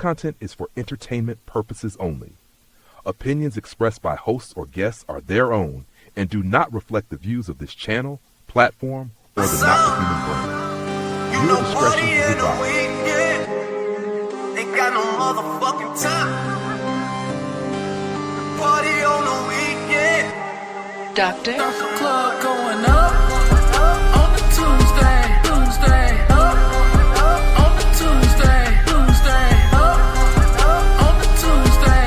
content is for entertainment purposes only. Opinions expressed by hosts or guests are their own and do not reflect the views of this channel, platform, or the Not the Human Brain. Your discretion is advised. Ain't got no motherfucking time. Party on the weekend. Doctor? Club going up on the Tuesday, Tuesday. On the Tuesday, Tuesday. On the Tuesday.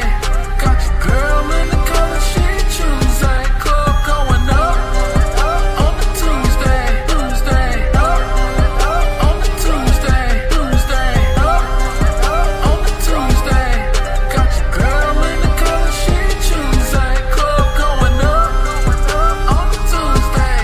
Got your girl in the color she Tuesday. Club going up on the Tuesday, Tuesday. On the Tuesday, Tuesday. On the Tuesday. Got your girl in the color she Tuesday. Club going up on the Tuesday.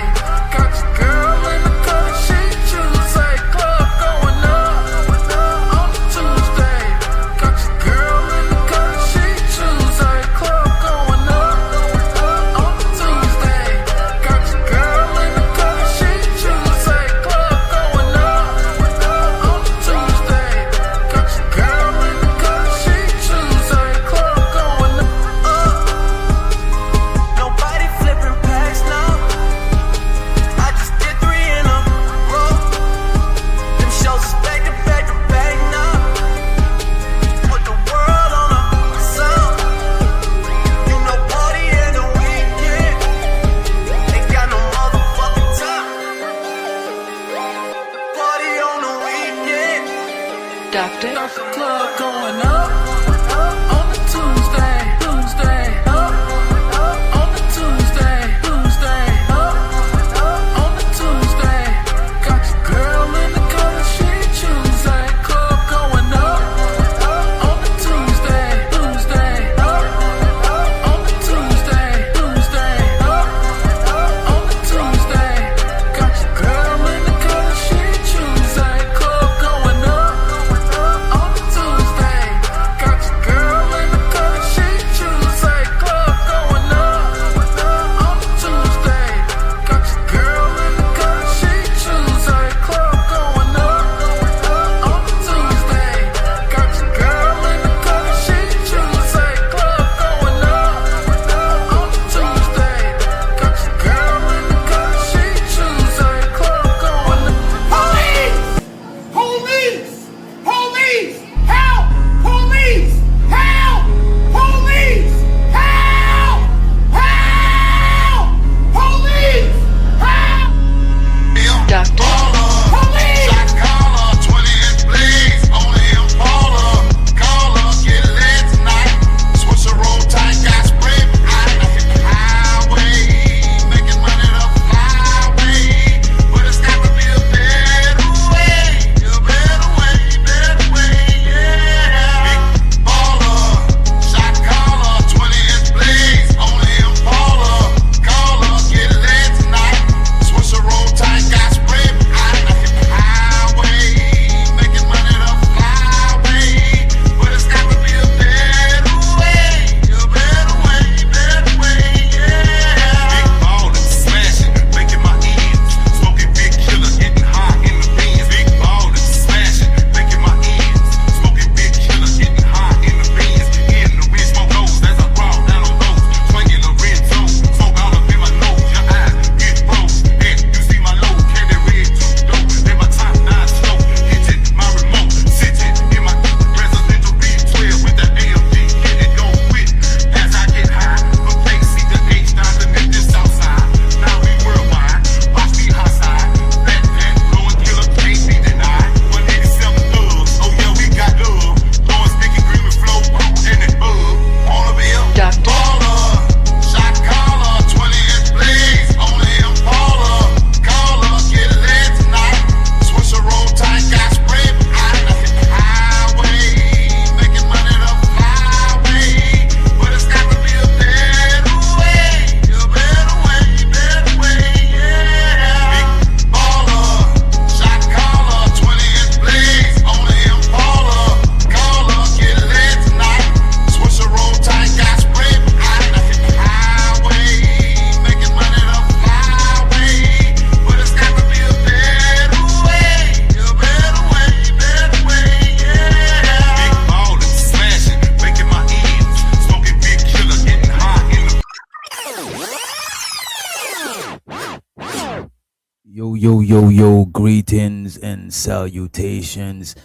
Yo, yo, yo, yo, greetings and salutations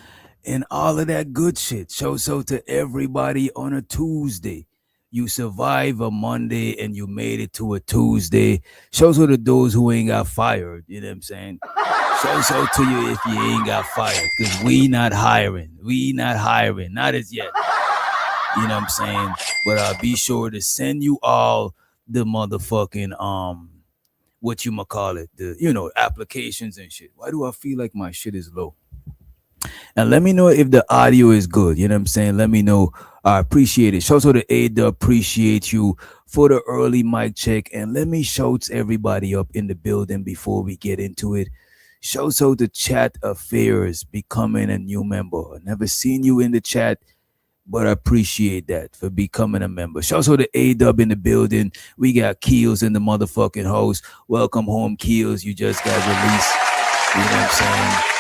and all of that good shit. Show so to everybody on a Tuesday. You survive a Monday and you made it to a Tuesday. Show so to those who ain't got fired. You know what I'm saying? Show so to you if you ain't got fired. Because we not hiring. We not hiring. Not as yet. You know what I'm saying? But be sure to send you all the motherfucking what you call it, the applications and shit. Why do I feel like my shit is low? And let me know if the audio is good. You know what I'm saying? Let me know. I appreciate it. Shout out to Ada. Appreciate you for the early mic check. And let me shout everybody up in the building before we get into it. Shout out to Chat Affairs becoming a new member. I never seen you in the chat, but I appreciate that for becoming a member. Shout out to A-Dub in the building. We got Keels in the motherfucking house. Welcome home, Keels. You just got released. You know what I'm saying?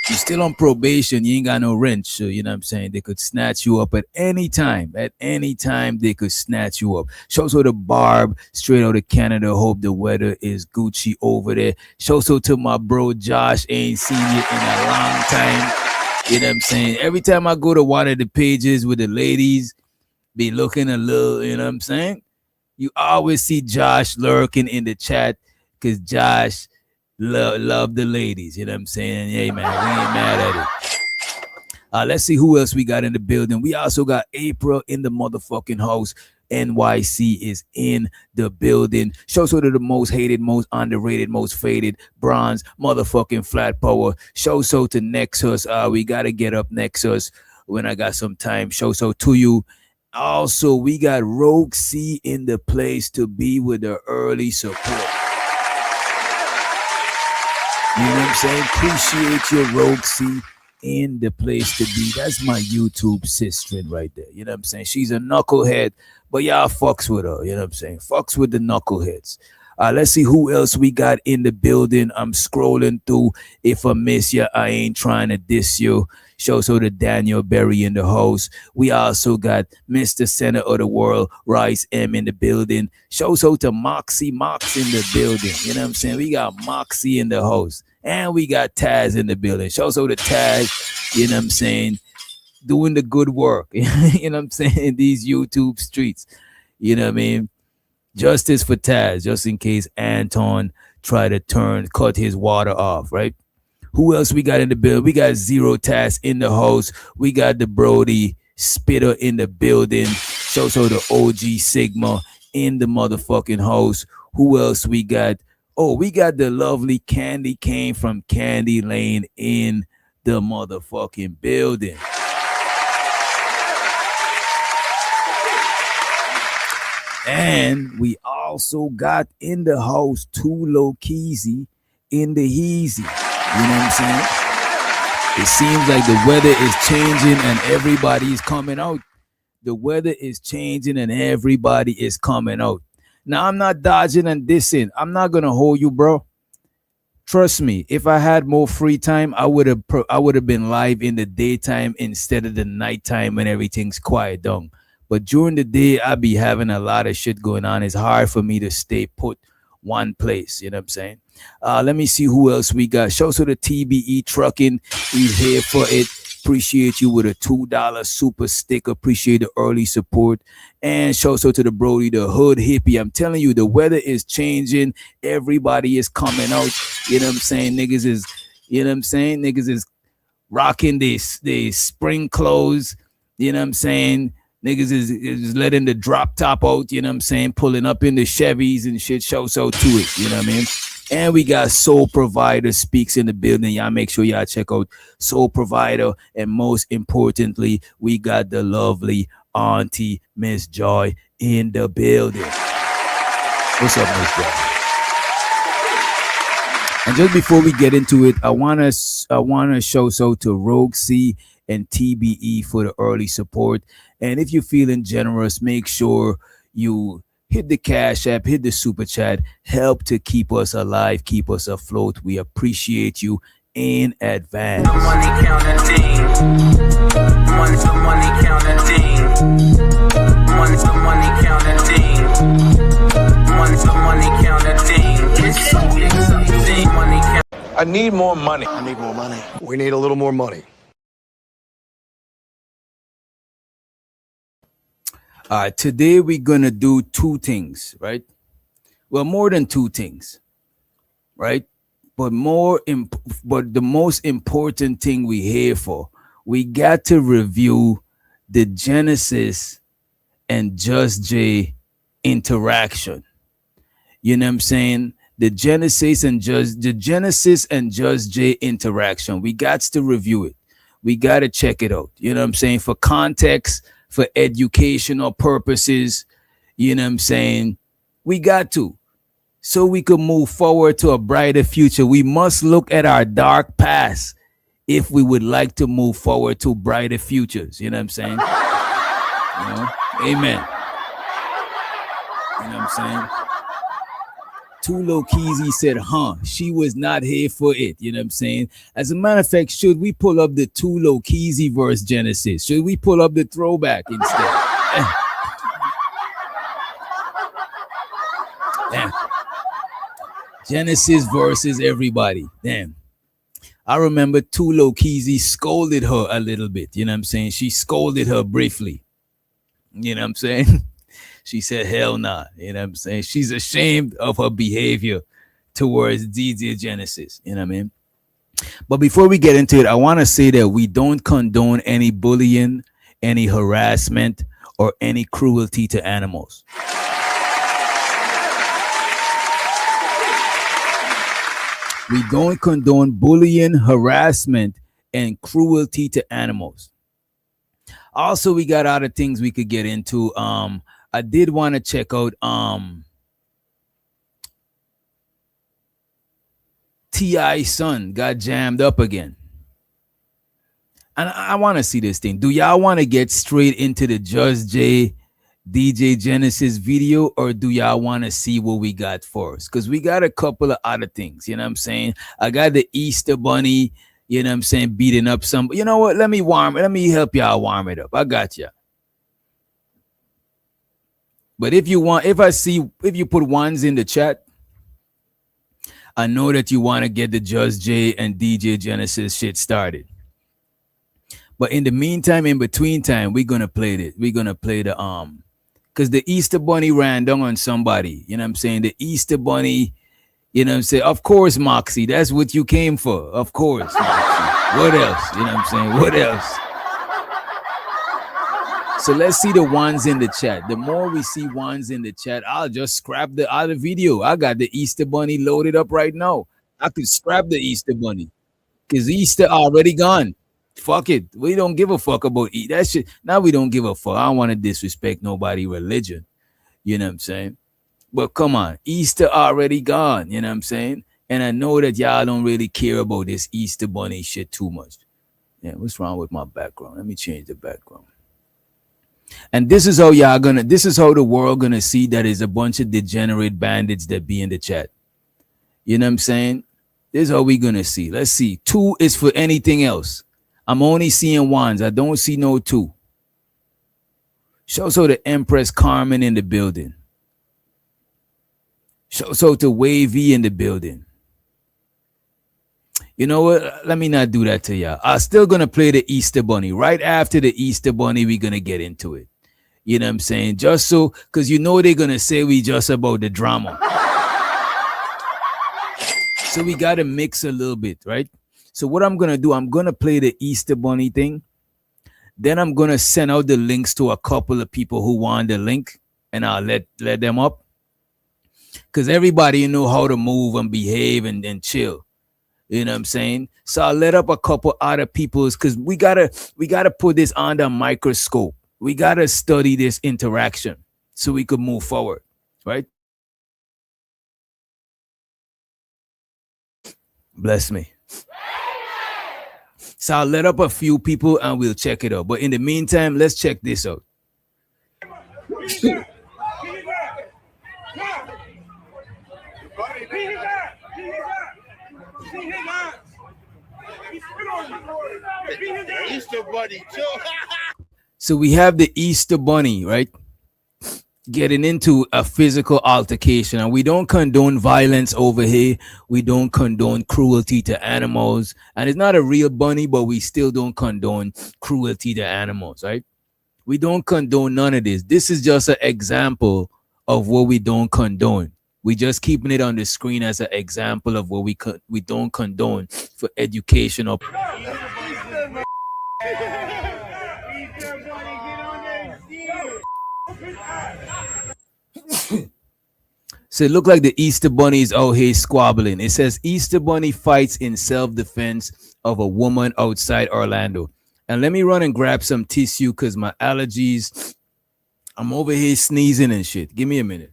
You're still on probation. You ain't got no rent. So, you know what I'm saying? They could snatch you up at any time. At any time, they could snatch you up. Shout out to Barb, straight out of Canada. Hope the weather is Gucci over there. Shout out to my bro Josh. Ain't seen you in a long time. You know what I'm saying? Every time I go to one of the pages with the ladies, be looking a little, you know what I'm saying? You always see Josh lurking in the chat because Josh love the ladies. You know what I'm saying? Hey, man, we ain't mad at it. Let's see who else we got in the building. We also got April in the motherfucking house. NYC is in the building. Show so to the most hated, most underrated, most faded, bronze, motherfucking flat power. Show so to Nexus. We got to get up Nexus when I got some time. Show so to you. Also, we got Rogue C in the place to be with the early support. You know what I'm saying? Appreciate your Rogue C in the place to be. That's my YouTube sister right there. You know what I'm saying? She's a knucklehead, but y'all fucks with her. You know what I'm saying? Fucks with the knuckleheads. Let's see who else we got in the building. I'm scrolling through. If I miss you, I ain't trying to diss you. Show so to Daniel Berry in the house. We also got Mr. Center of the World, Rice M in the building. Show so to Moxie Mox in the building. You know what I'm saying? We got Moxie in the house. And we got Taz in the building. Show so to Taz, you know what I'm saying? Doing the good work. You know what I'm saying? In these YouTube streets. You know what I mean? Justice for Taz, just in case Anton try to cut his water off, right? Who else we got in the building? We got Zero Task in the house. We got the Brody Spitter in the building. So the OG Sigma in the motherfucking house. Who else we got? Oh, we got the lovely Candy Cane from Candy Lane in the motherfucking building. And we also got in the house Too Low Keezy in the Heezy. You know what I'm saying? It seems like the weather is changing and everybody's coming out. The weather is changing and everybody is coming out. Now, I'm not dodging and dissing. I'm not going to hold you, bro. Trust me, if I had more free time, I would have been live in the daytime instead of the nighttime when everything's quiet down. But during the day, I be having a lot of shit going on. It's hard for me to stay put one place. You know what I'm saying? Let me see who else we got. Show to the TBE Trucking. He's here for it. Appreciate you with a $2 super stick. Appreciate the early support. And show so to the Brody, the hood hippie. I'm telling you, the weather is changing. Everybody is coming out. You know what I'm saying? Niggas is rocking this spring clothes. You know what I'm saying? Niggas is letting the drop top out, you know what I'm saying? Pulling up in the Chevys and shit. Show so to it, you know what I mean? And we got Soul Provider Speaks in the building. Y'all make sure y'all check out Soul Provider. And most importantly, we got the lovely Auntie Miss Joy in the building. What's up, Miss Joy? And just before we get into it, I wanna show so to Rogue C and TBE for the early support. And if you're feeling generous, make sure you hit the Cash App, hit the Super Chat, help to keep us alive, keep us afloat. We appreciate you in advance. The money counting. Money counting. Money counting. Money counting. It's so exciting. I need more money. I need more money. We need a little more money. All right, today we're gonna do two things, right? Well, more than two things, right? But but the most important thing we here for, we got to review the Genesis and Just J interaction. You know what I'm saying? The Genesis and Just J interaction. We got to review it. We got to check it out. You know what I'm saying? For context, for educational purposes, you know what I'm saying? We got to. So we could move forward to a brighter future. We must look at our dark past if we would like to move forward to brighter futures. You know what I'm saying? You know? Amen. You know what I'm saying? Tulo Keezy said, she was not here for it. You know what I'm saying? As a matter of fact, should we pull up the Tulo Keezy verse Genesis? Should we pull up the throwback instead? Damn. Genesis versus everybody. Damn. I remember Tulo Keezy scolded her a little bit. You know what I'm saying? She scolded her briefly. You know what I'm saying? She said, hell nah. You know what I'm saying? She's ashamed of her behavior towards DJ Genesis. You know what I mean? But before we get into it, I want to say that we don't condone any bullying, any harassment, or any cruelty to animals. We don't condone bullying, harassment, and cruelty to animals. Also, we got other things we could get into. I did want to check out T.I.'s son got jammed up again. And I want to see this thing. Do y'all want to get straight into the Just J DJ Genesis video, or do y'all want to see what we got first? Because we got a couple of other things, you know what I'm saying? I got the Easter Bunny, you know what I'm saying, beating up some. You know what? Let me help y'all warm it up. I got you. But if you put ones in the chat, I know that you want to get the Just J and DJ Genesis shit started. But in the meantime, in between time, we're gonna play it. We're gonna play the because the Easter Bunny ran down on somebody. You know what I'm saying? The Easter Bunny, you know what I'm saying? Of course, Moxie, that's what you came for. Of course, Moxie. What else? You know what I'm saying? What else? So let's see the ones in the chat. The more we see ones in the chat, I'll just scrap the other video. I got the Easter Bunny loaded up right now. I could scrap the Easter Bunny because Easter already gone. Fuck it. We don't give a fuck about that shit. Now we don't give a fuck. I don't want to disrespect nobody religion. You know what I'm saying? But come on. Easter already gone. You know what I'm saying? And I know that y'all don't really care about this Easter Bunny shit too much. Yeah, what's wrong with my background? Let me change the background. And this is how the world gonna see that is a bunch of degenerate bandits that be in the chat. You know what I'm saying? This is how we gonna see. Let's see. 2 is for anything else. I'm only seeing ones. I don't see no 2. Show so the Empress Carmen in the building. Show so to Wavy in the building. You know what? Let me not do that to y'all. I'm still going to play the Easter Bunny. Right after the Easter Bunny, we're going to get into it. You know what I'm saying? Just so, because you know they're going to say we just about the drama. So we got to mix a little bit, right? So what I'm going to do, I'm going to play the Easter Bunny thing. Then I'm going to send out the links to a couple of people who want the link. And I'll let them up. Because everybody know how to move and behave and chill. You know what I'm saying? So I'll let up a couple other people's because we gotta put this under a microscope. We gotta study this interaction so we could move forward, right? Bless me. So I'll let up a few people and we'll check it out. But in the meantime, let's check this out. Easter Bunny, So we have the Easter Bunny, right? getting into a physical altercation. And we don't condone violence over here. We don't condone cruelty to animals. And it's not a real bunny, but we still don't condone cruelty to animals, right? We don't condone none of this. This is just an example of what we don't condone. We just keeping it on the screen as an example of what we don't condone for educational. So it looked like the Easter Bunny is out here squabbling. It says Easter Bunny fights in self-defense of a woman outside Orlando. And let me run and grab some tissue because my allergies, I'm over here sneezing and shit. Give me a minute.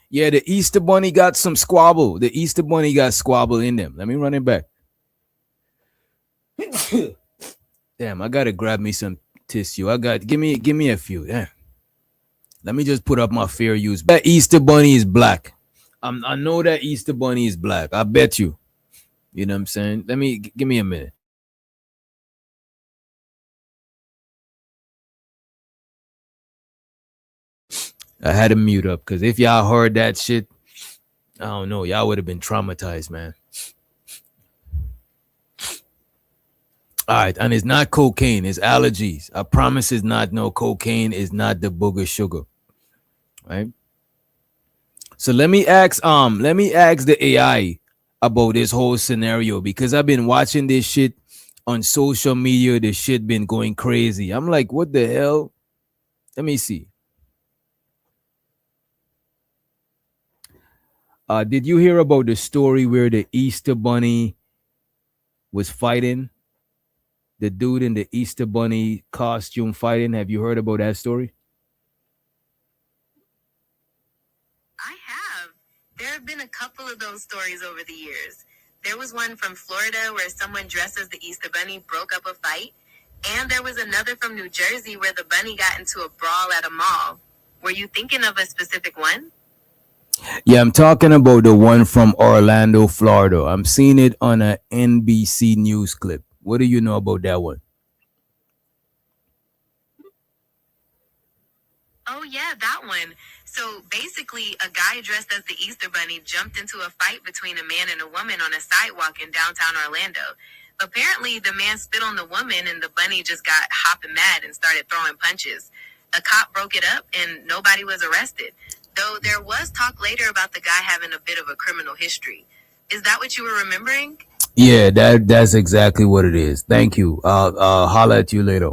Yeah, the Easter Bunny got some squabble. The Easter Bunny got squabble in them. Let me run it back. Damn, I gotta grab me some tissue. Give me a few. Damn. Let me just put up my fair use. That Easter Bunny is black. I know that Easter Bunny is black. I bet you. You know what I'm saying? Give me a minute. I had to mute up because if y'all heard that shit, I don't know, y'all would have been traumatized, man. All right, and it's not cocaine, it's allergies. I promise it's not no cocaine, it's not the booger sugar. Right? So let me ask the AI about this whole scenario because I've been watching this shit on social media. This shit been going crazy. I'm like, what the hell? Let me see. Did you hear about the story where the Easter Bunny was fighting? The dude in the Easter Bunny costume fighting? Have you heard about that story? I have. There have been a couple of those stories over the years. There was one from Florida where someone dressed as the Easter Bunny broke up a fight. And there was another from New Jersey where the bunny got into a brawl at a mall. Were you thinking of a specific one? Yeah, I'm talking about the one from Orlando, Florida. I'm seeing it on a NBC News clip. What do you know about that one? Oh, yeah, that one. So basically, a guy dressed as the Easter Bunny jumped into a fight between a man and a woman on a sidewalk in downtown Orlando. Apparently, the man spit on the woman and the bunny just got hopping mad and started throwing punches. A cop broke it up and nobody was arrested. Though there was talk later about the guy having a bit of a criminal history. Is that what you were remembering? Yeah, that's exactly what it is. Thank you. I'll holler at you later.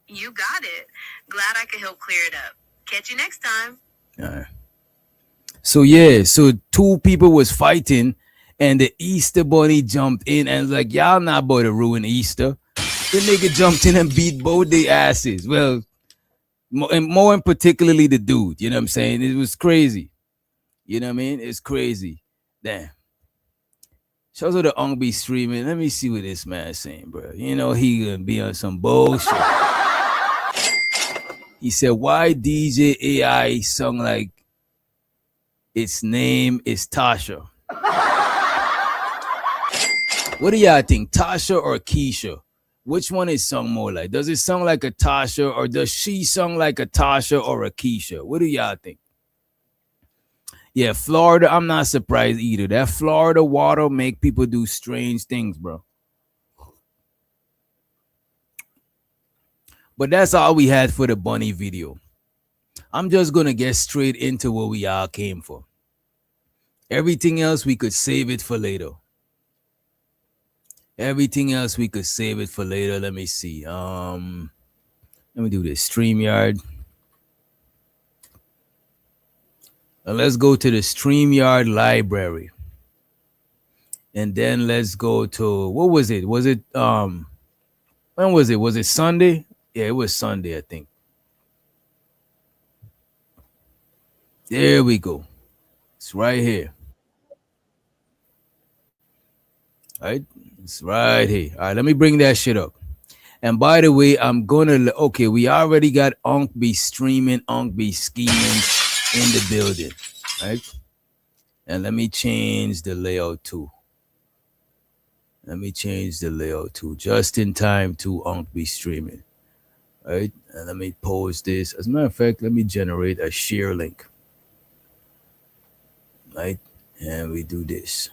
You got it. Glad I could help clear it up. Catch you next time. All right. So yeah, so two people was fighting and the Easter Bunny jumped in and was like, y'all not about to ruin Easter. The nigga jumped in and beat both their asses. Well, more in particularly the dude, you know what I'm saying? It was crazy. You know what I mean? It's crazy. Damn. Shows her the Ong be streaming. Let me see what this man's saying, bro. You know he gonna be on some bullshit. He said, why DJ AI sung like its name is Tasha? What do y'all think? Tasha or Keisha? Which one is sung more like? Does it sound like a Tasha or does she sung like a Tasha or a Keisha? What do y'all think? Yeah, Florida, I'm not surprised either. That Florida water make people do strange things, bro. But that's all we had for the bunny video. I'm just going to get straight into what we all came for. Everything else, we could save it for later. Everything else, we could save it for later. Let me see. Let me do this. StreamYard. And let's go to the StreamYard library. And then let's go to, what was it? Was it, when was it? Was it Sunday? Yeah, it was Sunday, I think. There we go. It's right here. All right. It's right here. All right, let me bring that shit up. And by the way, I'm gonna, okay, we already got Unk be streaming, Unk be scheming in the building, right? And let me change the layout too. Let me change the layout too, just in time to Unk be streaming. right? And let me post this. As a matter of fact, let me generate a share link, right? And we do this.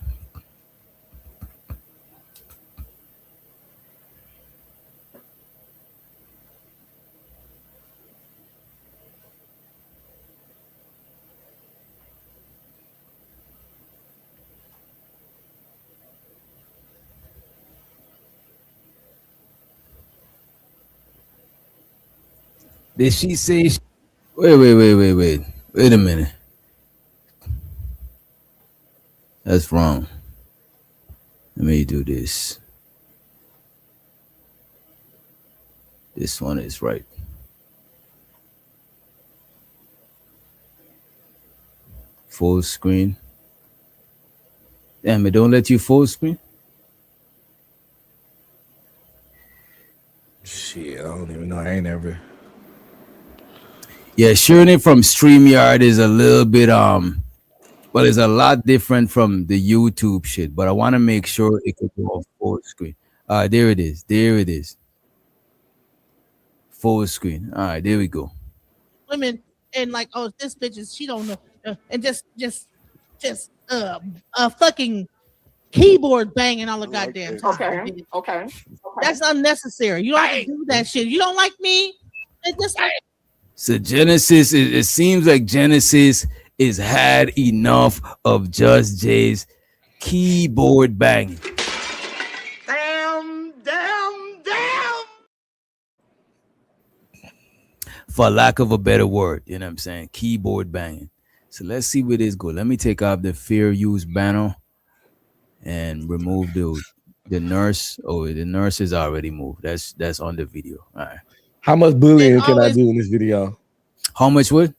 Did she say? Wait a minute. That's wrong. Let me do this. This one is right. Full screen. Damn it! Don't let you full screen. Shit, I don't even know. I ain't ever. Yeah, sharing it from StreamYard is a little bit well, it's a lot different from the YouTube shit. But I want to make sure it could go on full screen. All right, there it is. There it is. Full screen. All right, there we go. Women and like, oh, this bitch is she don't know, and just fucking keyboard banging all the goddamn time. Okay. That's unnecessary. You don't have to do that shit. You don't like me? It just So Genesis, it seems like Genesis is had enough of Just Jay's keyboard banging. Damn. For lack of a better word, you know what I'm saying? Keyboard banging. So let's see where this goes. Let me take off the fair use banner and remove the nurse. Oh, the nurse is already moved. That's on the video. All right. How much bullying can I do in this video? How much what?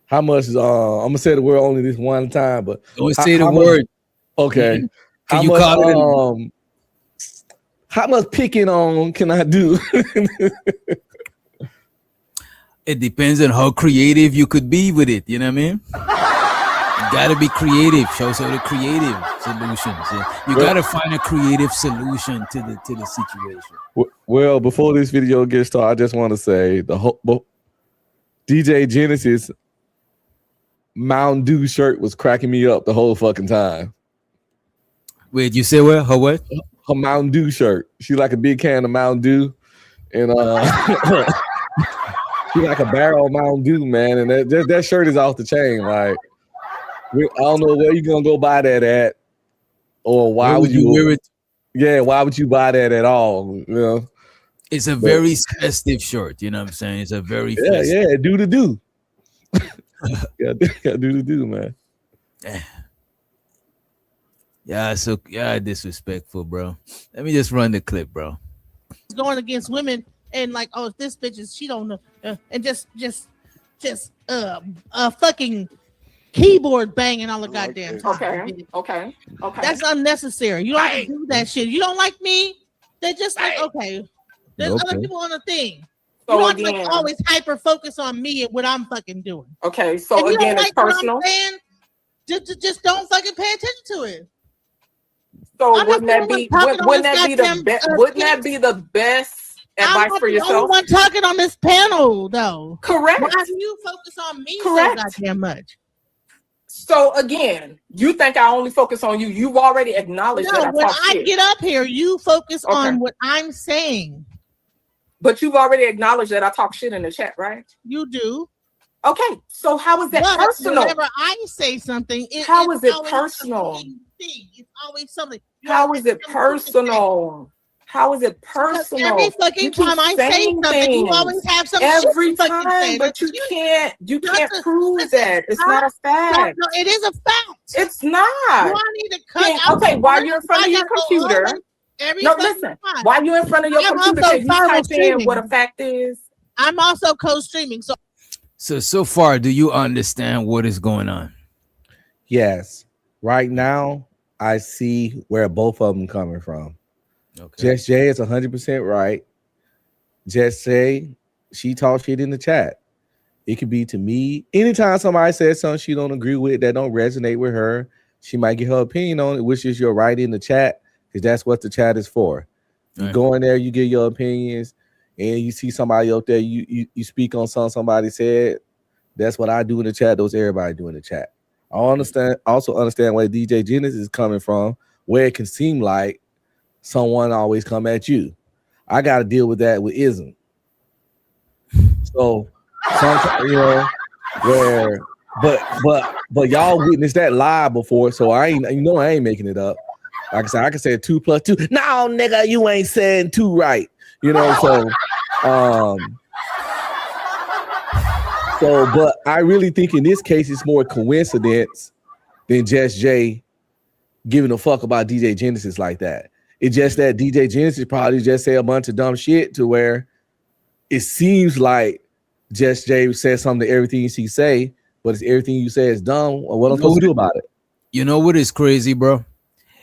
How much is I'm gonna say the word only this one time, but Don't say the word. Okay. Can you call it? How much picking on can I do? It depends on how creative you could be with it. You know what I mean? You gotta be creative. Show the creative solutions. You gotta find a creative solution to the situation. Well, before this video gets started, I just want to say the whole DJ Genesis Mountain Dew shirt was cracking me up the whole fucking time. Wait, you say what? Her what? Her Mountain Dew shirt. She like a big can of Mountain Dew, and she like a barrel of Mountain Dew, man. And that shirt is off the chain. Like, I don't know where you gonna go buy that at, or why would you wear it? Yeah, why would you buy that at all? You know, it's a very festive shirt. You know what I'm saying? It's a very festive. Yeah, do the do. Yeah, do the do, man. Yeah, so disrespectful, bro. Let me just run the clip, bro. Going against women and like, oh, this bitch is she don't know, and just fucking keyboard banging all the goddamn time. Okay. That's unnecessary. You don't have to do that shit. You don't like me? They're just like, okay. There's other people on the thing. So you don't again, like always hyper focus on me and what I'm fucking doing. Okay, so if you again, don't it's like personal. What I'm saying, just don't fucking pay attention to it. So wouldn't that be the best advice for yourself? I'm the only one talking on this panel, though. Correct. Why do you focus on me Correct. so goddamn much? So again, you think I only focus on you? You've already acknowledged that when I get up here, you focus on what I'm saying. But you've already acknowledged that I talk shit in the chat, right? You do. Okay, so how is that personal? Whenever I say something, how is it personal? It's always something. How is it personal? How is it personal? Every fucking time I say something, you always have some every shit time, say. but you can't prove that. It's not a fact. No, it is a fact. It's not. Do I need to cut out? Okay, while you're in front of your computer. Listen. While you're in front of your computer, can you type in what a fact is? I'm also co-streaming, So far, do you understand what is going on? Yes. Right now, I see where both of them coming from. Okay. Jess J is 100% right. Jess J, she talks shit in the chat. It could be to me. Anytime somebody says something she don't agree with, that don't resonate with her, she might get her opinion on it, which is your right in the chat, because that's what the chat is for. You go in there, you give your opinions. and you see somebody out there, you speak on something somebody said. That's what I do in the chat. Those everybody do in the chat. I also understand where DJ Genesis is coming from, where it can seem like someone always come at you. I got to deal with that with ism. So sometimes, where, but y'all witnessed that live before, so I ain't making it up. Like I said, I can say 2 + 2. No, nigga, you ain't saying 2 right. So, but I really think in this case it's more coincidence than just Jay giving a fuck about DJ Genesis like that. It's just that DJ Genesis probably just say a bunch of dumb shit to where it seems like just Jay said something to everything he say, but it's everything you say is dumb. Or what I'm supposed to do about it? You know what is crazy, bro?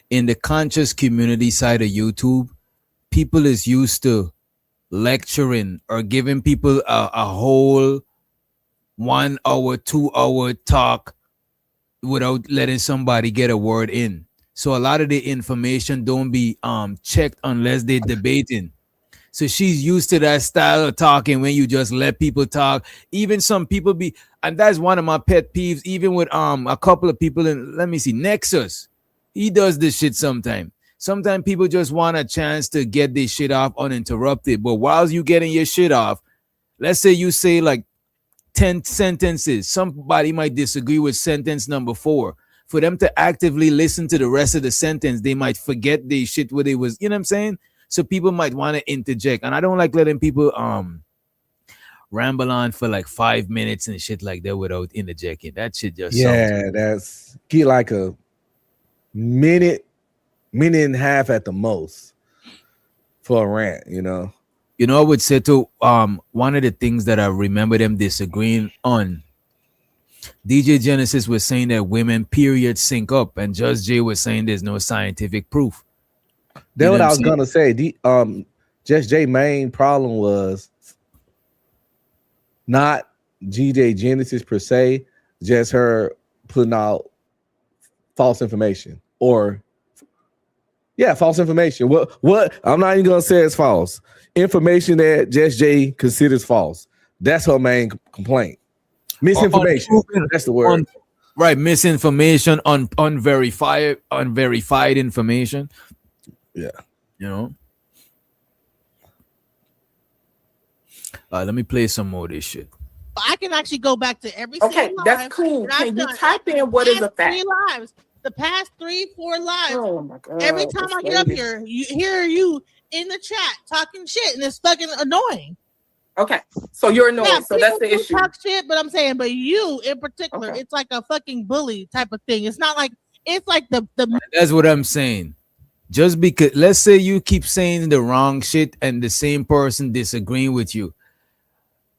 In the conscious community side of YouTube, people is used to lecturing or giving people a whole 1 hour, 2 hour talk without letting somebody get a word in. So a lot of the information don't be checked unless they're debating. So she's used to that style of talking when you just let people talk. Even some people be, and that's one of my pet peeves, even with a couple of people in, let me see, Nexus. He does this shit sometimes. Sometimes people just want a chance to get this shit off uninterrupted. But while you getting your shit off, let's say you say like 10 sentences. Somebody might disagree with sentence number 4. For them to actively listen to the rest of the sentence, they might forget the shit what it was. You know what I'm saying? So people might want to interject. And I don't like letting people ramble on for like 5 minutes and shit like that without interjecting. That shit just that's get like a minute and a half at the most for a rant, I would say too, one of the things that I remember them disagreeing on, DJ Genesis was saying that women periods sync up, and Just Jay was saying there's no scientific proof. That's what I was gonna say. Just Jay main problem was not DJ Genesis per se, just her putting out false information false information. What I'm not even gonna say it's false. Information that Just Jay considers false. That's her main complaint. Misinformation. That's the word. Right, misinformation, unverified information. Yeah. Let me play some more of this shit. I can actually go back to every single that's cool. Can you type in what is a fact? 3 lives. The past 3-4 lives. Oh my God. Every time I get up here, you hear you in the chat talking shit, and it's fucking annoying. Okay, so you're annoyed. So that's the issue. Talk shit, but I'm saying, but you in particular, It's like a fucking bully type of thing. It's not like it's like the. That's what I'm saying. Just because, let's say you keep saying the wrong shit and the same person disagreeing with you.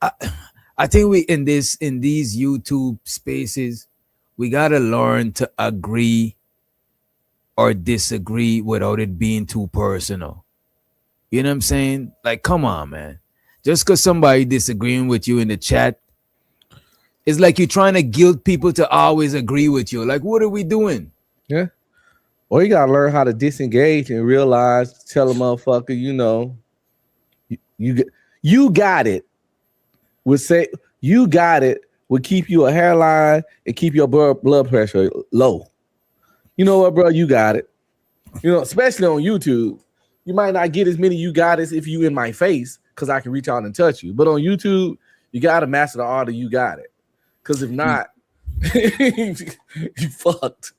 I think we in these YouTube spaces, we gotta learn to agree or disagree without it being too personal. You know what I'm saying? Like, come on, man. Just because somebody disagreeing with you in the chat, it's like you're trying to guilt people to always agree with you. Like, what are we doing? Yeah. Or you gotta learn how to disengage and realize, tell a motherfucker, you got it. Would say you got it. Would keep you a hairline and keep your blood pressure low. You know what, bro? You got it. Especially on YouTube, you might not get as many you got as if you in my face, because I can reach out and touch you. But on YouTube, you gotta master the art of you got it. Because if not, you fucked.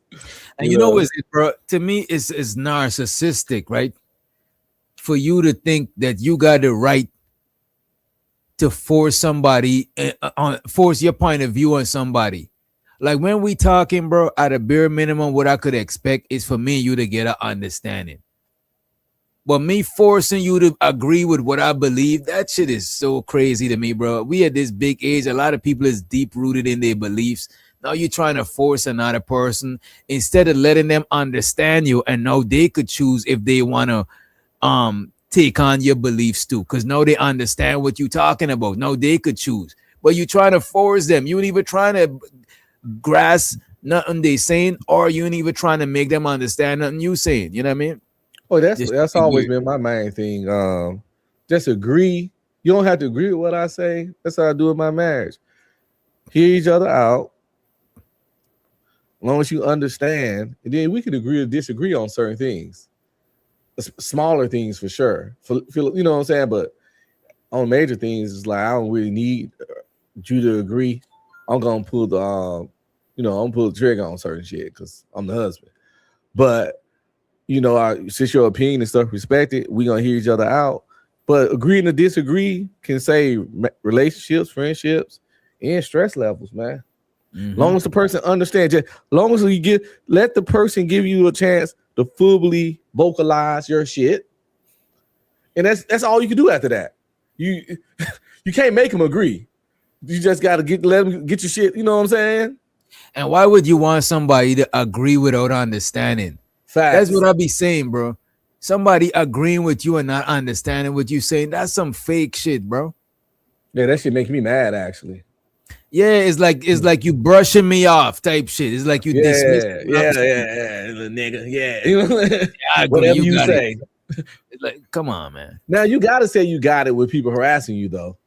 And you know what, bro? To me, it's narcissistic, right? For you to think that you got the right to force somebody force your point of view on somebody. Like when we talking, bro, at a bare minimum, what I could expect is for me and you to get an understanding. But me forcing you to agree with what I believe, that shit is so crazy to me, bro. We at this big age, a lot of people is deep rooted in their beliefs. Now you're trying to force another person instead of letting them understand you and know they could choose if they want to take on your beliefs too, because now they understand what you're talking about. Now they could choose, but you're trying to force them. You ain't even trying to grasp nothing they saying, or you ain't even trying to make them understand nothing you saying. You know what I mean? Oh, that's always been my main thing. Just agree You don't have to agree with what I say. That's how I do in my marriage. Hear each other out. As long as you understand, and then we can agree or disagree on certain things. Smaller things for sure. You know what I'm saying? But on major things, it's like I don't really need you to agree. I'm gonna pull the I'm gonna pull the trigger on certain shit because I'm the husband. But since your opinion and stuff respected, we gonna hear each other out. But agreeing to disagree can save relationships, friendships, and stress levels, man. Mm-hmm. Long as the person understands, just long as you let the person give you a chance to fully vocalize your shit, and that's all you can do after that. You can't make them agree. You just gotta let them get your shit. You know what I'm saying? And why would you want somebody to agree without understanding? Facts. That's what I be saying, bro. Somebody agreeing with you and not understanding what you saying, that's some fake shit, bro. Yeah, that shit makes me mad, actually. Yeah, it's like you brushing me off type shit. It's like you dismiss me. Yeah, little nigga. Yeah. I agree. Whatever you say. It's like, come on, man. Now you gotta say you got it with people harassing you, though.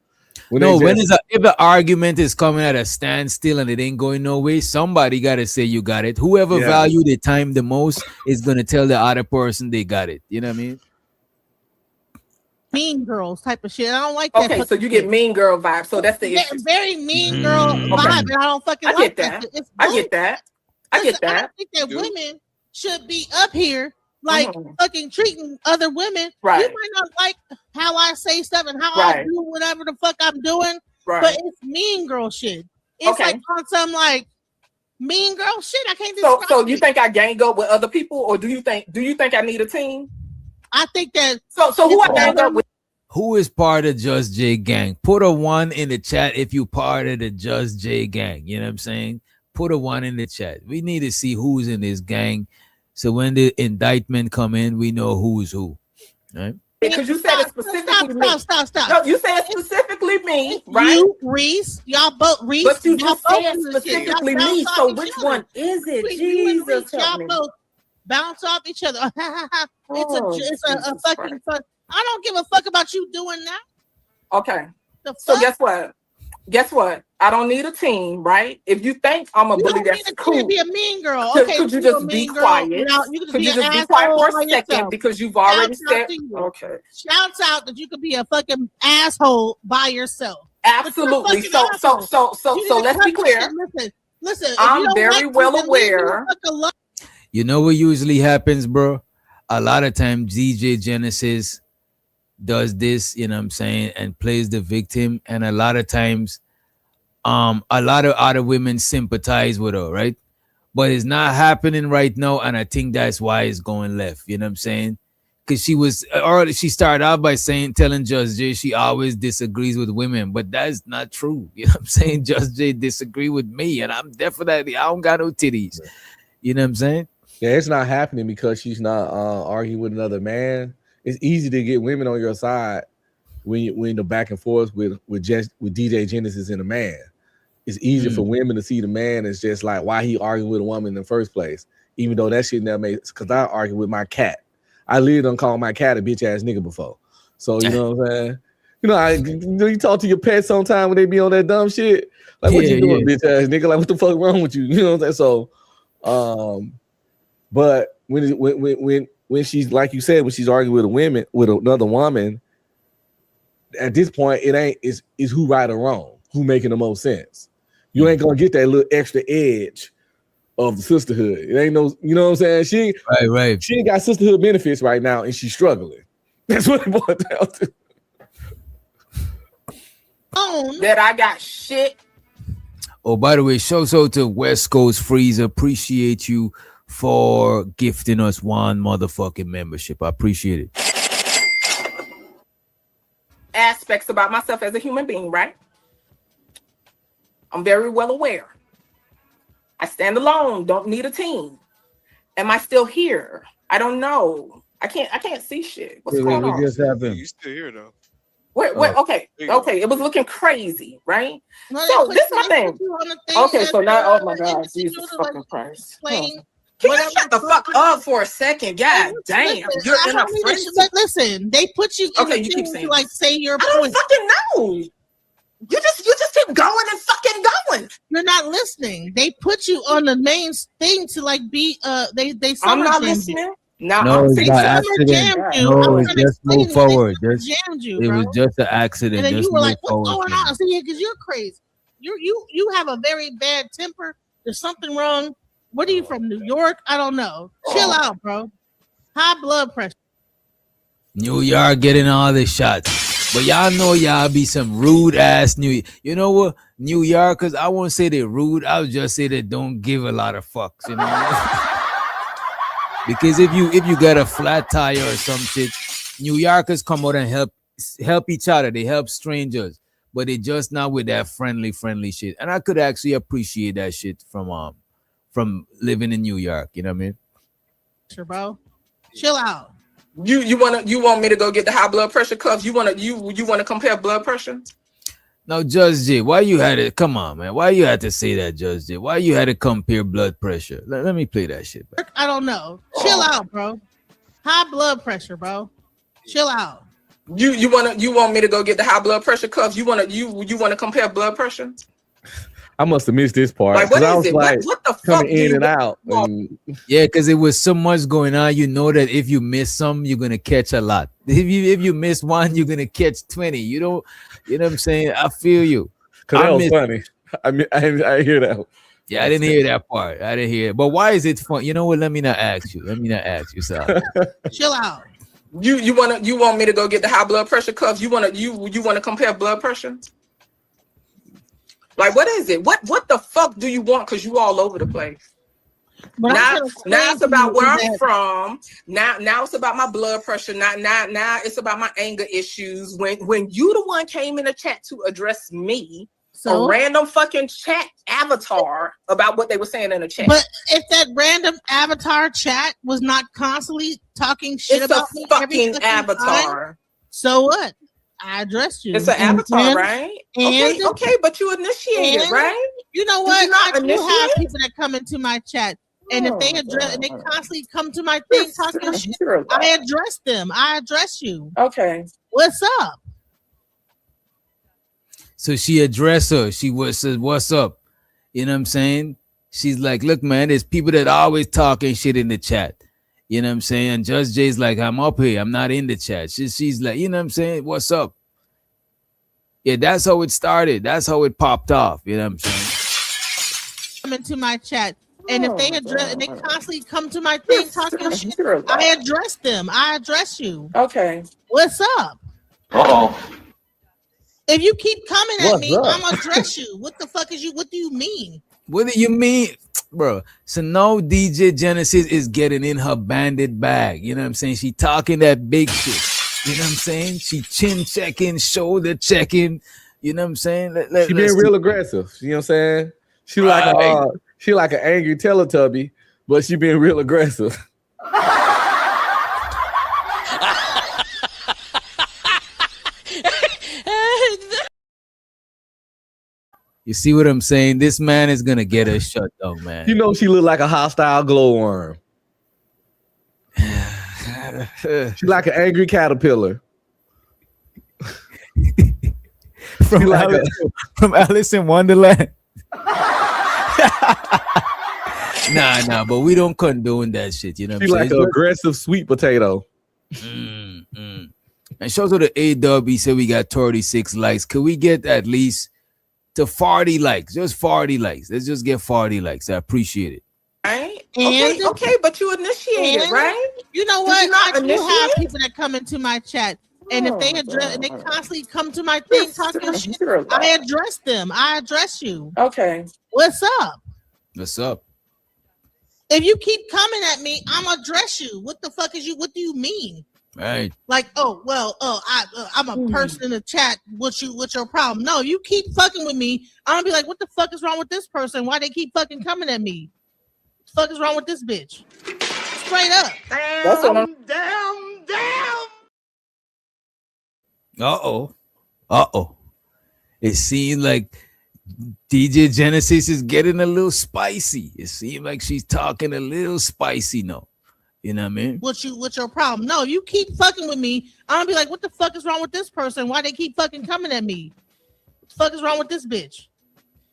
If the argument is coming at a standstill and it ain't going no way, somebody gotta say you got it. Whoever valued the time the most is gonna tell the other person they got it. You know what I mean? Mean girls type of shit. I don't like that. Okay, so you get mean girl vibe. So that's the issue. Very mean girl vibe, and I don't fucking like that. I get that. I get that. I don't think that women should be up here like fucking treating other women. Right. You might not like how I say stuff and how I do whatever the fuck I'm doing, but it's mean girl shit. It's like on some like mean girl shit. I can't describe So you think I gang up with other people, or do you think I need a team? I think that so who I gang up with? Who is part of Just J gang? Put a 1 in the chat if you part of the Just J gang. You know what I'm saying? Put a 1 in the chat. We need to see who's in this gang, so when the indictment come in, we know who's who. Right? Because you said it specifically me. Stop. No, you said specifically me, right? You, Reese, y'all both Reese. But you just said specifically me. So which one is it? Jesus, y'all both bounce off each other. It's a fucking fun. I don't give a fuck about you doing that. Okay. So guess what? I don't need a team, right? If you think I'm a bully, that's cool. Be a mean girl. Okay, could you just be quiet? Could you just be quiet for a second because you've already said. Okay. Shouts out that you could be a fucking asshole by yourself. Absolutely. So let's be clear. Listen. I'm very well aware. You know what usually happens, bro? A lot of times DJ Genesis does this, you know what I'm saying, and plays the victim, and a lot of times a lot of other women sympathize with her, right? But it's not happening right now, and I think that's why it's going left. You know what I'm saying? Because she started out by telling Just J she always disagrees with women, but that's not true. You know what I'm saying? Just J disagree with me, and I don't got no titties. You know what I'm saying? Yeah, it's not happening because she's not arguing with another man. It's easy to get women on your side when the back and forth with DJ Genesis and a man. It's easier for women to see the man as just like why he arguing with a woman in the first place, even though that shit never made. Because I argue with my cat. I literally done called my cat a bitch ass nigga before. So you know what I'm saying? You talk to your pet sometime when they be on that dumb shit. Like, what you doing, bitch ass nigga? Like, what the fuck wrong with you? You know what I'm saying? So, but when she's like you said, when she's arguing with another woman, at this point it ain't is who right or wrong, who making the most sense. You ain't gonna get that little extra edge of the sisterhood. It ain't no, you know what I'm saying? She ain't got sisterhood benefits right now, and she's struggling. That's what it boils down to. That I got shit. Oh, by the way, shout out to West Coast Freezer. Appreciate you for gifting us one motherfucking membership. I appreciate it. Aspects about myself as a human being, right? I'm very well aware. I stand alone, don't need a team. Am I still here? I don't know. I can't see shit. What's going on? Just happened? You still here though. Wait, okay. It was looking crazy, right? So this is my thing. Okay, so now, oh my God, Jesus fucking Christ. Can you shut the fuck up for a second? God damn, you're in a frenzy. Listen, they put you in okay. You keep saying to like say your I don't point. fucking know. You just keep going and fucking going. You're not listening. They put you on the main thing to like be they I'm not listening. No, it's by accident. No, it's just move forward. It was just an accident. And then just you were like, move "What's forward, going on?" I said, "Yeah, because you're crazy. You have a very bad temper. There's something wrong. What are you from? New York? I don't know. Chill out, bro. High blood pressure. New York getting all the shots, but y'all know y'all be some rude ass New. You know what, New Yorkers? I won't say they're rude. I'll just say they don't give a lot of fucks. You know. Because if you got a flat tire or some shit, New Yorkers come out and help each other. They help strangers, but they just not with that friendly shit. And I could actually appreciate that shit from living in New York. You know what I mean? Sure, bro. Chill out. You want me to go get the high blood pressure cuffs? You wanna compare blood pressure? No, Judge J, why you had to come on, man? Why you had to say that, Judge J? Why you had to compare blood pressure? Let me play that shit back. I don't know. Chill out, bro. High blood pressure, bro. Chill out. You want me to go get the high blood pressure cuffs? You wanna compare blood pressure? I must have missed this part. Like, what I is was it? like, What the fuck? coming in and out. Yeah, because it was so much going on. You know that if you miss some, you're gonna catch a lot. If you miss one, you're gonna catch 20. You know what I'm saying? I feel you. Cause that was funny. I hear that. Yeah, I didn't hear that part. I didn't hear it. But why is it fun? You know what? Let me not ask you. Sal. Chill out. You want me to go get the high blood pressure cuffs? You wanna compare blood pressure? Like, what is it? What the fuck do you want? Because you all over the place. But now it's about where I'm from. Now it's about my blood pressure. Now it's about my anger issues. When you the one came in the chat to address me, a random fucking chat avatar about what they were saying in the chat. But if that random avatar chat was not constantly talking shit about me, fucking avatar. Time, so what? I addressed you. It's an avatar, right? Okay, but you initiated, right? You know what? I do have people that come into my chat, and if they address and they constantly come to my thing talking shit, I address them. I address you. Okay. What's up? So she addressed her. She says, "What's up?" You know what I'm saying? She's like, "Look, man, there's people that always talking shit in the chat." You know what I'm saying? And Judge J's like, "I'm up here. I'm not in the chat." She's like, you know what I'm saying? What's up? Yeah, that's how it started. That's how it popped off. You know what I'm saying? Come into my chat, and if they address and they constantly come to my thing talking shit, I address them. I address you. Okay. What's up? If you keep coming at me, I'm gonna address you. What the fuck is you? What do you mean? What do you mean, bro? So now DJ Genesis is getting in her bandit bag. You know what I'm saying? She talking that big shit. You know what I'm saying? She chin checking, shoulder checking. You know what I'm saying? She being real aggressive. You know what I'm saying? She like an angry Teletubby, but she being real aggressive. You see what I'm saying? This man is gonna get her shut down, man. You know she look like a hostile glowworm. She like an angry caterpillar. From Alice in Wonderland. Nah, but we don't condone that shit. You know what I'm saying? She like an aggressive sweet potato. And show to the A-Dub, he said we got 36 likes. Could we get at least to 40 likes? Just 40 likes. Let's just get 40 likes. I appreciate it. Right? Okay, but you initiated, right? You know what? I do have people that come into my chat, and if they address and they constantly come to my thing talking shit, I address them. I address you. Okay. What's up? What's up? If you keep coming at me, I'm gonna address you. What the fuck is you? What do you mean? Right. Like, I'm a person in the chat. What's your problem? No, you keep fucking with me. I'm gonna be like, what the fuck is wrong with this person? Why they keep fucking coming at me? What the fuck is wrong with this bitch? Straight up. Damn. Uh-oh. It seems like DJ Genesis is getting a little spicy. It seems like she's talking a little spicy now. You know what I mean? What's your problem? No, you keep fucking with me. I'm gonna be like, what the fuck is wrong with this person? Why they keep fucking coming at me? What the fuck is wrong with this bitch?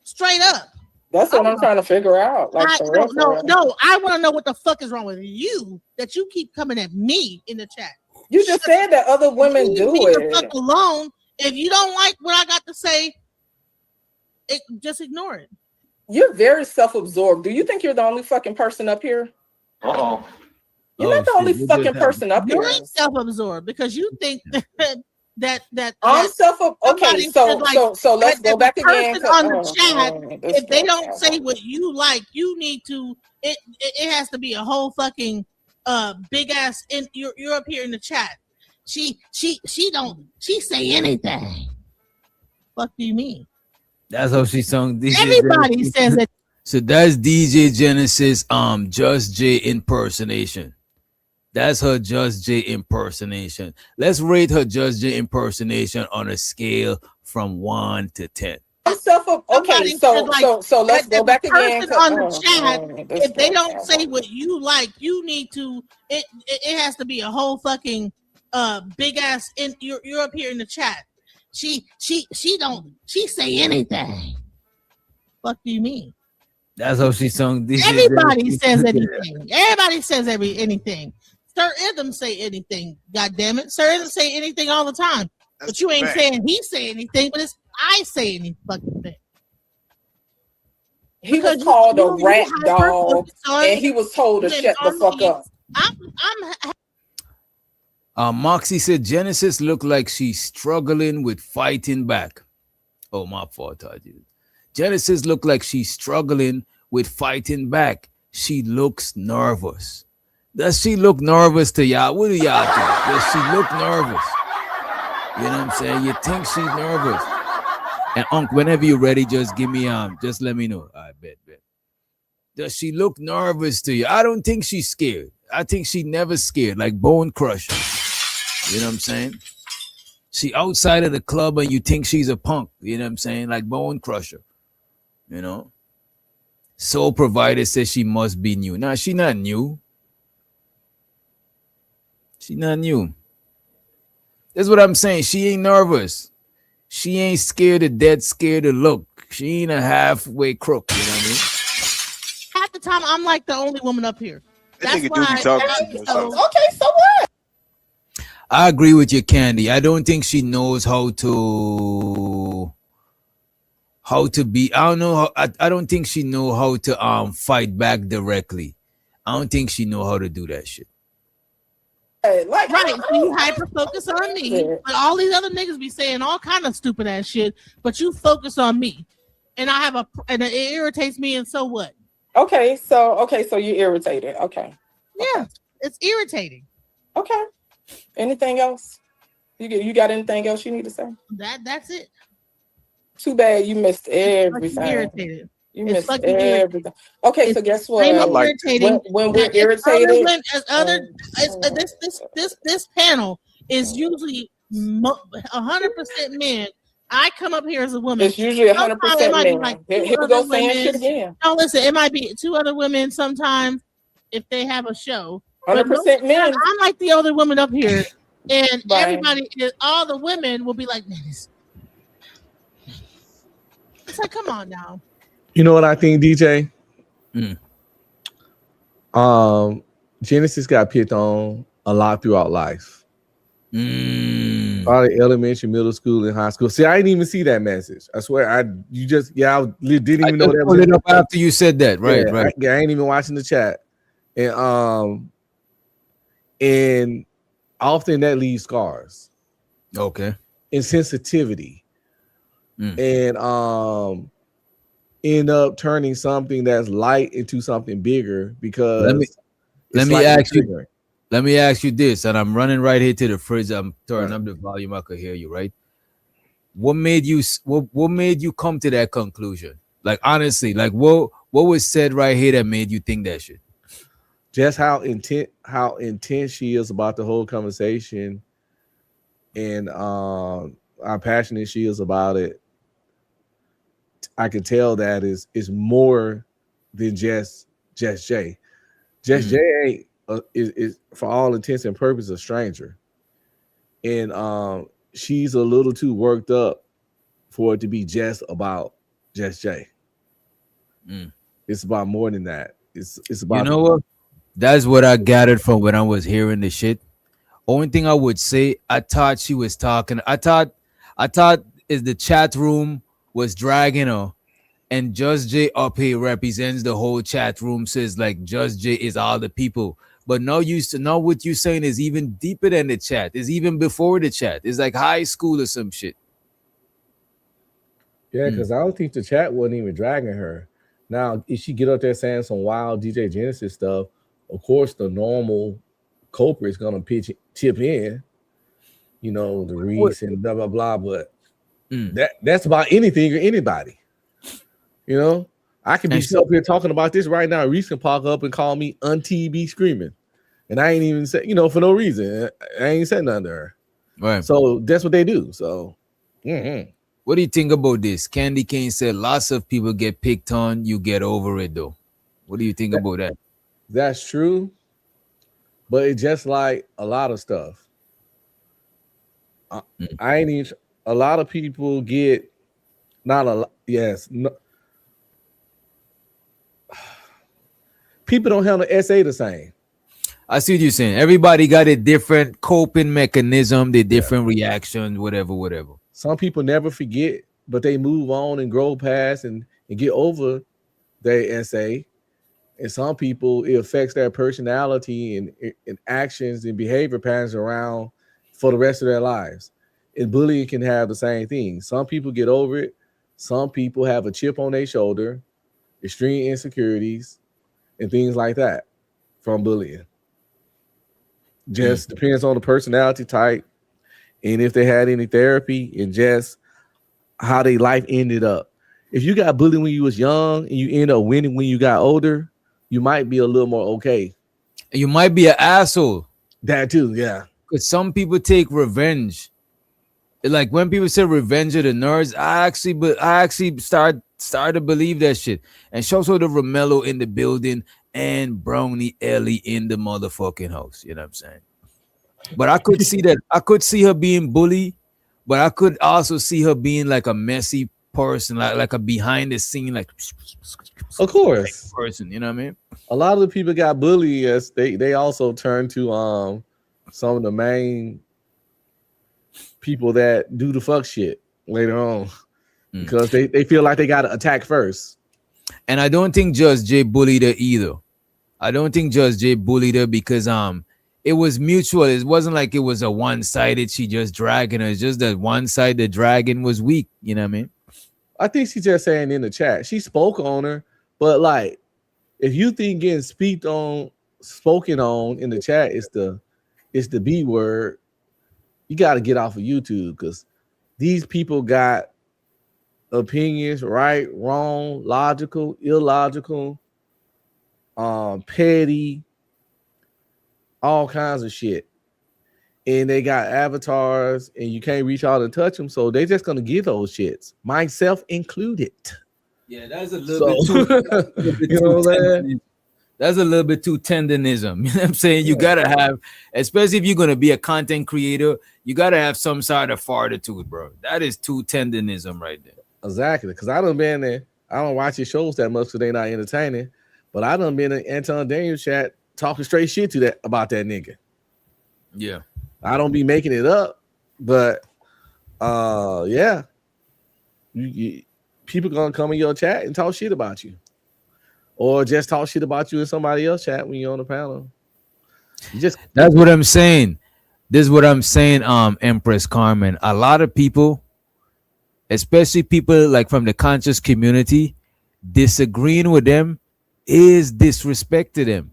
Straight up. That's what I'm trying to figure out. Like, no. I want to know what the fuck is wrong with you that you keep coming at me in the chat. You just said that other women do it. Fuck alone. If you don't like what I got to say, just ignore it. You're very self-absorbed. Do you think you're the only fucking person up here? Uh-oh. You're not the only fucking person up here. You're self-absorbed because you think that I'm okay. So let's go back again on the chat. If they don't say what you like, you need to. It has to be a whole fucking big ass. You're up here in the chat. She say anything. What do you mean? That's how she sung. Everybody says it. So that's DJ Genesis Just J impersonation. That's her Just J impersonation. Let's rate her Just J impersonation on a scale from 1 to 10. Okay, so let's go back again on the chat. If they don't say what you like, you need to. It has to be a whole fucking big ass. You're up here in the chat. She say anything. What do you mean? That's how she sung. Everybody says anything. Everybody says anything. Sir Idem say anything. God damn it, Sir Idem say anything all the time. But you ain't saying he say anything. But it's I say any fucking thing. He was called a rat dog, and he was told to shut the fuck up. Moxie said Genesis looked like she's struggling with fighting back. Oh, my fault, dude. Genesis looked like she's struggling with fighting back. She looks nervous. Does she look nervous to y'all? What do y'all think? Does she look nervous? You know what I'm saying? You think she's nervous? And Unc, whenever you're ready, just give me just let me know. I bet. Does she look nervous to you? I don't think she's scared. I think she never scared, like Bone Crusher. You know what I'm saying? She outside of the club and you think she's a punk. You know what I'm saying? Like Bone Crusher. You know? Soul Provider says she must be new. Nah, she not new. She not new. That's what I'm saying. She ain't nervous. She ain't scared of dead, scared of look. She ain't a halfway crook. You know what I mean? Half the time, I'm like the only woman up here. That's why. Okay, so what? I agree with you, Candy. I don't think she knows how to be. I don't know. I don't think she know how to fight back directly. I don't think she know how to do that shit. Like, right, so you hyper focus on me, but all these other niggas be saying all kind of stupid ass shit, but you focus on me, and and it irritates me. And so what? Okay, so you're irritated. Okay, yeah, it's irritating. Okay, anything else? You got anything else you need to say? That's it. Too bad you missed everything. Irritated. You missed everything. Okay, so guess what? When we're irritated, this panel is usually 100% men. I come up here as a woman. It's usually 100% men. Like here we go saying shit again. No, listen, it might be 2 other women sometimes if they have a show. 100% men. I'm like the older woman up here, and everybody, all the women will be like, man, it's like, come on now. You know what I think, DJ? Genesis got picked on a lot throughout life. Probably elementary, middle school, and high school. See, I didn't even see that message. I swear, I didn't even know that was it up after you said that. Right, right. I ain't even watching the chat, and often that leaves scars. Okay. And sensitivity, and end up turning something that's light into something bigger because let me ask you this, and I'm running right here to the fridge. I'm turning up the volume. I could hear you, right? What made you come to that conclusion? Like, honestly, like what was said right here that made you think that shit? Just how intense she is about the whole conversation, and how passionate she is about it. I can tell that is more than just Jay. Just Jay ain't is for all intents and purposes a stranger, and she's a little too worked up for it to be just about Just Jay. It's about more than that. It's about, you know what? That's what I gathered from when I was hearing the shit. Only thing I would say, I thought she was talking. I thought is the chat room was dragging her, and Just J up here represents the whole chat room. Says like Just J is all the people. But now what you saying is even deeper than the chat. Is even before the chat. It's like high school or some shit. Yeah, because I don't think the chat wasn't even dragging her. Now, if she get up there saying some wild DJ Genesis stuff, of course the normal culprit's gonna chip in, you know, the Reese and blah blah blah. But that's about anything or anybody. You know, I can be up here talking about this right now. Reese can pop up and call me TB screaming, and I ain't even said, you know, for no reason. I ain't said nothing to her. Right. So that's what they do. So. What do you think about this? Candy Cane said lots of people get picked on. You get over it though. What do you think about that? That's true, but it's just like a lot of stuff. I ain't even. A lot of people get not a lot. Yes, no, people don't handle essay the same. I see what you're saying. Everybody got a different coping mechanism, the different reactions, whatever. Some people never forget, but they move on and grow past and get over their essay. And some people, it affects their personality and actions and behavior patterns around for the rest of their lives. And bullying can have the same thing. Some people get over it. Some people have a chip on their shoulder, extreme insecurities, and things like that from bullying. Just depends on the personality type and if they had any therapy and just how their life ended up. If you got bullied when you was young and you end up winning when you got older, you might be a little more okay. And you might be an asshole. That too, yeah. Because some people take revenge. Like when people say revenge of the nerds, I actually start to believe that shit. And shows her the Romello in the building and Brownie Ellie in the motherfucking house. You know what I'm saying? But I could see that. I could see her being bullied, but I could also see her being like a messy person, like a behind the scene, like of course person. You know what I mean? A lot of the people got bullied. Yes, they also turn to some of the main people that do the fuck shit later on because they feel like they got to attack first. And I don't think Just Jay bullied her either. I don't think Just Jay bullied her because it was mutual. It wasn't like it was a one-sided. She just dragging her. It's just that one side, the dragon was weak. You know what I mean? I think she's just saying in the chat. She spoke on her, but like, if you think getting spoken on in the chat is the B word, you got to get off of YouTube because these people got opinions, right, wrong, logical, illogical, petty, all kinds of shit. And they got avatars and you can't reach out and touch them. So they're just going to give those shits, myself included. Yeah, that's a little bit too, that's a little bit too tenderism. You know what I'm saying? You got to have, especially if you're going to be a content creator, you got to have some sort of fortitude, bro. That is too tenderism right there. Exactly. Because I done been there. I don't watch your shows that much because they're not entertaining. But I done been in Anton Daniels chat talking straight shit to that about that nigga. Yeah. I don't be making it up, but yeah. People gonna come in your chat and talk shit about you. Or just talk shit about you in somebody else's chat when you're on the panel. That's what I'm saying. This is what I'm saying, Empress Carmen. A lot of people, especially people like from the conscious community, disagreeing with them is disrespect to them.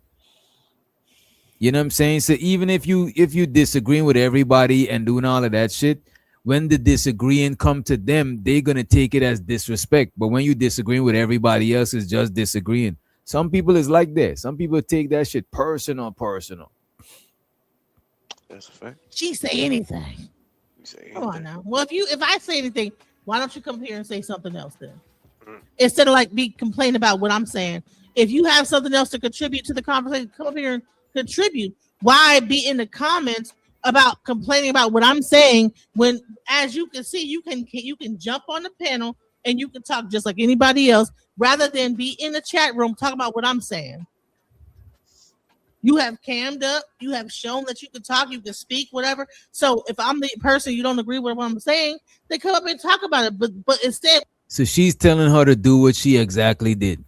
You know what I'm saying? So even if you disagreeing with everybody and doing all of that shit, when the disagreeing come to them, they're gonna take it as disrespect. But when you disagreeing with everybody else, it's just disagreeing. Some people is like that. Some people take that shit personal. That's a fact. She say anything. You say Come on now. Well, if I say anything, why don't you come here and say something else then? instead of like be complaining about what I'm saying. If you have something else to contribute to the conversation, come up here and contribute. Why be in the comments about complaining about what I'm saying when, as you can see, you can jump on the panel and you can talk just like anybody else, rather than be in the chat room talking about what I'm saying. You have cammed up, you have shown that you can talk, you can speak, whatever. So if I'm the person you don't agree with what I'm saying, they come up and talk about it. But instead, So she's telling her to do what she exactly did.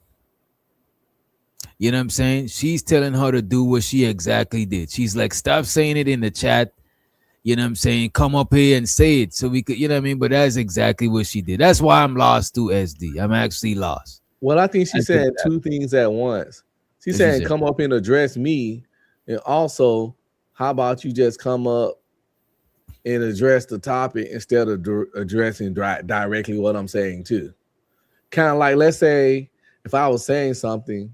You know what I'm saying? She's telling her to do what she exactly did. She's like, stop saying it in the chat. You know what I'm saying? Come up here and say it so we could, you know what I mean? But that's exactly what she did. That's why I'm lost to SD. I'm actually lost. Well, I think she said two things at once. She's saying, come up and address me. And also, how about you just come up and address the topic instead of addressing directly what I'm saying too? Kind of like, let's say if I was saying something,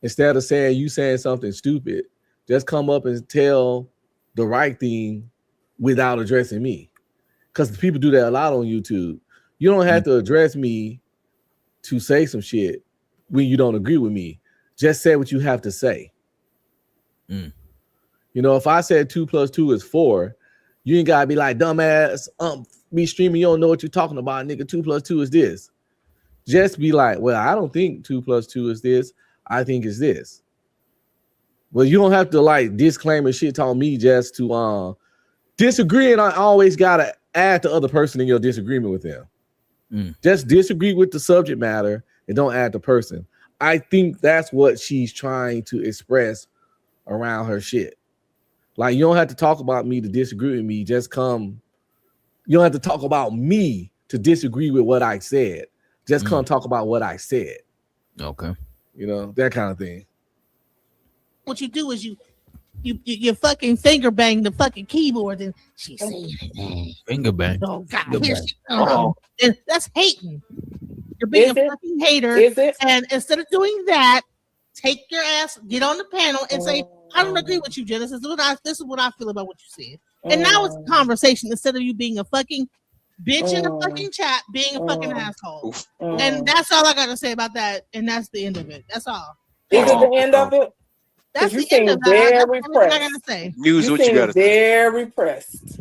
instead of saying you saying something stupid, just come up and tell the right thing without addressing me. Because people do that a lot on YouTube. You don't have to address me to say some shit when you don't agree with me. Just say what you have to say. You know, if I said 2 + 2 is 4, you ain't gotta be like, dumbass, me streaming, you don't know what you're talking about, nigga. 2 + 2 is this. Just be like, well, I don't think 2 + 2 is this. I think it's this. Well, you don't have to like disclaimer shit on me just to disagree, and I always gotta add the other person in your disagreement with them. Just disagree with the subject matter and don't add the person. I think that's what she's trying to express around her shit. Like, you don't have to talk about me to disagree with me. Just come. You don't have to talk about me to disagree with what I said. Just come talk about what I said. Okay. You know, that kind of thing. what you do is you fucking finger bang the fucking keyboard and she's saying it. Finger bang. Oh God, Finger here bang. she comes. And that's hating. You're being a fucking hater. Is it? And instead of doing that, take your ass, get on the panel and say, I don't agree with you, Genesis. This is what I feel about what you said. And now it's a conversation instead of you being a fucking bitch in the fucking chat, being a fucking asshole. And that's all I got to say about that. And that's the end of it. That's all. Is it the end of it? That's you the end of seem it. very That's everything pressed. I got to say. News, what you got to say? Very pressed.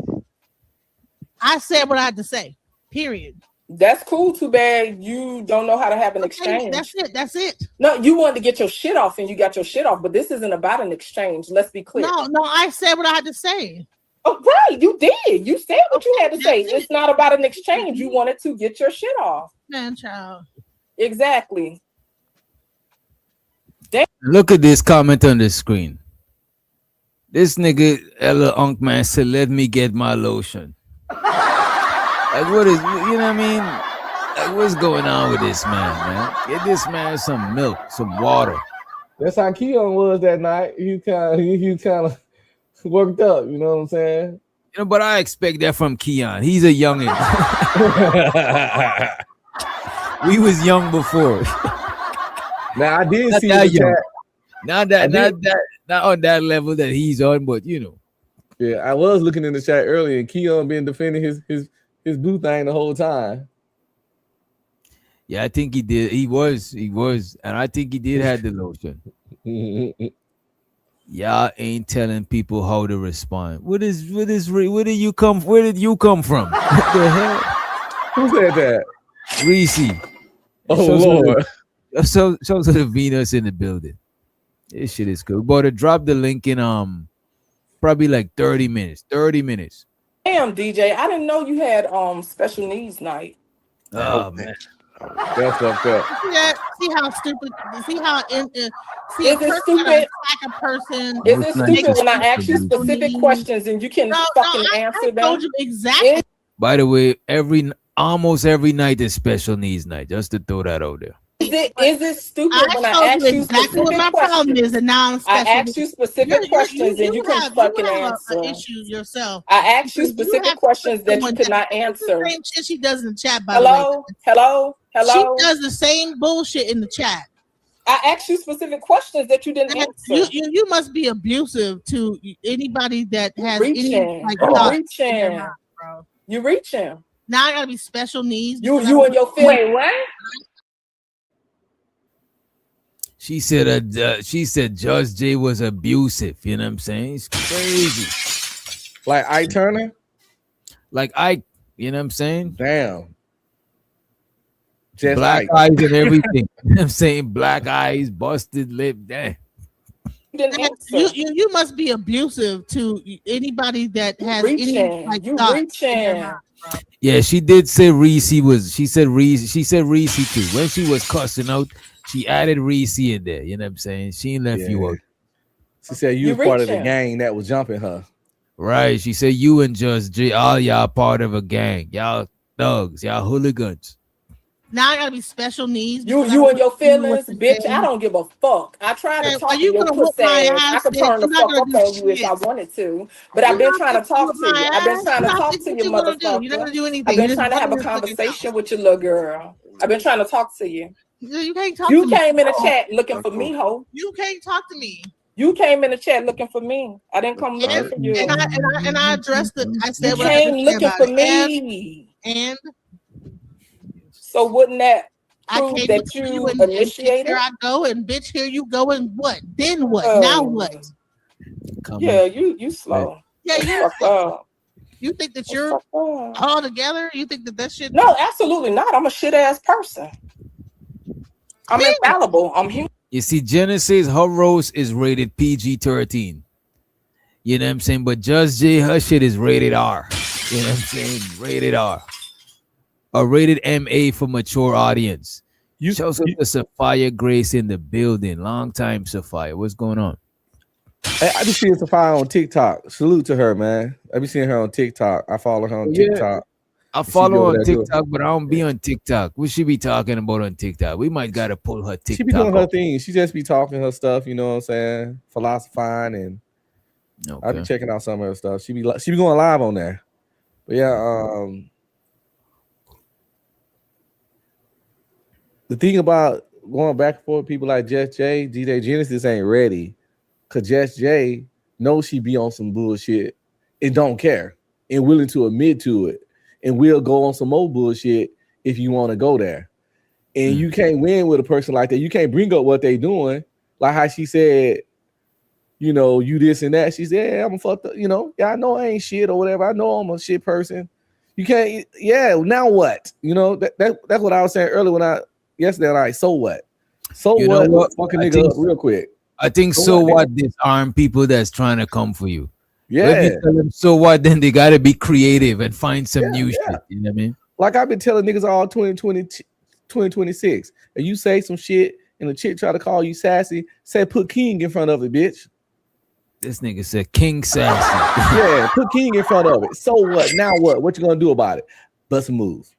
I said what I had to say. Period. That's cool. Too bad you don't know how to have an exchange. That's it. That's it. No, you wanted to get your shit off and you got your shit off, but this isn't about an exchange. Let's be clear. No, I said what I had to say. Oh, right. You did. You said what you had to say. It's not about an exchange. You wanted to get your shit off. Man, child. Exactly. Look at this comment on the screen. This nigga Ella Unk man said, "Let me get my lotion." Like, what is, you know what I mean? Like, what's going on with this man? Get this man some milk, some water. That's how Keon was that night. You kind of worked up. You know what I'm saying? You know, but I expect that from Keon. He's a youngin. We was young before. Now I did Not see that the young. chat. Not on that level that he's on, but you know. Yeah, I was looking in the chat earlier, and Keon been defending his blue thing the whole time. Yeah, I think he did. He was, and I think he did have the lotion. Y'all ain't telling people how to respond. Where did you come from? What the hell? Who said that? Reese. Oh Lord. So the Venus in the building. This shit is cool. But drop the link in probably like 30 minutes. 30 minutes. Damn, DJ, I didn't know you had special needs night. Oh man. That's fucked up. See how stupid. See how Is it stupid? A person. Is it stupid when I ask you specific questions and you can fucking answer them? I told you exactly. By the way, almost every night is special needs night. Just to throw that out there. Is it stupid when I ask you exactly what my problem is, and now I'm special. I ask you specific questions and you can fucking answer. Issues yourself. I ask you specific questions that you could not answer. The same shit she does in the chat. By Hello. She does the same bullshit in the chat. I asked you specific questions that you didn't answer. You must be abusive to anybody that has reaching. any like You're reaching. Now I gotta be special needs. You and your feelings. Wait, what? She said Judge J was abusive. You know what I'm saying? It's crazy. Like Ike Turner? Like Ike, you know what I'm saying? Damn. Just black Ike. eyes and everything. You know what I'm saying? Black eyes, busted lip. Damn. You must be abusive to anybody that has any like you thoughts. Yeah, she did say Reese was. She said Reese too. When she was cussing out, she added Reese in there. You know what I'm saying? She ain't left you out. She said you were part of the gang that was jumping her. Right. She said you and Just J, all y'all part of a gang. Y'all thugs. Y'all hooligans. Now I gotta be special needs. You and your feelings, bitch. I don't give a fuck. I tried to talk to your pussy ass. I could turn the fuck up on you if I wanted to, but I've been trying to talk to you. I've been trying to talk to you, motherfucker. You're not gonna do anything. I've been trying to have a conversation with your little girl. I've been trying to talk to you. You can't talk. You came in the chat looking for me, ho. You can't talk to me. You came in the chat looking for me. I didn't come looking for you. And I addressed it. I said you came looking for me. And so wouldn't that I prove came that you initiated? Here I go, and bitch, here you go, and what? Then what? Now what? Yeah, you slow. Yeah, you slow. You think that you're all together? You think that shit? No, absolutely not. I'm a shit ass person. I'm infallible. I'm human. You see, Genesis, her roast is rated PG-13. You know what I'm saying? But Just J, her shit is rated R. You know what I'm saying? Rated R. Or rated MA for mature audience. Shows up to Sophia Grace in the building. Long time, Sophia. What's going on? I be seeing Sophia on TikTok. Salute to her, man. I be seeing her on TikTok. I follow her on TikTok. I follow her on TikTok, but I don't be on TikTok. What she be talking about on TikTok? We might gotta pull her TikTok. She be doing her thing. She just be talking her stuff, you know what I'm saying? Philosophizing, and I be checking out some of her stuff. She be going live on there. But yeah, the thing about going back and forth, people like Jess J, DJ Genesis ain't ready, cause Jess J knows she be on some bullshit and don't care and willing to admit to it. And we'll go on some more bullshit if you want to go there. And you can't win with a person like that. You can't bring up what they doing. Like how she said, you know, you this and that. She said, yeah, I'm a fucked up, you know. Yeah, I know I ain't shit or whatever. I know I'm a shit person. You can't, now what? You know, that's what I was saying earlier yesterday night. So what? So you what? Fucking nigga up real quick. I think so what disarm people that's trying to come for you. Yeah. If you tell them so what, then they gotta be creative and find some new shit. You know what I mean? Like I've been telling niggas all 2026. And you say some shit and the chick try to call you sassy, say put king in front of it, bitch. This nigga said king sassy. Yeah, put king in front of it. So what? Now what? What you gonna do about it? Bust a move.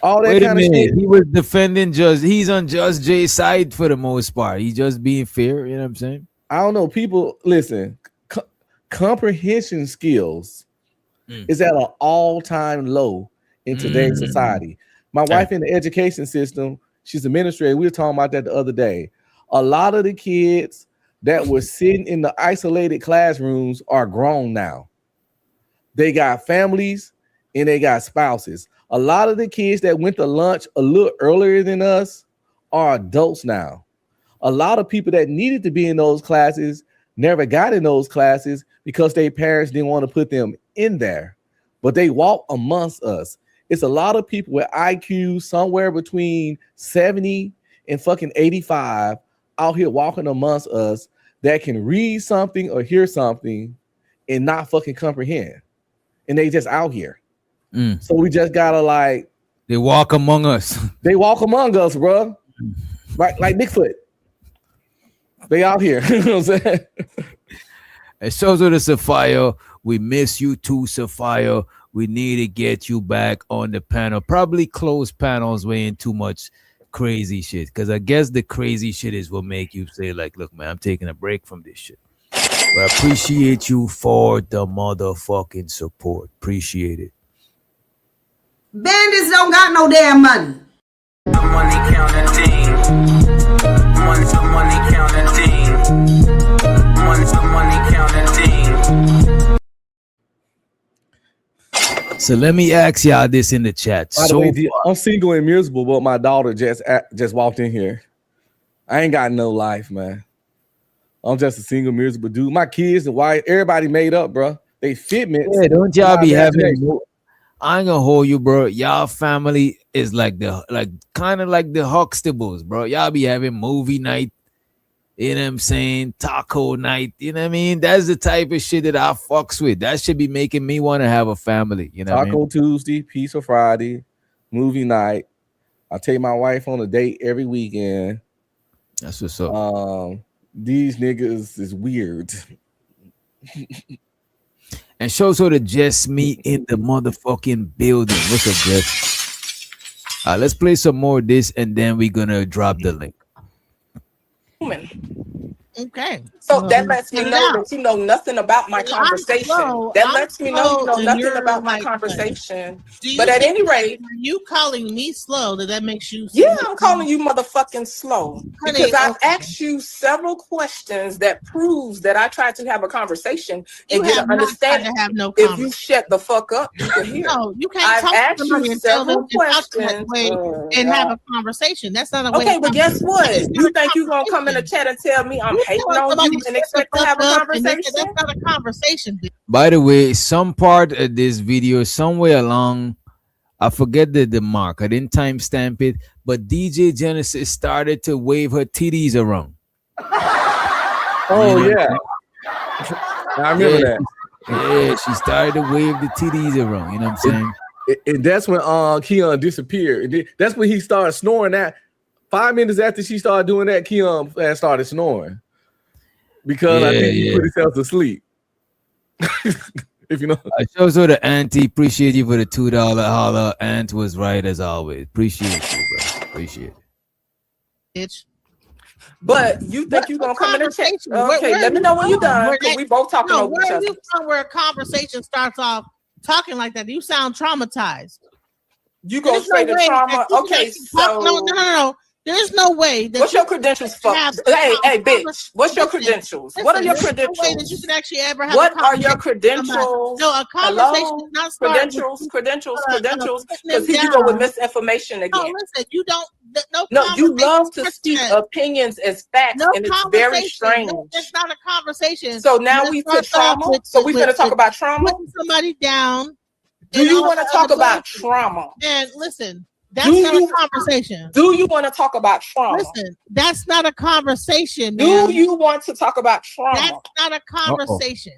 All that kind of shit. He was defending he's on Just J's side for the most part. He's just being fair, you know what I'm saying? I don't know. People listen. Comprehension skills is at an all-time low in today's society. My wife in the education system, she's administrator. We were talking about that the other day. A lot of the kids that were sitting in the isolated classrooms are grown now. They got families and they got spouses. A lot of the kids that went to lunch a little earlier than us are adults now. A lot of people that needed to be in those classes never got in those classes because their parents didn't want to put them in there, but they walk amongst us. It's a lot of people with IQ somewhere between 70 and fucking 85 out here walking amongst us that can read something or hear something and not fucking comprehend. And they just out here. So we just gotta they walk among us. They walk among us, bro. Right, like Bigfoot. They out here. You know what I'm saying? And so to Sophia, we miss you too, Sophia. We need to get you back on the panel. Probably close panels weighing too much crazy shit. Because I guess the crazy shit is what make you say, like, look, man, I'm taking a break from this shit. But I appreciate you for the motherfucking support. Appreciate it. Bandits don't got no damn money. The money counting team. The money counting team. The money counting team. So let me ask y'all this in the chat. By the So way, I'm single and miserable, but my daughter just walked in here. I ain't got no life, man. I'm just a single miserable dude. My kids and wife, everybody made up, bro. They fitments. yeah, don't y'all my be having imagination. I ain't gonna hold you, bro. Y'all family is like kind of like the Huxtables, bro. Y'all be having movie night, you know what I'm saying? Taco night, you know what I mean? That's the type of shit that I fucks with. That should be making me want to have a family, you know what I Taco mean? Tuesday, Pizza Friday, movie night. I take my wife on a date every weekend. That's what's up. These niggas is weird. And show so the Just Me in the motherfucking building. What's up, Jess? Let's play some more of this and then we're gonna drop the link. Okay. So that lets me Get it know out. that you know nothing about my I'm conversation. slow. That I'm lets me know you slow know and nothing you're about my like, conversation. Do you But at think any rate, that you calling me slow, that makes you yeah, I'm calling you motherfucking slow Honey, because I've okay. asked you several questions that proves that I tried to have a conversation You and get have an not tried understanding. to have no If you conversation. shut the fuck up, you can hear. No, you can't I've talk to asked somebody you and tell them several to talk to that questions. way and have a conversation. That's not a way. Okay, but guess what? It's not You a think you're gonna come in the conversation. chat and tell me I'm You hating telling on somebody you to and shut the expect to fuck have a up and conversation? that's not a conversation. Bitch. By the way, some part of this video, somewhere along, I forget the mark. I didn't timestamp it, but DJ Genesis started to wave her titties around. Oh You know yeah, I remember that. Yeah, she started to wave the titties around. You know what I'm saying? And that's when Keon disappeared. That's when he started snoring. That 5 minutes after she started doing that, Keon started snoring because I think he put himself to sleep. If you know, I shows her the auntie. Appreciate you for the $2 holler. Aunt was right as always. Appreciate you, bro. Appreciate it. Bitch. But you think you're gonna come in the chat? Conversation. Okay, Where let me know when you're done Where because that- we both talking No, over where each are other. you from where a conversation starts off talking like that? You sound traumatized. You go There's straight no to way trauma. that you can Okay, actually talk- so no. There's no way that what's you your credentials for? have Hey, bitch. What's your listen, credentials? What are your there's no way that credentials? you can actually ever have What a are your conversation with somebody. credentials? No, a conversation Hello? does not start with Credentials. putting Because them here you go with down. misinformation No, again. listen, you don't. No, No, you love to starts speak that. opinions as facts, No and it's very conversation. strange. No, that's not a conversation. So now That we to starts off trauma. So we finna talk about trauma. putting somebody down. Do and you all want to the talk other about bullshit. trauma? And listen, that's Do not you- a conversation. Do you want to talk about trauma? Listen, that's not a conversation, Do man. you want to talk about trauma? That's not a conversation.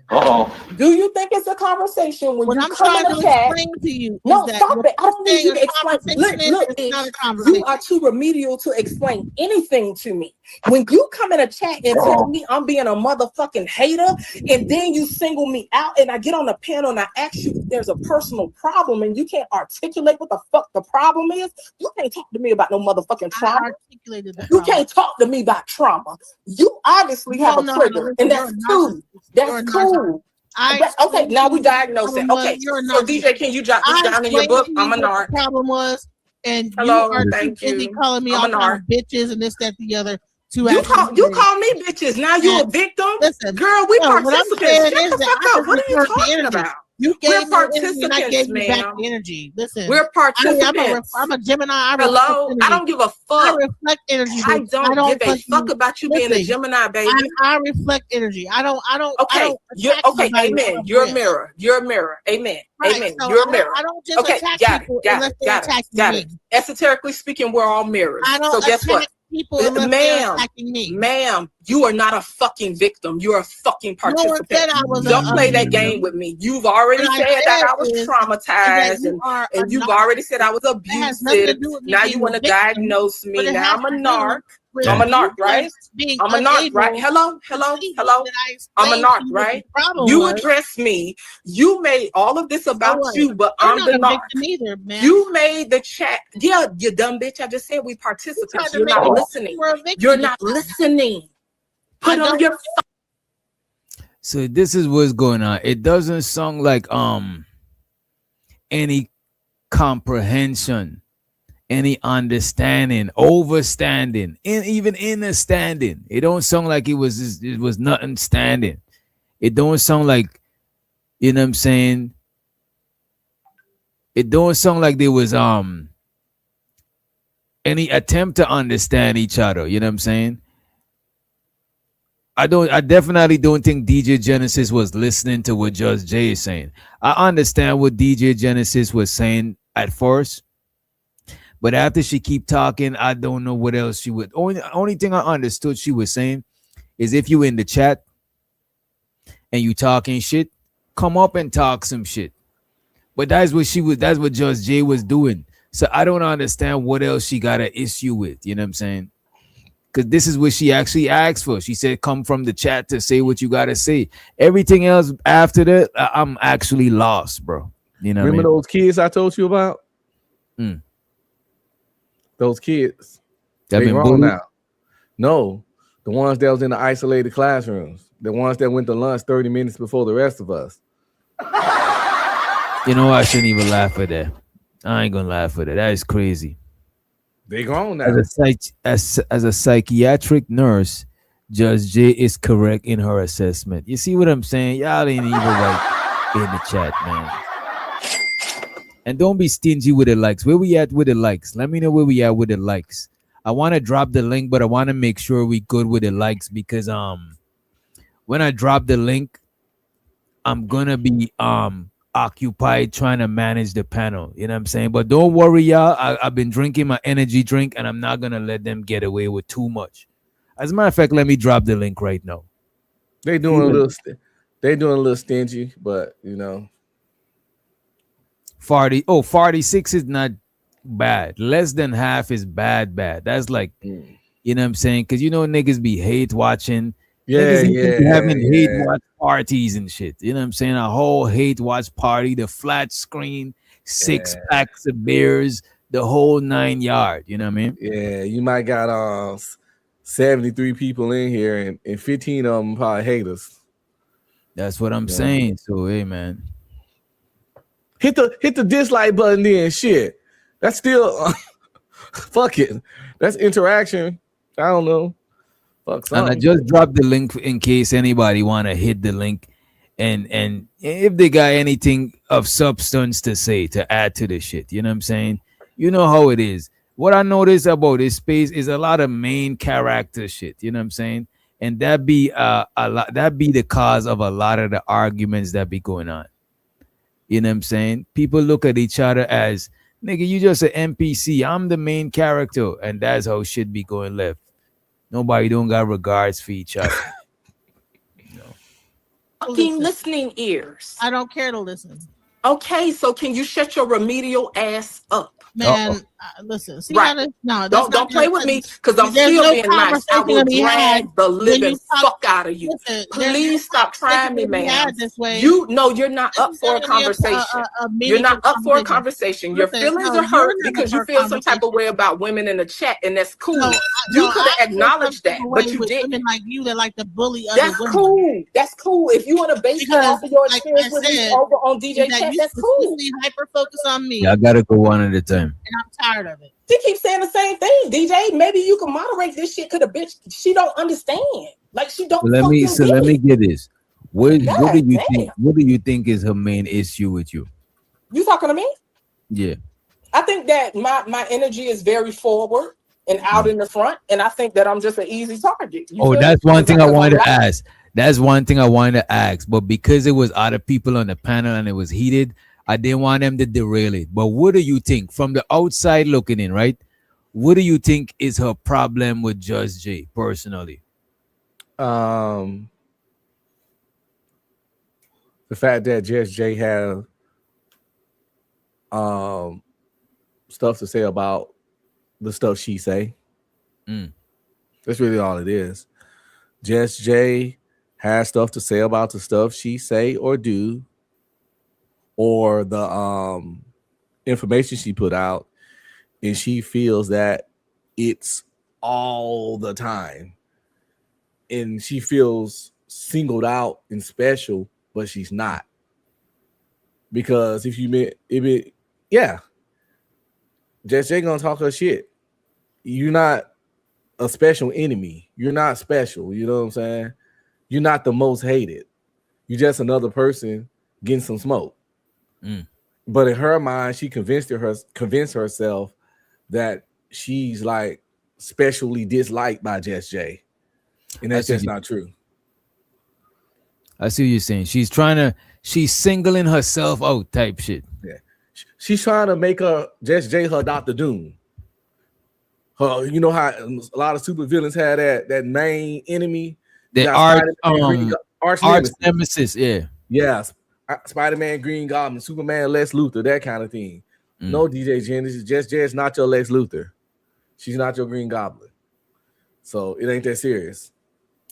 Do you think it's a conversation when What you I'm come trying in to the chat? explain to you No, is that stop what it. I don't you're need you saying to a explain. conversation Look, is not a bitch, conversation. you are too remedial to explain anything to me. When you come in a chat and tell me I'm being a motherfucking hater, and then you single me out, and I get on the panel and I ask you if there's a personal problem, and you can't articulate what the fuck the problem is, you can't talk to me about no motherfucking trauma. I articulated the You problem. can't talk to me about trauma. You obviously You have don't a know how to trigger, listen. and You're that's a cool. narcissist. That's You're a cool. I But, okay, explained now to we you what the diagnose it. problem was. Okay, You're a so narcissist. DJ, can you jot this I down in your explained book? to you I'm a what the narc. problem was, and Hello, you are too thank busy you. calling me I'm all a kind narc. of bitches and this, that, the other. To You actually call me bitches. Now you a And victim? listen, Girl, we no, what I'm participants. saying Shut is the that fuck I up. just What are you returned the talking energy. about? You We're gave me energy and I participants, gave you back ma'am. the energy. Listen, We're participants. I'm a Gemini. I reflect Hello? energy. I don't give a I fuck. reflect energy. I Bitch. don't give a fucking- fuck about you being a listen, Gemini, baby. I reflect energy. I don't Okay, you're attack okay. somebody Amen. off You're a rip. mirror. You're a mirror. Amen. Right, Amen. so You're a mirror. I don't just Okay, attack got people it. unless they're attacking me. Esoterically speaking, we're all mirrors. I don't So guess attack what? people unless they're Ma'am, attacking me. ma'am, you are not a fucking victim. You're a fucking No one participant. said I was Don't play that victim. game with me. You've already What I said that said I was is traumatized, you are a and you've narcissist. already said I was That has nothing to abusive. do with me Now being you want a to victim, diagnose but me. it Now has I'm a to do narc. with I'm a you narc, right? being I'm a narc, right? unable Hello, to hello, see hello. that I I'm a explained to narc, you what the right? problem You was. address me. You made all of this about what? you, but You're I'm not the a narc. victim either, man. You made the chat. Yeah, you dumb bitch. I just said we You participants. tried to You're make not me listening. you were a victim. You're not listening. Put I on don't- your So this is what's going on. It doesn't sound like any comprehension, any understanding, overstanding, and even understanding. It don't sound like it was nothing standing. It don't sound like, you know what I'm saying, it don't sound like there was any attempt to understand each other. You know what I'm saying? I definitely don't think DJ Genesis was listening to what Just Jay is saying. I understand what DJ Genesis was saying at first, but after she keep talking, I don't know what else she would. Only thing I understood she was saying is if you in the chat and you talking shit, come up and talk some shit. But that's what Just Jay was doing. So I don't understand what else she got an issue with. You know what I'm saying? Because this is what she actually asked for. She said, come from the chat to say what you got to say. Everything else after that, I'm actually lost, bro. You know Remember those kids I told you about? Mm. Those kids. That They been grown bullied? now. No, the ones that was in the isolated classrooms. The ones that went to lunch 30 minutes before the rest of us. You know, I shouldn't even laugh at that. I ain't gonna laugh at that. That is crazy. They grown now. As a psychiatric nurse, Judge J is correct in her assessment. You see what I'm saying? Y'all ain't even right in the chat, man. And don't be stingy with the likes. Where we at with the likes? Let me know where we at with the likes. I want to drop the link, but I want to make sure we good with the likes because when I drop the link, I'm gonna be occupied trying to manage the panel. You know what I'm saying? But don't worry, y'all. I've been drinking my energy drink, and I'm not gonna let them get away with too much. As a matter of fact, let me drop the link right now. They doing a little stingy, but you know. 46 is not bad. Less than half is bad. That's like, you know what I'm saying? Because you know niggas be hate watching. Niggas be having hate watch parties and shit. You know what I'm saying? A whole hate watch party, the flat screen, 6 packs of beers, the whole 9 yard. You know what I mean? Yeah, you might got 73 people in here, and 15 of them probably hate us. That's what I'm saying. So hey, man, hit the dislike button. Then shit, that's still fuck it. That's interaction. I don't know. And I just dropped the link in case anybody want to hit the link and if they got anything of substance to say to add to the shit. You know what I'm saying? You know how it is. What I notice about this space is a lot of main character shit. You know what I'm saying? And that be the cause of a lot of the arguments that be going on. You know what I'm saying? People look at each other as, nigga, you just an NPC. I'm the main character. And that's how shit be going left. Nobody don't got regards for each other. Fucking listening ears. I don't care to listen. Okay, so can you shut your remedial ass up? Man, listen. See right. Don't play with me because I'm still being nice. I will drag the living fuck out of you. Listen, please stop trying me, man. You're not up for a conversation. You're not up for a conversation. Your feelings are hurt because you feel some type of way about women in the chat, and that's cool. You could have acknowledged that, but you didn't. Women like you that like to bully other women. That's cool. That's cool. If you want to base it off of your experience with me over on DJ chat, that's cool. Hyper focus on me. I gotta go one at a time. And I'm tired of it. She keeps saying the same thing, DJ. Maybe you can moderate this shit because the bitch, she don't understand. Like she don't. Let me get this. What do you think? What do you think is her main issue with you? You talking to me? Yeah. I think that my energy is very forward and out in the front, and I think that I'm just an easy target. That's one thing I wanted to ask. That's one thing I wanted to ask, but because it was other people on the panel and it was heated, I didn't want them to derail it. But what do you think from the outside looking in, right? What do you think is her problem with Judge J personally? The fact that Judge J have stuff to say about the stuff she say. That's really all it is. Judge J has stuff to say about the stuff she say or do, or the information she put out, and she feels that it's all the time. And she feels singled out and special, but she's not. Because Judge J gonna talk her shit. You're not a special enemy. You're not special. You know what I'm saying? You're not the most hated. You're just another person getting some smoke. You But in her mind, she convinced herself that she's like specially disliked by Just Jay. And that's just not true. I see what you're saying. She's singling herself out type shit. Yeah. She's trying to make Just Jay her Dr. Doom. You know how a lot of supervillains had that main enemy, the arch nemesis. Yeah, Spider-Man, Green Goblin, Superman, Lex Luthor, that kind of thing. No, DJ Genesis, Just Jay is not your Lex Luthor. She's not your Green Goblin. So it ain't that serious.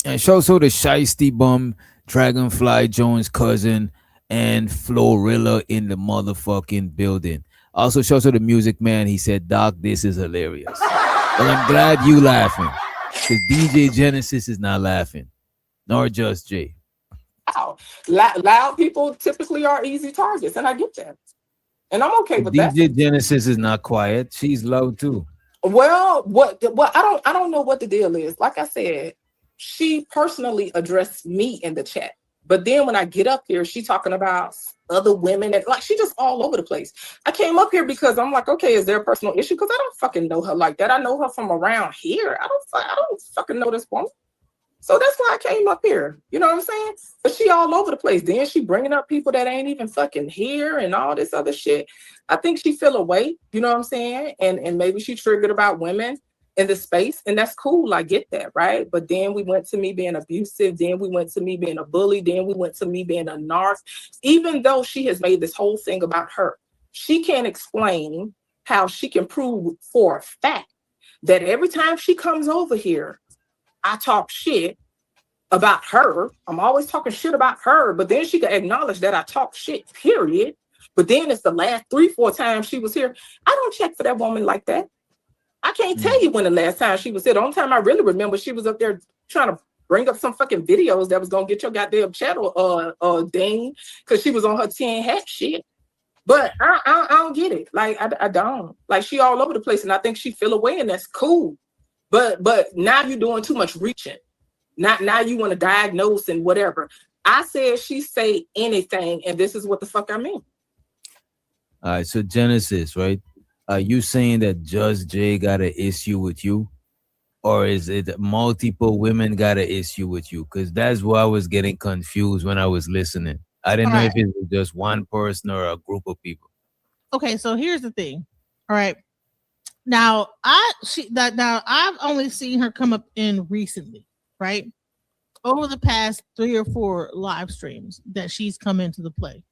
And shows the Shiesty Bum, Dragonfly Jones' cousin, and Florilla in the motherfucking building. Also shows the Music Man. He said, "Doc, this is hilarious." Well, I'm glad you laughing, because DJ Genesis is not laughing, nor Just Jay. Loud people typically are easy targets, and I get that, and I'm okay with that. DJ Genesis is not quiet; she's loud too. Well, I don't know what the deal is. Like I said, she personally addressed me in the chat, but then when I get up here, she's talking about other women, and like she just all over the place. I came up here because I'm like, okay, is there a personal issue? Because I don't fucking know her like that. I know her from around here. I don't fucking know this woman. So that's why I came up here. You know what I'm saying? But she all over the place. Then she bringing up people that ain't even fucking here and all this other shit. I think she feel away. You know what I'm saying? And maybe she triggered about women in the space, and that's cool. I get that, right? But then we went to me being abusive. Then we went to me being a bully. Then we went to me being a narc. Even though she has made this whole thing about her, she can't explain how she can prove for a fact that every time she comes over here, I talk shit about her. I'm always talking shit about her, but then she can acknowledge that I talk shit, period. But then it's the last 3-4 times she was here. I don't check for that woman like that. I can't tell you when the last time she was here. The only time I really remember, she was up there trying to bring up some fucking videos that was gonna get your goddamn channel ding, because she was on her 10 hat shit. But I don't get it. Like I don't. Like she all over the place, and I think she feel away, and that's cool. But now you're doing too much reaching. Now you want to diagnose and whatever. I said she say anything, and this is what the fuck I mean. All right, so Genesis, right? Are you saying that Just Jay got an issue with you? Or is it multiple women got an issue with you? Because that's why I was getting confused when I was listening. I didn't know if it was just one person or a group of people. Okay, so here's the thing. All right. Now I've only seen her come up in recently, right? Over the past 3 or 4 live streams that she's come into the play.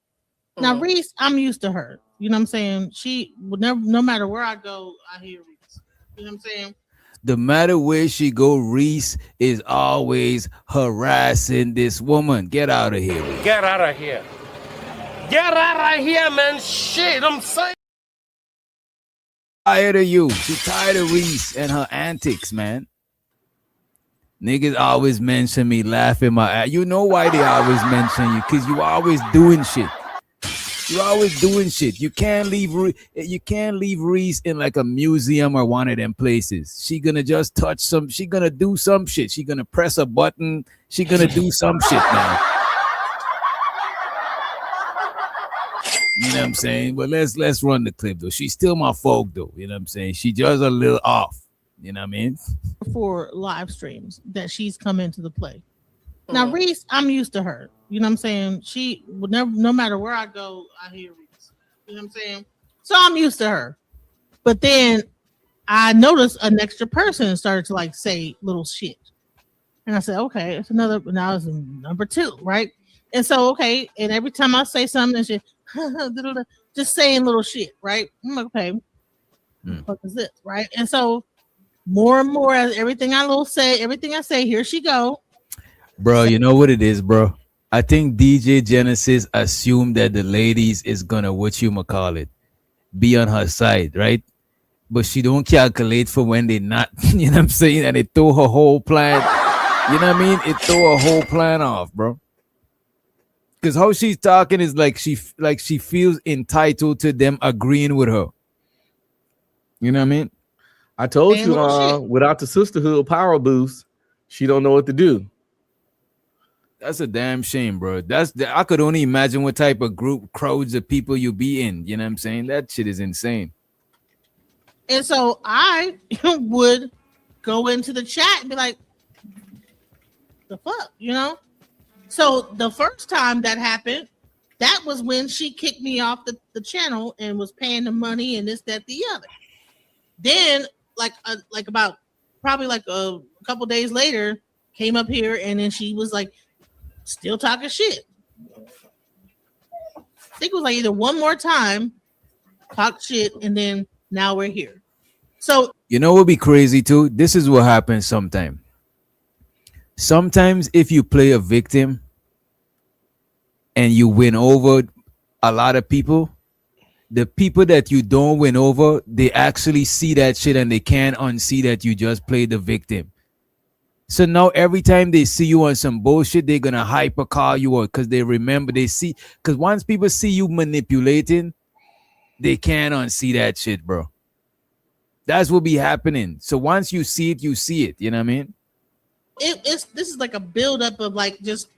Now, Reese, I'm used to her. You know what I'm saying? She would never, no matter where I go, I hear Reese. You know what I'm saying? No matter where she go, Reese is always harassing this woman. Get out of here. Reese. Get out of here. Get out of here, man. Shit, I'm saying. Tired of you. She tired of Reese and her antics, man. Niggas always mention me, laughing my ass. You know why they always mention you? Because you always doing shit. You're always doing shit. You can't leave Reese in like a museum or one of them places. She gonna just touch some. She gonna do some shit. She gonna press a button. She gonna do some shit, man. You know what I'm saying? But let's run the clip though. She's still my folk though. You know what I'm saying? She just a little off. You know what I mean? For live streams that she's come into the play. Now, Reese, I'm used to her. You know what I'm saying? She would never, no matter where I go, I hear Reese. You know what I'm saying? So I'm used to her. But then I noticed an extra person started to like say little shit. And I said, okay, it's another, now it's number 2, right? And so, okay, and every time I say something, she just saying little shit, right? I'm like, okay, what is this, right? And so more and more, as everything I say, here she go. Bro, you know what it is, bro? I think DJ Genesis assumed that the ladies is gonna be on her side, right? But she don't calculate for when they not, you know what I'm saying? And it throw her whole plan, you know what I mean? It throw her whole plan off, bro. Because how she's talking is like she feels entitled to them agreeing with her. You know what I mean? I told you, without the sisterhood power boost, she don't know what to do. That's a damn shame, bro. I could only imagine what type of group crowds of people you be in. You know what I'm saying? That shit is insane. And so I would go into the chat and be like, the fuck, you know? So the first time that happened, that was when she kicked me off the channel and was paying the money and this, that, the other. Then, like about probably like a couple days later, came up here and then she was like still talking shit. I think it was like either one more time, talk shit, and then now we're here. So you know what would be crazy too? This is what happens sometimes. Sometimes if you play a victim and you win over a lot of people, the people that you don't win over, they actually see that shit and they can't unsee that you just played the victim. So now every time they see you on some bullshit, they're gonna hyper call you out because they remember, they see, because once people see you manipulating, they can't unsee that shit, bro. That's what be happening. So once you see it, you see it. You know what I mean? this is like a buildup of like just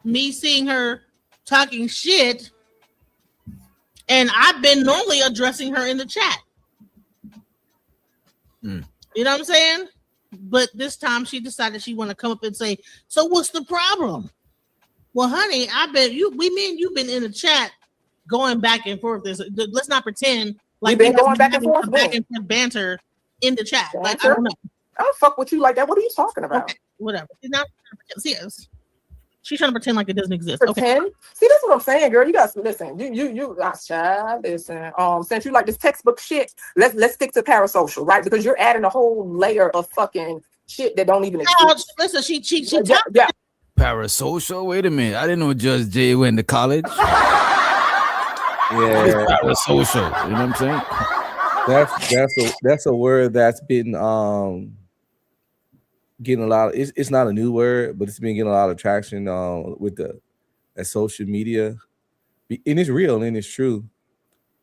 me seeing her talking shit, and I've been normally addressing her in the chat. You know what I'm saying? But this time she decided she want to come up and say, "So what's the problem?" Well, honey, you've been in the chat going back and forth. Let's not pretend like we've been going back and forth, banter in the chat. Banter? Like I don't know. I don't fuck with you like that. What are you talking about? Okay, whatever. She's not see us. She's trying to pretend like it doesn't exist. Pretend? Okay. See, that's what I'm saying, girl. You guys listen. You child, listen. Since you like this textbook shit, let's stick to parasocial, right? Because you're adding a whole layer of fucking shit that don't even exist. Listen, she yeah. Parasocial? Wait a minute. I didn't know Judge Jay went to college. Yeah. Parasocial. You know what I'm saying? That's a word that's been getting a lot of, it's not a new word, but it's been getting a lot of traction with the social media, and it's real and it's true,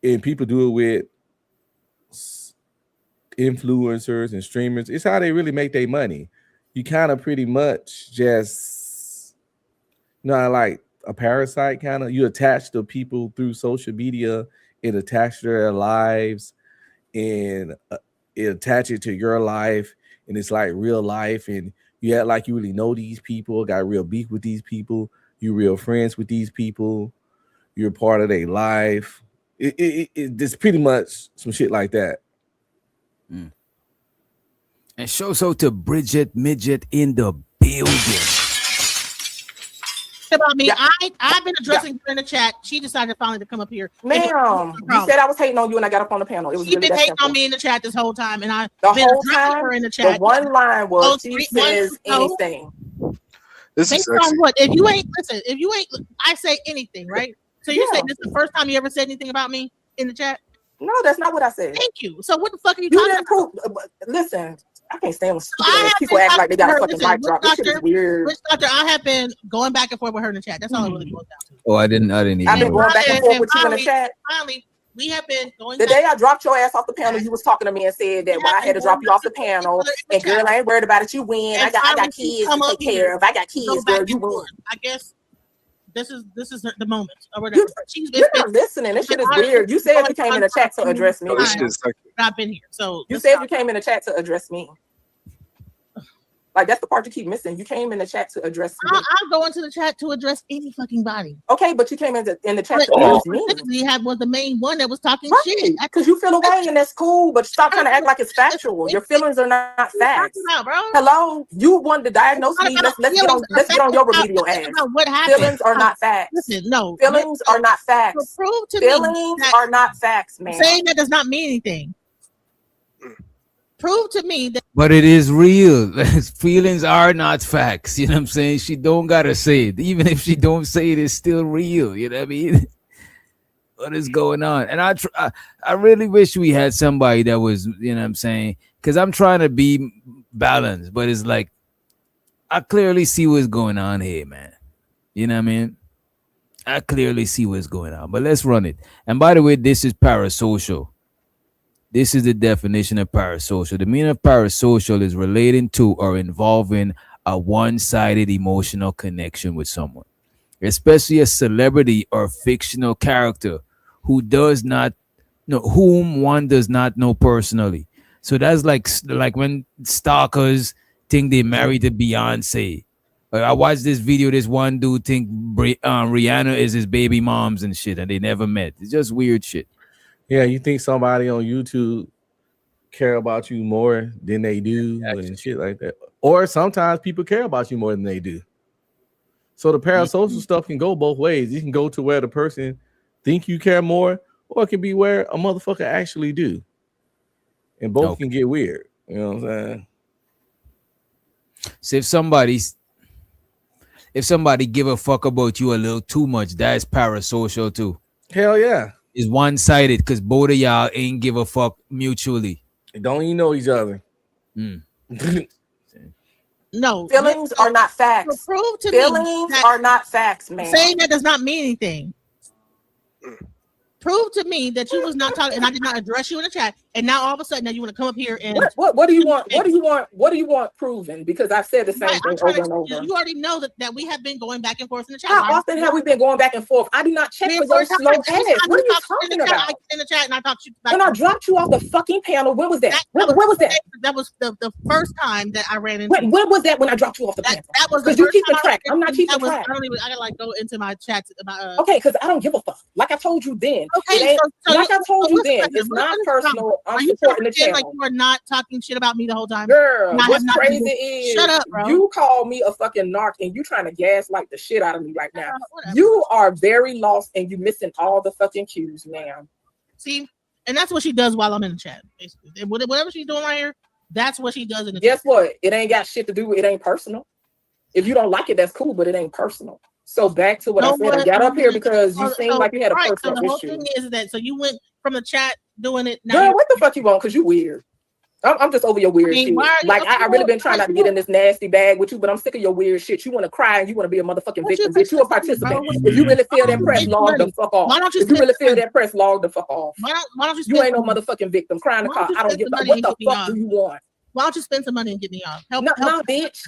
and people do it with influencers and streamers. It's how they really make their money. You kind of pretty much just, like a parasite kind of, you attach to people through social media and attach to their lives, and it attach it to your life, and it's like real life, and you act like you really know these people, got real beef with these people, you're real friends with these people, you're part of their life. It's pretty much some shit like that. And show so to Bridget Midget in the building. About me, I've been addressing her in the chat. She decided finally to come up here. Ma'am, you said I was hating on you and I got up on the panel. It was She's really been hating simple. on me in the chat this whole time, and I've the been whole addressing time. her in the chat. The one line was she says no. anything. This is based on what? If you ain't I say anything, right? So you say this is the first time you ever said anything about me in the chat? No, that's not what I said. Thank you. So what the fuck are you talking about? Listen, I can't stand when people act like they got a fucking mic drop. This shit is weird. Rich Doctor, I have been going back and forth with her in the chat. That's all it really boils down to. Oh, I didn't even. I've been going back and forth with you in the chat. Finally, we have been going. The day I dropped your ass off the panel, you was talking to me and said that why I had to drop you off the panel. And girl, I ain't worried about it. You win. I got kids to take care of. I got kids, girl. You win. I guess this is the moment. Or you're not listening. This shit is weird. You said you came in the chat to address me. I've been here. So you said you came in the chat to address me. Like, that's the part you keep missing. You came in the chat to address me. I'll go into the chat to address any fucking body. Okay, but you came in the chat to address me. You was the main one that was talking shit. Because you feel away, and that's cool, but stop trying to act like it's factual. Your feelings are not facts. Hello? You wanted to diagnose me. Let's get on your remedial ass. What happened? Feelings are not facts. Listen, no. Feelings are not facts. Prove to feelings are not facts, man. Saying that does not mean anything. Prove to me that. But it is real. Feelings are not facts. You know what I'm saying? She don't gotta say it. Even if she don't say it, it's still real. You know what I mean? What is going on? And I really wish we had somebody that was, you know what I'm saying? Because I'm trying to be balanced, but it's like I clearly see what's going on here, man. You know what I mean? I clearly see what's going on. But let's run it. And by the way, this is parasocial. This is the definition of parasocial. The meaning of parasocial is relating to or involving a one-sided emotional connection with someone, especially a celebrity or fictional character whom one does not know personally. So that's like when stalkers think they married to Beyonce. I watched this video. This one dude think Rihanna is his baby moms and shit, and they never met. It's just weird shit. Yeah, you think somebody on YouTube care about you more than they do and shit like that. Or sometimes people care about you more than they do. So the parasocial stuff can go both ways. You can go to where the person think you care more, or it can be where a motherfucker actually do. And both can get weird. You know what I'm saying? So if somebody give a fuck about you a little too much, that's parasocial too. Hell yeah. It's one-sided because both of y'all ain't give a fuck mutually. They don't even know each other. No, feelings are not facts. Prove to feelings me are not facts, man. Saying that does not mean anything. Prove to me that you was not talking, and I did not address you in the chat. And now all of a sudden, now you want to come up here and what do you want? What do you want? What do you want proven? Because I've said the same thing over and over. You already know that we have been going back and forth in the chat. How often have we been going back and forth? I do not check for your slow ass. What are you talking about? In the chat, and I talked to you. When I dropped you off the fucking panel, when was that? When was that? That was the first time that I ran into. When was that? When I dropped you off the panel? That was because you keep the track. I'm not keeping track. I gotta like go into my chats about. Okay, because I don't give a fuck. Like I told you then. Okay, like I told you then, it's not personal. I'm supporting the channel. Like you are not talking shit about me the whole time. Girl, what's crazy is shut up, bro. You call me a fucking narc and you trying to gaslight the shit out of me right now. You are very lost and you missing all the fucking cues, ma'am. See, and that's what she does while I'm in the chat. Basically, whatever she's doing right here, that's what she does in the chat. Guess what? It ain't got shit to do with it. Ain't personal. If you don't like it, that's cool, but it ain't personal. So back to what I said. I got up here because you seemed like you had a personal so the whole issue. Thing is that so you went from the chat doing it. Now girl, what the fuck you want? Because you weird. I'm just over your weird shit. Like I really been trying not to get in this nasty bag with you, but I'm sick of your weird shit. You want to cry and you want to be a motherfucking victim, bitch. You a participant. If you really feel that press, log the fuck off. If you really feel that press, log the fuck off. Why don't you ain't no motherfucking victim. Cry in the car. I don't give a fuck. What the fuck do you want? Why don't you spend some money and get me off? Help, no, bitch.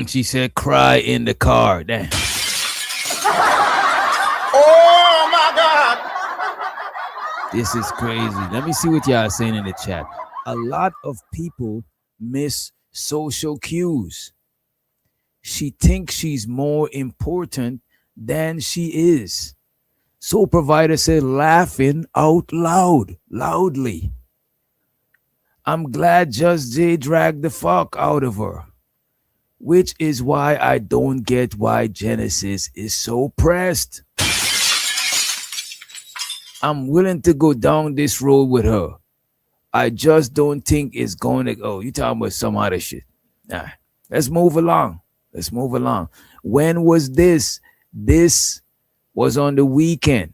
She said, "Cry in the car." Damn. Oh my God! This is crazy. Let me see what y'all saying in the chat. A lot of people miss social cues. She thinks she's more important than she is. Soul Provider said, laughing out loudly. I'm glad Just Jay dragged the fuck out of her, which is why I don't get why Genesis is so pressed. I'm willing to go down this road with her. I just don't think it's going to go. You talking about some other shit. Nah, let's move along. When was this? This was on the weekend.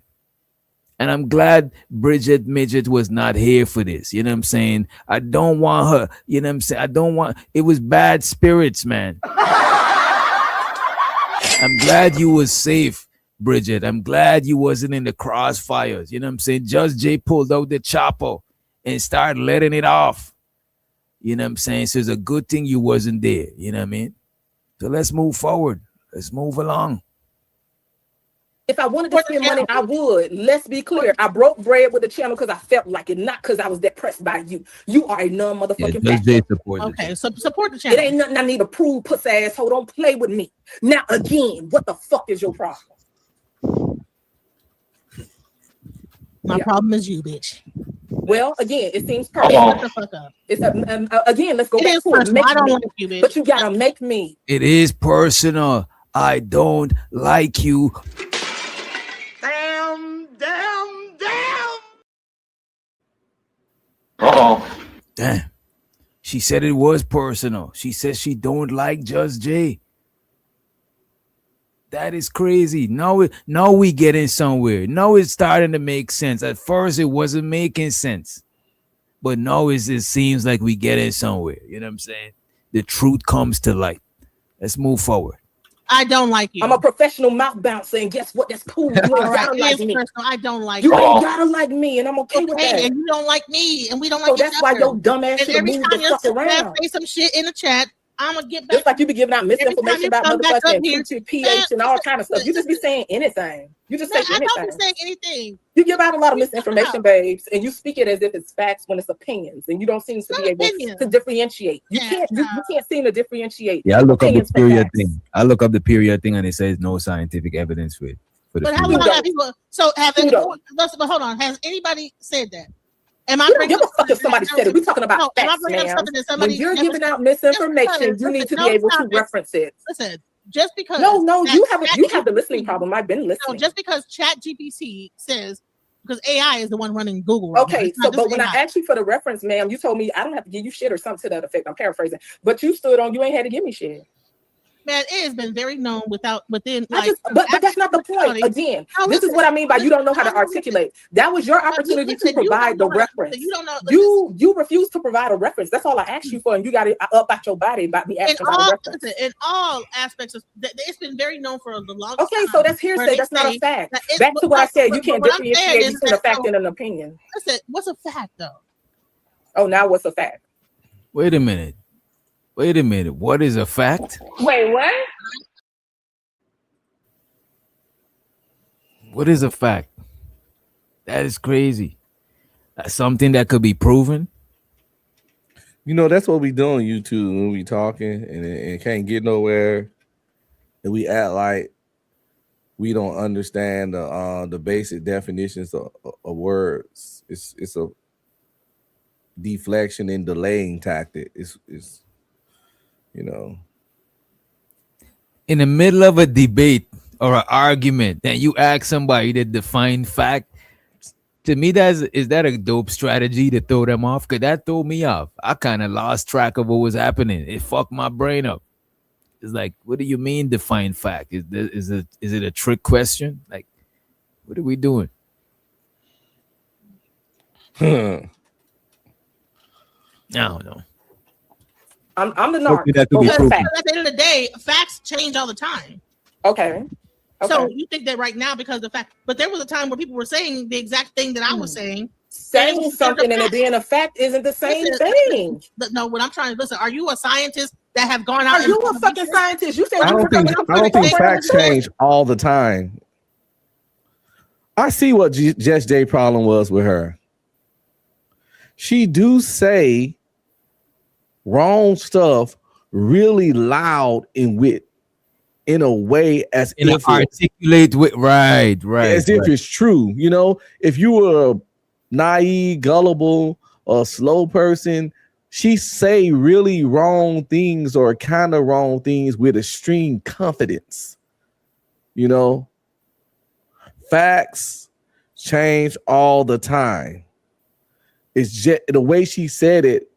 And I'm glad Bridget Midget was not here for this. You know what I'm saying? I don't want her. You know what I'm saying? It was bad spirits, man. I'm glad you was safe, Bridget. I'm glad you wasn't in the crossfires. You know what I'm saying? Just Jay pulled out the chopper and started letting it off. You know what I'm saying? So it's a good thing you wasn't there. You know what I mean? So let's move forward. Let's move along. If I wanted to spend money, I would. Let's be clear. I broke bread with the channel because I felt like it, not because I was depressed by you. You are a non-motherfucking Okay, so support the channel. It ain't nothing I need to prove, puss asshole. Don't play with me. Now, again, what the fuck is your problem? My problem is you, bitch. Well, again, it seems perfect. Shut the fuck up. It's again, let's go back to it. I don't like you, bitch. But you gotta make me. It is personal. I don't like you. Damn. She said it was personal. She says she don't like Just Jay. That is crazy. Now we getting somewhere. Now it's starting to make sense. At first it wasn't making sense. But now it seems like we getting somewhere. You know what I'm saying? The truth comes to light. Let's move forward. I don't like you. I'm a professional mouth bouncer, and guess what? That's cool. You ain't gotta like me. I don't like you. Ain't gotta like me, and I'm okay with that. And you don't like me, and we don't like each other. So that's why your dumb ass should move the fuck around. Say some shit in the chat. I'm gonna get back. Just like you be giving out Every time misinformation you about come back up motherfucking here, future pH and all kind of stuff. You just be saying anything. You just say I don't be anything. saying anything. You give out a lot of What are you talking misinformation, about? babes, and you speak it as if it's facts when it's opinions, and you don't seem to It's be not able opinion. to differentiate. You Yeah, can't. You can't seem to differentiate Yeah, I look up the opinions from period facts. thing. I look up the period thing, and it says no scientific evidence for it. For the But how we period. gonna have people? So have it, Pseudo. but hold on. Has anybody said that? Am I You don't bringing give a up fuck if somebody said it. We're talking about no, am I facts, bringing up ma'am. something that When somebody you're never giving said? out Just misinformation, because, you need listen, to be no, able to stop it. reference it. Listen, just because No, that you haven't. You have the ChatGPT listening problem. I've been No, listening. just because ChatGPT says, because AI is the one running Google. Right now. Okay, It's not so but just when I AI. asked you for the reference, ma'am, you told me I don't have to give you shit or something to that effect. I'm paraphrasing, but you stood on. You ain't had to give me shit. Man, it has been very known within like. But that's not the point. Again, No, this is listen, what I mean by you don't know how to listen, articulate. That was your opportunity to listen, you provide the don't know how to- reference. You don't know. You refuse to provide a reference. That's all I asked you for, and you got it up out your body by me In asking about a all, reference. listen, in all aspects of, it's been very known for the longest Okay, time. so that's where hearsay. they That's not a say fact. that it's- Back to what I said. You but can't what I'm saying differentiate is between a that- fact so- and an opinion. Listen, what's a fact though? Oh, now what's a fact? Wait a minute. Wait a minute. What is a fact? Wait, what? What is a fact? That is crazy. That's something that could be proven. You know, that's what we do on YouTube when we talking and can't get nowhere, and we act like we don't understand the basic definitions of words. It's a deflection and delaying tactic. It's you know. In the middle of a debate or an argument, then you ask somebody to define fact. To me, is that a dope strategy to throw them off? Because that threw me off. I kind of lost track of what was happening. It fucked my brain up. It's like, what do you mean define fact? Is it a trick question? Like, what are we doing? Hmm. I don't know. I'm the narc. That could be Because proven. at the end of the day, facts change all the time. Okay. So you think that right now because of the fact, but there was a time where people were saying the exact thing that I was saying. Saying something and it being a fact isn't the same thing. No, what I'm trying to listen. Are you a scientist that have gone out? Are you a fucking scientist? You said I don't think facts change all the time. I see what Jess J problem was with her. She do say wrong stuff really loud and wit in a way as in if articulate with right as if it's true. You know, if you were a naive, gullible, or slow person, she say really wrong things or kind of wrong things with extreme confidence. You know, facts change all the time. It's just the way she said it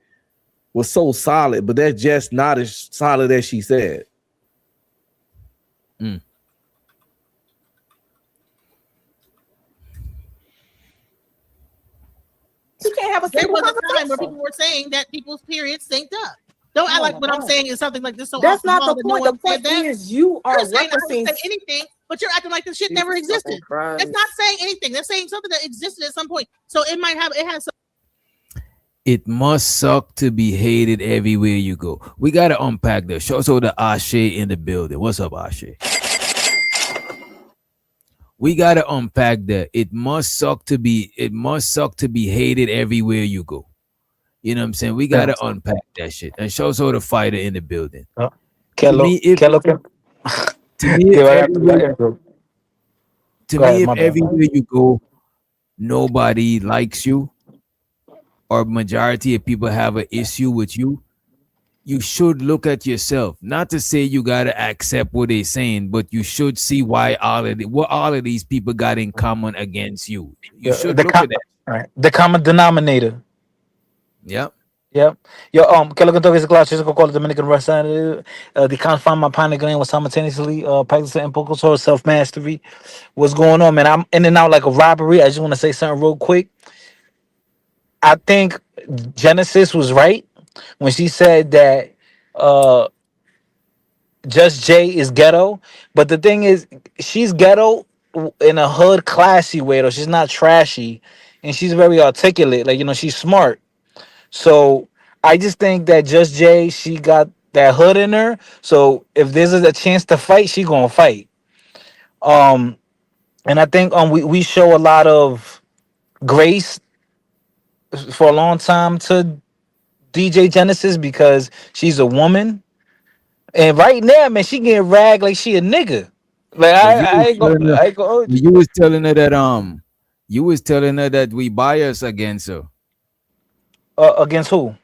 was so solid, but that's just not as solid as she said. Mm. You can't have a There simple was a time where conversation. people were saying that people's periods synced up. Don't act like what I'm saying is something like this. So That's not off the wall point. that The no one said point that. is you are You're saying I haven't referencing said anything, but you're acting like this shit never Jesus existed. Christ. It's not saying anything. They're saying something that existed at some point. So it has some. It must suck to be hated everywhere you go. We gotta unpack this. Show so the Ashe in the building. What's up, Ashe? We gotta unpack that. It must suck to be hated everywhere you go. You know what I'm saying? We gotta unpack that shit. And show so the fighter in the building. To me, if everywhere you go, nobody likes you, or majority of people have an issue with you, you should look at yourself. Not to say you gotta accept what they're saying, but you should see why what all of these people got in common against you. You should look at that. Right. The common denominator. Yep. Yep. Yo, que lo que tengo que decir, claro, yo call Dominican Representative. The can't find my partner Glenn was simultaneously practicing impulse or self-mastery. What's going on, man? I'm in and out like a robbery. I just want to say something real quick. I think Genesis was right when she said that Just Jay is ghetto. But the thing is, she's ghetto in a hood classy way, though. She's not trashy. And she's very articulate. Like, she's smart. So I just think that Just Jay, she got that hood in her. So if there's a chance to fight, she gonna fight. Um, and I think we show a lot of grace for a long time to DJ Genesis because she's a woman. And right now, man, she getting ragged like she a nigga. Like But you was telling her, I ain't go hold you. you was telling her that you was telling her that we bias against her, Against who?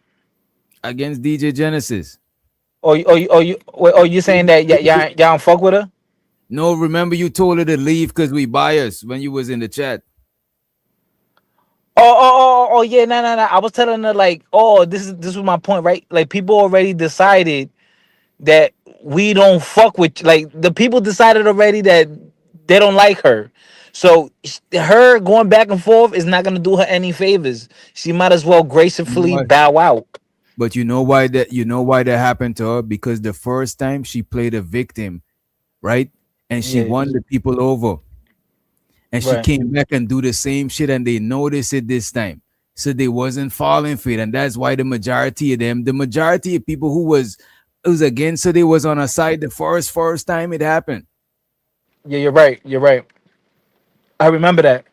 against DJ Genesis. Or you saying that y'all don't fuck with her? No, remember you told her to leave because we bias when you was in the chat. Oh yeah, no. I was telling her like, oh, this was my point, right? Like people already decided that we don't fuck with, like the people decided already that they don't like her. So her going back and forth is not gonna do her any favors. She might as well You know gracefully what? bow out. But you know why that happened to her? Because the first time she played a victim, right? And she Yeah, won the people over. And she right. came back and do the same shit and they noticed it this time. So they wasn't falling for it. And that's why the majority of people who was against her, they was on her side the first time it happened. Yeah, you're right. You're right. I remember that.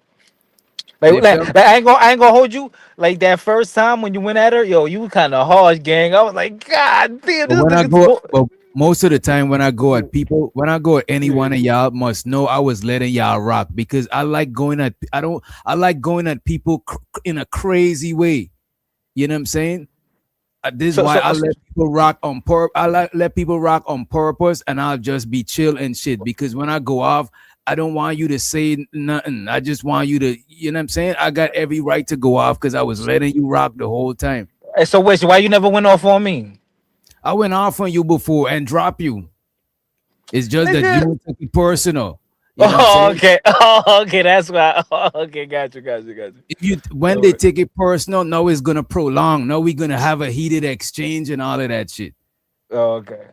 Like, They like, felt like, I ain't gonna hold you. Like that first time when you went at her, yo, you kind of harsh, gang. I was like, God damn, But this when I nigga's go, but most of the time when I go at people, when I go at any one of y'all, must know I was letting y'all rock because I like going at I like going at people in a crazy way. You know what I'm saying? This is so why so I let people rock on I let people rock on purpose, and I'll just be chill and shit. Because when I go off, I don't want you to say nothing. I just want you to, you know what I'm saying? I got every right to go off because I was letting you rock the whole time. so wait, so why you never went off on me? I went off on you before and drop you. It's just that Nigga. you took it personal. You know what I'm Oh, saying? okay. Oh, okay. That's why. Oh, okay. Got you. If you when they Oh, take it personal, no, it's gonna prolong. No, we're gonna have a heated exchange and all of that shit. okay.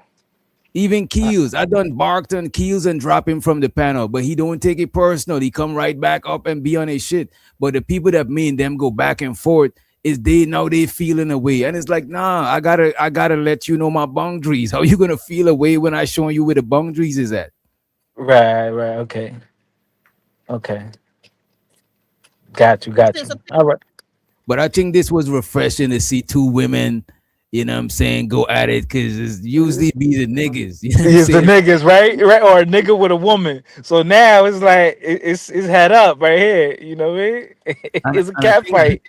Even Keels, I done barked on Keels and drop him from the panel, but he don't take it personal. He come right back up and be on his shit. But the people that me and them go back and forth is they feeling away, and it's like, nah, I gotta let you know my boundaries. How you gonna feel away when I showing you where the boundaries is at? Right. Okay. Got you. All right. But I think this was refreshing to see two women, you know what I'm saying, go at it because it's usually be the niggas. You know what I'm It's the saying? niggas, right? Right, or a nigga with a woman. So now it's like it's head up right here. You know what I mean? And, It's a and I cat think fight.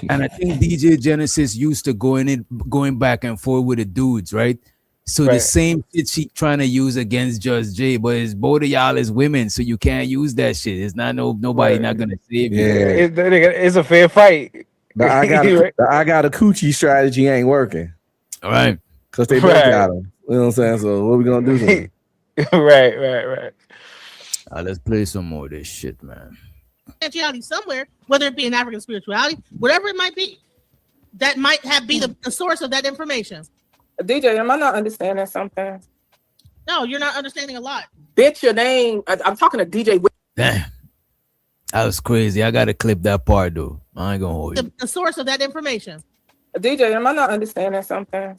and I think DJ Genesis used to going back and forth with the dudes, right? So the Right. same shit she trying to use against Just Jay, but it's both of y'all as women, so you can't use that shit. It's not nobody Right. not gonna save you. Yeah. It's a fair fight. Right. The I got a coochie strategy ain't working All right. because they both got them. You know what I'm saying? So what we gonna do to them? Right. Let's play some more of this shit, man. Spirituality somewhere, whether it be an African spirituality, whatever it might be, that might have be the source of that information. DJ, am I not understanding something? No, you're not understanding a lot. Bitch, your name. I'm talking to DJ. Damn. That was crazy. I gotta clip that part though. I ain't gonna hold you. The source of that information. DJ, am I not understanding something?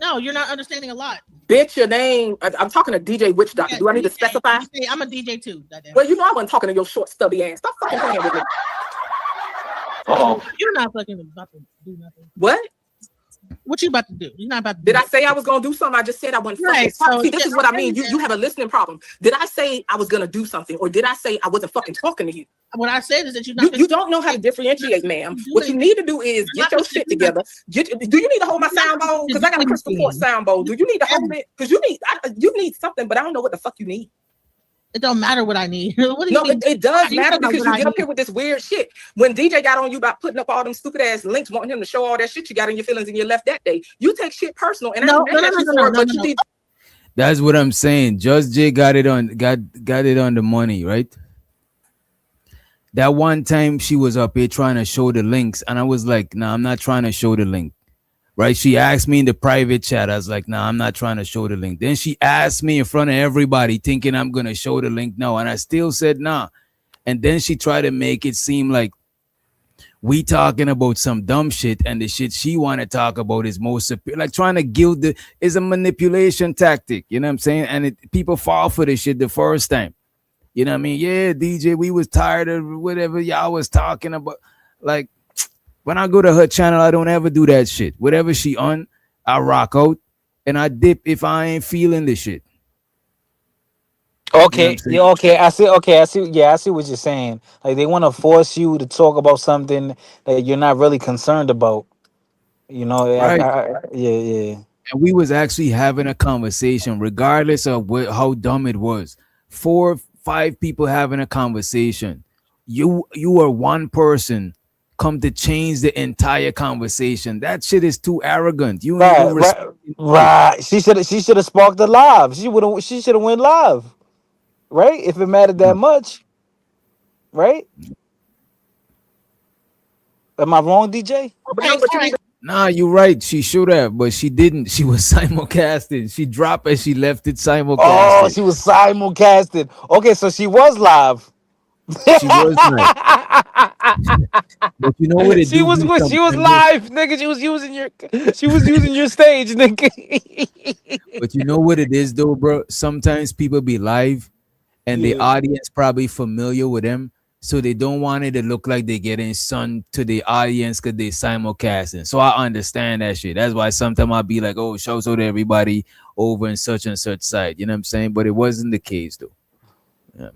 No, you're not understanding a lot. Bitch, your name. I'm talking to DJ Witch Doctor. Do I need to specify? I'm a DJ too. Goddamn. Well, you know I wasn't talking to your short stubby ass. Stop fucking playing with me. Oh, you're not fucking about to do nothing. What? What you about to do? You're not about to. Did I say I was gonna do something? I just said I wasn't fucking talking. So See, this is what I mean. You have a listening problem. Did I say I was gonna do something, or did I say I wasn't fucking talking to you? What I said is that you don't know how to differentiate, ma'am. What you need to do is get your shit together. Do you need to hold my sound bowl? Because I got a crystal quartz sound bowl. Do you need to hold it? Because you need something, but I don't know what the fuck you need. It don't matter what I need. What do you No, mean? it does matter know because what you I get up need. here with this weird shit. When DJ got on you about putting up all them stupid ass links, wanting him to show all that shit you got in your feelings and you left that day, you take shit personal. And I ain't mad at you for it, but you need. That's what I'm saying. Just Jay got it on the money, right? That one time she was up here trying to show the links, and I was like, nah, I'm not trying to show the link. Right? She asked me in the private chat. I was like, nah, I'm not trying to show the link. Then she asked me in front of everybody, thinking I'm gonna show the link now. And I still said nah. And then she tried to make it seem like, We talking about some dumb shit, and the shit she want to talk about is most like trying to gild the is a manipulation tactic. You know what I'm saying? And people fall for this shit the first time. You know what I mean? Yeah, DJ, we was tired of whatever y'all was talking about. Like, when I go to her channel, I don't ever do that shit. Whatever she on, I rock out and I dip if I ain't feeling the shit. Okay, yeah, okay, I see. Okay, I see. Yeah, I see what you're saying. Like they want to force you to talk about something that you're not really concerned about. You know, Right. yeah. And we was actually having a conversation, regardless of how dumb it was. 4, 5 people having a conversation. You are one person come to change the entire conversation. That shit is too arrogant. You ain't even Right. She should have sparked the live. She should have went live. Right? If it mattered that much. Right? Am I wrong, DJ? Nah, you're right. She should have, but she didn't. She was simulcasting. She dropped and she left it simulcasted. Oh, she was simulcasted. Okay, so she was live. She was live. But you know what it She was live, nigga. She was using your stage, nigga. But you know what it is though, bro? Sometimes people be live and the audience probably familiar with them. So they don't want it to look like they getting sun to the audience because they simulcasting. So I understand that shit. That's why sometimes I'll be like, oh, shouts out to everybody over in such and such site. You know what I'm saying? But it wasn't the case though. Yeah, man.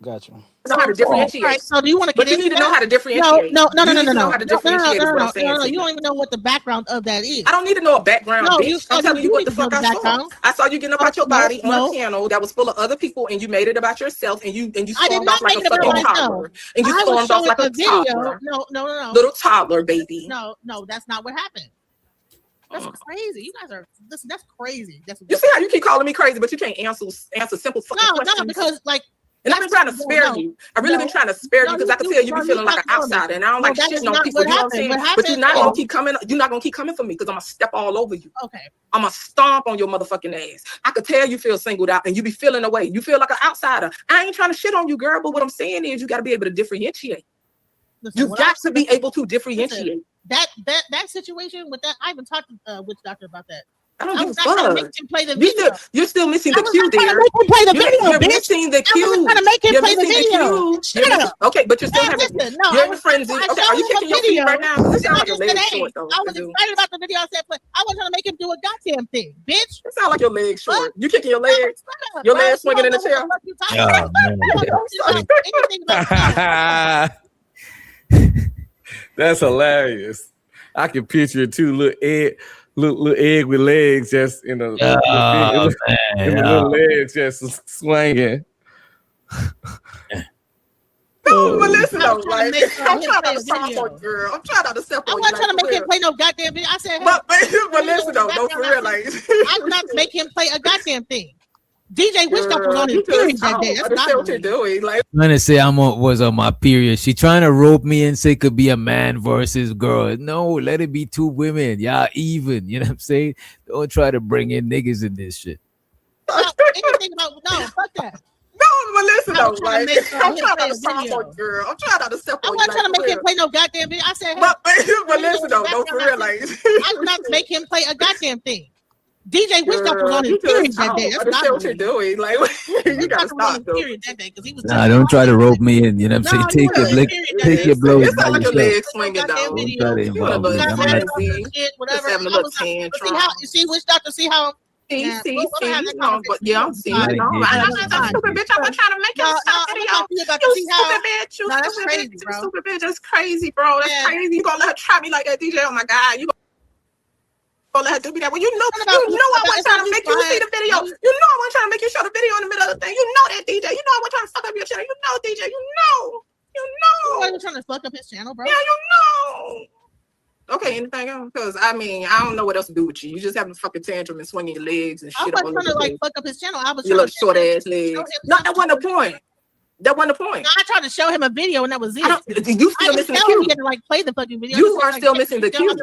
Gotcha. Know how to differentiate. Right, so do you want to But get you need into to know that? how to differentiate. No. You need to know how to differentiate is what I'm saying. No, you don't even know what the background of that is. I don't need to know a background, No, bitch. I'm telling you what the fuck I saw. I saw you getting up out your body on a channel that was full of other people, and you made it about yourself, and you stormed off like a fucking toddler, and you stormed off like a toddler. No. Little toddler, baby. No, that's not what happened. That's crazy. You guys are listen. That's crazy. You see how you keep calling me crazy, but you can't answer simple fucking questions. No, because like. And I've been trying to spare you. I really been trying to spare you because I can tell you be feeling like an outsider, and I don't like shitting on people. You know what I'm saying? But you're not gonna keep coming. You're not gonna keep coming for me because I'm gonna step all over you. Okay. I'm gonna stomp on your motherfucking ass. I could tell you feel singled out, and you be feeling away. You feel like an outsider. I ain't trying to shit on you, girl. But what I'm saying is, you got to be able to differentiate. You got to be able to differentiate. That situation with that, I even talked to Witch Doctor about that. I don't give a fuck. You're still missing the cue, dear. You're missing the cue. I was trying to make him play the video. Shut up. Okay, but you're still having. You're in frenzy. Okay, are you kicking your feet right now? This sounds like your legs short, though. I was excited about the video. I said, but I was trying to make him do a goddamn thing, bitch. It sounds like your legs short. You kicking your legs? Your legs swinging in the chair? That's hilarious. I can picture it too. Little egg with legs just in the little legs just swinging. No, but listen though, like I'm trying not to sound for you, girl. I'm trying not to step on you. I wasn't trying to make him play no goddamn video. I said, but listen though, no, for real, like I did not make him play a goddamn thing. DJ Witch Doctor was on his period that day. That's not what you're doing. Like, I'm trying to say was on my period. She trying to rope me and say it could be a man versus girl. No, let it be 2 women. Y'all even. You know what I'm saying? Don't try to bring in niggas in this shit. Anything about fuck that. No, but listen though, like I'm trying not to sound for you, girl. I'm trying not to step on you. I wasn't trying to make him play no goddamn video. I said, but listen though, no, for real, like I did not make him play a goddamn thing. DJ Witch Doctor was on his period that day. That's not what you're doing. Like you gotta stop though. That day because he was. Nah, don't try to rope me in. You know what I'm saying? Take your blows. It's not like your legs swinging though. Don't try to involve me. Whatever. Having a little tantrum. You see Witch Doctor? See how? See, but yeah, I'm seeing it. I'm not stupid bitch. I'm not trying to make you stop video. You stupid bitch. You stupid bitch. That's crazy, bro. That's crazy. You gonna let her try me like that, DJ? Oh my God. You gonna let her do me that? Well, you know I wasn't trying to make you see the video. You know I wasn't trying to make you show the video in the middle of the thing. You know that, DJ. You know I wasn't trying to fuck up your channel. You know, DJ. You know. You wasn't trying to fuck up his channel, bro. Yeah, you know. Okay, anything else? Because I mean, I don't know what else to do with you. You just having a fucking tantrum and swinging your legs and shit. I wasn't trying to like fuck up his channel. I was your little short ass legs. No, that wasn't the point. That wasn't the point. No, I tried to show him a video and that was it. You still missing the cue. He had to like play the fucking video. You are still missing the cue.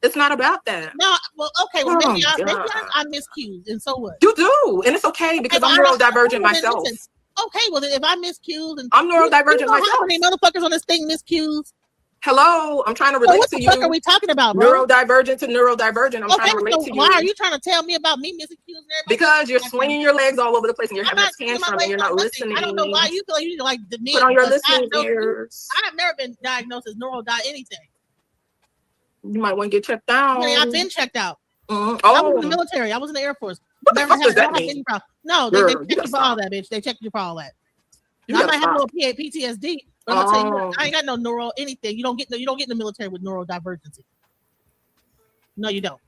It's not about that. No, well, okay, well, maybe I miss cues, and so what? You do, and it's okay because I'm neurodivergent myself. Okay, well then if I miscues and I'm neurodivergent you know how myself. many motherfuckers on this thing miscues? Hello, I'm trying to So relate what to the you. fuck are we talking about, bro? Neurodivergent to neurodivergent. I'm trying to relate to you. Why are you trying to tell me about me missing cues and everything? Because you're swinging your legs all over the place and you're I'm having not a swinging my tantrum and legs you're on not nothing. listening. I don't know why you feel like you like the men. Put on your because listening ears. I have never been diagnosed as anything. You might want to get checked out. I mean, I've been checked out. Oh, I was in the military. I was in the Air Force. What the fuck does that mean? No, Girl, they you checked gotta you for all stop. that, bitch. They checked you for all that. You I gotta might have a stop. little PTSD, but I'm gonna tell you, Oh. I ain't got no neuro anything. You don't get in the military with neurodivergency. No, you don't.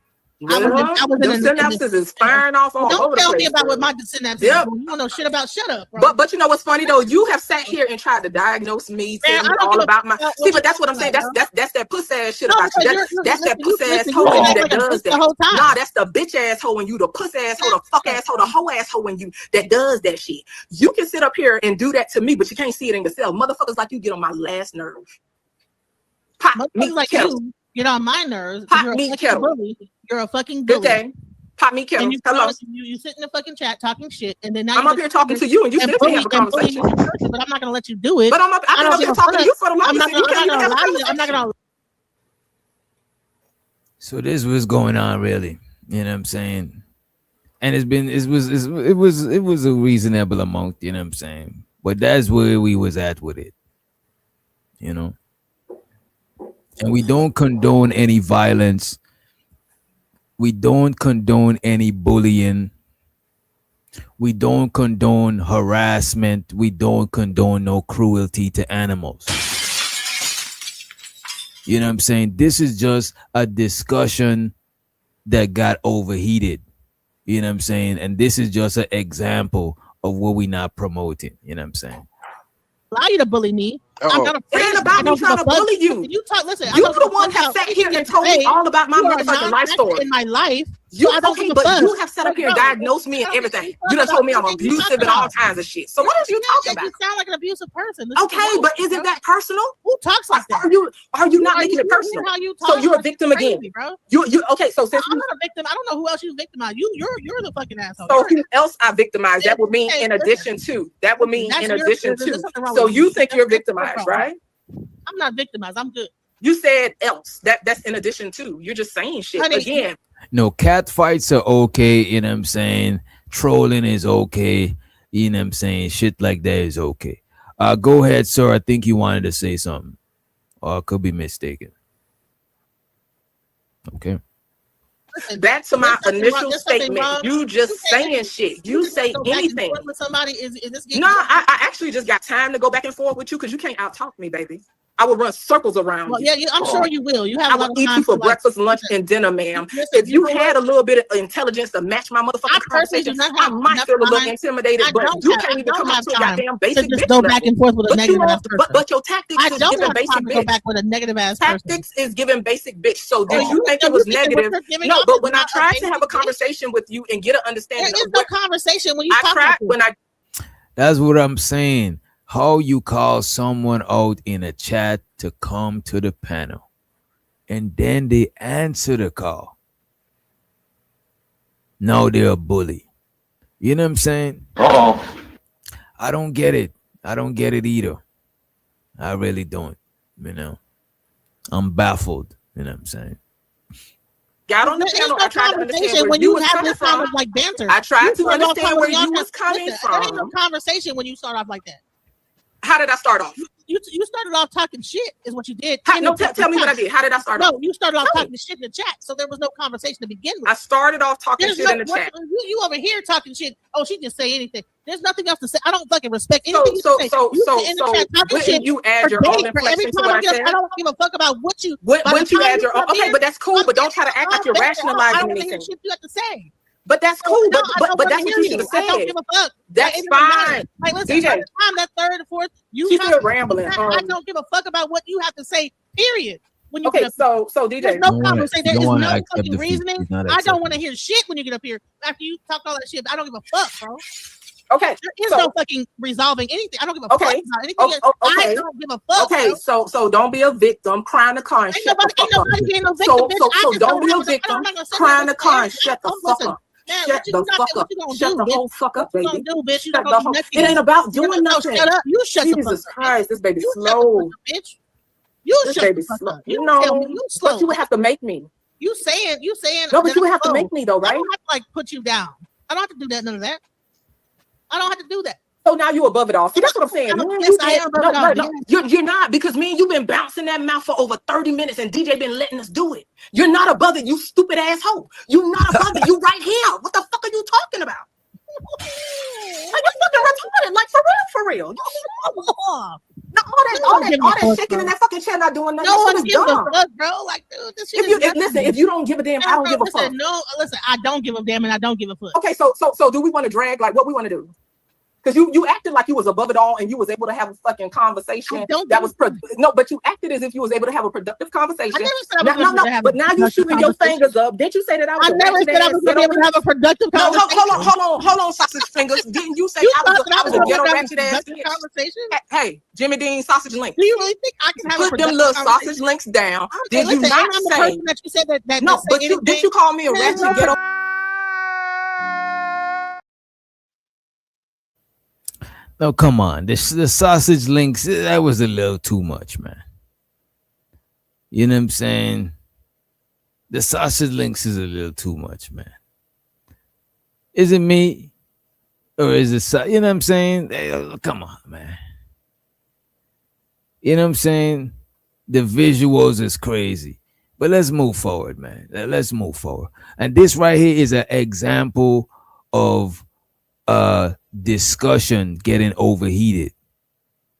Well, them synapses is firing off all over the place. Don't tell me about girl. what my synapses Yep. is doing. You don't know shit about. Shut up, bro. But you know what's funny though? You have sat here and tried to diagnose me, tell Man, me I don't all give a about my. fuck See, what but that's you what I'm saying. talking That's that pussy ass shit No, about you. because That's that listen, pussy ass you hoe been in you acting that like a does bitch the that. whole time. Nah, that's the bitch asshole in you, the pussy asshole, the fuck asshole, the hoe asshole in you that does that shit. You can sit up here and do that to me, but you can't see it in yourself. Motherfuckers like you get on my last nerve. Pop meat Motherfuckers like kettle. you get on my nerves. Pop You're a meat fucking kettle. bully. You're a fucking Good bully. day. Pop meat kettle. And Hello. you sit in the fucking chat talking shit, and then now I'm up here talking to you, and you still can't have a conversation. But I'm not gonna let you do it. But I've been up here talking to you for the longest, and you can't even have a conversation. I'm not gonna. So this was going on really, you know what I'm saying? And it was a reasonable amount, you know what I'm saying? But that's where we was at with it, you know. And we don't condone any violence. We don't condone any bullying. We don't condone harassment. We don't condone no cruelty to animals. You know what I'm saying? This is just a discussion that got overheated. You know what I'm saying? And this is just an example of what we're not promoting. You know what I'm saying? Allow you to bully me. I'm not afraid. It ain't about me trying to bully you. You talk. Listen, you the one have sat here and told me all about my motherfucking life story in my life. You so okay? But you have sat up here and diagnosed me and everything. You done told me I'm abusive and all kinds of shit. So what are you talking about? You sound like an abusive person. Okay, but isn't that personal? Who talks like that? Are you not making it personal? So you're a victim again, bro. You okay? So since I'm not a victim, I don't know who else you victimize. You're the fucking asshole. So who else I victimized? That would mean in addition to. That would mean in addition to. So you think you're victimized, right? I'm not victimized. I'm good. You said else. That's in addition to. You're just saying shit again. No, cat fights are okay, you know what I'm saying? Trolling is okay, you know what I'm saying? Shit like that is okay. Go ahead, sir. I think you wanted to say something. Or I could be mistaken. Okay. Back to my initial statement. You just saying shit. You say anything. With somebody is this no, I actually just got time to go back and forth with you because you can't out-talk me, baby. I will run circles around you. Yeah, I'm sure you will. You have. I will eat you for breakfast, lunch, and dinner, ma'am. If you had a little bit of intelligence to match my motherfucking conversation, I might feel a little intimidated. But you can't even come up to a goddamn basic bitch. Just go back and forth with a negative ass person. But your tactics is giving basic bitch. Go back with a negative ass person. Tactics is giving basic bitch. So did you think it was negative? No, but when I tried to have a conversation with you and get an understanding, there is no conversation when you talk. That's what I'm saying. How you call someone out in a chat to come to the panel and then they answer the call. Now they're a bully. You know what I'm saying? I don't get it. I don't get it either. I really don't. You know, I'm baffled. You know what I'm saying? Got on the channel. I tried to understand where you was coming from. Like banter. I tried to understand where you was coming from. There ain't no conversation when you start off like that. How did I start off? You started off talking shit, is what you did. Tell me what I did. How did I start off? No, you started off talking shit in the chat, so there was no conversation to begin with. I started off talking shit in the chat. You over here talking shit. Oh, she just say anything. There's nothing else to say. I don't fucking respect anything you say. When you add your own inflection to what I said, I don't give a fuck about what you. When you add your own, okay, but that's cool. But don't try to act like you're rationalizing anything. Shit you have to say. But that's cool. But that's what you should have said. I don't give a fuck. That's fine. Like, listen, DJ, time that third or fourth, she's still rambling. I don't give a fuck about what you have to say. Period. When you okay, so DJ, there's no conversation. There is no fucking reasoning. I don't want to to hear shit when you get up here after you talk all that shit. I don't give a fuck, bro. Okay, there is no fucking resolving anything. I don't give a fuck about anything. I don't give a fuck. Okay, bro. so don't be a victim. Crying the car and shut the fuck up. Ain't nobody being no victim. So don't be a victim. Crying the car and shut the fuck up. Man, Shut the fuck up. Shut the whole fuck up, baby. What you gonna do, bitch? You Shut not gonna the do whole. nothing. It ain't about doing nothing. Shut up. You shut the fuck up. Jesus Christ, this baby You slow. bitch. You This shut baby the fuck slow. up. You tell me you slow. But you would have to make me. You saying No, but that you would I'm have to slow. make me though, I right? don't have to like put you down. I don't have to do that. None of that. I don't have to do that. So now you above it all. See, that's what I'm saying. Yes, I am above it all. No. You're not, because me and you've been bouncing that mouth for over 30 minutes and DJ been letting us do it. You're not above it, you stupid asshole. You're not above it. You right here. What the fuck are you talking about? Like, you're fucking retarded. Like, for real. No, all that shaking in that fucking chair not doing nothing. No one That gives shit is a dumb. fuck, bro. Like, dude, this shit If you don't give a damn, I don't give a fuck. Listen, I don't give a damn and I don't give a fuck. Okay, so do we want to drag, like, what we want to do? Because you acted like you was above it all and you was able to have a fucking conversation that was no, but you acted as if you was able to have a productive conversation. I never said I was able to have but now you shooting your fingers up. Didn't you say that I was? I never said I was going to be able to have a productive conversation. Hold on, sausage fingers. Didn't you say I was a ghetto ratchet ass conversation? Hey, Jimmy Dean sausage link. Do you really think I can have put them little sausage links down? Did you not say that you said that? No, but did you call me a ratchet ghetto? No, come on. The sausage links, that was a little too much, man. You know what I'm saying? The sausage links is a little too much, man. Is it me? Or is it, you know what I'm saying? Hey, come on, man. You know what I'm saying? The visuals is crazy. But let's move forward, man. Let's move forward. And this right here is an example of discussion getting overheated.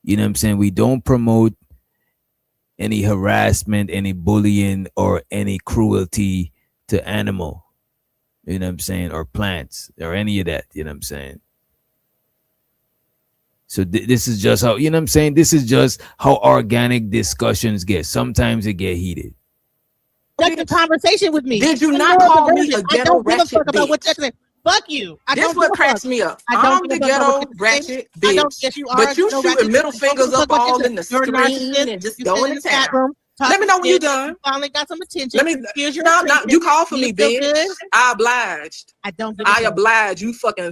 You know what I'm saying? We don't promote any harassment, any bullying, or any cruelty to animal. You know what I'm saying? Or plants, or any of that. You know what I'm saying? So this is just how, you know what I'm saying? This is just how organic discussions get. Sometimes it get heated. Like the conversation with me. Did you not call me a ghetto ratchet bitch? Fuck you. This what cracks me up. I'm the ghetto ratchet bitch. But you shooting middle fingers up all in the screen and just going to town. Let me know when you're done. Finally got some attention. Here's your you call for me, bitch. I obliged. I oblige. You fucking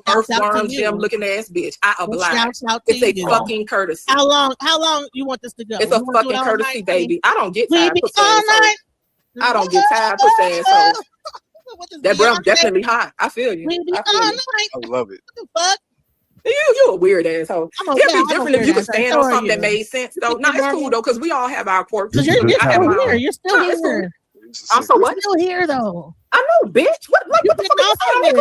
earthworm gem looking ass bitch. I oblige. It's a fucking courtesy. How long you want this to go? It's a fucking courtesy, baby. I don't get tired. I don't get tired, pussy asshole. That breath definitely hot. I feel you. I love it. What the fuck? You a weird asshole. It'd be different if you could stand on something that made sense though. No, it's cool though, because we all have our quirks. Because you're still here. You're still here. I'm so what? Still here though. I know, bitch. What the fuck are you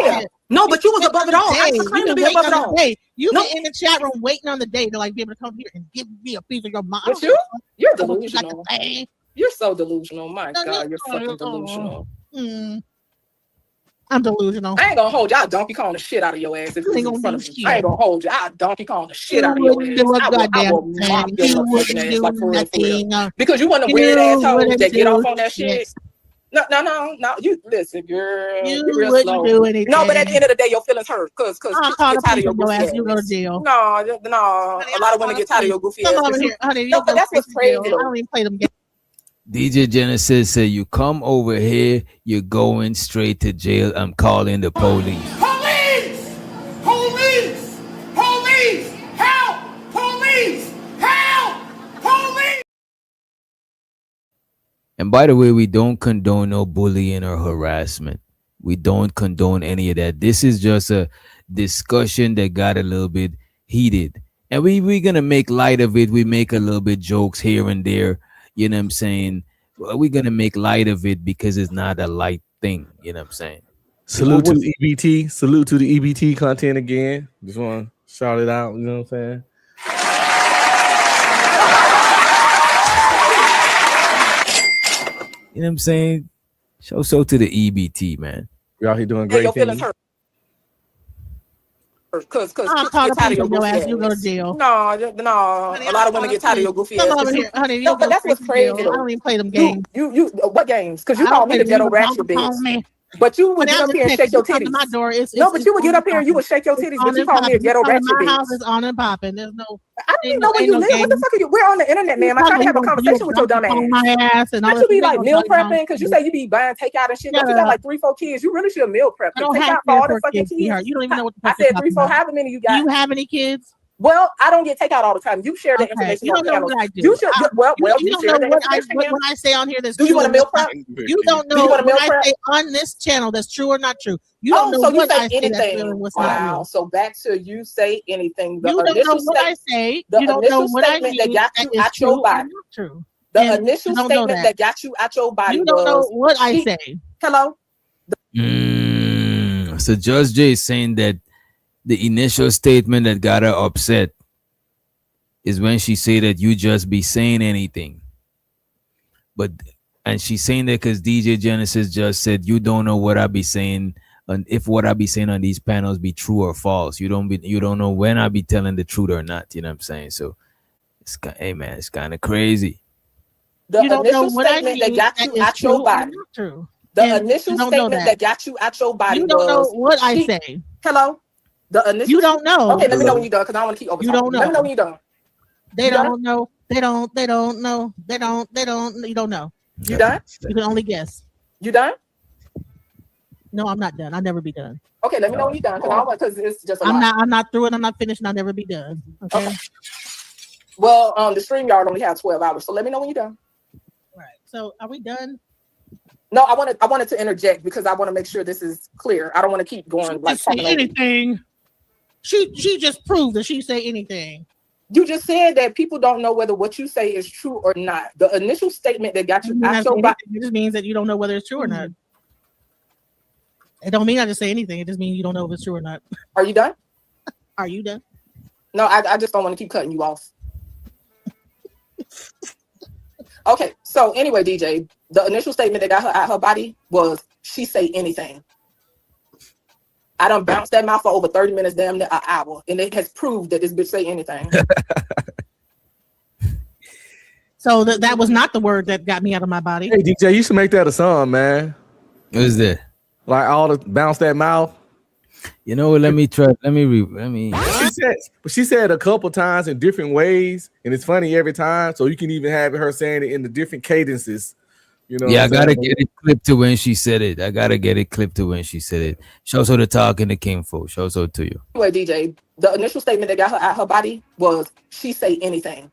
saying? No, but you was above it all. I claim to be above it all. You been in the chat room waiting on the day to like be able to come here and give me a piece of your mind. But you're delusional. You're so delusional. My God, you're fucking delusional. I'm delusional. I ain't gonna hold you. I'll donkey Kong the shit out of your ass if you in front of me. I ain't gonna hold you. I'll donkey Kong the shit out of your ass. I will mop your motherfucking ass like for real. Because you want a weird asshole that get off on that shit. No. You listen, girl. You're real slow. No, but at the end of the day, your feelings hurt because you get tired of your goofy ass. You go to jail. No. A lot of women get tired of your goofy ass. Come over here, honey. No, but that's what's crazy. I don't even play them games. DJ Genesis said, you come over here, you're going straight to jail. I'm calling the police. Police! Police! Police! Help! Police! Help! Police! And by the way, we don't condone no bullying or harassment. We don't condone any of that. This is just a discussion that got a little bit heated. And we're going to make light of it. We make a little bit jokes here and there. You know what I'm saying? We're going to make light of it because it's not a light thing. You know what I'm saying? Salute to the EBT. Salute to the EBT content again. Just want to shout it out. You know what I'm saying? You know what I'm saying? Show so to the EBT, man. Y'all here doing great things. Because get tired of your goofy ass. You go to jail. No. A lot of women get tired of your goofy ass. Come over here, honey. No, but that's what's crazy. I don't even play them games. You what games? Because you call me the ghetto ratchet bitch. But you would When get I up here and text, shake your you come to titties. my door. No, but you would on get up here and you popping. would shake your It's titties, on but you and call me a popping. You ghetto come to ratchet my bitch. house, it's on and popping. There's no. I don't even know where ain't you no live. What the game. fuck are you? We're on the internet, man. I'm trying to have a conversation with your dumb ass. My ass and all Should you be that. like meal prepping? Because you say you be buying takeout and shit. Don't you got like 3-4 kids? You really should meal prep. I don't Take have out for all the 3 or 4 fucking kids, sweetheart. kids. You don't even know what the I fuck you're said 3-4. talking about. However many you Do got. you have any kids? Well, I don't get takeout all the time. You share the Okay. information You on don't know channels. what I do. You should. Well, you you don't share know the what I information. what I say on here that's Do true. you want to meal prep? You don't know want to meal what I prep? say on this channel that's true or not true. You don't know So you what say I say that's real anything. and what's not Wow. real. So back to you say anything. The You don't know what I say. The You don't know initial what I statement mean that got you out your body. not true. The And initial you don't know statement that got you out your body You don't know was what I say. Hello. So Judge J is saying that the initial statement that got her upset is when she said that you just be saying anything. And she's saying that because DJ Genesis just said you don't know what I be saying, and if what I be saying on these panels be true or false. You don't know when I be telling the truth or not. You know what I'm saying? So hey man, it's kind of crazy. The You don't know initial what I statement mean that got you out your body. True. The And initial you don't know statement that. that got you out your body You don't know was what I say. Hello. The initial. You don't know. Okay, let me know when you're done because I don't want to keep over. You don't Let me know. know when you're done. They You done? don't know. They don't know. They don't. You don't know. You done? You can only guess. You done? No, I'm not done. I'll never be done. Okay, let me know when you're done because it's just a lot. I'm not through and I'm not finished and I'll never be done. Okay. Well, the stream yard only has 12 hours, so let me know when you're done. Right. So are we done? No, I wanted to interject because I want to make sure this is clear. I don't want to keep going like say anything. She just proved that she say anything. You just said that people don't know whether what you say is true or not. The initial statement that got you out your body. It just means that you don't know whether it's true or not. It don't mean I just say anything. It just means you don't know if it's true or not. Are you done? Are you done? No, I just don't want to keep cutting you off. Okay, so anyway, DJ, the initial statement that got her out her body was she say anything. I done bounced that mouth for over 30 minutes, damn near an hour, and it has proved that this bitch say anything. So that was not the word that got me out of my body. Hey DJ, you should make that a song, man. What is that? Like all the bounce that mouth. You know what? Let me. She said a couple times in different ways, and it's funny every time. So you can even have her saying it in the different cadences. You know. Yeah, I gotta get it clipped to when she said it. Show so the talking the king for. Show so to you. Anyway, DJ, the initial statement that got her out her body was she say anything.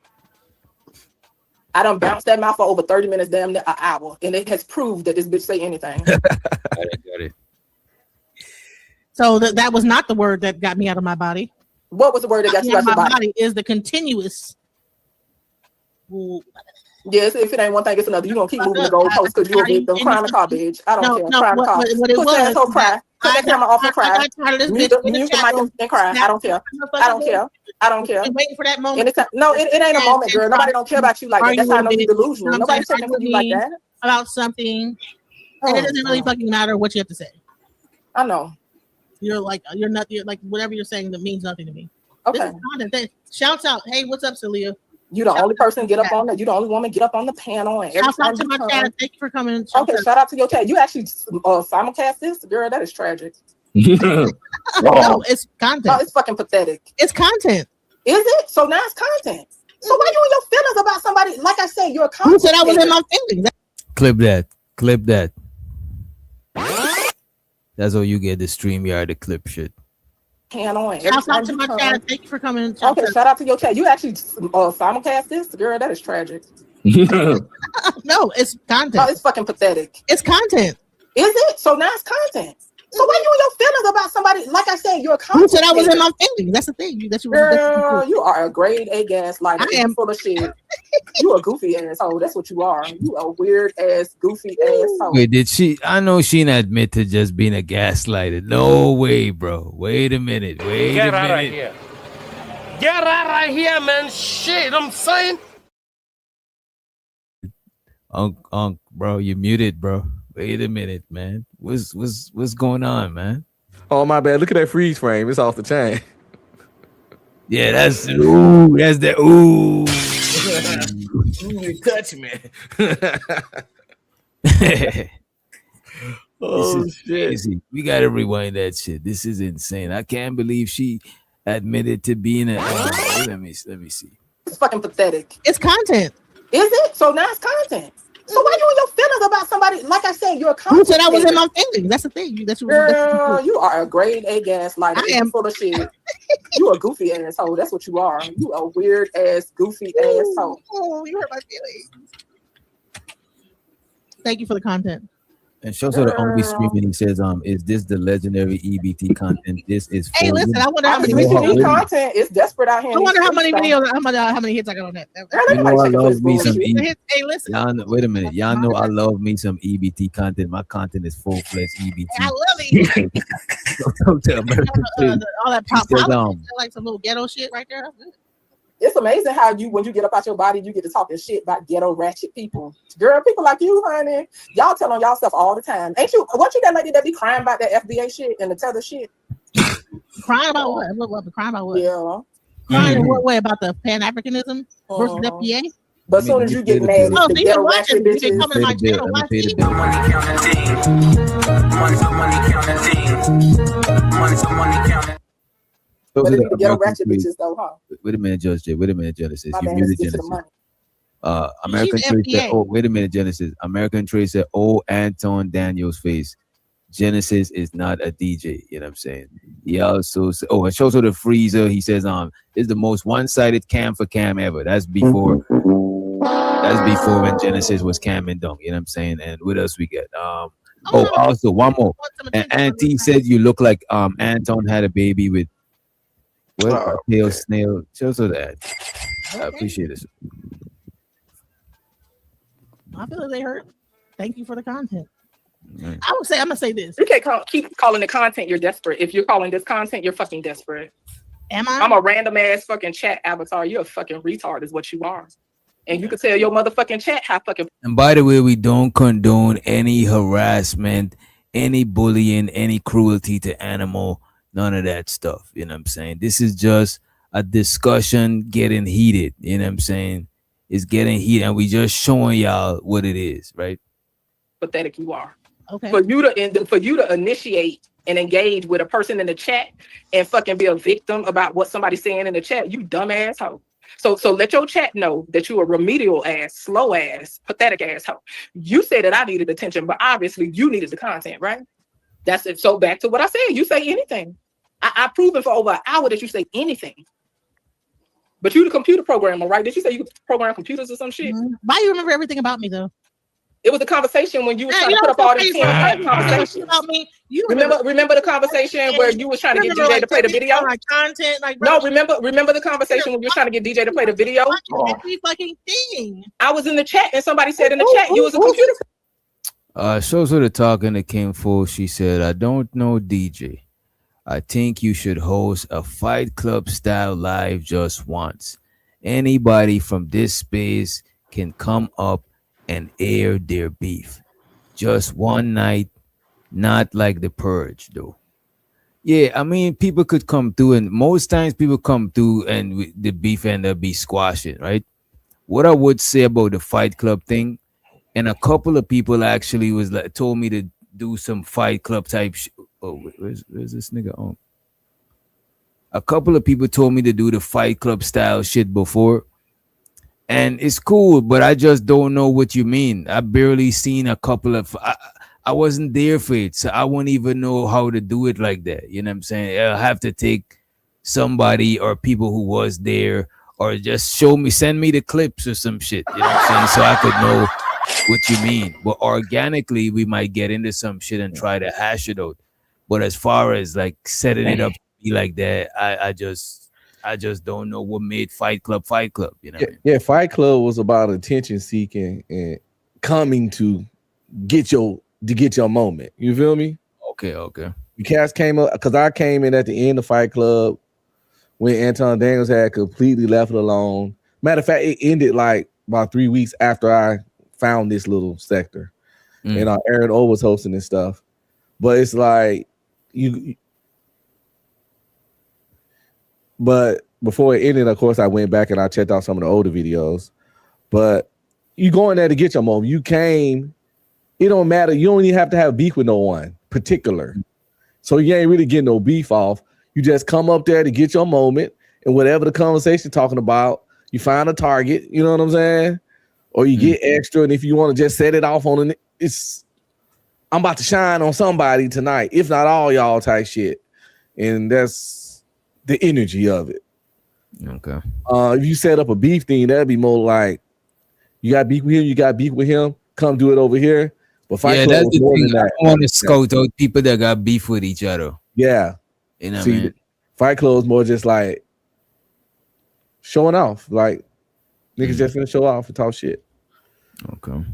I done bounced that mouth for over 30 minutes, damn near an hour, and it has proved that this bitch say anything. Got it. So that was not the word that got me out of my body. What was the word that got you out your body? Is the continuous. Yes, if it ain't one thing, it's another. You gonna keep moving the goalposts because you'll get them crying in the car, bitch. I don't care. Cry in the car. What it Put was, your asshole cry. Cut that camera off and cry. Mute the mic and cry. I don't care. I don't care. Waiting for that moment. No, it ain't a moment, girl. Nobody don't care about you like that. That's how I know you're delusional. Nobody's checking for you like that. About something, and it doesn't really fucking matter what you have to say. I know. You're like whatever you're saying that means nothing to me. Okay. This is content. Shouts out. Hey, what's up, Celia? You the only person get up on that. You the only woman get up on the panel and shout out to my chat. Thank you for coming. Okay, shout out to your chat. You actually simulcast this, girl. That is tragic. No, it's content. Oh, it's fucking pathetic. It's content. Is it? So now it's content. So why you in your feelings about somebody? Like I said, you're a content. Who said I was in my feelings? Clip that. That's how you get the StreamYard, the clip shit. Panel and shout out to my chat. Thank you for coming. Okay, shout out to your chat. You actually simulcast this, girl. That is tragic. No, it's content. Oh, it's fucking pathetic. It's content. Is it? So now it's content. So why you in your feelings about somebody? Like I said, you're a content. Who said I was in my feelings? That's the thing. Girl, you are a grade A gaslighter. I am full of shit. You a goofy asshole. That's what you are. You a weird ass, goofy asshole. Wait, did she? I know she didn't admit to just being a gaslighter. No way, bro. Wait a minute. Get out of here. Get out of here, man. Shit, I'm saying. Unc, bro, you muted, bro. Wait a minute, man. What's going on, man? Oh my bad. Look at that freeze frame. It's off the chain. Yeah, that's that ooh. You touch me. Oh shit! Easy. We gotta rewind that shit. This is insane. I can't believe she admitted to being a. Let me see. It's fucking pathetic. It's content. Is it? So now it's content. So why you in your feelings about somebody? Like I said, you're a Who content. said I was in my feelings? That's the thing. Girl, you are a grade A gaslighter. I am full of shit. You a goofy asshole. That's what you are. You a weird ass, goofy asshole. Oh, you hurt my feelings. Thank you for the content. And shows her the only screaming. He says, is this the legendary EBT content? This is for Hey, listen, I wonder how many EBT content is desperate out here. I wonder how many videos, how many hits I got on that. You know I love me some Hey, listen. Y'all wait a minute. Y'all know I love me some EBT content. My content is full-fledged EBT. I love it. All that pop like some little ghetto shit right there. It's amazing how when you get up out your body, you get to talking shit about ghetto ratchet people. Girl, people like you, honey, y'all tell on y'all stuff all the time. Ain't you? What you that lady that be crying about that FBA shit and the tether shit? Crying about what? What? Crying about what? Yeah. Crying in what way? About the Pan-Africanism versus FBA? But as soon as you get mad, so you been watching, you been coming to my channel, watch TV. Money counting team. Money counting team. Money counting. But it be the ghetto ratchet bitches though, huh? Wait a minute, Judge J. Wait a minute, Genesis. My You man, muted let's get to the Genesis. money. American She's Trade FBA. said, wait a minute, Genesis. American Trade said, Anton Daniel's face. Genesis is not a DJ. You know what I'm saying? He also said, and shows her the freezer. He says, it's the most one-sided cam for cam ever. That's before when Genesis was cam and dunk. You know what I'm saying? And what else we get? Also one more. And Auntie said you look like Anton had a baby with what? A pale snail. Shows her that. I appreciate it. I feel like they hurt. Thank you for the content. Right. I'm gonna say this. You can't keep calling the content you're desperate. If you're calling this content, you're fucking desperate. Am I? I'm a random ass fucking chat avatar. You're a fucking retard is what you are. And you can tell your motherfucking chat how fucking. And by the way, we don't condone any harassment, any bullying, any cruelty to animal, none of that stuff. You know what I'm saying? This is just a discussion getting heated. You know what I'm saying? It's getting heated, and we just showing y'all what it is, right? Pathetic you are. Okay. For you to initiate and engage with a person in the chat and fucking be a victim about what somebody's saying in the chat, you dumb asshole. So let your chat know that you a remedial ass, slow ass, pathetic asshole. You said that I needed attention, but obviously you needed the content, right? That's it. So back to what I said. You say anything. I've proven for over an hour that you say anything. But you the computer programmer, right? Did you say you could program computers or some shit? Mm-hmm. Why you remember everything about me though? It was a conversation when you were trying to put up all these conversations about me. You remember the conversation where you was trying to get DJ to play the video? Like content, like no, remember the conversation when you were trying to get DJ to play the video? Every fucking thing. I was in the chat and somebody said in the chat you was a computer. Shows her the talking that came full. She said, I don't know DJ. I think you should host a Fight Club style live just once. Anybody from this space can come up and air their beef. Just one night, not like the purge though. Yeah, I mean, people could come through, and most times people come through and the beef end up be squashing, right? What I would say about the Fight Club thing, and a couple of people actually was like told me to do some Fight Club type where's this nigga on? A couple of people told me to do the Fight Club style shit before. And it's cool, but I just don't know what you mean. I barely seen a couple of I wasn't there for it, so I won't even know how to do it like that. You know what I'm saying? I'll have to take somebody or people who was there, or just send me the clips or some shit. You know what I'm saying? So I could know what you mean. But organically, we might get into some shit and try to hash it out. But as far as like setting it up to be like that, I just don't know what made Fight Club. You know what I mean? Yeah, Fight Club was about attention seeking and coming to get your moment. You feel me? Okay. The cast came up because I came in at the end of Fight Club when Anton Daniels had completely left it alone. Matter of fact, it ended like about 3 weeks after I found this little sector. And Aaron O was hosting and stuff. But it's like but before it ended, of course, I went back and I checked out some of the older videos. But you go in there to get your moment. You came it don't matter. You don't even have to have beef with no one particular. So you ain't really getting no beef off. You just come up there to get your moment, and whatever the conversation talking about, you find a target. You know what I'm saying? Or you get extra, and if you want to just set it off on I'm about to shine on somebody tonight, if not all y'all type shit, and that's the energy of it. Okay. If you set up a beef thing, that'd be more like you got beef with him, you got beef with him. Come do it over here. But Fight Club that's was the more thing. than I that. don't want to scout out people that got beef with each other. Yeah. You know what I See, mean? Fight Club is more just like showing off. Like niggas just gonna show off and talk shit. Okay.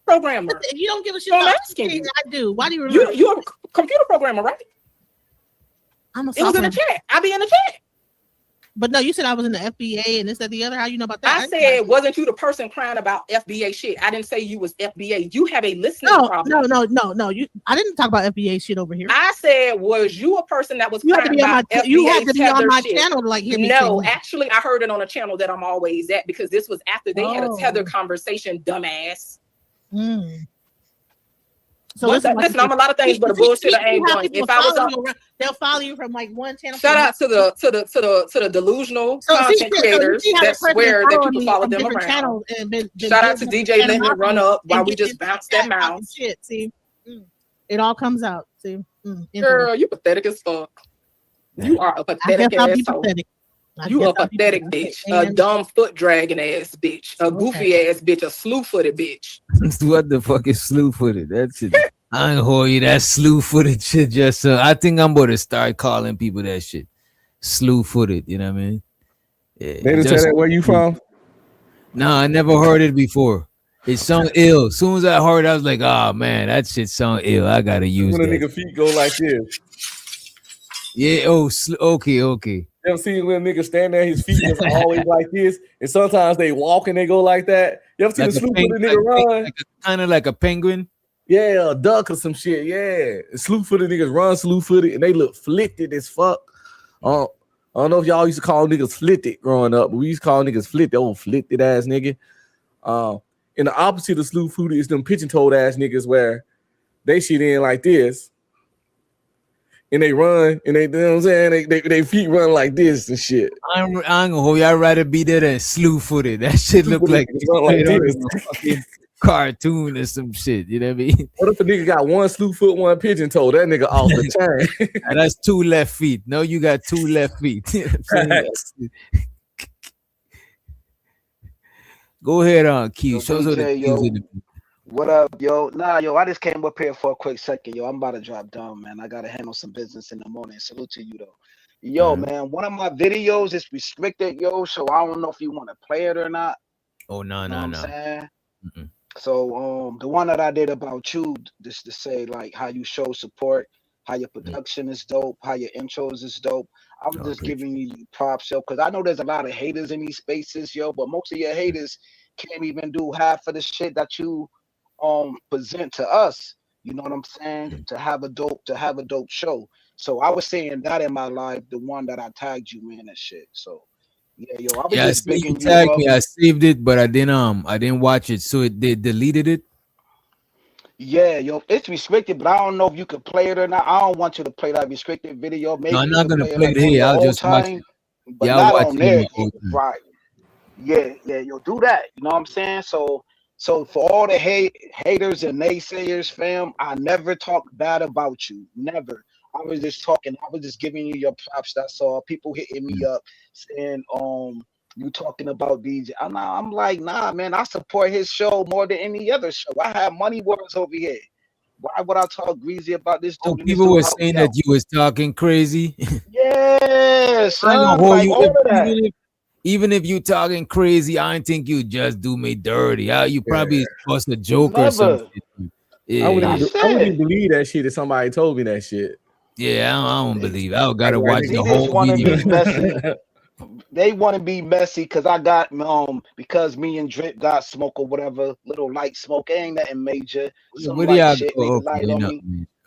Programmer. If you don't give a shit So I'm about asking you. I do. Why do you remember? You're a computer programmer, right? I'm a It was in the chat. I be in the chat. But no, you said I was in the FBA and this, that, the other. How you know about that? I said, wasn't you the person crying about FBA shit? I didn't say you was FBA. You have a listening problem. No. I didn't talk about FBA shit over here. I said, was you a person that was You had to crying be on about my. FBA You had to be on tether my shit? channel to like hear me. No, say that. actually, I heard it on a channel that I'm always at because this was after they had a tether conversation, dumbass. So listen, I'm a lot of things, but a bullshit I ain't doing. If I was on, they'll follow you from like one channel. Shout out to the delusional content creators that swear that people follow them around. Shout out to DJ letting me run up while we just bounce that mouse. Shit, see, it all comes out. See, girl, you pathetic as fuck. You are a pathetic asshole. You a pathetic bitch, a dumb foot dragging ass bitch, a goofy ass bitch, a slew-footed bitch. What the fuck is slew-footed? That's it. I ain't hold you. That slew-footed shit. Just I think I'm going to start calling people that shit slew-footed. You know what I mean? Yeah, They didn't say that. Where you from? No, I never heard it before. It sound ill. As soon as I heard it, I was like, oh man, that shit sound ill. I gotta use when that. When a nigga feet go like this. Yeah. Oh, okay. You ever seen when a nigga stand there, his feet is always like this, and sometimes they walk and they go like that. You ever seen Like a slew-footed nigga run? Kind of like a penguin. Yeah, a duck or some shit. Yeah, slew-footed niggas run slew-footed, and they look flitted as fuck. I don't know if y'all used to call niggas flitted growing up, but we used to call niggas flitted, old flitted ass nigga. And the opposite of slew-footed is them pigeon-toed ass niggas where they shit in like this. And they run, and they, you know what I'm saying? They feet run like this and shit. I ain't gonna hold you. I'd rather be there than slew-footed. That shit look like a fucking cartoon or some shit. You know what I mean? What if a nigga got one slew foot, one pigeon toe? That nigga off the chain. That's 2 left feet. No, you got 2 left feet. You know Go ahead on, Q. What up, yo? Nah, yo, I just came up here for a quick second, yo. I'm about to drop down, man. I gotta handle some business in the morning. Salute to you, though. Yo, man, one of my videos is restricted, yo, so I don't know if you want to play it or not. Oh, no. So, the one that I did about you, just to say, like, how you show support, how your production is dope, how your intros is dope. I'm just giving you props, yo, because I know there's a lot of haters in these spaces, yo, but most of your haters can't even do half of the shit that you present to us. You know what I'm saying? To have a dope show. So I was saying that in my life, the one that I tagged you in and shit. So yeah, yo, I was just bigging you up. Me. I saved it, but I didn't watch it, so they deleted it. Yeah, yo, it's restricted, but I don't know if you could play it or not. I don't want you to play that restricted video. Maybe no, I'm not gonna play it like here. I'll just watch it. But yeah, not I'll watch on there. Right. Yeah, yo, do that. You know what I'm saying? So for all the haters and naysayers, fam, I never talked bad about you. Never. I was just giving you your props. That's all. People hitting me up saying, you talking about DJ. I'm like, nah, man, I support his show more than any other show. I have money words over here. Why would I talk greasy about this? So people were saying that you was talking crazy. Yes, even if you talking crazy, I don't think you just do me dirty. You probably bust a joke or something. Yeah. I wouldn't even believe that shit if somebody told me that shit. Yeah, I don't believe it. I gotta watch the whole video. They want to be messy because I got because me and Drip got smoke or whatever, little light smoke. It ain't nothing major. What do y'all go?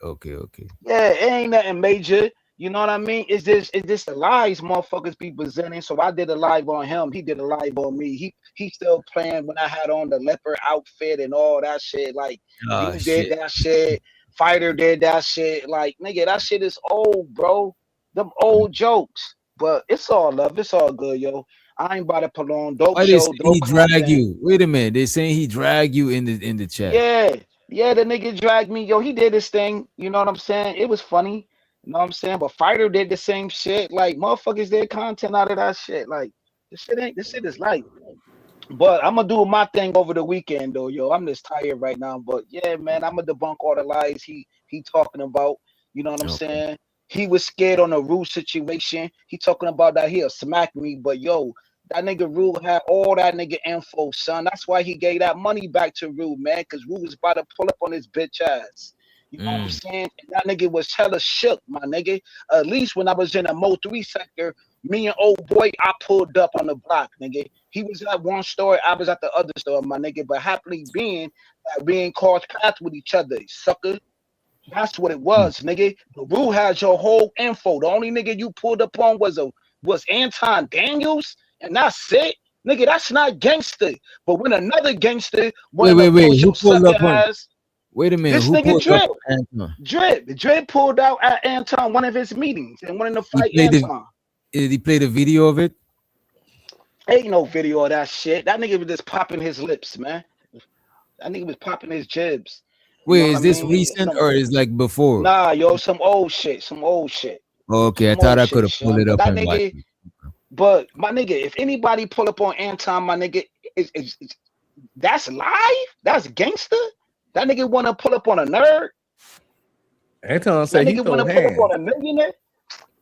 Okay. Yeah, it ain't nothing major. You know what I mean? It's this the lies motherfuckers be presenting. So I did a live on him. He did a live on me. He still playing when I had on the leopard outfit and all that shit. Like Oh you did shit. that shit. Fighter did that shit. Like nigga, that shit is old, bro. Them old jokes. But it's all love. It's all good, yo. I ain't about to prolong. Dope Why they show, saying he dope drag content. you? Wait a minute. They saying he drag you in the chat. Yeah, yeah, the nigga dragged me. Yo, he did his thing. You know what I'm saying? It was funny. You know what I'm saying? But Fighter did the same shit. Like motherfuckers did content out of that shit. Like this shit is light. But I'm gonna do my thing over the weekend though, yo. I'm just tired right now. But yeah, man, I'm gonna debunk all the lies he talking about. You know what I'm Okay. saying? He was scared on a Rue situation. He talking about that he'll smack me. But yo, that nigga Rue had all that nigga info, son. That's why he gave that money back to Rue, man. Cause Rue was about to pull up on his bitch ass. You know what I'm saying? And that nigga was hella shook, my nigga. At least when I was in a Mo 3 sector, me and old boy, I pulled up on the block, nigga. He was at one store, I was at the other store, my nigga. But happily being crossed paths with each other, sucker. That's what it was, nigga. The Rue has your whole info. The only nigga you pulled up on was Anton Daniels, and that's it. Nigga, that's not gangster. But when another gangster Wait. Who pulled up on? ass, Wait a minute. this Who nigga pulled up Drip. on Anton? Drip pulled out at Anton one of his meetings and wanted to He fight played Anton. Did he play the video of it? Ain't no video of that shit. That nigga was just popping his lips, man. That nigga was popping his jibs. You know Wait, what is I this mean? recent or is like before? Nah, yo, some old shit. Some old shit. Okay, I Some thought old I could shit, have pulled son. it But up that and watched nigga, it. but my nigga, if anybody pull up on Anton, my nigga, that's live? That's gangster? That nigga wanna pull up on a nerd? Anton That said he nigga throw wanna pull up hands. on a millionaire?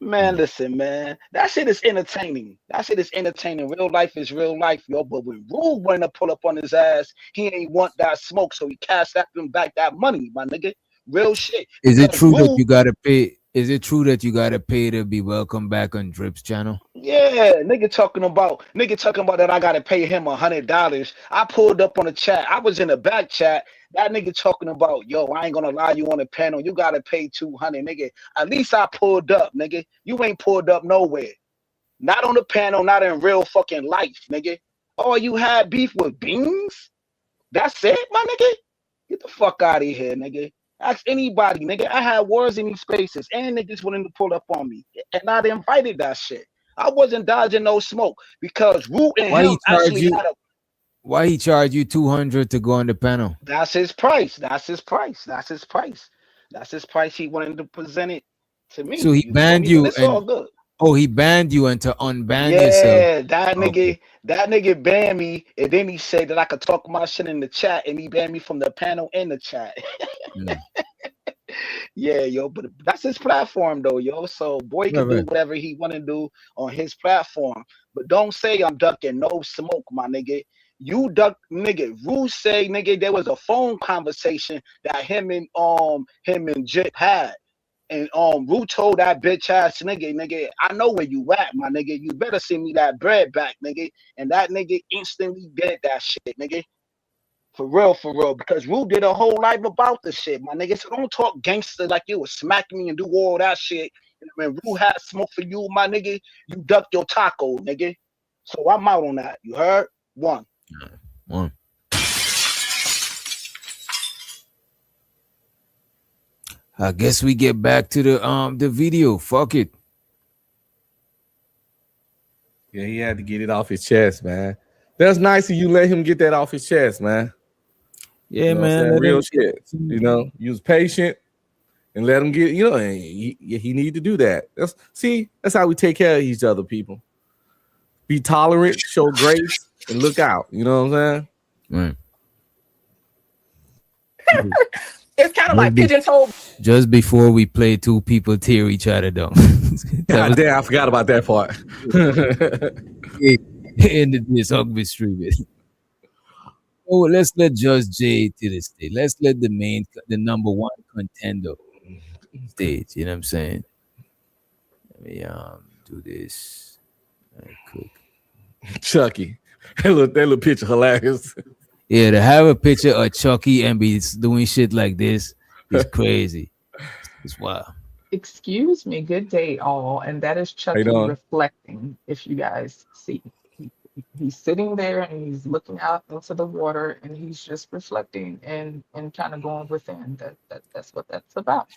Man, listen, man. That shit is entertaining. That shit is entertaining. Real life is real life, yo. But when Rule wanted to pull up on his ass, he ain't want that smoke, so he cashed him back that money, my nigga. Real shit. Is it Because true that Rule, you gotta pay? Is it true that you gotta pay to be welcome back on Drip's channel? yeah, nigga talking about that I gotta pay him $100. I pulled up on the chat. I was in the back chat. That nigga talking about, yo, I ain't gonna lie, you on the panel, you gotta pay 200, nigga. At least I pulled up, nigga. You ain't pulled up nowhere. Not on the panel, not in real fucking life, nigga. Oh, you had beef with Beans? That's it, my nigga? Get the fuck out of here, nigga. Ask anybody, nigga. I had wars in these spaces and niggas wanting to pull up on me. And I invited that shit. I wasn't dodging no smoke because Root and Why him he charge actually you? had a. Why he charge you 200 to go on the panel? That's his price. That's his price. That's his price. That's his price. He wanted to present it to me. So he You feel banned me? But you it's all and good. he banned you and to unban yourself. Yeah, that Okay. nigga banned me, and then he said that I could talk my shit in the chat, and he banned me from the panel in the chat. Mm. Yeah, yo, but that's his platform though, yo. So boy can do Right. whatever he want to do on his platform. But don't say I'm ducking no smoke, my nigga. You duck, nigga. Rue say, nigga, there was a phone conversation that him and Jip had. And Rue told that bitch ass nigga, I know where you at, my nigga. You better send me that bread back, nigga. And that nigga instantly did that shit, nigga. For real, because Rue did a whole life about this shit, my nigga. So don't talk gangster like you would smack me and do all that shit. And when Rue had smoke for you, my nigga, you ducked your taco, nigga. So I'm out on that. You heard? One. I guess we get back to the video. Fuck it. Yeah, he had to get it off his chest, man. That's nice of you let him get that off his chest, man. Yeah, You know what I'm man. saying? let Real him- shit. You know, you was patient and let him get, you know, and he need to do that. That's how we take care of each other, people. Be tolerant, show grace, and look out. You know what I'm saying? Right. It's kind of like pigeon toed. Just before we play, two people tear each other down. God damn, I forgot about that part. In this ugly street. Oh, let's let Judge J to the stage. Let's let the number one contender stage. You know what I'm saying? Let me do this quick. Chucky. That little picture hilarious. Yeah, to have a picture of Chucky and be doing shit like this is crazy. It's wild. Excuse me, good day, all. And that is How you Chucky doing? reflecting, if you guys see. He's sitting there and he's looking out into the water and he's just reflecting and kind of going within. That's what that's about.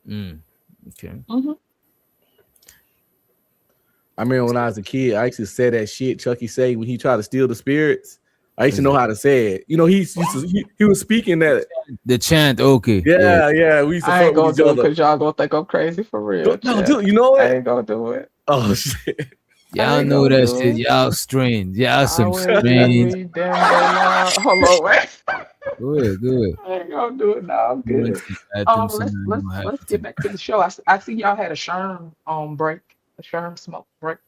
Okay. Hmm. I remember when I was a kid, I used to say that shit Chucky say when he tried to steal the spirits. I used to know how to say it. You know, he was speaking that. The chant, okay. Yeah. We used to I fuck ain't with gonna each do it other. because y'all gonna think I'm crazy for real. No, dude, you know I it? ain't gonna do it. Oh shit. Y'all know that shit. Y'all strange. Y'all some will strange. be damn loud. Hold on, wait. Good. I ain't gonna do it now. I'm good. Let's get back to the show. I see y'all had a Sherm break, a Sherm smoke break.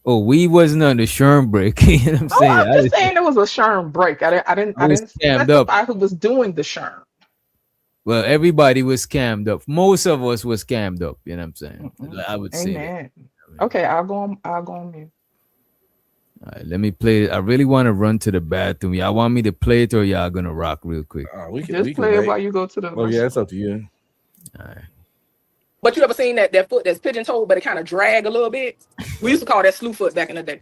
Oh, we wasn't on the Sherm break. You know what I'm Oh, saying? I'm just saying it was a Sherm break. I didn't scammed up. specify who was doing the Sherm. Well, everybody was scammed up. Most of us was scammed up. You know what I'm saying? I would say that. Amen. Okay, I'll go on mute. All right, let me play it. I really want to run to the bathroom. Y'all want me to play it or y'all gonna rock real quick? We Just play it while you go to the. Oh yeah, it's up to you. All right. But you ever seen that foot that's pigeon-toed, but it kind of drag a little bit? We used to call that slew foot back in the day.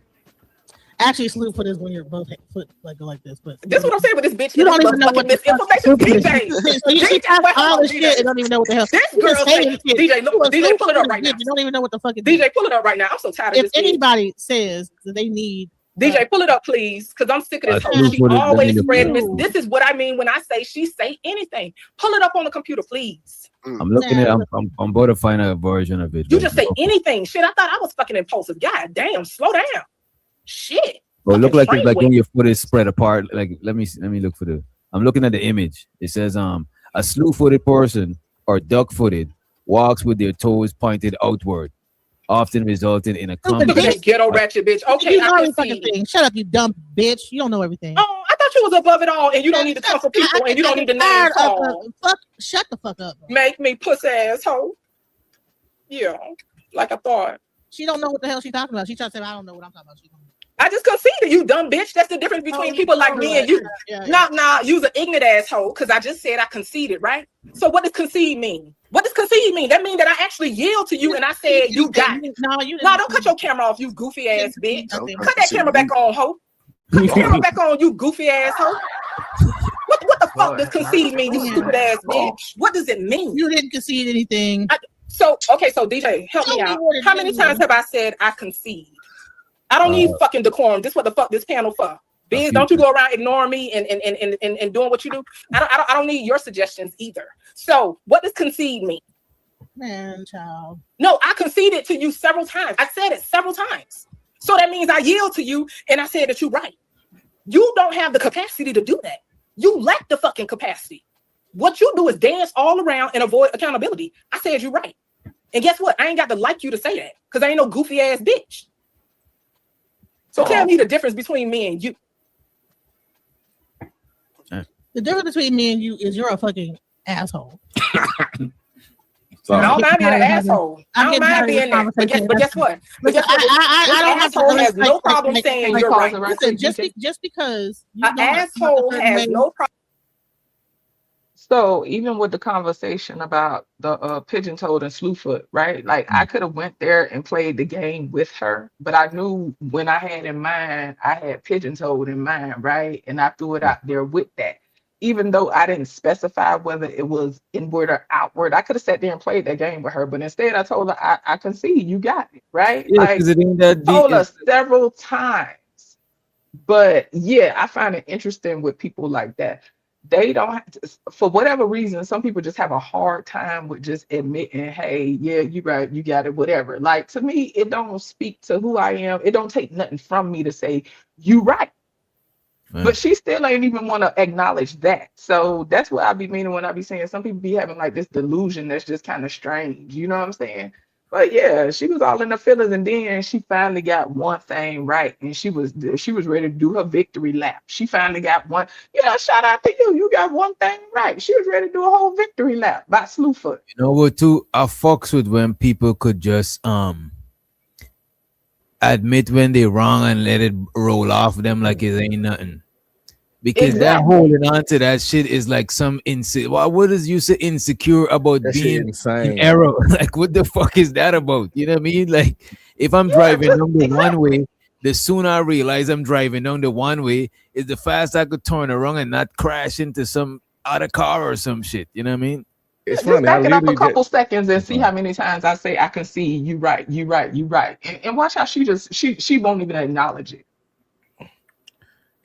Actually, slew foot is when your both foot go like this. But this is what I'm saying with this bitch. You don't even know what the misinformation. DJ, so you see all this shit and don't even know what the hell. This girl saying, DJ, look, DJ, pull it up right now. You don't even know what the fuck it is. DJ, pull it up right now. I'm so tired of this. If anybody says that they need. DJ, pull it up, please, because I'm sick of this whole. She always spreading this. This is what I mean when I say she say anything. Pull it up on the computer, please. I'm looking at. I'm about to find a version of it. You just say anything. Shit, I thought I was fucking impulsive. God damn, slow down. Shit. Oh, it look like it's like when your foot is spread apart. Like let me look for the. I'm looking at the image. It says a slew-footed person or duck-footed walks with their toes pointed outward, often resulting in a ghetto ratchet bitch. Okay, you know every fucking thing. Shut up, you dumb bitch. You don't know everything. Oh, I thought you was above it all, and you don't need to come for people, and you don't need to name call. Shut the fuck up. Make me puss asshole. Yeah, like I thought. She don't know what the hell she's talking about. She trying to say I don't know what I'm talking about. I just conceded, you dumb bitch. That's the difference between people like me and you. Nah, you's an ignorant asshole, because I just said I conceded, right? So what does concede mean? What does concede mean? That means that I actually yield to you and I said you got it. No, don't cut your camera off, you goofy ass bitch. Cut that camera back on, ho. Cut your camera back on, you goofy ass ho. What the fuck does concede mean, you stupid ass bitch? What does it mean? You didn't concede anything. So DJ, help me out. How many times have I said I concede? I don't need fucking decorum. This is what the fuck this panel for. Biz, don't you go around ignoring me and doing what you do. I don't need your suggestions either. So what does concede mean? Man, child. No, I conceded to you several times. I said it several times. So that means I yield to you and I said that you're right. You don't have the capacity to do that. You lack the fucking capacity. What you do is dance all around and avoid accountability. I said you're right. And guess what? I ain't got to like you to say that because I ain't no goofy ass bitch. So tell me the difference between me and you. The difference between me and you is you're a fucking asshole. I don't mind being an asshole. I don't mind being that. But guess what? I don't have asshole has no problem saying you're right. Listen, just because an asshole has no problem. So even with the conversation about the pigeon-toed and slewfoot, right? Like I could have went there and played the game with her, but I knew when I had in mind, I had pigeon-toed in mind, right? And I threw it out there with that. Even though I didn't specify whether it was inward or outward, I could have sat there and played that game with her. But instead, I told her, I concede, you got it, right? Yeah, like it ain't that told her several times. But yeah, I find it interesting with people like that. They don't have to, for whatever reason, some people just have a hard time with just admitting, hey, yeah, you right, you got it, whatever. Like to me, it don't speak to who I am. It don't take nothing from me to say you right. But she still ain't even want to acknowledge that. So that's what I be meaning when I be saying some people be having like this delusion that's just kind of strange. You know what I'm saying? But yeah, she was all in the feelings, and then she finally got one thing right, and she was ready to do her victory lap. She finally got one. Yeah, shout out to you. You got one thing right. She was ready to do a whole victory lap by Slewfoot. You know what? Too, I fucks with when people could just admit when they wrong and let it roll off them like it ain't nothing. Because that holding on to that shit is like some insecure. What is you say insecure about That shit being insane. in error? Like, what the fuck is that about? You know what I mean? Like, if I'm driving down the one way, the sooner I realize I'm driving down the one way, is the faster I could turn around and not crash into some other car or some shit. You know what I mean? It's Just funny. I back it up a literally couple seconds and see how many times I say I can see you right, and watch how she won't even acknowledge it.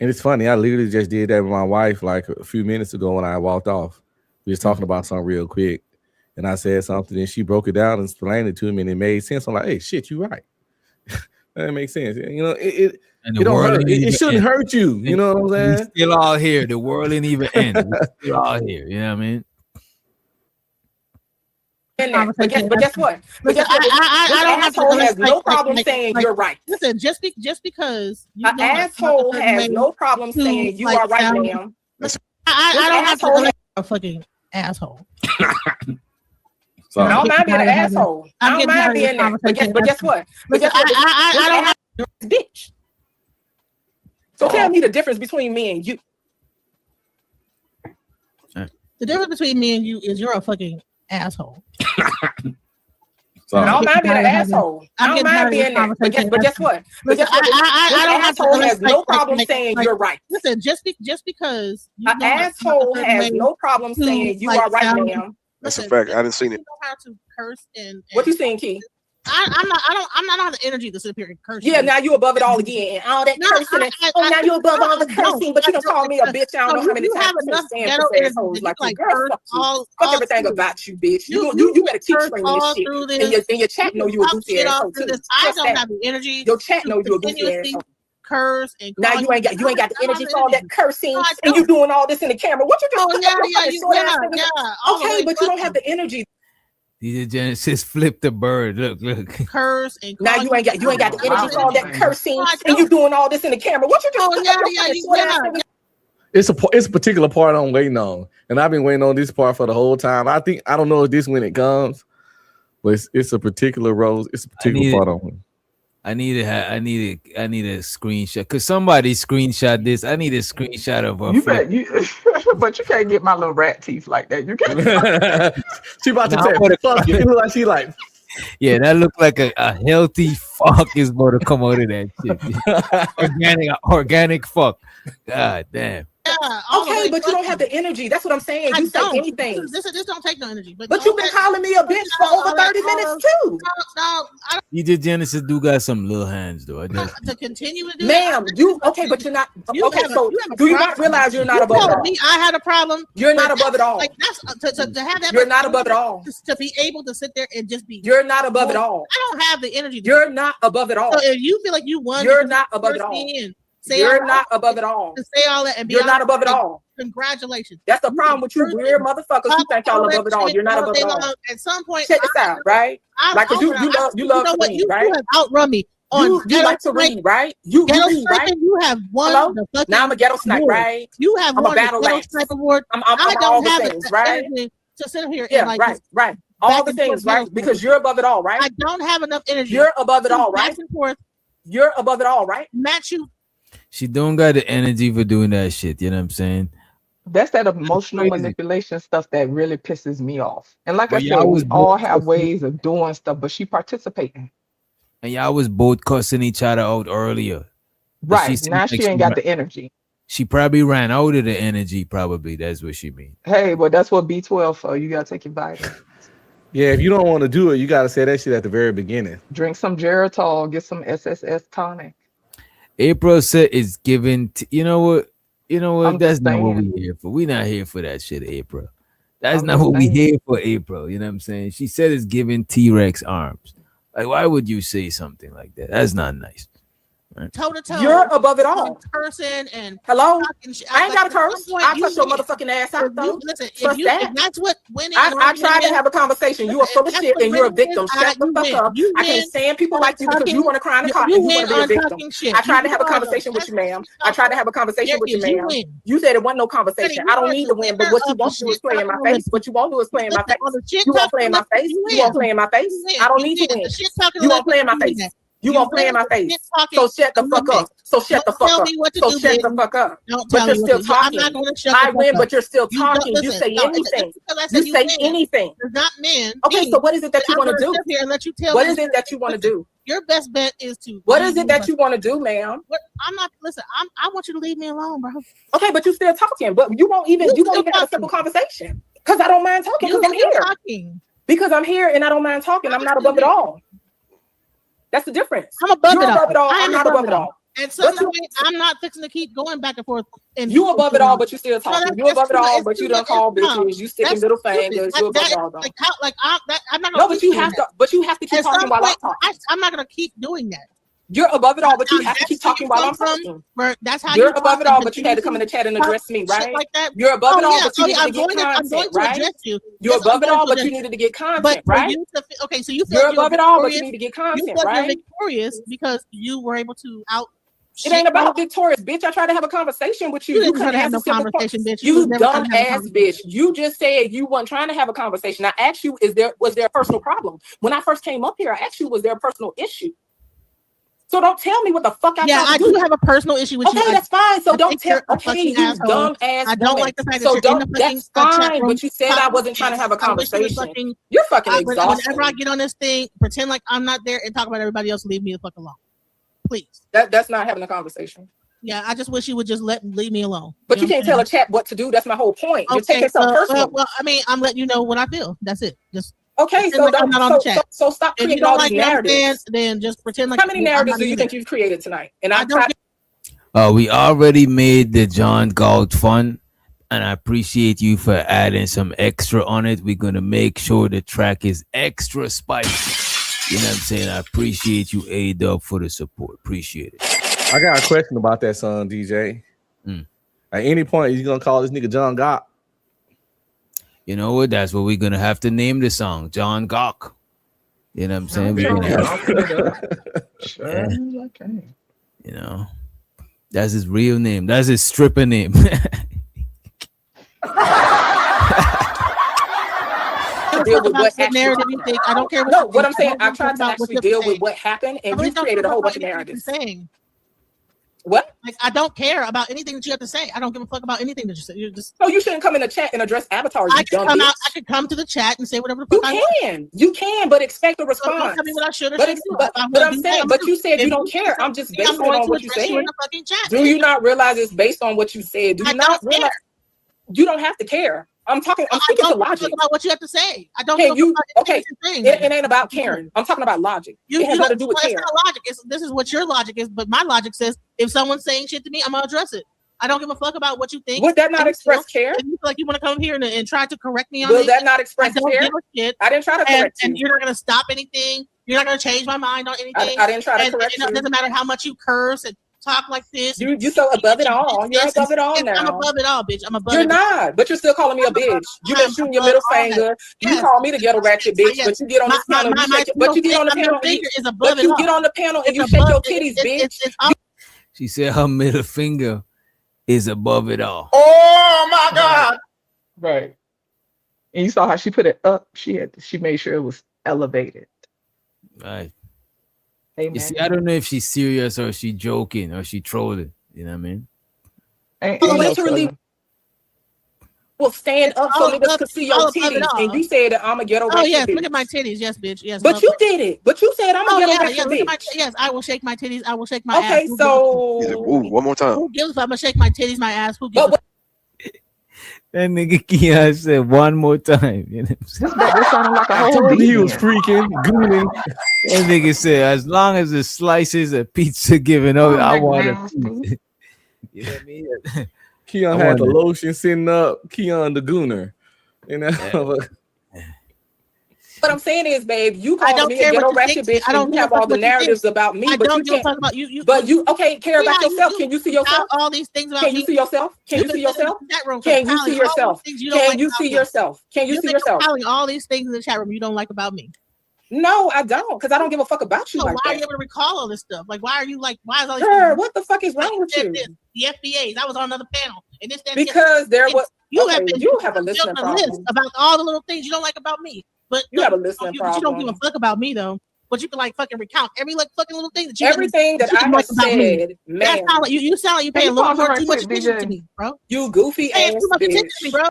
And it's funny, I literally just did that with my wife like a few minutes ago when I walked off. We was talking about something real quick, and I said something, and she broke it down and explained it to me, and it made sense. I'm like, hey, shit, you right. That makes sense. You know, it don't hurt. It shouldn't hurt you. You know what I'm saying? We still all here. The world ain't even end. We still all here. You know what I mean? But guess what? But guess what? I don't have asshole has to, no problem saying you're right. Listen, just because An asshole has no problem saying you are right, ma'am. I don't have to be a fucking asshole. I don't mind being an asshole. I don't mind being that. But guess what? But guess what? I don't have bitch. So tell me the difference between me and you. The difference between me and you is you're a fucking asshole. I don't mind being an asshole. I don't mind being that. But guess what? But guess what? An asshole has no problem saying you're right. Listen, just because an asshole has no problem saying you are right, ma'am. That's a fact. I didn't see it. You know how to curse and what you saying, Key? I'm not on the energy to sit up here and curse. Yeah, now you above it all again. And all that cursing. Now you above all the cursing, but you don't call me a bitch. I don't know how many times you stand for assholes like you. Girl, fuck everything about you, bitch. You better keep training this shit. And your chat know you a goofy asshole too. I don't have the energy. Your chat know you a goofy asshole. Curse and now you ain't got the energy for all that cursing and you doing all this in the camera. What you doing? Okay, but you don't have the energy. DJ Genesis flipped the bird. Look. Curse and now you ain't got the energy for all that cursing and you doing all this in the camera. What you doing? It's a particular part I'm waiting on, and I've been waiting on this part for the whole time. I don't know if this when it comes, but it's a particular rose. It's a particular part on it. I need a screenshot because somebody screenshot this. I need a screenshot of her. But you can't get my little rat teeth like that. You can't. She about to say, "Fuck you." Like she like. Yeah, that looked like a healthy fuck is about to come out of that shit. organic fuck. God damn. Yeah, okay, but you don't have the energy. That's what I'm saying. You say anything. This don't take no energy. But you've been calling me a bitch for over 30 minutes too. No, DJ Genesis do got some little hands though. To continue to do ma'am, you okay, but you're not okay. So do you not realize you're not above it all? I had a problem. You're not above it all. Like that's to have that. You're not above it all. To be able to sit there and just be. You're not above it all. I don't have the energy. You're not above it all. So if you feel like you won, you're not above it all. You're not above it all. To say all that and be you're not above it all. Congratulations. That's the problem with you weird motherfuckers who think y'all above it all. You're not above it all. At some point, check this out, right? Like you love to read, right? You have outrun me. You like to read, right? You read, right? You have won. Now I'm a ghetto sniper, right? You have won a battle ghetto sniper award. I'm all the things, right? To sit here yeah, and like right. All the things, right? Because you're above it all, right? I don't have enough energy. You're above it all, right? Back and forth. You're above it all, right? Match you. She don't got the energy for doing that shit. You know what I'm saying? That's that emotional manipulation stuff that really pisses me off. And like I said, we all have ways of doing stuff, but she participating. And y'all was both cussing each other out earlier. Right. Now she ain't got the energy. She probably ran out of the energy, probably. That's what she means. Hey, but that's what B12 for. You gotta take your vitamins. Yeah, if you don't want to do it, you gotta say that shit at the very beginning. Drink some Geritol, get some SSS tonic. April said it's given. You know what? That's not what we here for. We not here for that shit, April. That's not what we here for, April. You know what I'm saying? She said it's giving T-Rex arms. Like, why would you say something like that? That's not nice. Right? Toe to toe. You're above it all. Person and hello. I ain't got a curse. I touch your motherfucking ass out though. Listen, if that's what winning. I tried to have a conversation. You are full of shit and you're a victim. Shut the fuck up. I can't stand people like you because you want to cry in the car and you want to be a victim. I tried to have a conversation with you, ma'am. I tried to have a conversation with you, ma'am. You said it wasn't no conversation. I don't need to win, but what you won't do is play in my face. What you won't do is play in my face. You won't play in my face. You won't play in my face. I don't need to win. You won't play in my face. You gonna play in my face. So shut the fuck up. So shut the fuck up. So shut the fuck up. But you're still talking. I win, but you're still talking. You say anything. You say anything. There's not men. Okay, so what is it that you want to do? Here and let you tell what is it that you want to do? Your best bet is to. What is it that you want to do, ma'am? I'm not. Listen, I want you to leave me alone, bro. Okay, but you still talking. But you won't even have a simple conversation. Because I don't mind talking. Because I'm here. Because I'm here and I don't mind talking. I'm not above it all. That's the difference. I'm above You're it all. above it all. I'm not above it all. And so I'm not fixing to keep going back and forth. And you above it all, but you still talking. You above it all, but you don't call bitches. You sticking little fingers. You above it all, though. I'm not. No, but you have to. But you have to keep talking while I'm talking. I'm not gonna keep doing that. You're above it all, but you have to keep talking while I'm talking. That's how you're above it all, but you had to come in the chat and address me, right? Like that. You're above it all, but you needed to get content, right? You're above it all, but you needed to get content, right? Okay, so you you're above it all, but you need to get content, right? You're victorious because you were able to out. It ain't about victorious, bitch. I tried to have a conversation with you. You didn't try to have no conversation, bitch. You dumb ass bitch. You just said you weren't trying to have a conversation. I asked you, was there a personal problem? When I first came up here, I asked you, was there a personal issue? So don't tell me what the fuck I I do have a personal issue with you. Okay, that's fine. So don't tell. Okay, you dumb ass. I don't like the fact that so you're don't. in the fucking That's fine. But you said I wasn't trying to have a conversation. You're fucking exhausted. Whenever I get on this thing, pretend like I'm not there and talk about everybody else. Leave me the fuck alone, please. That's not having a conversation. Yeah, I just wish you would just leave me alone. But you can't tell a chat what to do. That's my whole point. You're taking something personal. Well, I mean, I'm letting you know what I feel. That's it. Just. Okay, so like I'm not on the chat. So stop creating all these narratives. Then just pretend like. How many narratives do you think you've created tonight? And I don't. We already made the John Galt fun, and I appreciate you for adding some extra on it. We're gonna make sure the track is extra spicy. You know what I'm saying? I appreciate you, A-Dub, for the support. Appreciate it. I got a question about that song, DJ. At any point, is you gonna call this nigga John Galt? You know what? That's what we're gonna have to name the song, John Gawk. You know what I'm saying? We're gonna sure. You know, that's his real name. That's his stripper name. Deal with what narrative you think. I don't care. What I'm saying, I tried to actually deal with what happened, and you created a whole bunch of narratives. What? Like, I don't care about anything that you have to say. I don't give a fuck about anything that you say. So you shouldn't come in the chat and address avatars. I could come to the chat and say whatever the fuck You can, but expect a response. Don't tell me what I should or but shouldn't do. I'm saying, but you said you don't care. I'm just basing it on what you said. Do you not realize it's based on what you said? Do you not realize? You don't have to care. I'm speaking to logic. About what you have to say. I don't. It ain't about caring. I'm talking about logic. It has nothing to do with care. It's not logic. This is what your logic is, but my logic says if someone's saying shit to me, I'm gonna address it. I don't give a fuck about what you think. Would that not express care? If you feel like you want to come here and try to correct me on it, will that not express care? I didn't try to correct you. And you're not gonna stop anything. You're not gonna change my mind on anything. I didn't try to correct you. It doesn't matter how much you curse and talk like this. You so above it all. You're above it all now. I'm above it all, bitch. I'm above it. You're not, but you're still calling me a bitch. You've been shooting your middle finger. You call me the ghetto ratchet bitch, but you get on this panel. But you get on the panel. But you get on the panel and you shake your titties, bitch. She said her middle finger is above it all. Oh my God! Right. And you saw how she put it up. She made sure it was elevated. Right. Amen. You see, I don't know if she's serious or she joking or she trolling. You know what I mean? Literally, well, stand up so niggas could see your titties. And you said that I'm a ghetto ratchet bitch. Yes, look at my titties. Yes, bitch. Yes. But you did it. But you said I'm a ghetto ratchet bitch. Yes, I will shake my titties. I will shake my ass. Okay, so one more time. Who gives a fuck? I'm gonna shake my titties, my ass. Who gives a fuck? That nigga Keon said one more time. You know what that sounded like a whole he was freaking gooning. That nigga said, as long as the slices of pizza given over, I want it. You know what I mean? Keon had the lotion sitting up. Keon the gooner. You know? What I'm saying is, babe, you call me a ghetto ratchet bitch. I don't have all the narratives about me, but you can't. About you. But you care about yourself. Can you see yourself? All these things about Can you see yourself? Can you see yourself? Can you see yourself? Can you see yourself? Can you see yourself? All these things in the chat room you don't like about me. No, I don't, because I don't give a fuck about you. So like why that. are you able to recall all this stuff? Like, why are you like, why is all this? Girl, what the fuck is wrong with you? The FBAs. I was on another panel, and this that, because there was you have a listening problem about all the little things you don't like about me. But you have a listening problem. You don't give a fuck about me though. but you can like fucking recount every like fucking little thing that you Everything that I know have about me. said, That ma'am. sound like you sound like you paying a little more too much attention to me, bro. You goofy Paying ass too much attention to me, bitch. bro.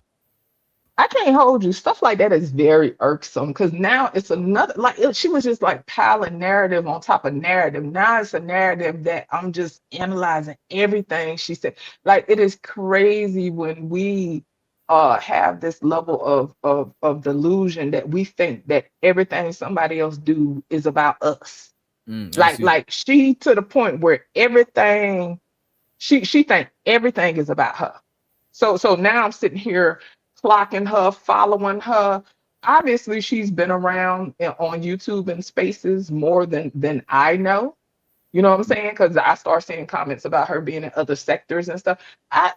I can't hold you. Stuff like that is very irksome because now it's another she was just like piling narrative on top of narrative. Now it's a narrative that I'm just analyzing everything she said. Like it is crazy when we have this level of delusion that we think that everything somebody else do is about us. I see. Like she to the point where everything she think everything is about her. So now I'm sitting here clocking her, following her. Obviously, she's been around on YouTube and spaces more than I know. You know what I'm saying? Because I start seeing comments about her being in other sectors and stuff. I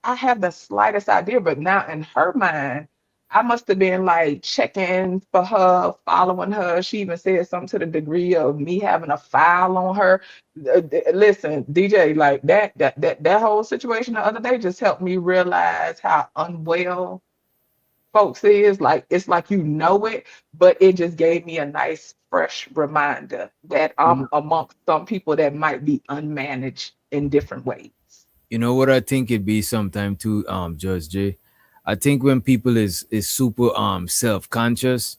have the slightest idea, but now in her mind, I must have been like checking for her, following her. She even said something to the degree of me having a file on her. Listen, DJ, like that whole situation the other day just helped me realize how unwell folks is. Like it's like you know it, but it just gave me a nice fresh reminder that I'm amongst some people that might be unmanaged in different ways. You know what I think it'd be sometime too, Judge J. I think when people is super self-conscious,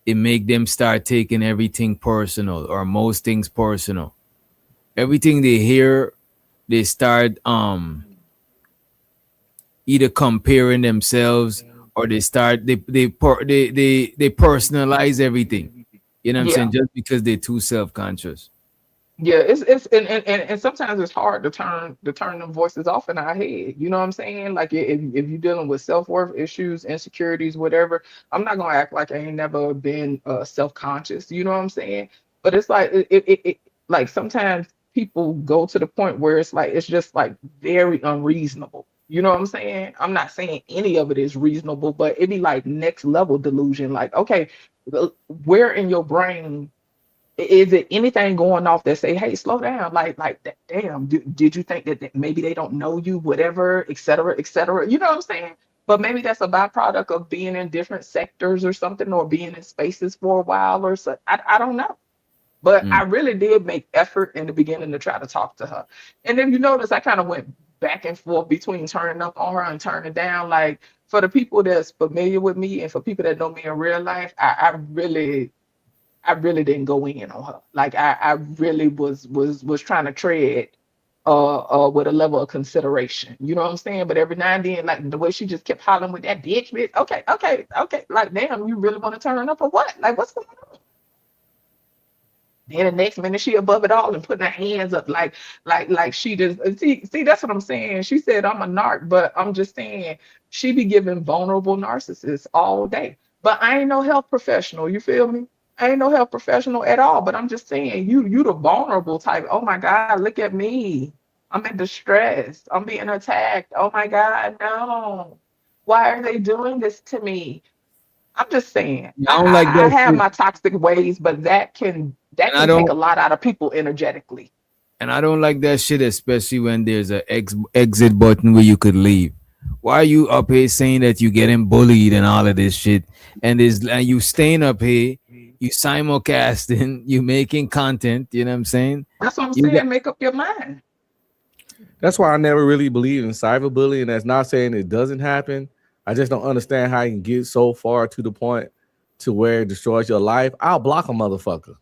it make them start taking everything personal or most things personal. Everything they hear, they start either comparing themselves or they start they personalize everything. You know what I'm saying? Yeah. Just because they're too self-conscious. Yeah, it's and sometimes it's hard to turn them voices off in our head. You know what I'm saying? Like if you're dealing with self-worth issues, insecurities, whatever, I'm not gonna act like I ain't never been self-conscious. You know what I'm saying? But it's like like sometimes people go to the point where it's like it's just like very unreasonable. You know what I'm saying? I'm not saying any of it is reasonable, but it be like next level delusion. Like, okay, where in your brain is it anything going off that say, hey, slow down, like damn, did you think that maybe they don't know you, whatever, et cetera, et cetera? You know what I'm saying? But maybe that's a byproduct of being in different sectors or something, or being in spaces for a while or so. I don't know. But I really did make effort in the beginning to try to talk to her. And then you notice I kind of went back and forth between turning up on her and turning down. Like for the people that's familiar with me and for people that know me in real life, I really didn't go in on her. Like I really was trying to tread with a level of consideration. You know what I'm saying? But every now and then, like the way she just kept hollering with that bitch. Okay. Like, damn, you really want to turn up or what? Like, what's going on? Then the next minute she above it all and putting her hands up like she just see that's what I'm saying. She said I'm a narc, but I'm just saying she be giving vulnerable narcissists all day. But I ain't no health professional. You feel me? I ain't no health professional at all. But I'm just saying you the vulnerable type. Oh my God, look at me. I'm in distress. I'm being attacked. Oh my God, no. Why are they doing this to me? I'm just saying. I don't like I that have shit. my toxic ways, but that can I take don't a lot out of people energetically. and I don't like that shit, especially when there's a exit button where you could leave. Why are you up here saying that you getting bullied and all of this shit? And you staying up here, you simulcasting, you making content. You know what I'm saying? That's what I'm You got saying. Make up your mind. That's why I never really believe in cyberbullying. That's not saying it doesn't happen. I just don't understand how you can get so far to the point to where it destroys your life. I'll block a motherfucker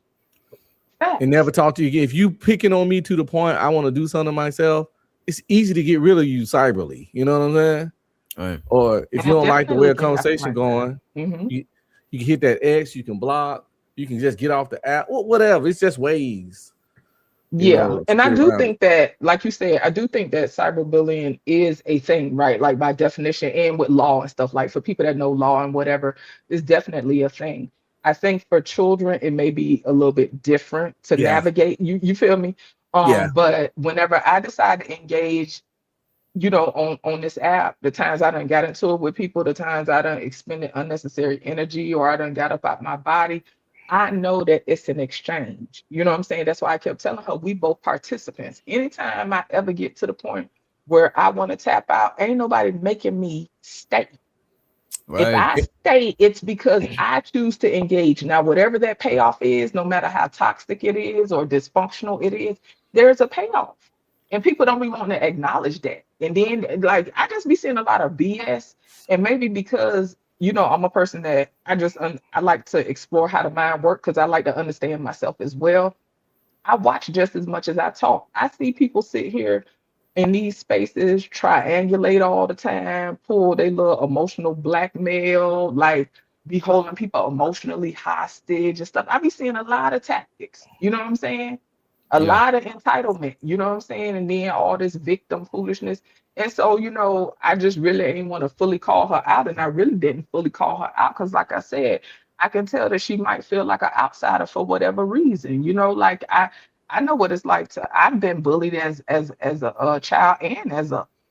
and never talk to you again. If you picking on me to the point I want to do something myself, it's easy to get rid of you cyberly. You know what I'm saying? right. Or if you It don't like the definitely way a can happen conversation like going, that. Mhm. you can hit that X, you can block, you can just get off the app, whatever. It's just ways, Yeah, to and I get do around it. think that, like you said, I do think that cyberbullying is a thing, right? Like by definition, and with law and stuff. Like for people that know law and whatever, it's definitely a thing. I think for children, it may be a little bit different to Yeah, navigate. You feel me? yeah. But whenever I decide to engage, on this app, the times I done got into it with people, the times I done expended unnecessary energy or I done got up out my body, I know that it's an exchange. You know what I'm saying? That's why I kept telling her we both participants. Anytime I ever get to the point where I want to tap out, ain't nobody making me stay. If I stay, it's because I choose to engage. Now, whatever that payoff is, no matter how toxic it is or dysfunctional it is, there's a payoff. And people don't really want to acknowledge that. And then, like, I just be seeing a lot of BS. And maybe because, you know, I'm a person that I like to explore how the mind works because I like to understand myself as well. I watch just as much as I talk. I see people sit here in these spaces, triangulate all the time, pull their little emotional blackmail, like be holding people emotionally hostage and stuff. I be seeing a lot of tactics. You know what I'm saying? A lot of entitlement, you know what I'm saying? And then all this victim foolishness. And so, you know, I just really ain't want to fully call her out. And I really didn't fully call her out because, like I said, I can tell that she might feel like an outsider for whatever reason. You know, like I know what it's like I've been bullied as a child and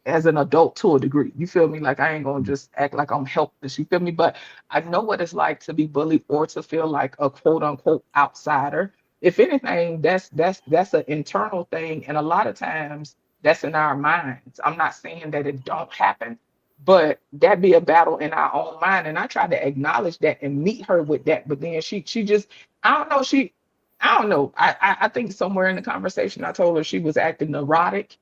as an adult to a degree. You feel me? Like I ain't gonna just act like I'm helpless. You feel me? But I know what it's like to be bullied or to feel like a quote unquote outsider. If anything, that's an internal thing, and a lot of times that's in our minds. I'm not saying that it don't happen, but that be a battle in our own mind. And I try to acknowledge that and meet her with that, but then she just I don't know. I think somewhere in the conversation I told her she was acting neurotic.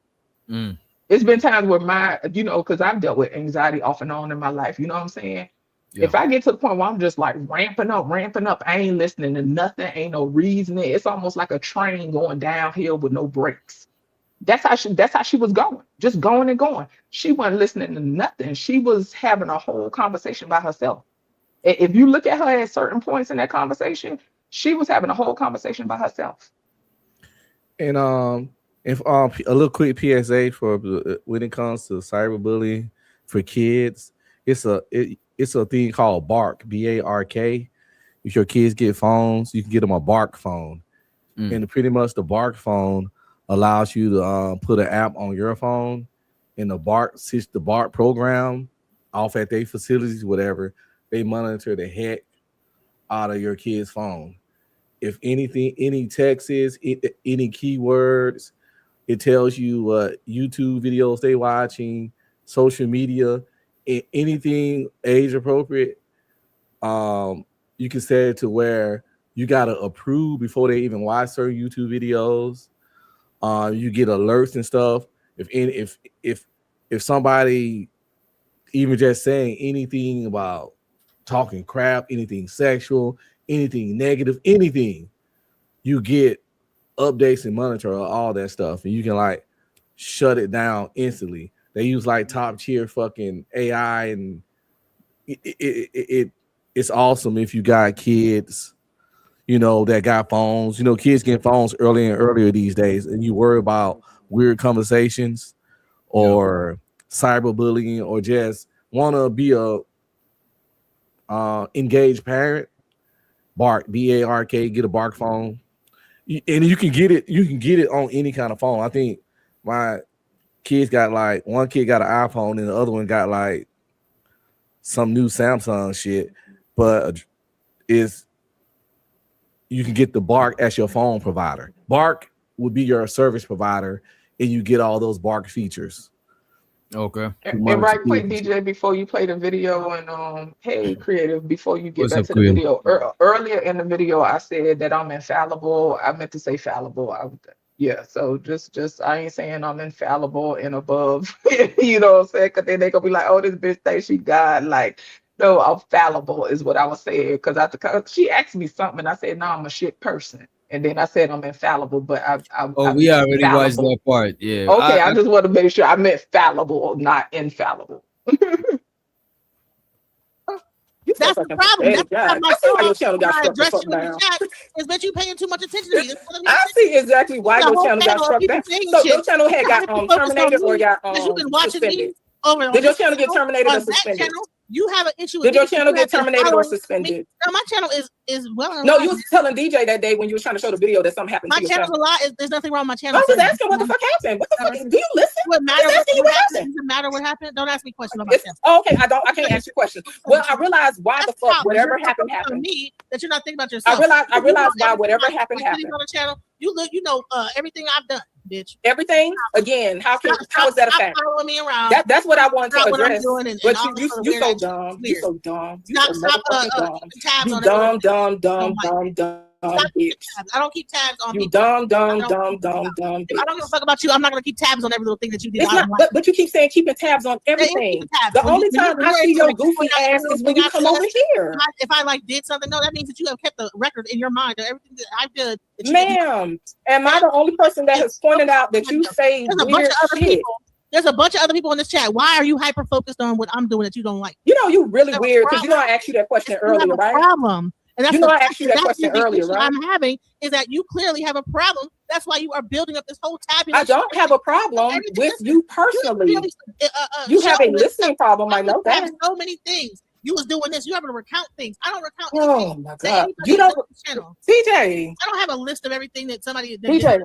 It's been times where because I've dealt with anxiety off and on in my life. You know what I'm saying? Yeah. If I get to the point where I'm just like ramping up, I ain't listening to nothing, ain't no reasoning. It's almost like a train going downhill with no brakes. That's how she was going, just going and going. She wasn't listening to nothing. She was having a whole conversation by herself. If you look at her at certain points in that conversation, she was having a whole conversation by herself. And if a little quick PSA for when it comes to cyberbullying for kids, it's a thing called Bark, B-A-R-K. If your kids get phones, you can get them a Bark phone, and pretty much the Bark phone allows you to put an app on your phone, and the Bark program off at their facilities, whatever, they monitor the heck out of your kid's phone. If anything, any texts, any keywords, it tells you what YouTube videos they watching, social media, anything age appropriate. You can set it to where you gotta approve before they even watch certain YouTube videos. You get alerts and stuff. If somebody even just saying anything about talking crap, anything sexual, anything negative, anything, you get updates and monitor all that stuff, and you can like shut it down instantly. They use like top tier fucking AI, and it's awesome if you got kids, you know, that got phones. You know, kids get phones earlier and earlier these days, and you worry about weird conversations or cyberbullying, or just want to be a engaged parent. Bark, B-A-R-K, get a Bark phone. And you can get it on any kind of phone. I think my kids got like, one kid got an iPhone and the other one got like some new Samsung shit. But you can get the Bark as your phone provider. Bark would be your service provider, and you get all those Bark features. Okay. And right quick, DJ, before you play the video, and hey, creative, before you get back to the video, earlier in the video, I said that I'm infallible. I meant to say fallible. So just I ain't saying I'm infallible and above. You know what I'm saying? Because then they gonna be like, oh, this bitch thinks she God. Like, no, I'm fallible is what I was saying. Because she asked me something, and I said, no, I'm a shit person. And then I said I'm infallible, but I'm we already watched that part. Yeah. Okay, I just want to make sure I meant fallible, not infallible. That's the problem. That's why your channel got struck down. Is that you paying too much attention to me? I see exactly why your channel got struck down. So your channel had got terminated or got you've been watching suspended. me over. Did your channel get terminated or suspended? You have an issue with Did your channel get terminated or suspended? No, my channel is well. No, you was telling DJ that day when you were trying to show the video that something happened. My channel's a lot. There's nothing wrong with my channel. I was asking what the fuck happened. What the fuck? Do you listen? What matter? What happened? Doesn't matter what happened. Don't ask me questions about my channel. Okay, I can't ask you questions. Well, I realized why the fuck whatever happened happened. Me that you're not thinking about yourself. I realized why whatever happened happened. On the channel, you know everything I've done. bitch. Everything again. How is that a fact? Following me around. That's what I want to What I'm address. doing and But all you weird so ass dumb. shit. You so dumb. You Stop, so motherfucking keeping tabs dumb. on You everything. dumb Stop keeping bitch. tabs. I don't keep tabs on You people. dumb If I don't bitch. give a fuck about you, I'm not gonna keep tabs on every little thing that you do. It's not, but you keep saying keeping tabs on everything. The only time I see your goofy ass is when you come over here. If I like did something, no, that means that you have kept the record in your mind of everything that I did. Ma'am, am I the only person that has pointed out that you say weird shit? There's a bunch of other people in this chat. Why are you hyper focused on what I'm doing that you don't like? You know, you really weird because you know I asked you that question earlier, right? Problem. And that's you know I asked you that question earlier, right? I'm having is that you clearly have a problem. That's why you are building up this whole tabulation. I don't have a problem with you personally. You have a listening problem. I know that. So many things. You was doing this. You having to recount things. I don't recount. Oh my god! You don't, DJ. I don't have a list of everything that somebody. DJ.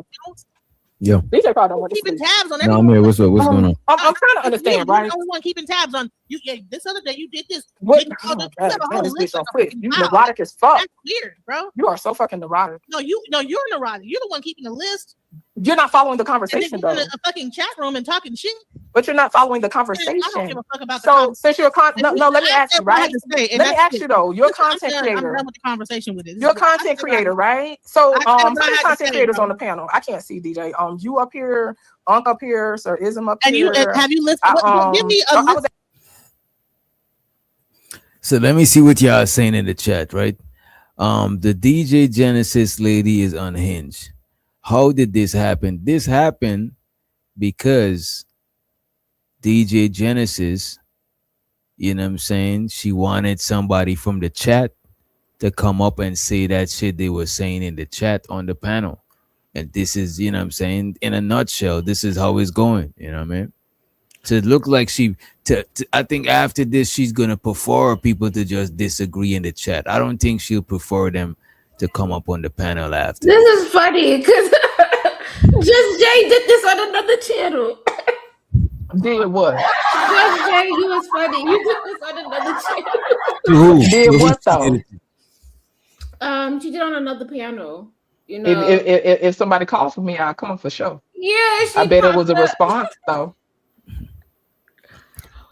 Yo. DJ probably don't want keeping tabs on No, everything. I'm here. What's up? What's going on? I'm trying to understand, right? You're the only one keeping tabs on you. This other day you did this. What? You have a whole This list bitch of don't quit. fucking You miles. neurotic as fuck. That's weird, bro. You are so fucking neurotic. No, you're neurotic. You're the one keeping a list. You're not following the And conversation then though. in a fucking chat room and talking shit. But you're not following the conversation. I don't give a fuck about the so since you're let me ask you, right? Let me ask you though. You're a content creator. I'm done with the conversation with it. You're a content creator, right? So how many content say, creators bro. on the panel? I can't see DJ. You up here, Unc up here, Sir Ism up And here. you have you listened? Give me a list. So let me see what y'all are saying in the chat, right? The DJ Genesis lady is unhinged. How did this happen? This happened because DJ Genesis, you know what I'm saying? She wanted somebody from the chat to come up and say that shit they were saying in the chat on the panel. And this is, you know what I'm saying? In a nutshell, this is how it's going. You know what I mean? So it looked like I think after this, she's going to prefer people to just disagree in the chat. I don't think she'll prefer them to come up on the panel after. This is funny because Just Jay did this on another channel. Did what? Just Jay, you was funny. You did this on another channel. Who? Did what though? She did on another panel. You know, If somebody calls for me, I'll come for sure. Yeah, I bet it was a response though.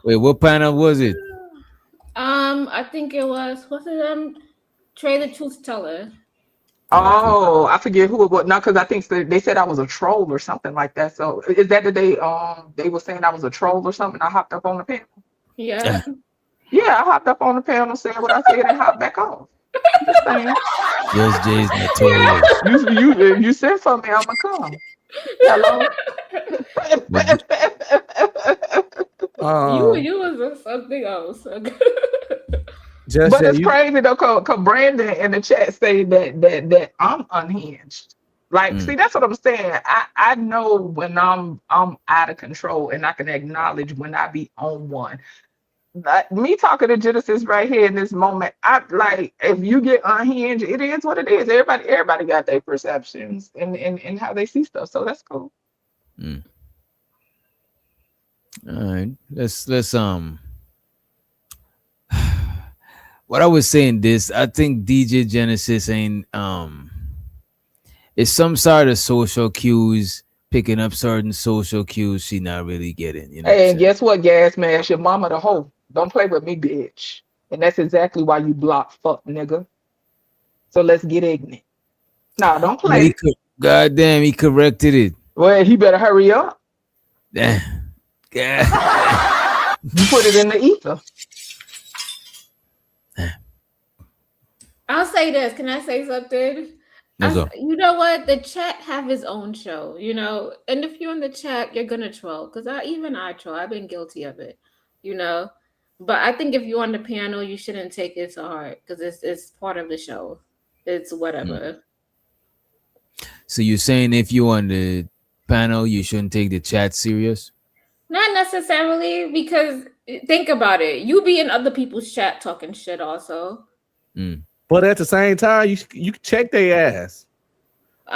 Wait, what panel was it? I think it was Trey the Truth Teller. Oh, I forget who it was. No, because I think they said I was a troll or something like that. So is that the day they were saying I was a troll or something? I hopped up on the panel. Yeah. Yeah, I hopped up on the panel saying what I said and hopped back off. Just saying. Just Jay's notorious. You sent for me, I'ma come. Hello. You was something else. But it's crazy though, cause Brandon in the chat say that I'm unhinged. Like, see, that's what I'm saying. I know when I'm out of control, and I can acknowledge when I be on one. Like, me talking to Genesis right here in this moment, I like if you get unhinged, it is what it is. Everybody got their perceptions and how they see stuff. So that's cool. All right, let's what I was saying I think DJ Genesis ain't it's some sort of social cues, picking up certain social cues she not really getting, you know. Hey, and guess what, Gas Mash? Your mama the hoe. Don't play with me, bitch. And that's exactly why you block fuck nigga. So let's get ignorant. Nah, don't play. God damn, he corrected it. Well, he better hurry up. Yeah. You put it in the ether. I'll say this. Can I say something? You know what? The chat have his own show, you know. And if you're in the chat, you're gonna troll. Because I troll. I've been guilty of it, you know. But I think if you're on the panel, you shouldn't take it to heart because it's part of the show. It's whatever. So you're saying if you're on the panel, you shouldn't take the chat serious? Not necessarily, because think about it. You be in other people's chat talking shit also. But at the same time, you check their ass.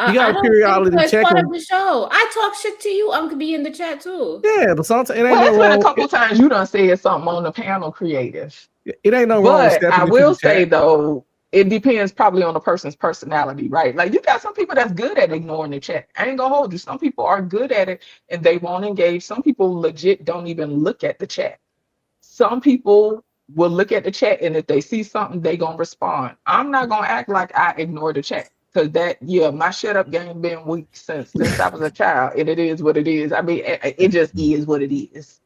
You got to periodically check part them. of the show. I talk shit to you. I'm gonna be in the chat too. Yeah, but sometimes it ain't Well, no it's been wrong. a couple times you done said something on the panel, creative. It ain't no wrong. But I will say though, it depends probably on the person's personality, right? Like you got some people that's good at ignoring the chat. I ain't gonna hold you. Some people are good at it and they won't engage. Some people legit don't even look at the chat. Some people will look at the chat and if they see something, they gonna respond. I'm not gonna act like I ignore the chat. Cause that, yeah, my shut up game been weak since I was a child, and it is what it is. I mean, it just is what it is.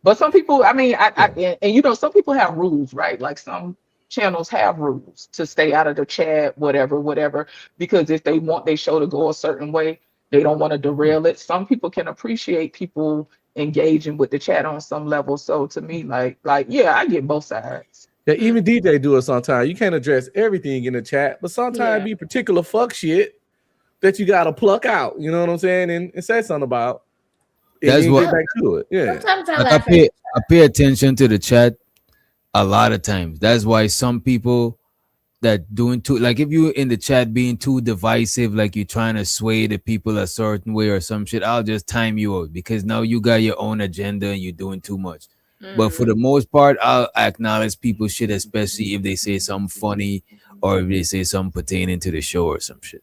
But some people, I mean, and you know, some people have rules, right? Like some channels have rules to stay out of the chat, whatever, because if they want their show to go a certain way, they don't want to derail it. Some people can appreciate people engaging with the chat on some level. So to me, like, yeah, I get both sides. Yeah, even DJ do it sometimes. You can't address everything in the chat, but sometimes be particular fuck shit that you gotta pluck out. You know what I'm saying? And say something about. That's what. Get back to it. Yeah. Sometimes I pay attention to the chat a lot of times. That's why some people that doing too, like if you in the chat being too divisive, like you're trying to sway the people a certain way or some shit, I'll just time you out because now you got your own agenda and you're doing too much. But for the most part, I'll acknowledge people's shit, especially if they say something funny or if they say something pertaining to the show or some shit.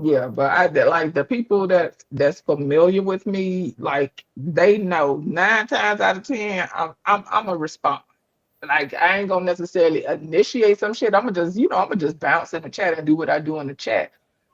Yeah, but I like the people that's familiar with me, like they know 9 times out of 10, I'm a respond. Like I ain't gonna necessarily initiate some shit. I'm gonna just bounce in the chat and do what I do in the chat.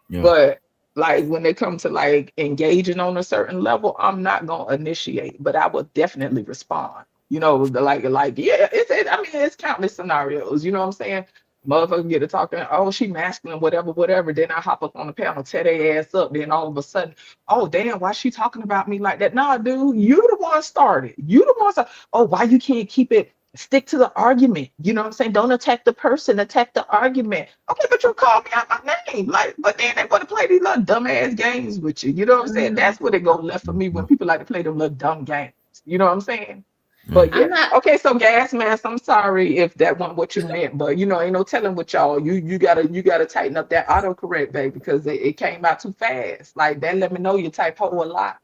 Yeah. But like when it comes to like engaging on a certain level, I'm not gonna initiate, but I will definitely respond. You know, like yeah, I mean, it's countless scenarios. You know what I'm saying? Motherfucker get to talking, oh, she masculine, whatever. Then I hop up on the panel, tear their ass up. Then all of a sudden, oh damn, why she talking about me like that? Nah, dude, you the one started. You the one started. Oh, why you can't keep it? Stick to the argument. You know what I'm saying? Don't attack the person, attack the argument. Okay, but you called me out my name. Like, but then they want to play these little dumbass games with you. You know what I'm saying? That's where they go left for me when people like to play them little dumb games. You know what I'm saying? But yeah, okay, so gas mask, I'm sorry if that wasn't what you meant, but you know, ain't no telling what y'all. You gotta tighten up that autocorrect, baby, because it came out too fast. Like that let me know you type whole a lot.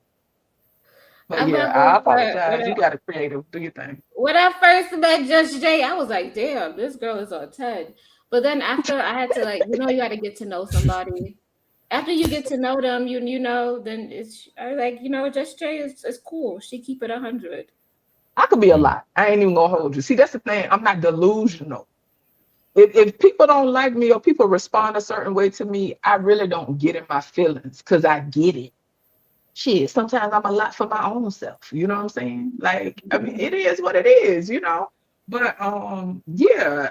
But I apologize. You got a creative. Do your thing. When I first met Just Jay, I was like, damn, this girl is on 10. But then after I had to like, you got to get to know somebody. After you get to know them, you know, then I was like, Just Jay is cool. She keep it 100. I could be a lot. I ain't even gonna hold you. See, that's the thing. I'm not delusional. If people don't like me or people respond a certain way to me, I really don't get in my feelings because I get it. Shit, sometimes I'm a lot for my own self. You know what I'm saying? Like, I mean, it is what it is, But yeah.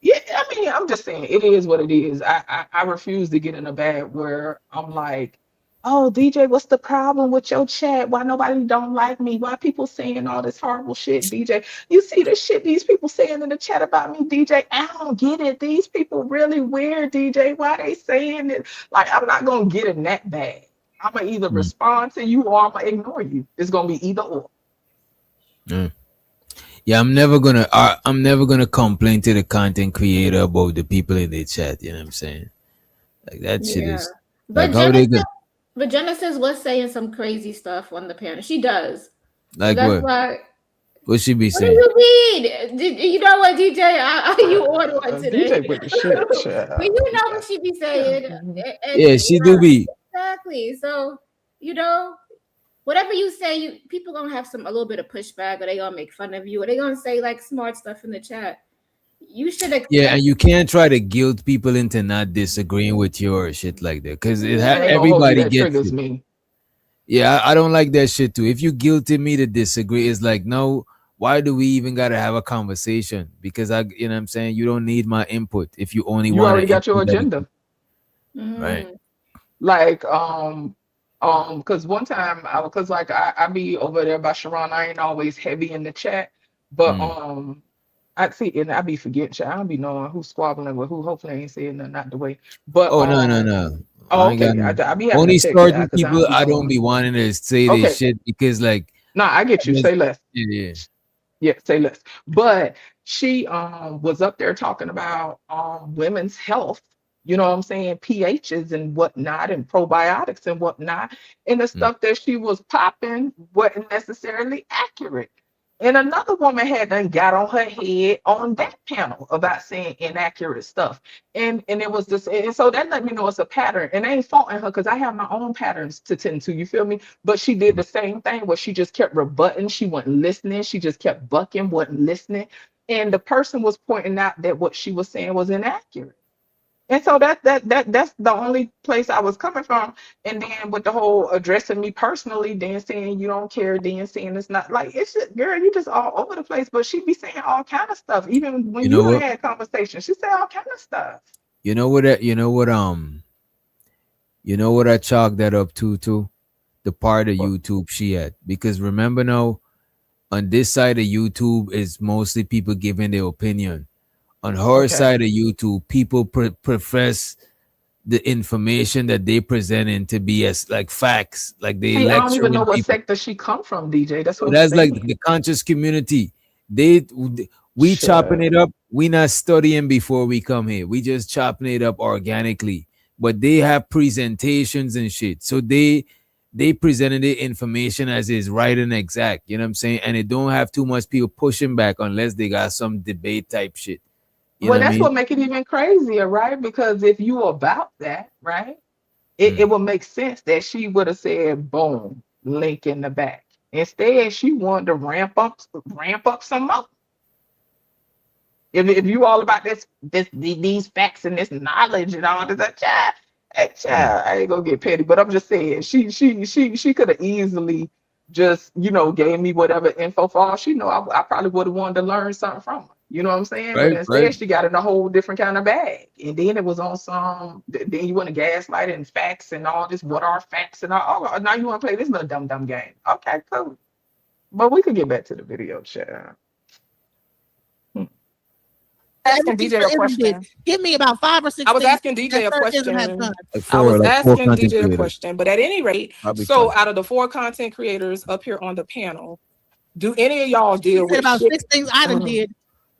I mean, I'm just saying it is what it is. I refuse to get in a bag where I'm like, oh, DJ, what's the problem with your chat? Why nobody don't like me? Why people saying all this horrible shit, DJ? You see the shit these people saying in the chat about me, DJ? I don't get it. These people really weird, DJ. Why they saying it? Like, I'm not gonna get in that bag. I'm gonna either respond to you or I'm gonna ignore you. It's gonna be either or. Yeah, I'm never gonna complain to the content creator about the people in the chat. You know what I'm saying? Like that shit is. But Genesis was saying some crazy stuff on the panel. She does. Like so what? What she be saying? What do you mean? You know what, DJ? Are you on one today? DJ with the shit. But you know what she be saying. Yeah, she do be. Exactly. So, whatever you say, people gonna have a little bit of pushback, or they gonna make fun of you, or they gonna say like smart stuff in the chat. You should accept. Yeah, and you can't try to guilt people into not disagreeing with you or shit like that, because everybody gets it. Me. Yeah, I don't like that shit too. If you guilty me to disagree, it's like, no, why do we even gotta have a conversation? Because you know what I'm saying, you don't need my input if you only want. You already got your agenda, right? Like because one time I be over there by Sharon. I ain't always heavy in the chat, but I see, and I be forgetting. I don't be knowing who's squabbling with who. Hopefully, I ain't saying nothing not the way. But no. Oh, okay. I be only certain people. I don't be wanting to say this shit because, like, no, I get you. Say less. Yeah, say less. But she was up there talking about women's health. You know what I'm saying? pHs and whatnot, and probiotics and whatnot, and the stuff that she was popping wasn't necessarily accurate. And another woman had done got on her head on that panel about saying inaccurate stuff. And it was this, and so that let me know it's a pattern. And I ain't faulting her because I have my own patterns to tend to, you feel me? But she did the same thing where she just kept rebutting, she wasn't listening, she just kept bucking, wasn't listening. And the person was pointing out that what she was saying was inaccurate. And so that's the only place I was coming from. And then with the whole addressing me personally, then saying you don't care, then saying it's not like it's just, girl, you just all over the place. But she be saying all kind of stuff. Even when You know you what? had conversations, she said all kind of stuff. You know what? You know what? You know what I chalk that up to the part of YouTube she had, because remember now, on this side of YouTube is mostly people giving their opinion. On her side of YouTube, people profess the information that they presenting to be as like facts, like they See, I don't even know lecturing what people. sector she come from, DJ. That's So what I'm that's like saying. the conscious community. We chopping it up. We not studying before we come here. We just chopping it up organically. But they have presentations and shit. So they presented the information as is right and exact. You know what I'm saying? And it don't have too much people pushing back unless they got some debate type shit. You Well, know what I that's mean? what make it even crazier, right? Because if you about that, right, it would make sense that she would have said, boom, link in the back. Instead, she wanted to ramp up some more. If you all about these facts and this knowledge and all this, child, I ain't gonna get petty, but I'm just saying she could have easily just gave me whatever info for all she know. I probably would have wanted to learn something from her. You know what I'm saying? But Right, right. instead, she got in a whole different kind of bag, and then it was on some. Then you want to gaslight and facts and all this. What are facts and all? Oh, now you want to play this little dumb game? Okay, cool. But we could get back to the video, chat. Asking DJ a question. Give me about 5 or 6 I was things asking DJ that a Sir Ism question. has done. I was Like four asking content DJ a creators. question, but at any rate, I'll be so fine. out of the 4 content creators up here on the panel, do any of y'all She deal said with about shit? 6 things I done did.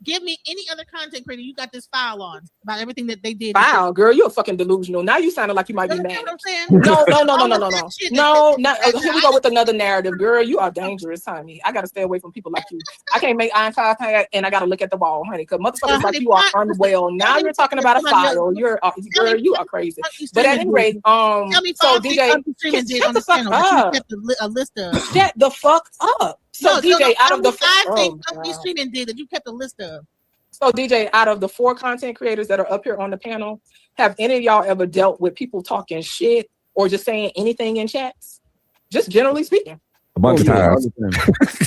Give me any other content creator you got this file on about everything that they did. Wow, girl, you're fucking delusional. Now you sounded like you might be mad. What I'm saying? No. All of that shit that- Here we go with another narrative, girl. You are dangerous, honey. I gotta stay away from people like you. I can't make eye contact and I gotta look at the wall, honey. Because motherfuckers like honey, you are why- unwell. Now you're talking about a file. You're girl, you are crazy. But at any rate, Tell me so 5 things DJ, Uncle Freeman did shut on the the fuck channel that you up. kept a list of. Shut the fuck up. So DJ, out tell of me the 5 things oh, Uncle God. Freeman did that you kept a list of. So DJ, out of the 4 content creators that are up here on the panel, have any of y'all ever dealt with people talking shit or just saying anything in chats? Just generally speaking. A bunch of times.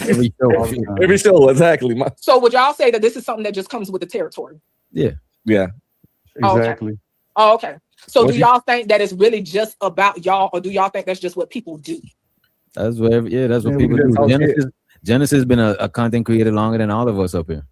Every show. Every show, exactly. So would y'all say that this is something that just comes with the territory? Yeah. Yeah. Exactly. Oh, okay. So What do you- y'all think that it's really just about y'all, or do y'all think that's just what people do? That's what that's what Yeah, people we just do. talk Genesis has been a content creator longer than all of us up here.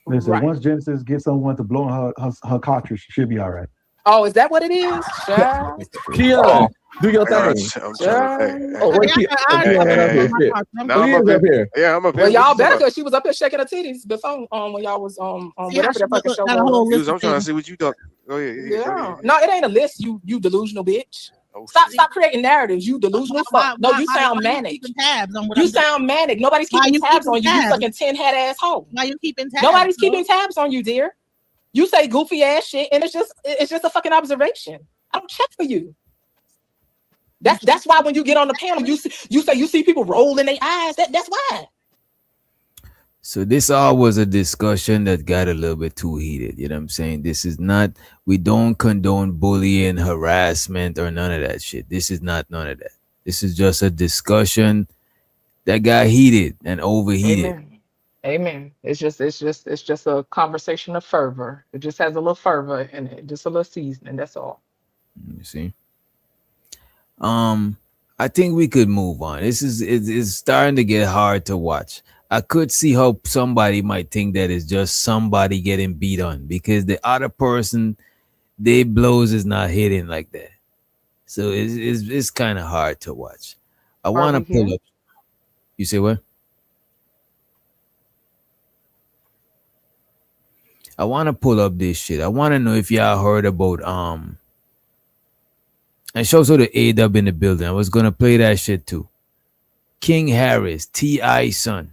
Listen, Right. once Genesis gets someone to blow her cartridge, she'll be all right. Oh, is that what it is? Child. Kia, do your I got thing. you. I'm trying to think. Oh, wait, Kia. I Kia already up here. my Shit. car. No, Oh, I'm he is up up here. Yeah, I'm up here. Well, y'all What you better, talking because she was up here shaking her titties before when y'all was on whatever the fucking show got a whole was. about? I'm trying to see what you thought. Go ahead. Go Yeah. ahead. No, it ain't a list, you delusional bitch. Oh, Stop creating narratives, you delusional fuck. No, you sound manic. Keeping tabs on what You I'm doing? sound manic. Nobody's Why keeping you tabs keeping on you. You tabs? fucking 10 head asshole. Why you keeping tabs? Nobody's bro? keeping tabs on you, dear. You say goofy ass shit, and it's just a fucking observation. I don't check for you. That's why when you get on the panel, you see people rolling their eyes. That's why. So this all was a discussion that got a little bit too heated. You know what I'm saying? This is not, we don't condone bullying, harassment, or none of that shit. This is not none of that. This is just a discussion that got heated and overheated. Amen. It's just a conversation of fervor. It just has a little fervor in it, just a little seasoning. That's all. You see? I think we could move on. It's starting to get hard to watch. I could see how somebody might think that it's just somebody getting beat on because the other person, their blows is not hitting like that. So it's kind of hard to watch. I want to pull up. You say what? I want to pull up this shit. I want to know if y'all heard about and shows the A-Dub in the building. I was gonna play that shit too. King Harris, T.I. son.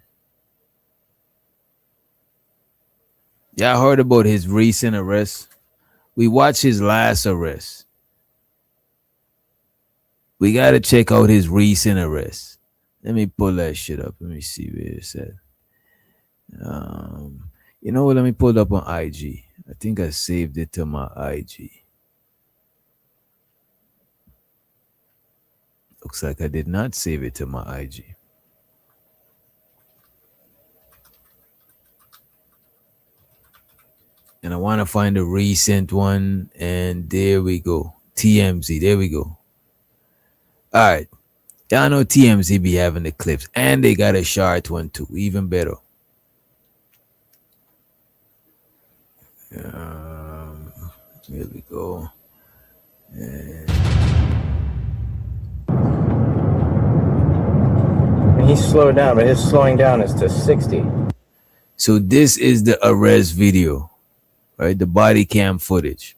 Y'all heard about his recent arrest? We watched his last arrest. We gotta check out his recent arrest. Let me pull that shit up. Let me see where it's at. You know what? Let me pull it up on IG. I think I saved it to my IG. Looks like I did not save it to my IG. And I want to find a recent one. And there we go. TMZ. There we go. All right. Y'all know TMZ be having the clips. And they got a short one too. Even better. Here we go. And he's slowed down, but his slowing down is to 60. so this is the arrest video, right? The body cam footage,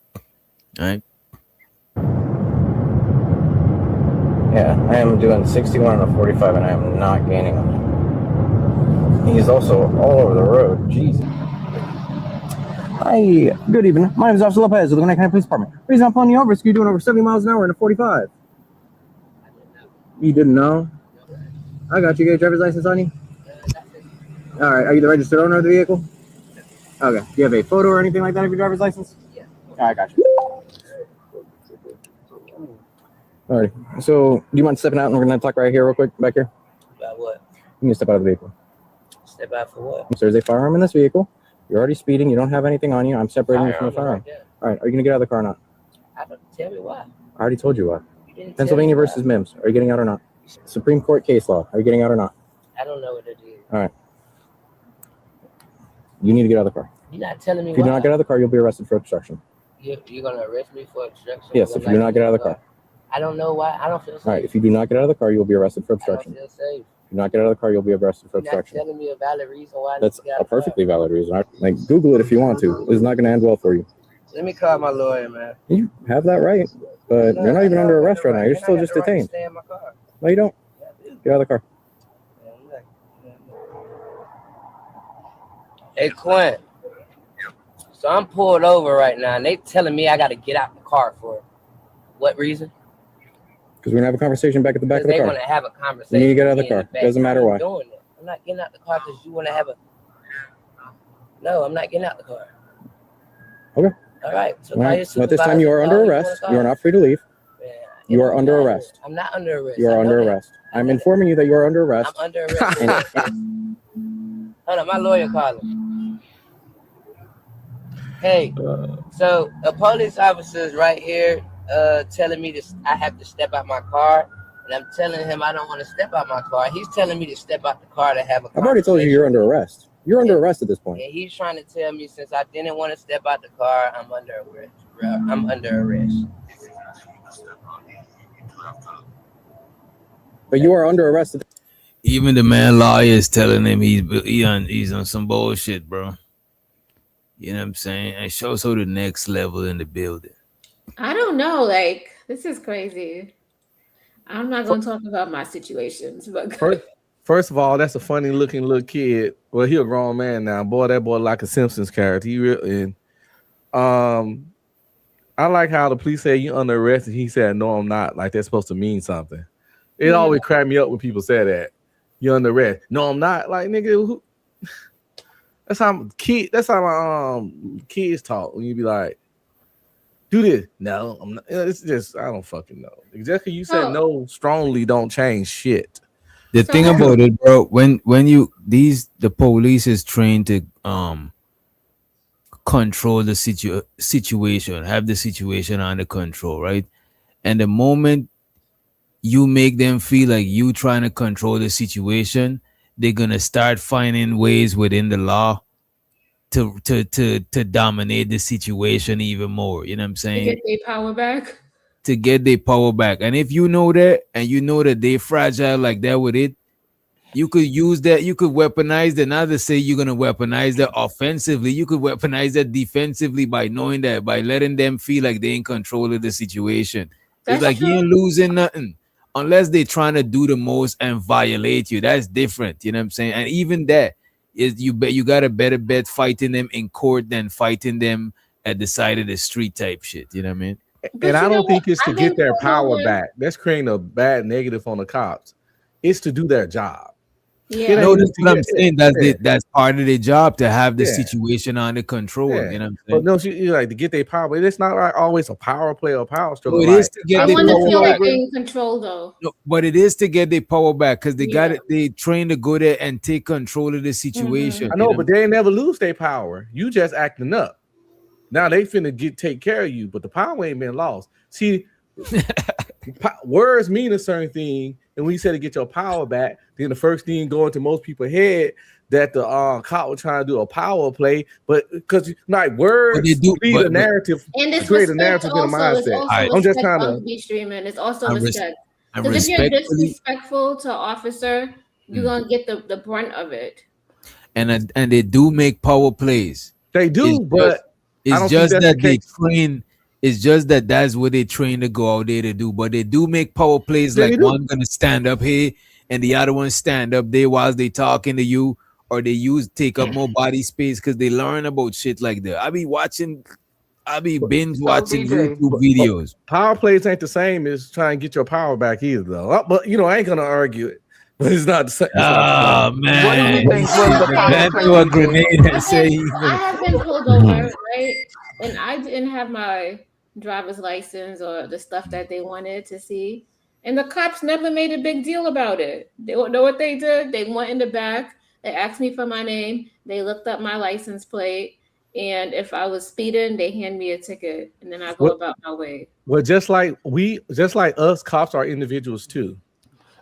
right? Yeah, I am doing 61 on a 45, and I am not gaining on him. He's also all over the road. Jesus. Hi, good evening. My name is Officer Lopez of the Gwinnett County Police Department. The reason I'm pulling you over is you're doing over 70 miles an hour in a 45. You didn't know? I got you. Get your driver's license on you? All right. Are you the registered owner of the vehicle? Okay. Do you have a photo or anything like that of your driver's license? Yeah. All right, got you. All right. So, do you mind stepping out and we're going to talk right here real quick, back here? About what? You need to step out of the vehicle. Step out for what? So there's a firearm in this vehicle. You're already speeding. You don't have anything on you. I'm separating you from the firearm. Right. All right. Are you going to get out of the car or not? I don't tell me why. I already told you what. You didn't Pennsylvania tell me versus Mims. Are you getting out or not? Supreme Court case law. Are you getting out or not? why. I don't know what it is. All right. You need to get out of the car. You're not telling me If you why. do not get out of the car, you'll be arrested for obstruction. You're going to arrest me for obstruction? Yes, if you do not get out of the car. I don't know why. I don't feel safe. All right. If you do not get out of the car, you'll be arrested for I obstruction. don't feel safe. If you do not get out of the car, you'll be arrested for You're not obstruction. telling me a valid reason why I need That's to get out a of the car. perfectly valid reason. Like, Google it if you want to. It's not going to end well for you. Let me call my lawyer, man. You have that right, but you're not even under arrest right now. You're still just detained. Stay in my car. No, you don't. Get out of the car. Hey, Quinn. So I'm pulled over right now, and they telling me I got to get out the car for what reason? Because we're going to have a conversation back at the back of the They car. want to have a conversation. You need to get out of the with me in car. back. Doesn't matter I'm why. doing it. I'm not getting out the car because you want to have a. No, I'm not getting out the car. Okay. All right. So All right. So at this time, you are under arrest. You are not free to leave. You are under arrest. I'm not under arrest. You are under arrest. I'm informing you that you are under arrest. I'm under arrest. Hold on, my lawyer calling. Hey, so a police officer is right here telling me I have to step out my car, and I'm telling him I don't want to step out my car. He's telling me to step out the car to have a I've already told you you're under arrest. You're under arrest at this point. And he's trying to tell me since I didn't want to step out the car, I'm under arrest. I'm under arrest. But you are under arrest. even the man lawyer is telling him he's on some bullshit, bro. You know what I'm saying? And shows her the next level in the building. I don't know. Like, this is crazy. I'm not going to talk about my situations, but First of all, that's a funny looking little kid. Well, he a grown man now. Boy, that boy like a Simpsons character. He really, I like how the police say you under arrest, and he said, "No, I'm not." Like that's supposed to mean something. It always cracked me up when people say that. You under arrest? No, I'm not. Like nigga, who? That's how my kids talk when you be like, "Do this." No, I'm not. It's just I don't fucking know. Just because you said no strongly don't change shit. The thing about it, bro, when the police is trained to control the situation, have the situation under control, right? And the moment you make them feel like you trying to control the situation, they're gonna start finding ways within the law to dominate the situation even more. You know what I'm to saying? get their power back. To get their power back. And if you know that, and you know that they're fragile like that with it, you could use that. You could weaponize that. Not to say you're gonna weaponize that offensively. You could weaponize that defensively by knowing that, by letting them feel like they're in control of the situation. It's like you ain't losing nothing unless they're trying to do the most and violate you. That's different. You know what I'm saying? And even that, is you got a better bet fighting them in court than fighting them at the side of the street type shit. You know what I mean? And I don't think it's to get their power back. That's creating a bad negative on the cops. It's to do their job. Yeah. No, that's what I'm saying. That's part of their job, to have the situation under control. Yeah. You know what I'm saying? But no, you like to get their power. But it's not like always a power play or power struggle. No, it is to get I their want to power feel back. like they're in control, though. No, but it is to get their power back, because they got it. They trained to go there and take control of the situation. I know, but they ain't never lose their power. You just acting up. Now they finna take care of you, but the power ain't been lost. See, words mean a certain thing, and when you say to get your power back, then the first thing going to most people's head that the cop was trying to do a power play, but because like words lead a narrative, And it's create a respect narrative in a also. It's mindset. also I'm just respect trying on to. the streaming. It's also I res- respect. I Because if you're respectfully- disrespectful to an officer, you're gonna get the brunt of it. and they do make power plays. They do, but I it's don't just think that's that the they case. train. It's just that that's what they train to go out there to do. But they do make power plays, They like do. one gonna stand up here and the other one stand up there while they talking to you, or they take up more body space because they learn about shit like that. I be binge watching DJ, YouTube videos. Power plays ain't the same as trying to get your power back either, though. But I ain't gonna argue it. But it's not the same. Oh man! What do you think was the power Man play? threw a grenade and say he's I have been pulled over, right? And I didn't have my driver's license or the stuff that they wanted to see. And the cops never made a big deal about it. They don't know what they did. They went in the back. They asked me for my name. They looked up my license plate. And if I was speeding, they hand me a ticket. And then I go about my way. Well, just like us, cops are individuals too.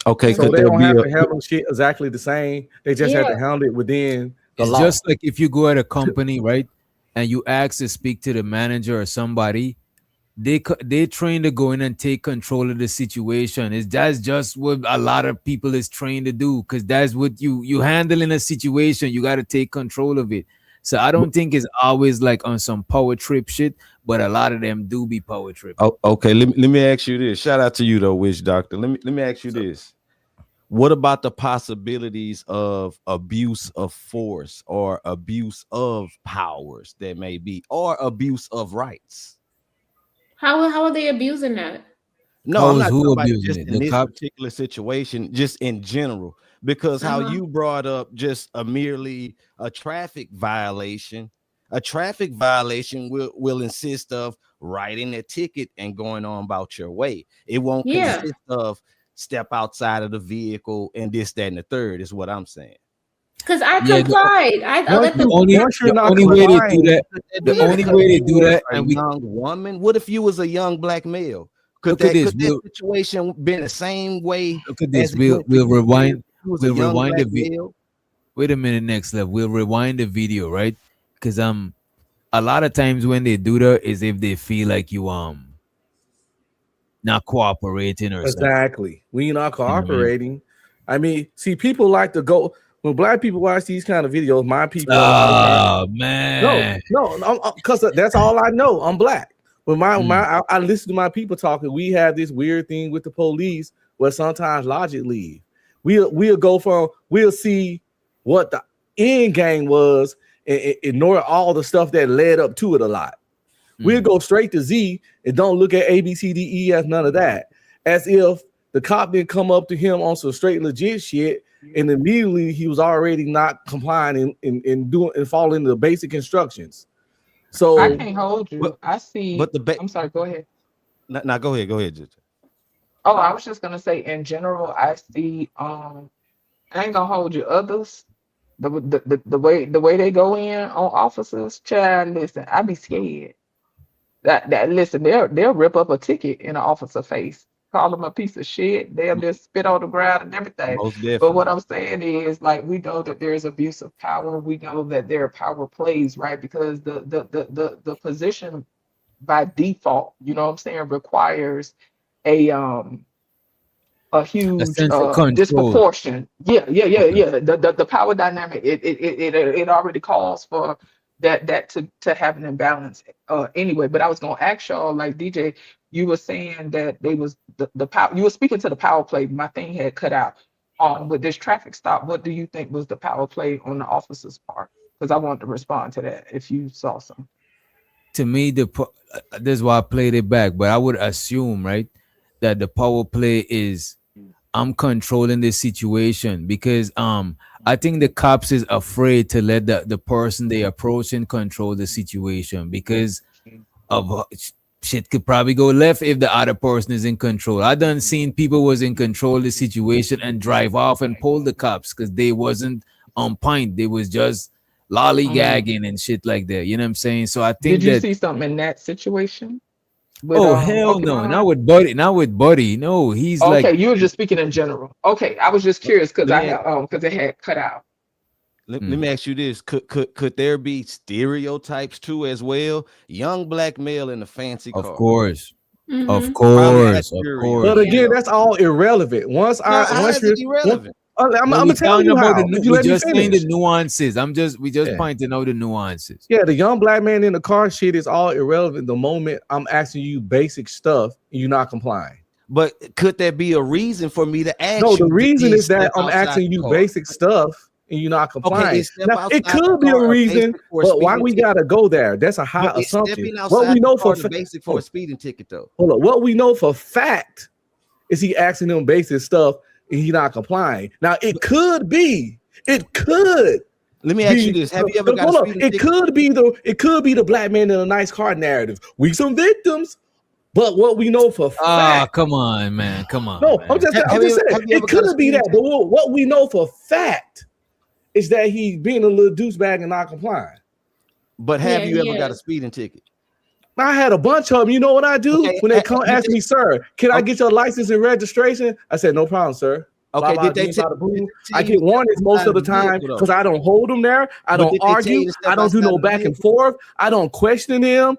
Okay, so could they there don't be have a- to handle shit exactly the same. They just have to Yeah. handle it within the It's law. just like if you go at a company, right, and you ask to speak to the manager or somebody, they train to go in and take control of the situation. That's just what a lot of people is trained to do, because that's what you handle in a situation. You got to take control of it. So I don't think it's always like on some power trip shit, but a lot of them do be power trip. Oh, okay, let me ask you this. Shout out to you though, Witch Doctor. Let me ask you this. What about the possibilities of abuse of force or abuse of powers that may be, or abuse of rights? How are they abusing that? No, I'm How is not who talking about abusing just it? in The this cops? particular situation, just in general. Because how Uh-huh. you brought up just merely a traffic violation. A traffic violation will insist of writing a ticket and going on about your way. It won't Yeah. consist of step outside of the vehicle and this, that, and the third, is what I'm saying. Because I Yeah, the- complied. I let them. The only way they do that, the only way they do that, a and we young woman. What if you was a young black male? Could Look at this, could that situation been the same way? look at this. as it We'll went to you rewind. if you was a We'll young rewind the black video. male? Wait a minute, next level. We'll rewind the video, right? Because a lot of times when they do that is if they feel like you not cooperating or something. Exactly. We not cooperating. I mean, see, people like to go when black people watch these kind of videos. My people, Oh man, no, because that's all I know. I'm black. When I listen to my people talking, we have this weird thing with the police where sometimes logic leaves. We'll see what the end game was and ignore all the stuff that led up to it a lot. We'll go straight to Z and don't look at A, B, C, D, E, F, none of that. As if the cop didn't come up to him on some straight legit shit, and immediately he was already not complying and following the basic instructions. So I can't hold you. I see. But I'm sorry. Go ahead. Now go ahead, Judge. Oh, I was just gonna say in general, I see. I ain't gonna hold you. Others, the way they go in on officers, child. Listen, I be scared. That listen, they'll rip up a ticket in an officer face, call them a piece of shit. They'll just spit on the ground and everything. Most definitely. But what I'm saying is, like, we know that there's abuse of power. We know that there are power plays, right? Because the position by default, you know what I'm saying, requires a huge sense of control. disproportion. Yeah. The power dynamic, it already calls for that to have an imbalance anyway. But I was gonna ask y'all, like DJ, you were saying that they was the power. You were speaking to the power play. My thing had cut out. with this traffic stop, what do you think was the power play on the officer's part? Because I want to respond to that if you saw some. To me, this is why I played it back, but I would assume, right, that the power play is I'm controlling the situation because I think the cops is afraid to let the person they approaching control the situation because of shit could probably go left if the other person is in control. I done seen people was in control of the situation and drive off and pull the cops because they wasn't on point. They was just lollygagging and shit like that. You know what I'm saying? So I think Did you that. see something in that situation? With, Oh hell no! Not with Buddy. Not with Buddy. No, he's okay, like. you were just speaking in general. Okay, I was just curious because because it had cut out. Let me ask you this: could there be stereotypes too as well? Young black male in a fancy car. Of course. Mm-hmm. Of course. But again, that's all irrelevant. Once you're irrelevant. I'm gonna tell you how. We just saying the nuances. We just pointing out the nuances. Yeah, the young black man in the car shit is all irrelevant the moment I'm asking you basic stuff and you're not complying. But could there be a reason for me to ask? No, you the reason is that step I'm outside asking the you car? basic stuff and you're not complying. Now, it outside could the be a car reason, basic for a but why speeding we ticket? gotta go there? That's a high But is assumption. stepping What we outside know the car for the basic for a speeding ticket though. Hold on. What we know for fact is he asking them basic stuff and he not complying. Now it could be. Let me ask you this: have you ever got a speeding ticket? It could be the black man in a nice car narrative. We some victims, but what we know for fact. Come on, man. Come on. No, man. I'm just saying. It could be that, but what we know for fact is that he's being a little douchebag and not complying. But have you ever got a speeding ticket? I had a bunch of them. You know what I do when they come ask me, sir, can I get your license and registration? I said, no problem, sir. Okay, I get warnings most of the time because I don't hold them there. I don't argue. I don't do no back and forth. I don't question them.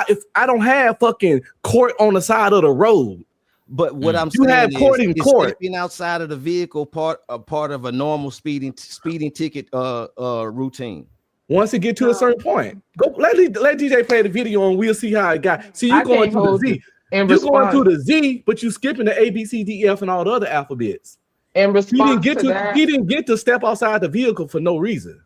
If I don't have fucking court on the side of the road. But what I'm you saying have court in court. Stepping outside of the vehicle part of a normal speeding ticket routine. Once it get to a certain point, go let DJ play the video and we'll see how it got. See, you going to the Z. You're going to the Z, but you skipping the A, B, C, D, F, and all the other alphabets. In response to that, he didn't get to step outside the vehicle for no reason.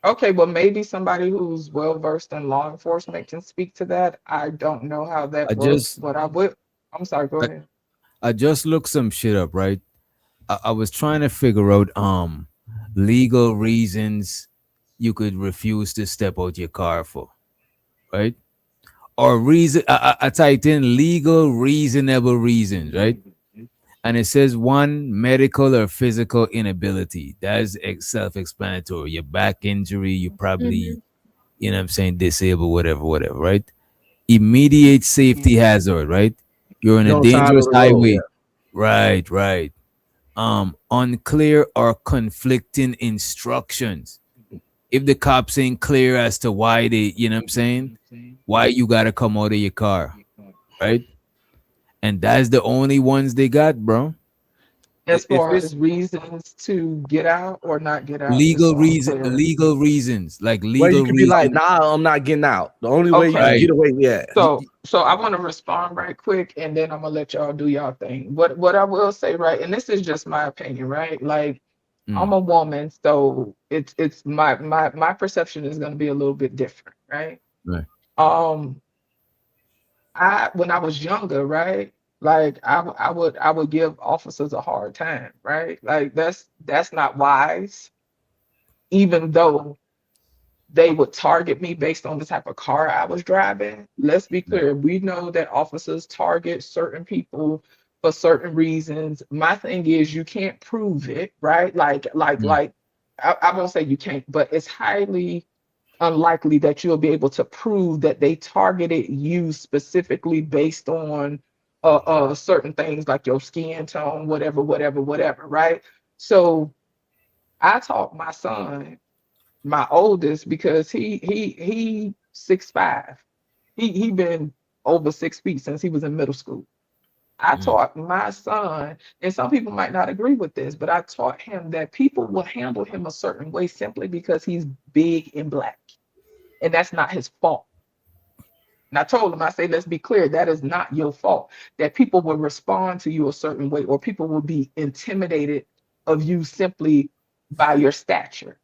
Okay, well, maybe somebody who's well versed in law enforcement can speak to that. I don't know how that works, but I would. I'm sorry. Go ahead. I just looked some shit up, right? I was trying to figure out legal reasons you could refuse to step out your car for, right? Or reason. I typed in legal reasonable reasons, right? And it says one, medical or physical inability. That's self-explanatory. Your back injury, you probably, you know what I'm saying, disabled, whatever, right? Immediate safety hazard, right? You're on a dangerous highway. Right. Unclear or conflicting instructions. If the cops ain't clear as to why they, you know what I'm saying, why you gotta come out of your car, right? And that's the only ones they got, bro. As far as reasons to get out or not get out. Legal reasons. Like legal Where you can be like, reasons. nah, I'm not getting out. The only way you can get away, yeah. So I want to respond right quick, and then I'm gonna let y'all do y'all thing. What I will say, right, and this is just my opinion, right? Like, I'm a woman, so it's my perception is gonna be a little bit different, right? Right. When I was younger, right, like I would give officers a hard time, right? Like that's not wise, even though they would target me based on the type of car I was driving. Let's be clear, we know that officers target certain people for certain reasons. My thing is you can't prove it, right? Like I won't say you can't, but it's highly unlikely that you'll be able to prove that they targeted you specifically based on certain things like your skin tone, whatever, right? So I taught my son, my oldest, because he 6'5". He been over 6 feet since he was in middle school. I taught my son, and some people might not agree with this, but I taught him that people will handle him a certain way simply because he's big and black. And that's not his fault. And I told him, I say, let's be clear, that is not your fault. That people will respond to you a certain way, or people will be intimidated of you simply by your stature.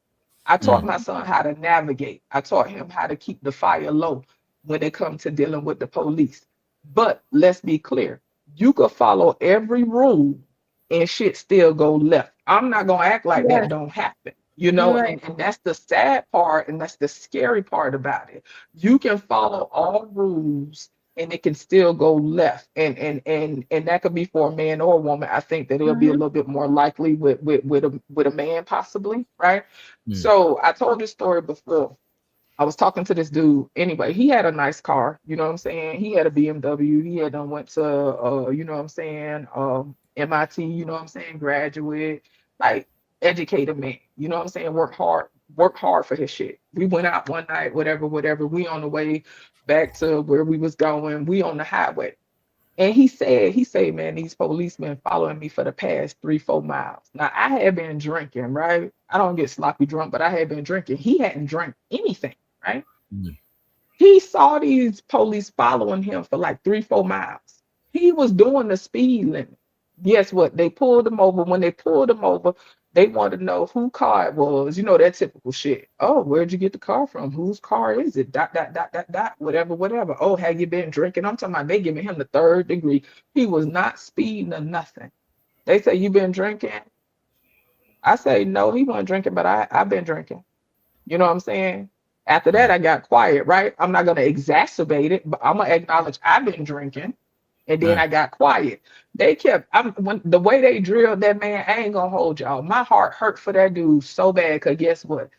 I taught my son how to navigate. I taught him how to keep the fire low when it comes to dealing with the police. But let's be clear, you could follow every rule and shit still go left. I'm not gonna act like Yeah. that don't happen, you know, You're right. and that's the sad part, and that's the scary part about it. You can follow all rules and it can still go left. And that could be for a man or a woman. I think that it'll be a little bit more likely with a man, possibly, right? So I told this story before. I was talking to this dude. Anyway, he had a nice car, you know what I'm saying? He had a BMW. He had went to you know what I'm saying, MIT, you know what I'm saying, graduate, like educated man, you know what I'm saying, work hard for his shit. We went out one night, whatever. We on the way back to where we was going. We on the highway. And he said, man, these policemen following me for the past 3-4 miles. Now I had been drinking, right? I don't get sloppy drunk, but I had been drinking. He hadn't drank anything, right? He saw these police following him for like 3-4 miles. He was doing the speed limit. Guess what? They pulled him over. When they pulled him over, they wanted to know who car it was. You know, that typical shit. Oh, where'd you get the car from? Whose car is it? ... Whatever. Oh, have you been drinking? I'm talking about they giving him the 3rd degree. He was not speeding or nothing. They say, you been drinking? I say, no, he wasn't drinking, but I've been drinking. You know what I'm saying? After that, I got quiet, right? I'm not going to exacerbate it, but I'm going to acknowledge I've been drinking. And then I got quiet. They kept, when the way they drilled that man, I ain't gonna hold y'all. My heart hurt for that dude so bad, because guess what?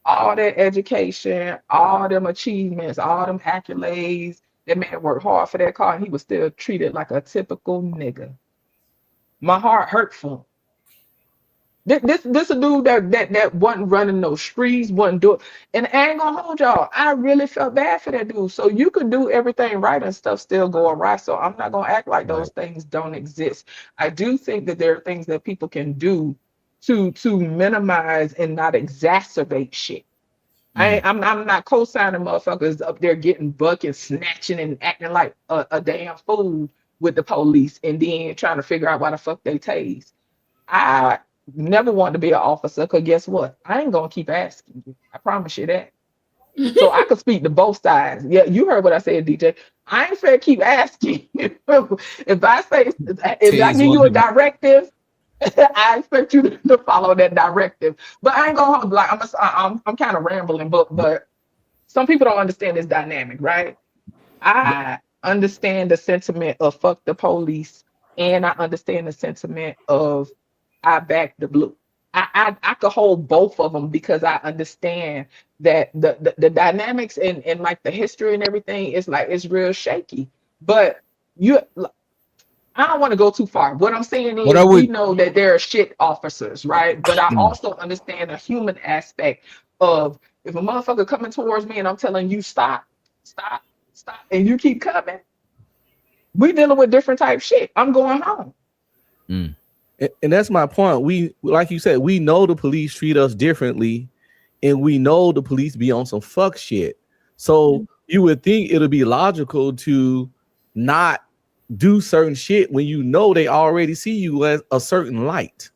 All that education, all them achievements, all them accolades, that man worked hard for that car, and he was still treated like a typical nigga. My heart hurt for him. This a dude that wasn't running no streets, wasn't doing, and I ain't gonna hold y'all. I really felt bad for that dude. So you could do everything right and stuff still go awry. So I'm not gonna act like those things don't exist. I do think that there are things that people can do to minimize and not exacerbate shit. I'm not co-signing motherfuckers up there getting buck and snatching and acting like a damn fool with the police and then trying to figure out why the fuck they tase. I never wanted to be an officer, because guess what? I ain't gonna keep asking you. I promise you that. So I could speak to both sides. Yeah, you heard what I said, DJ. I ain't fair keep asking. If I give you a directive, I expect you to follow that directive. But I ain't gonna like I'm kind of rambling, but some people don't understand this dynamic, right? I understand the sentiment of fuck the police, and I understand the sentiment of I back the blue. I could hold both of them, because I understand that the dynamics and like the history and everything is like, it's real shaky. But I don't want to go too far. What I'm saying is, we know that there are shit officers, right? But I also understand the human aspect of, if a motherfucker coming towards me and I'm telling you stop, and you keep coming, we dealing with different type shit. I'm going home. And that's my point. We, like you said, we know the police treat us differently, and we know the police be on some fuck shit. So you would think it'll be logical to not do certain shit when you know they already see you as a certain light.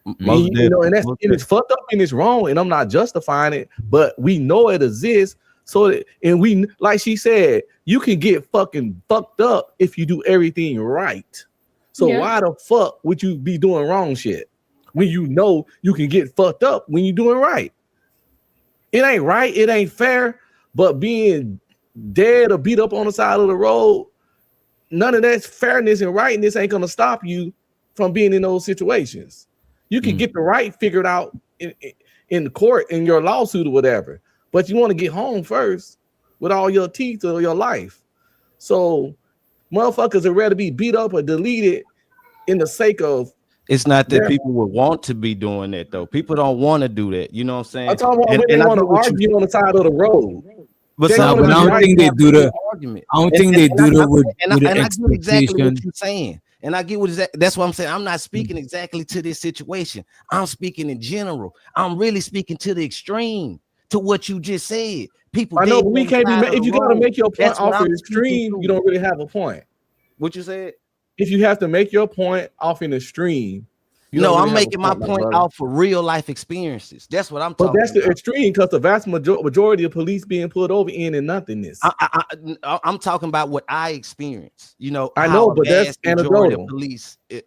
And it's fucked up and it's wrong, and I'm not justifying it, but we know it exists. So and we, like she said, you can get fucking fucked up if you do everything right. So why the fuck would you be doing wrong shit when you know you can get fucked up when you're doing right? It ain't right, it ain't fair, but being dead or beat up on the side of the road, none of that fairness and rightness ain't gonna stop you from being in those situations. You can get the right figured out in the court in your lawsuit or whatever, but you want to get home first with all your teeth or your life. So motherfuckers would rather be beat up or deleted in the sake of. It's not that people would want to be doing that though. People don't want to do that. You know what I'm saying? I'm talking about when they want to argue on the side of the road. But I don't think they do that. I don't think they do that with I get exactly what you're saying. And I get what that's what I'm saying. I'm not speaking exactly to this situation. I'm speaking in general. I'm really speaking to the extreme, to what you just said. People, I know, but we can't be. If you gotta make your point off an extreme, you don't really have a point. What you said? If you have to make your point off an extreme, No, I'm making my point off of real life experiences. That's what I'm talking about. But that's the extreme because the vast majority of police being pulled over in and nothingness. I'm talking about what I experienced. You know, I know, but that's majority anecdotal. of police But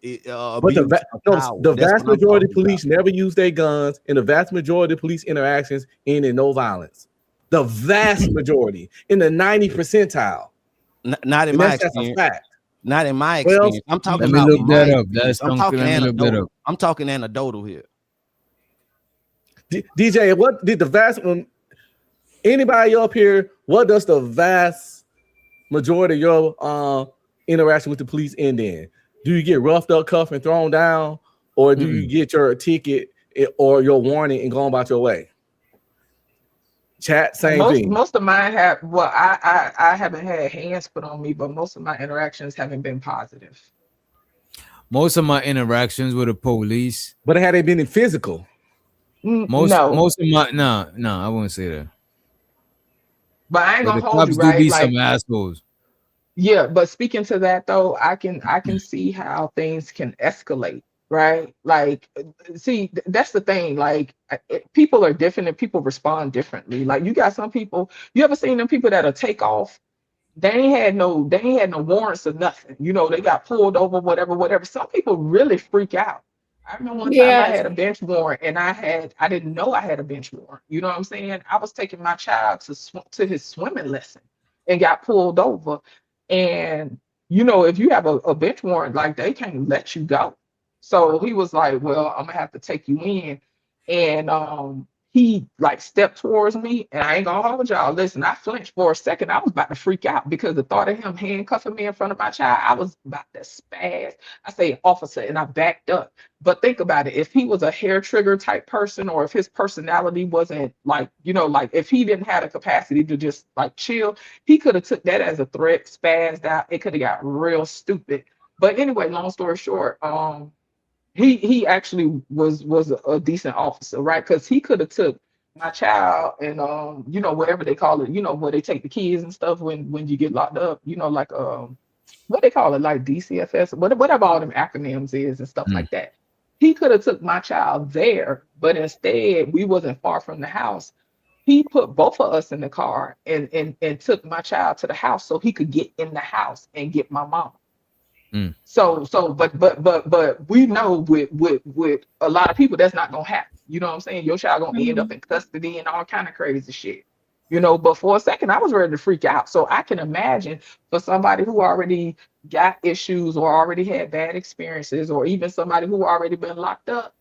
the vast majority of police never use their guns, and the vast majority of police interactions end in no violence. The vast majority, in the 90th percentile. Not in my experience. That's a fact. Not in my experience. I'm talking let about me look my that up. experience. That's I'm talking let me look that anecdotal. up. I'm talking anecdotal here. DJ, what did the vast anybody up here? What does the vast majority of your interaction with the police end in? Do you get roughed up, cuffed, and thrown down, or do you get your ticket or your warning and go about your way? Chat, same thing. Most of mine have. Well, I haven't had hands put on me, but most of my interactions haven't been positive. Most of my interactions with the police, but had they been in physical? Most of my no, I wouldn't say that. But I ain't But gonna the hold cops you, do right? be Like, some assholes. yeah, but speaking to that though, I can see how things can escalate, right? Like, see, that's the thing. Like, people are different and people respond differently. Like, you got some people. You ever seen them people that'll take off? They ain't had no warrants or nothing. You know, they got pulled over, whatever. Some people really freak out. I remember one time I had a bench warrant and I didn't know I had a bench warrant. You know what I'm saying? I was taking my child to his swimming lesson and got pulled over. And, you know, if you have a bench warrant, like, they can't let you go. So he was like, well, I'm gonna have to take you in. And he like stepped towards me, and I ain't gonna hold y'all. Listen, I flinched for a second. I was about to freak out because the thought of him handcuffing me in front of my child, I was about to spaz. I say, officer, and I backed up. But think about it. If he was a hair trigger type person, or if his personality wasn't like, you know, like if he didn't have the capacity to just like chill, he could have took that as a threat, spazzed out. It could have got real stupid. But anyway, long story short, he actually was a decent officer, right? Because he could have took my child and you know, whatever they call it, you know, where they take the kids and stuff when you get locked up, you know, like what they call it, like DCFS, whatever all them acronyms is and stuff like that. He could have took my child there, but instead we wasn't far from the house. He put both of us in the car and took my child to the house so he could get in the house and get my mom. But we know with a lot of people that's not gonna happen. You know what I'm saying? Your child gonna end up in custody and all kind of crazy shit. You know, but for a second I was ready to freak out. So I can imagine for somebody who already got issues or already had bad experiences, or even somebody who already been locked up,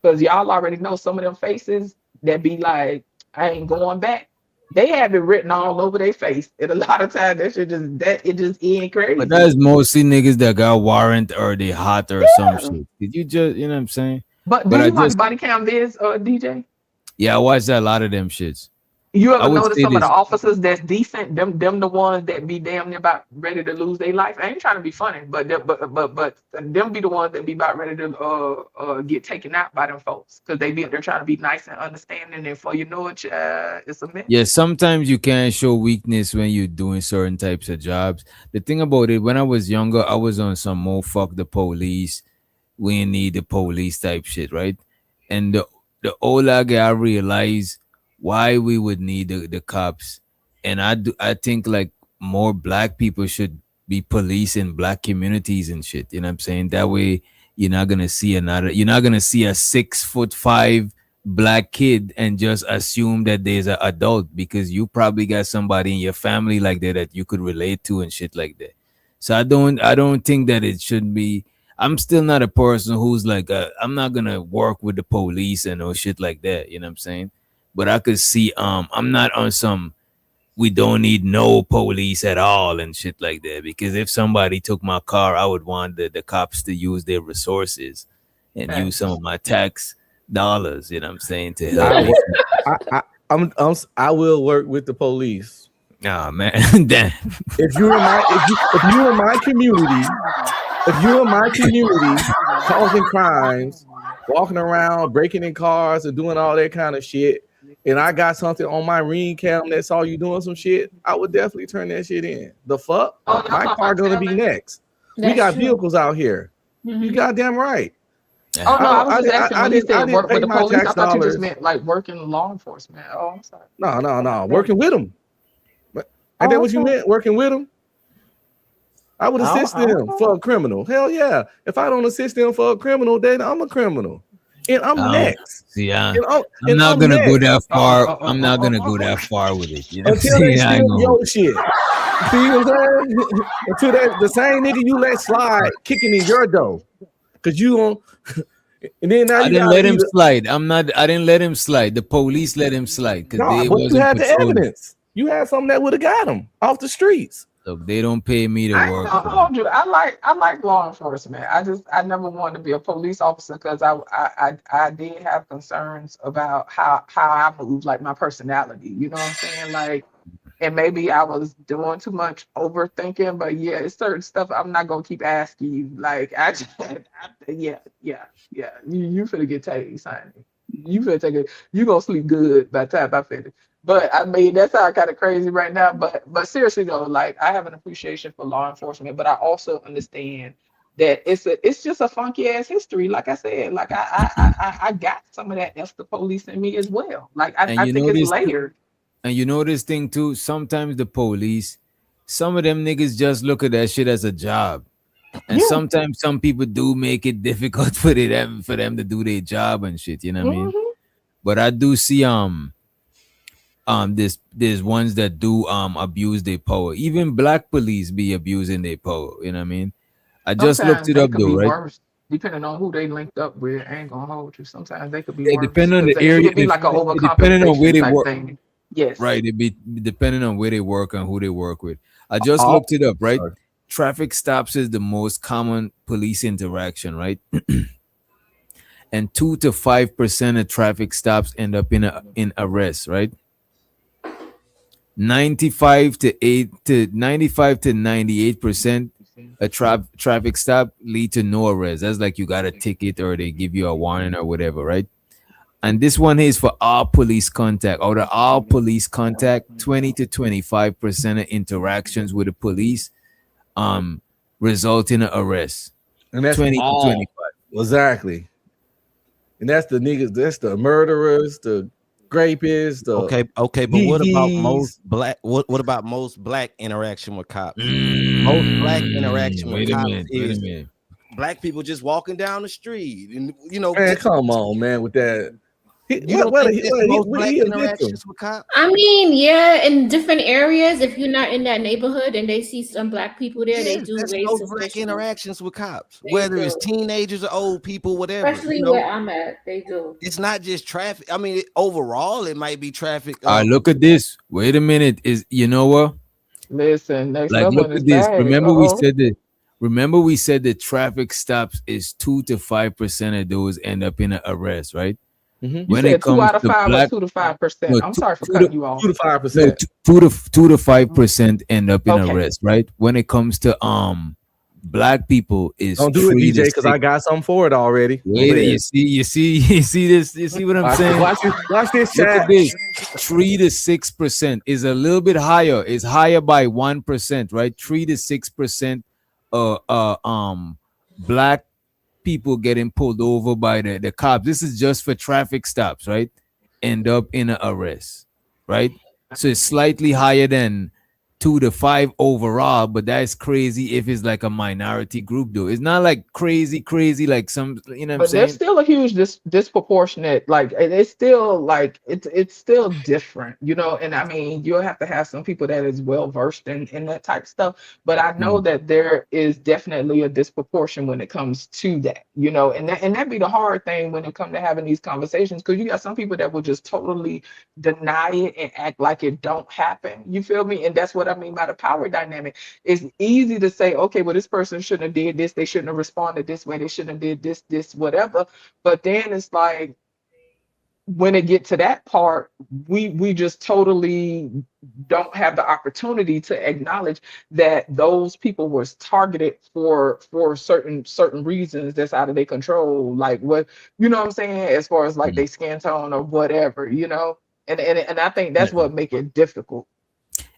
because y'all already know some of them faces that be like, I ain't going back. They have it written all over their face, and a lot of times that shit it just ain't crazy. But that's mostly niggas that got warrant or they hot or some shit. Did you just, you know what I'm saying? But do you watch body cam vids, DJ? Yeah, I watched a lot of them shits. You ever notice some of the officers that's decent? Them the ones that be damn near about ready to lose their life. I ain't trying to be funny, but them be the ones that be about ready to get taken out by them folks, because they're trying to be nice and understanding, and before you know it, it's a mess. Yeah, sometimes you can't show weakness when you're doing certain types of jobs. The thing about it, when I was younger, I was on some more fuck the police, we need the police type shit, right? And the older I get, I realize why we would need the cops. And I think like more black people should be police in black communities and shit. You know what I'm saying? That way you're not gonna see a 6'5" black kid and just assume that there's an adult, because you probably got somebody in your family like that you could relate to and shit like that. So I don't think that it should be. I'm still not a person who's like I'm not gonna work with the police and no shit like that. You know what I'm saying? But I could see I'm not on some we don't need no police at all and shit like that, because if somebody took my car, I would want the cops to use their resources and use some of my tax dollars, you know what I'm saying, to help. I will work with the police. Oh man, damn. If you're in my community, causing crimes, walking around, breaking in cars and doing all that kind of shit, and I got something on my ring cam that saw you doing some shit, I would definitely turn that shit in. The fuck? My car gonna be next. We got vehicles out here. You goddamn right. Oh no, I was just I asking when he I said didn't work pay with the my police. I tax thought you just dollars. meant like working in law enforcement. Oh, I'm sorry. No. Working with them. Ain't that Oh, what you okay. meant? Working with them? I would assist I don't them for a criminal. Hell yeah. If I don't assist them for a criminal, then I'm a criminal. And I'm next. See, And I'm not I'm gonna go that next. far. I'm not gonna go that far with it. You know what I'm Until they saying? I ain't steal gonna. your shit. See what I'm saying? Until the same nigga you let slide kicking in your door. Cause you on and then now I you didn't gotta let him either slide. I didn't let him slide. The police let him slide because no, they but you wasn't had the patrolling. evidence. You had something that would have got him off the streets. Look, they don't pay me to I ain't work gonna for them. hold you. I like law enforcement. I never wanted to be a police officer because I did have concerns about how I move, like my personality. You know what I'm saying? Like, and maybe I was doing too much overthinking, but yeah, it's certain stuff I'm not gonna keep asking you. Like, yeah. You finna get tased, honey. You finna take it. You gonna sleep good by the time I finish. But I mean, that sounds kind of crazy right now. But seriously though, like I have an appreciation for law enforcement, but I also understand that it's just a funky ass history. Like I said, like I got some of that. That's the police in me as well. Like And I you think know it's this, layered. and you know this thing too. Sometimes the police, some of them niggas just look at that shit as a job. And Yeah. sometimes some people do make it difficult for them to do their job and shit. You know what I mean? Mhm. But I do see there's ones that do abuse their power. Even black police be abusing their power. You know what I mean? I just looked Sometimes it they up could though, be right? worse, depending on who they linked up with. I ain't gonna hold you. Sometimes they could be It worse depend on because the it area. could be like an It depending on where overcompensation they type work. thing. Yes. Right. It be depending on where they work and who they work with. I just Oh, looked it up, right? sorry. Traffic stops is the most common police interaction, right? And 2 to 5% of traffic stops end up in arrest, right? 95 to 98% a traffic stop lead to no arrest. That's like you got a ticket or they give you a warning or whatever, right? And this one is for all police contact. Out of all police contact, 20 to 25% of interactions with the police result in an arrest. And that's 20 to all 25. exactly. And that's the niggas, that's the murderers, the rapists, the Okay, but what about geekees. most black? What about most black interaction with cops? Most black interaction with Wait a cops minute. is black people just walking down the street, and Man, come on, man, with that. You don't think that's most black He a victim. interactions with cops? I mean, yeah, in different areas, if you're not in that neighborhood and they see some black people there, they Yes, do that's raise most black suspicion. interactions with cops, They whether it's do. teenagers or old people, whatever. Especially where I'm at, they do. It's not just traffic. I mean, overall, it might be traffic. All right, look at this. Wait a minute. Is you know what? Listen, next Like, level look in this at this. bag. Remember we said that. Remember we said that traffic stops is 2 to 5% of those end up in an arrest, right? You When said it 2 comes out of to 5 or black, 2 to 5%. no, I'm sorry for two cutting to you off. 2 to no, 5%. 2 to 5% end up in Okay. arrest, right? When it comes to black people is Don't do it, 3 DJ, to because 6. I got something for it already. Go Wait, ahead. you see this? You see what I'm saying? Watch this Look chat. at this. 3 to 6% is a little bit higher. It's higher by 1%, right? 3 to 6% black people getting pulled over by the cops. This is just for traffic stops, right? End up in an arrest, right? So it's slightly higher than 2 to 5 overall, but that's crazy if it's like a minority group, though. It's not like crazy like some, you know what I'm But there's saying? still a huge disproportionate, like it's still like it's still different, and I mean you'll have to have some people that is well versed in that type of stuff. But I know that there is definitely a disproportion when it comes to that, and that be the hard thing when it comes to having these conversations, because you got some people that will just totally deny it and act like it don't happen. You feel me? And that's what I mean by the power dynamic. It's easy to say, okay, well, this person shouldn't have did this, they shouldn't have responded this way, they shouldn't have did this, whatever. But then it's like when it get to that part, we just totally don't have the opportunity to acknowledge that those people was targeted for certain reasons that's out of their control, like what what I'm saying, as far as like they skin tone or whatever, and I think that's what make it difficult.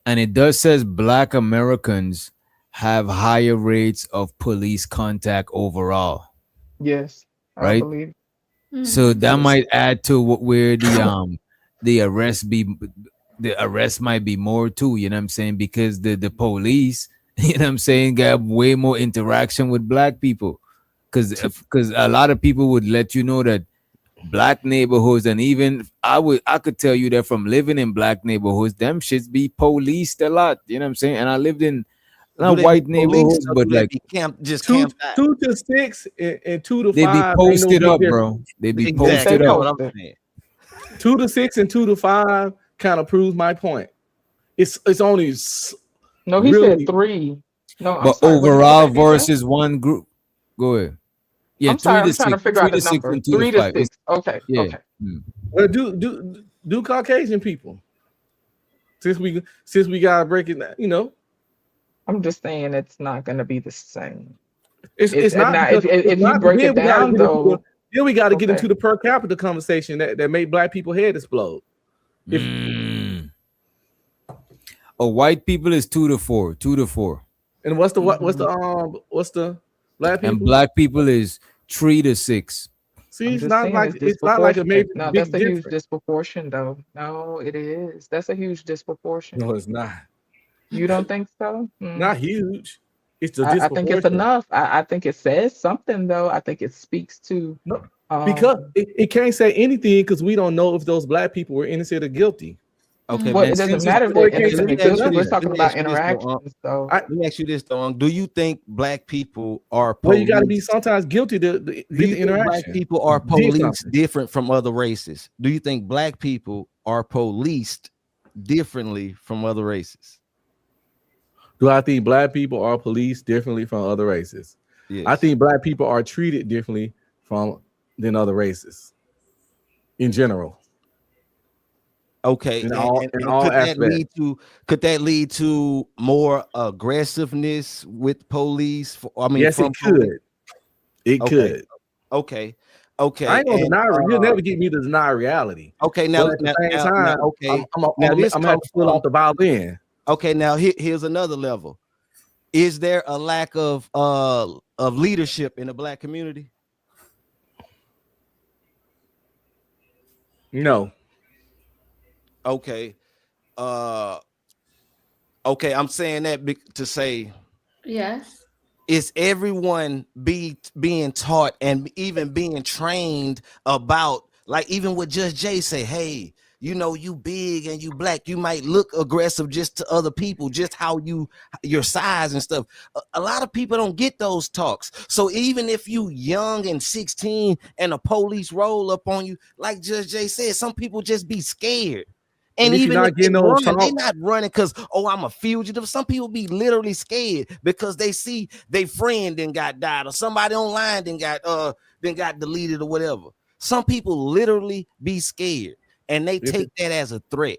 And it does says black Americans have higher rates of police contact overall. Yes. I right? believe. So that might add to where the arrest might be more too, you know what I'm saying? Because the police, you know what I'm saying, got way more interaction with black people. Because a lot of people would let you know that black neighborhoods, and even I could tell you that from living in black neighborhoods, them shits be policed a lot, you know what I'm saying? And I lived in Do not they white be policed neighborhoods, or but do they like be camped two out? 2 to 6 and 2 to they be 5 ain't no posted big up, difference. bro. They be Exactly. posted That's up. what I'm saying. 2 to 6 and 2 to 5 kind of proves my point. It's only No, he really said 3. No, I'm But sorry. overall What did he say? versus one group. Go ahead. Yeah, I'm sorry. 3 to I'm trying to 6, figure 3 out the to 6, number. and 2 to 3 to 5. 6. Okay. Yeah. Okay. well, do Caucasian people, since we gotta break it down, you know. I'm just saying it's not going to be the same. It's not, now. because If it's you not, break it down, though, then we got to get okay. into the per capita conversation that made black people head explode. White people is 2 to 4. 2 to 4. And what's the black people? And black people is 3 to 6. See, I'm it's just not saying like it's a major disproportionate. No, big that's a huge difference. disproportion, though. No, it is. That's a huge disproportion. No, it's not. You don't think so? Not huge. It's the I think it's disproportion. enough. I think it says something, though. I think it speaks to Because it can't say anything because we don't know if those black people were innocent or guilty. Okay, well, man. it doesn't Since- matter if so they're it can't innocent say or guilty. nothing. We're talking Let me about ask you this, though, interactions, so let me ask you this, though. Do you think black people are Well, you got to be policed? sometimes guilty to Do get you the think interaction. black people are Did policed something. different from other races? Do you think black people are policed differently from other races? Do I think black people are policed differently from other races? Yes. I think black people are treated differently than other races in general. Okay, In all could aspects. could that lead to more aggressiveness with police? Yes, it could. police? It Okay. could. Okay. I ain't gonna deny. You'll never get me to deny reality. Okay, now, But at the same time, okay. I'm now gonna this have comes to pull out the violin. Okay, now here's another level. Is there a lack of leadership in the black community? No. Okay. Okay, I'm saying that to say Yes. is everyone being taught and even being trained about, like, even what Judge Jay say, hey, you know, you big and you black, you might look aggressive just to other people, just how your size and stuff. A lot of people don't get those talks. So even if you young and 16 and a police roll up on you, like Judge Jay said, some people just be scared. And if even you're not if they getting those run, they talks, not running because, oh, I'm a fugitive. Some people be literally scared because they see their friend then got died or somebody online then got deleted or whatever. Some people literally be scared and they take that as a threat.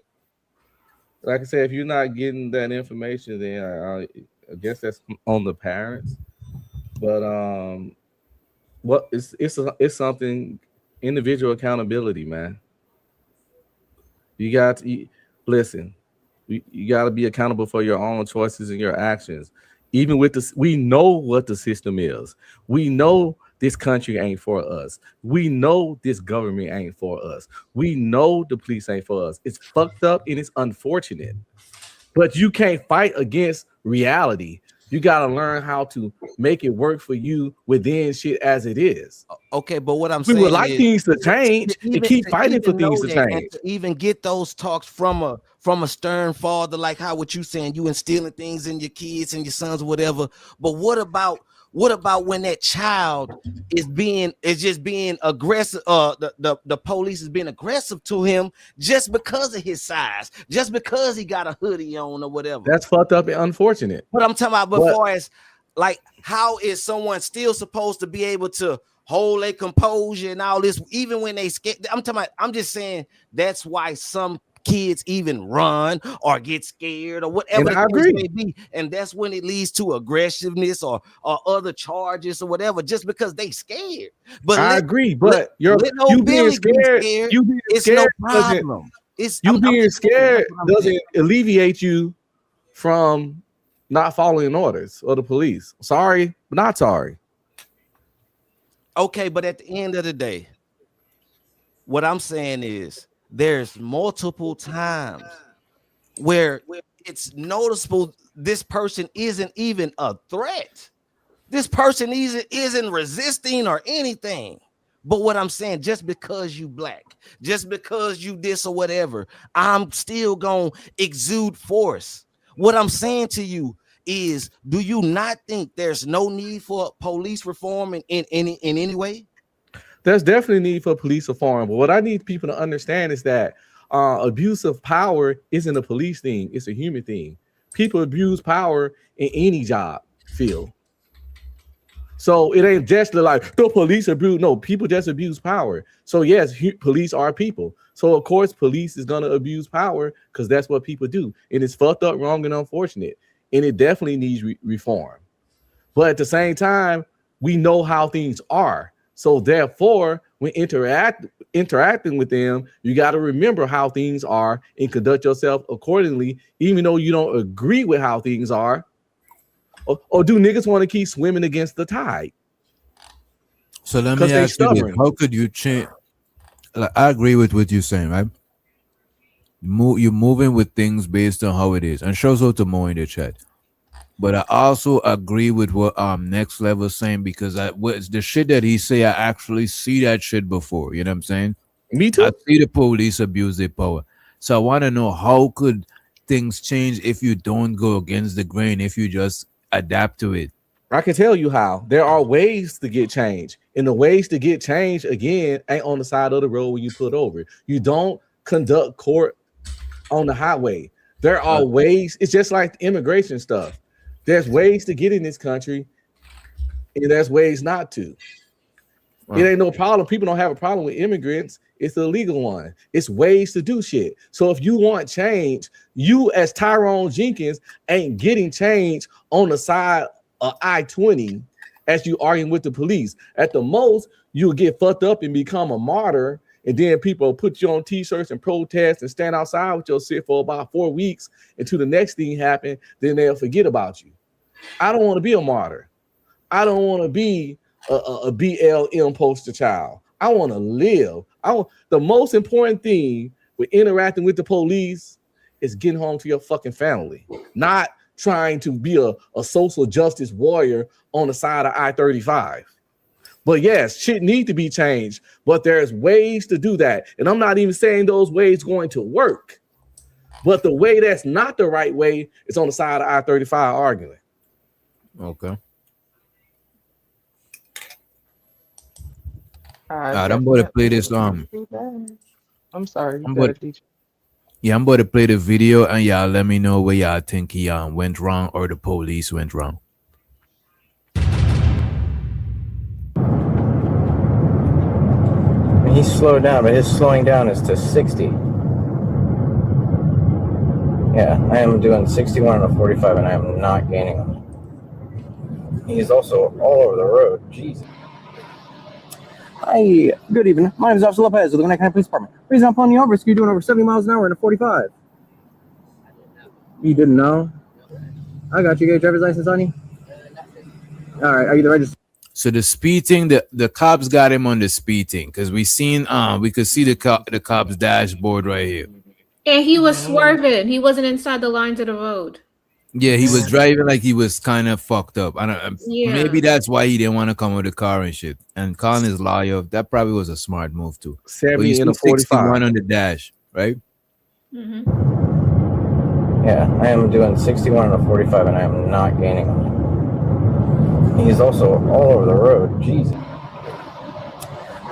Like I said, if you're not getting that information, then I guess that's on the parents. But it's something, individual accountability, man. You got to listen. You got to be accountable for your own choices and your actions. Even with this, we know what the system is. We know this country ain't for us. We know this government ain't for us. We know the police ain't for us. It's fucked up and it's unfortunate. But you can't fight against reality. You got to learn how to make it work for you within shit as it is. Okay, but what I'm we saying would like is, things to change and keep fighting for things to change. To even get those talks from a stern father, like how what you saying, you instilling things in your kids and your sons or whatever. But what about when that child is just being aggressive? The police is being aggressive to him just because of his size, just because he got a hoodie on or whatever. That's fucked up and unfortunate. But I'm talking about before as like, how is someone still supposed to be able to hold their composure and all this, even when they scared? I'm just saying that's why some kids even run or get scared or whatever and I the case agree. may be, and that's when it leads to aggressiveness or other charges or whatever, just because they scared. But I agree, but you being scared, it's no problem. Being scared doesn't alleviate you from not following orders of the police. Sorry, but not sorry. Okay, but at the end of the day, what I'm saying is there's multiple times where it's noticeable this person isn't even a threat. This person isn't resisting or anything. But what I'm saying, just because you black, just because you this or whatever, I'm still gonna exude force. What I'm saying to you is, do you not think there's no need for police reform in any way? There's definitely need for police reform, but what I need people to understand is that abuse of power isn't a police thing; it's a human thing. People abuse power in any job field. So it ain't just like the police abuse. No, people just abuse power. So yes, police are people. So of course, police is gonna abuse power because that's what people do, and it's fucked up, wrong, and unfortunate. And it definitely needs reform. But at the same time, we know how things are. So therefore, when interacting with them, you got to remember how things are and conduct yourself accordingly, even though you don't agree with how things are. Or do niggas want to keep swimming against the tide? So let me ask you this: how could you change? Like, I agree with what you're saying, right? You're moving with things based on how it is, and shows out to Mo in the chat. But I also agree with what Next Level is saying, because the shit that he say, I actually see that shit before. You know what I'm saying? Me too. I see the police abuse their power. So I want to know, how could things change if you don't go against the grain, if you just adapt to it? I can tell you how. There are ways to get change. And the ways to get change, again, ain't on the side of the road when you put over. You don't conduct court on the highway. There are ways. It's just like the immigration stuff. There's ways to get in this country, and there's ways not to. It ain't no problem. People don't have a problem with immigrants. It's the legal one. It's ways to do shit. So if you want change, you as Tyrone Jenkins ain't getting change on the side of I-20 as you arguing with the police. At the most, you'll get fucked up and become a martyr, and then people put you on t-shirts and protest and stand outside with your shit for about 4 weeks until the next thing happen. Then they'll forget about you. I don't want to be a martyr. I don't want to be a BLM poster child. I want to live. The most important thing with interacting with the police is getting home to your fucking family, not trying to be a social justice warrior on the side of I-35. But yes, shit need to be changed, but there's ways to do that. And I'm not even saying those ways going to work. But the way that's not the right way is on the side of I-35 arguing. Okay. I'm about to play this. I'm sorry. I'm about to play the video, and y'all let me know where y'all think he went wrong or the police went wrong. He's slowed down, but his slowing down is to 60. Yeah, I am doing 61 on a 45, and I am not gaining him. He's also all over the road. Jesus. Hi, good evening. My name is Officer Lopez with the Gwinnett County Police Department. The reason I'm pulling you over is you're doing over 70 miles an hour in a 45. You didn't know? I got you. You got your driver's license on you? All right, are you the registered? So the speeding, the cops got him on the speeding, because we could see the cop's dashboard right here. And he was swerving. He wasn't inside the lines of the road. Yeah, he was driving like he was kind of fucked up. Maybe that's why he didn't want to come with the car and shit. And calling his lawyer, that probably was a smart move too. 70 and a 45 on the dash, right? Mm-hmm. Yeah, I am doing 61 on a 45, and I am not gaining him. He's also all over the road. Jesus.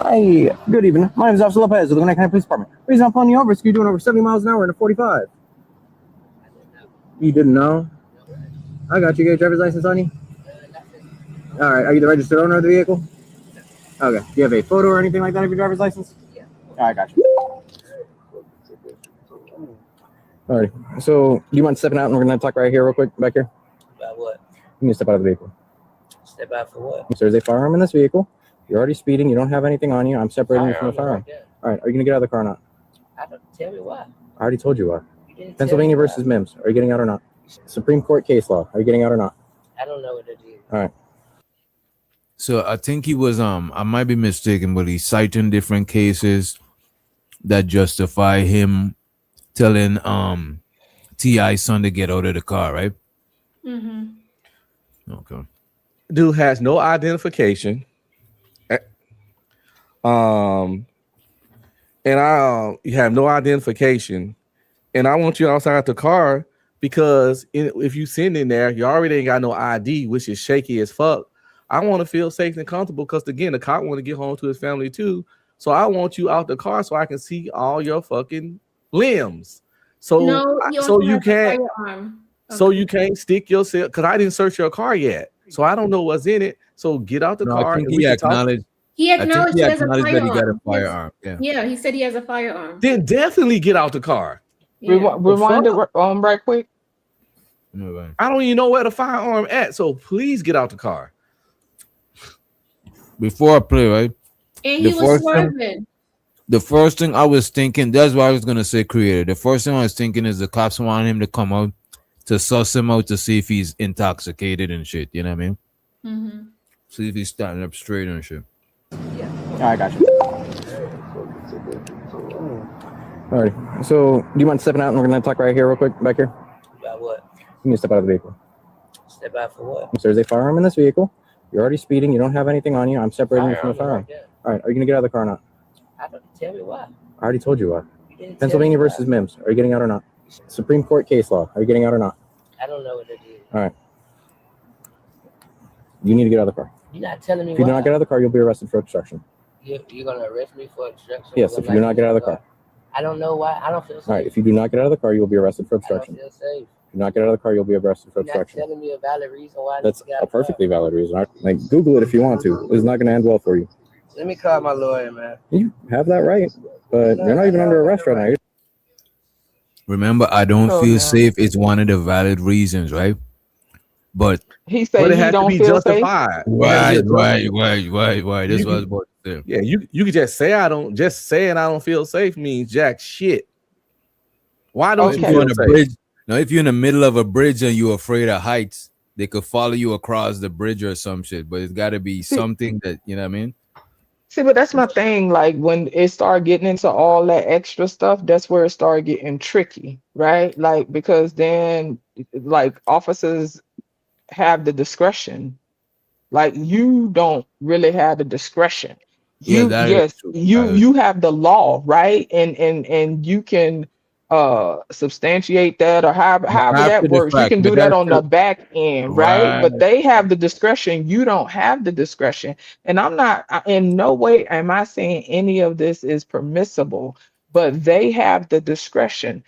Hi, good evening. My name is Officer Lopez with the Gwinnett County Police Department. The reason I'm pulling you over is you're doing over 70 miles an hour in a 45. You didn't know? I got you. You got your driver's license on you? All right, are you the registered owner of the vehicle? Okay. Do you have a photo or anything like that of your driver's license? Yeah. All right, got you. All right. So, do you mind stepping out and we're going to talk right here real quick, back here? About what? You need to step out of the vehicle. Step out for what? So there's a firearm in this vehicle. You're already speeding. You don't have anything on you. I'm separating you from the firearm. Right. All right. Are you going to get out of the car or not? I don't tell me why. I already told you why. You didn't Pennsylvania tell me versus Mims. Are you getting out or not? Supreme Court case law. Are you getting out or not? I don't know what it is. All right. So I think he was I might be mistaken, but he's citing different cases that justify him telling T.I.'s son to get out of the car, right? Mm-hmm. Okay. Dude has no identification. And you have no identification, and I want you outside the car because if you sitting in there, you already ain't got no ID, which is shaky as fuck. I want to feel safe and comfortable because again, the cop want to get home to his family too. So I want you out the car so I can see all your fucking limbs. So No, he so also you has a can't firearm. so you can't stick yourself because I didn't search your car yet, so I don't know what's in it. So get out the No, I car think and we can talk. He I think acknowledged he he has a acknowledged that he got a firearm. firearm. Yeah. Yeah, he said he has a firearm. Then definitely get out the car. Yeah. Rewind it right quick. I don't even know where the firearm at, so please get out the car. Before I play, right? And he was swerving. The first thing I was thinking, that's what I was gonna say, creator. The first thing I was thinking is the cops want him to come out to suss him out to see if he's intoxicated and shit. You know what I mean? Mm-hmm. See if he's standing up straight and shit. I got you. Alrighty. So, do you mind stepping out and we're gonna talk right here, real quick, back here? About what? You need to step out of the vehicle. Step out for what? So there's a firearm in this vehicle. You're already speeding. You don't have anything on you. I'm separating you from the firearm. Right. All right. Are you gonna get out of the car or not? I don't tell me why. I already told you why. You didn't Pennsylvania tell me versus Mims. Are you getting out or not? Supreme Court case law. Are you getting out or not? I don't know what it is. All right. You need to get out of the car. You're not telling me If you why. do not get out of the car, you'll be arrested for obstruction. You're gonna arrest me for obstruction? Yes, if you do not get out of the car. I don't know why. I don't feel safe. All right. If you do not get out of the car, you will be arrested for I don't obstruction. feel safe. If you do not get out of the car, you'll be arrested for You're not obstruction. telling me a valid reason why I That's need to get out a of the car. perfectly valid reason. Like, Google it if you want to. It's not going to end well for you. Let me call my lawyer, man. You have that right, but you're not even under arrest right now. Remember, I don't Oh, feel no. safe. It's one of the valid reasons, right? But He said he don't feel safe. justified. Right. It has to be justified. Right. That's what I was about to say. Yeah, you could just say I don't. Just saying I don't feel safe means jack shit. Why don't If you you're feel on a safe? bridge, now if you're in the middle of a bridge and you're afraid of heights, they could follow you across the bridge or some shit. But it's got to be something that you know what I mean. See, but that's my thing. Like when it started getting into all that extra stuff, that's where it started getting tricky, right? Like because then, like officers have the discretion. Like you don't really have the discretion. Yeah, You that is yes, true. you have the law, right? And you can substantiate that or however After that the works. You fact, can but do that that's on the true. back end, right? Right. But they have the discretion. You don't have the discretion. And in no way am I saying any of this is permissible, but they have the discretion.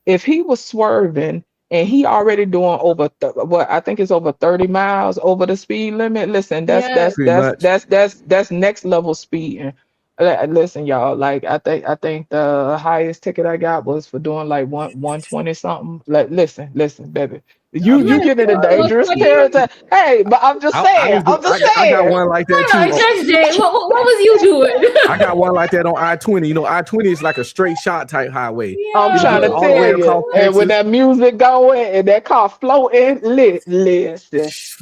If he was swerving and he already doing over what I think is over 30 miles over the speed limit, listen, Yes. Pretty much. that's next level speeding. Listen, y'all, like I think the highest ticket I got was for doing like 120 something. Like listen, baby. You You had a get in a ticket was dangerous 20? territory. Hey, but I'm just saying. I got one like that Hold on, too. Judge Jay. What was you doing? I got one like that on I-20. You know, I-20 is like a straight shot type highway. I'm It'll trying go to all the way tell across you, and with Texas. that music going and that car floating, listen.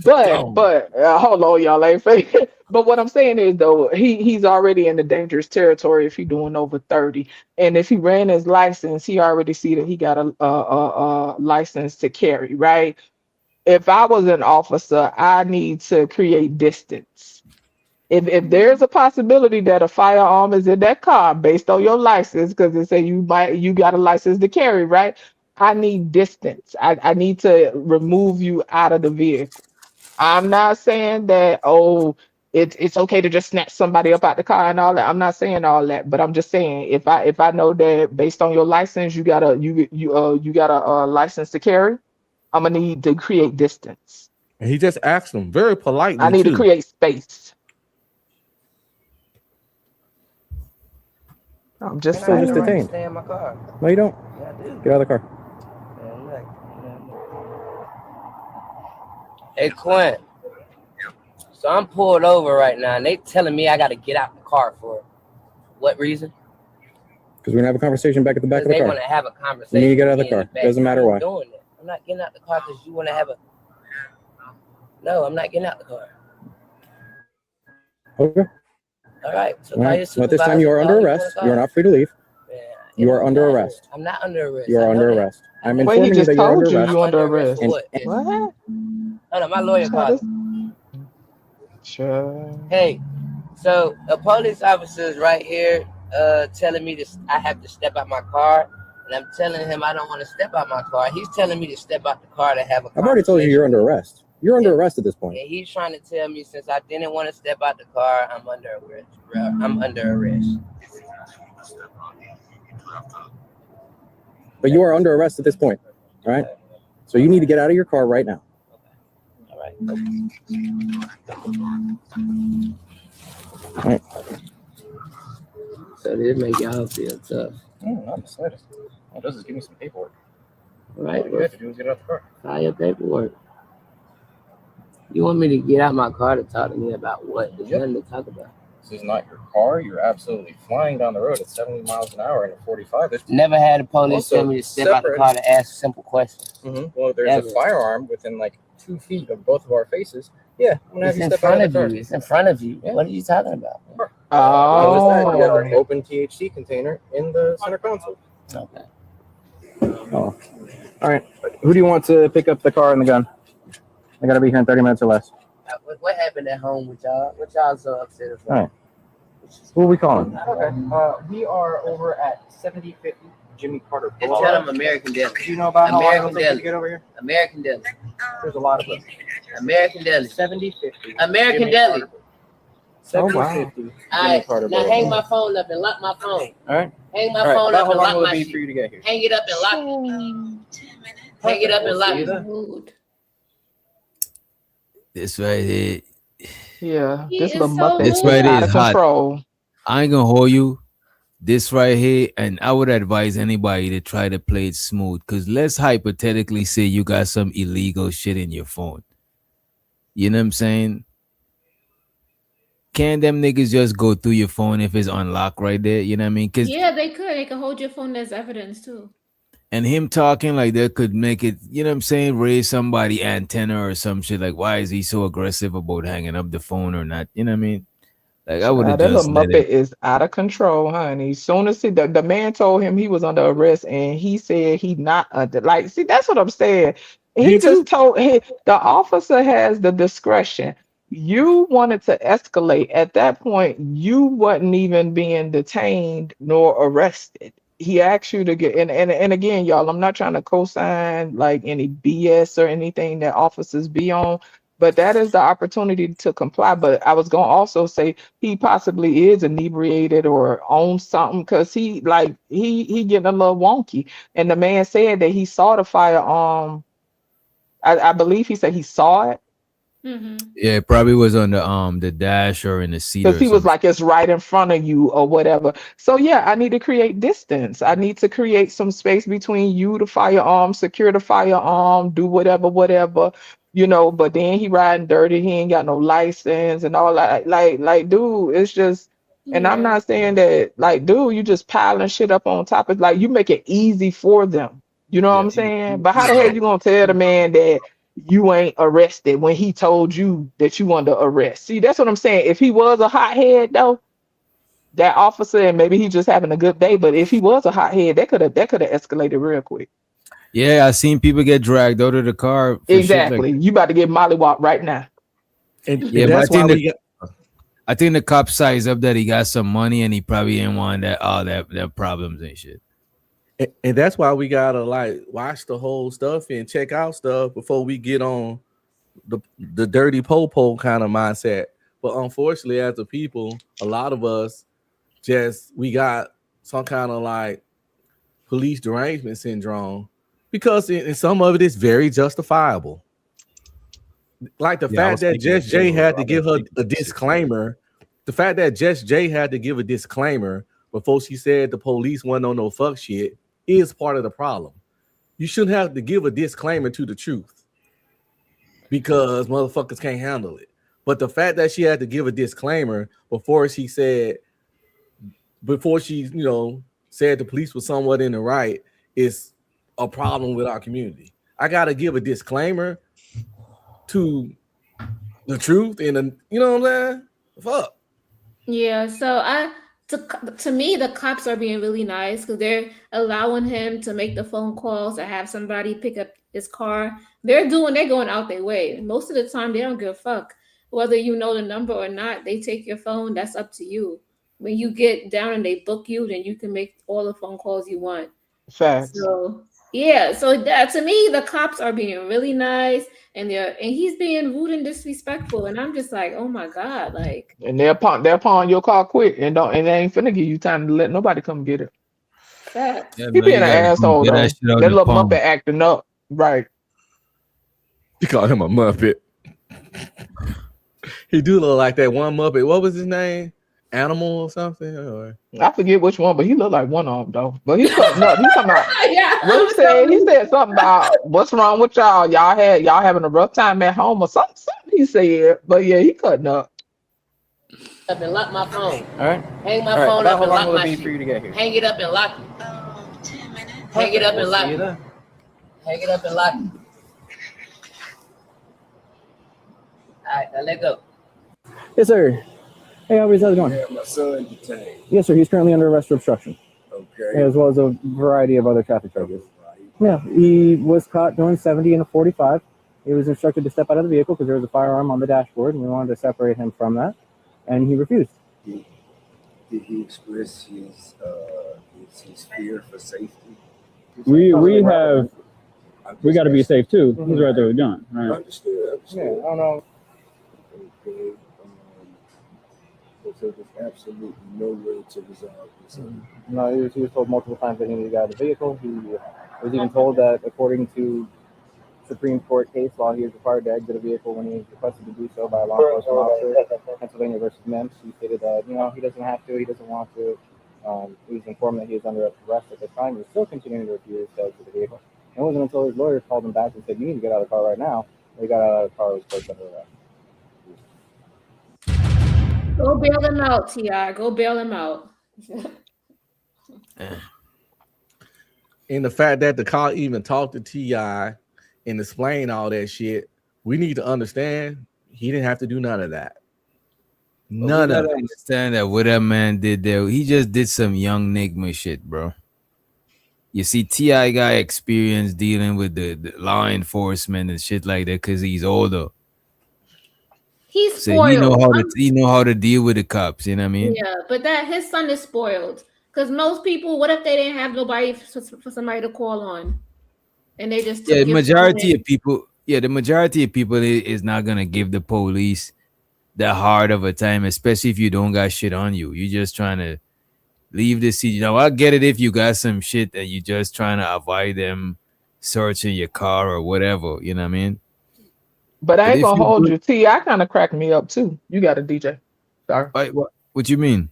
But hold on, y'all ain't fake. But what I'm saying is though, he's already in the dangerous territory if he's doing over 30, and if he ran his license, he already see that he got a license to carry, right? If I was an officer, I need to create distance. If there's a possibility that a firearm is in that car based on your license, because they say you got a license to carry, right? I need distance. I need to remove you out of the vehicle. I'm not saying that it's okay to just snatch somebody up out the car and all that. I'm not saying all that, but I'm just saying if I know that based on your license you got a license to carry, I'm gonna need to create distance. And he just asked him very politely. I need to too. create space. I'm just So just saying. detained. Stay in my car. No, you don't. Yeah, I do. Get out of the car. Man, look. Hey, Quinn. So I'm pulled over right now, and they telling me I got to get out the car for what reason? Because we're gonna have a conversation back at the back of Because the they car. want to have a conversation. You need to get out of the with me in car. back. Doesn't matter I'm why. not doing it. I'm not getting out the car because you want to have a. No, I'm not getting out the car. Okay. All right. So All call right. your So at this time, you are under arrest. You are not free to leave. You are under arrest. I'm not under arrest. You are under arrest. I'm Wait, he informing you just that you're under told you arrest. you under arrest. And- What? What? Hold on, my lawyer called. Sure. Hey, so a police officer is right here telling me I have to step out my car, and I'm telling him I don't want to step out my car. He's telling me to step out the car to have a I've already told you you're under arrest. You're under arrest at this point. And he's trying to tell me since I didn't want to step out the car, I'm under arrest. I'm under arrest. But you are under arrest at this point. All right. So you need to get out of your car right now. All right. All right. So this make y'all feel tough. Not the slightest. All it does is give me some paperwork. All right. All you have to do is get out the car. File your paperwork. You want me to get out my car to talk to me about what? There's nothing to talk about. This is not your car. You're absolutely flying down the road at 70 miles an hour in a 45. There's Never had a police Also tell me to step out the separate- car to ask simple questions. Well, there's Ever. a firearm within like 2 feet of both of our faces. Yeah, I'm gonna have It's you in step out front of of the car. you. It's in front of you. Yeah. What are you talking about? Oh, you have an open THC container in the center console. Okay. Oh. All right. Who do you want to pick up the car and the gun? I gotta be here in 30 minutes or less. What happened at home with y'all? What y'all so upset about? All right. Who are we calling? Okay. We are over at 7050 Jimmy Carter And Boulevard. tell them American Deli. Do you know about how long it'll American take you to Deli. get over here? American Deli. There's a lot of them. American Deli. 7050. American Jimmy Deli. Carter. Oh, wow. 7050 All Jimmy right. Carter Now Boulevard. hang my phone up and lock my phone. All right. Hang my All right. phone About up how and long lock will it my be shit. for you to get here? Hang it up and lock it. Hang it up and lock it. This right here. Yeah, He this is little so Muppet This is right here out is of hot. control. I ain't gonna hold you. This right here, and I would advise anybody to try to play it smooth. Cause let's hypothetically say you got some illegal shit in your phone. You know what I'm saying? Can them niggas just go through your phone if it's unlocked right there? You know what I mean? Cause Yeah, they could. They could hold your phone as evidence too. and him talking like that could make it, you know what I'm saying, raise somebody antenna or some shit. Like, why is he so aggressive about hanging up the phone or not? You know what I mean? Like, I would have That just little let Muppet it. is out of control, honey. Soon as the man told him he was under arrest, and he said he not under. Like, see, that's what I'm saying. He just told the officer has the discretion. You wanted to escalate. At that point, you wasn't even being detained nor arrested. He asked you to get and again, y'all, I'm not trying to co-sign like any BS or anything that officers be on, but that is the opportunity to comply. But I was gonna also say he possibly is inebriated or on something because he getting a little wonky. And the man said that he saw the firearm. I believe he said he saw it. Yeah, it probably was on the dash or in the seat or Because he was something. like, it's right in front of you or whatever. So yeah, I need to create distance. I need to create some space between you, the firearm, secure the firearm, do whatever, but then he riding dirty, he ain't got no license and all that. Like, dude, it's just, and I'm not saying that, like, dude, you just piling shit up on top of, like, you make it easy for them. You know what I'm saying? But how the hell you gonna tell the man that you ain't arrested when he told you that you under arrest? See, that's what I'm saying. If he was a hothead though, that officer, and maybe he just having a good day, but if he was a hothead, that could have escalated real quick. Yeah, I seen people get dragged out of the car. For Exactly. Shit like, You about to get mollywop right now. yeah, but I think the cop sized up that he got some money and he probably didn't want that problems and shit. And that's why we gotta like watch the whole stuff and check out stuff before we get on the dirty po-po kind of mindset. But unfortunately, as a people, a lot of us we got some kind of like police derangement syndrome because in some of it is very justifiable. Like the fact that Just Jay had to give her a disclaimer. The fact that Just Jay had to give a disclaimer before she said the police wasn't on no fuck shit is part of the problem. You shouldn't have to give a disclaimer to the truth because motherfuckers can't handle it. But the fact that she had to give a disclaimer before she said the police was somewhat in the right is a problem with our community. I gotta give a disclaimer to the truth and you know what I'm saying? Fuck. Yeah, so to me, the cops are being really nice because they're allowing him to make the phone calls or have somebody pick up his car. They're going out their way. Most of the time, they don't give a fuck whether you know the number or not. They take your phone. That's up to you. When you get down and they book you, then you can make all the phone calls you want. Facts. So yeah, so that to me, the cops are being really nice, and he's being rude and disrespectful, and I'm just like, oh my god, like. And they'll pawn your car quick and they ain't finna give you time to let nobody come get it. Facts. Yeah, He man, being you an gotta asshole get though. that shit out That the little palm. Muppet acting up. Right. You call him a Muppet. He do look like that one Muppet. What was his name? Animal or something? Or... I forget which one, but he looked like one of them though. But he cutting up. He talking about Yeah, what he said. He said something about what's wrong with y'all. Y'all having a rough time at home or something. Something he said. But yeah, he cutting up. Up and lock my phone. All right. Hang my All right, phone about up how and long lock will it my be shit. for you to get here? Hang it up and lock it. Hang it up and lock See you it. then. Hang it up and lock it. All right, now let go. Yes, sir. Hey, how's it going? Yeah, my son detained. Yes, sir. He's currently under arrest for obstruction, Okay. as well as a variety of other traffic charges. Yeah, he was caught doing 70 in a 45. He was instructed to step out of the vehicle because there was a firearm on the dashboard, and we wanted to separate him from that, and he refused. Did he express his fear for safety? We got to be safe too. He's right there with John. Right. Understood. Yeah, I don't know. Okay. So there's absolutely no way to resolve this. No, he was told multiple times that he needed to get out of the vehicle. He was even told that, according to Supreme Court case law, he is required to exit a vehicle when he is requested to do so by a law enforcement officer. Pennsylvania versus Mims. He stated that he doesn't have to, he doesn't want to. He was informed that he was under arrest at the time. He was still continuing to refuse to exit the vehicle. And it wasn't until his lawyer called him back and said, "You need to get out of the car right now." He got out of the car. Was placed under arrest. Go bail him out, T.I. Go bail him out. And the fact that the cop even talked to T.I. and explained all that shit, we need to understand he didn't have to do none of that. None of it. Understand that what that man did there, he just did some young Nigma shit, bro. You see, T.I. got experience dealing with the law enforcement and shit like that because he's older. He's So spoiled. he know how to deal with the cops. You know what I mean? Yeah, but that his son is spoiled. Because most people, what if they didn't have nobody for somebody to call on, and they just took Yeah, the your majority phone of people. Yeah, the majority of people is not gonna give the police that hard of a time, especially if you don't got shit on you. You just trying to leave the seat. I get it if you got some shit and you just trying to avoid them searching your car or whatever. You know what I mean? But I ain't if gonna you hold good- you. T.I. kind of cracked me up too. You got a DJ. Sorry. Like, what you mean?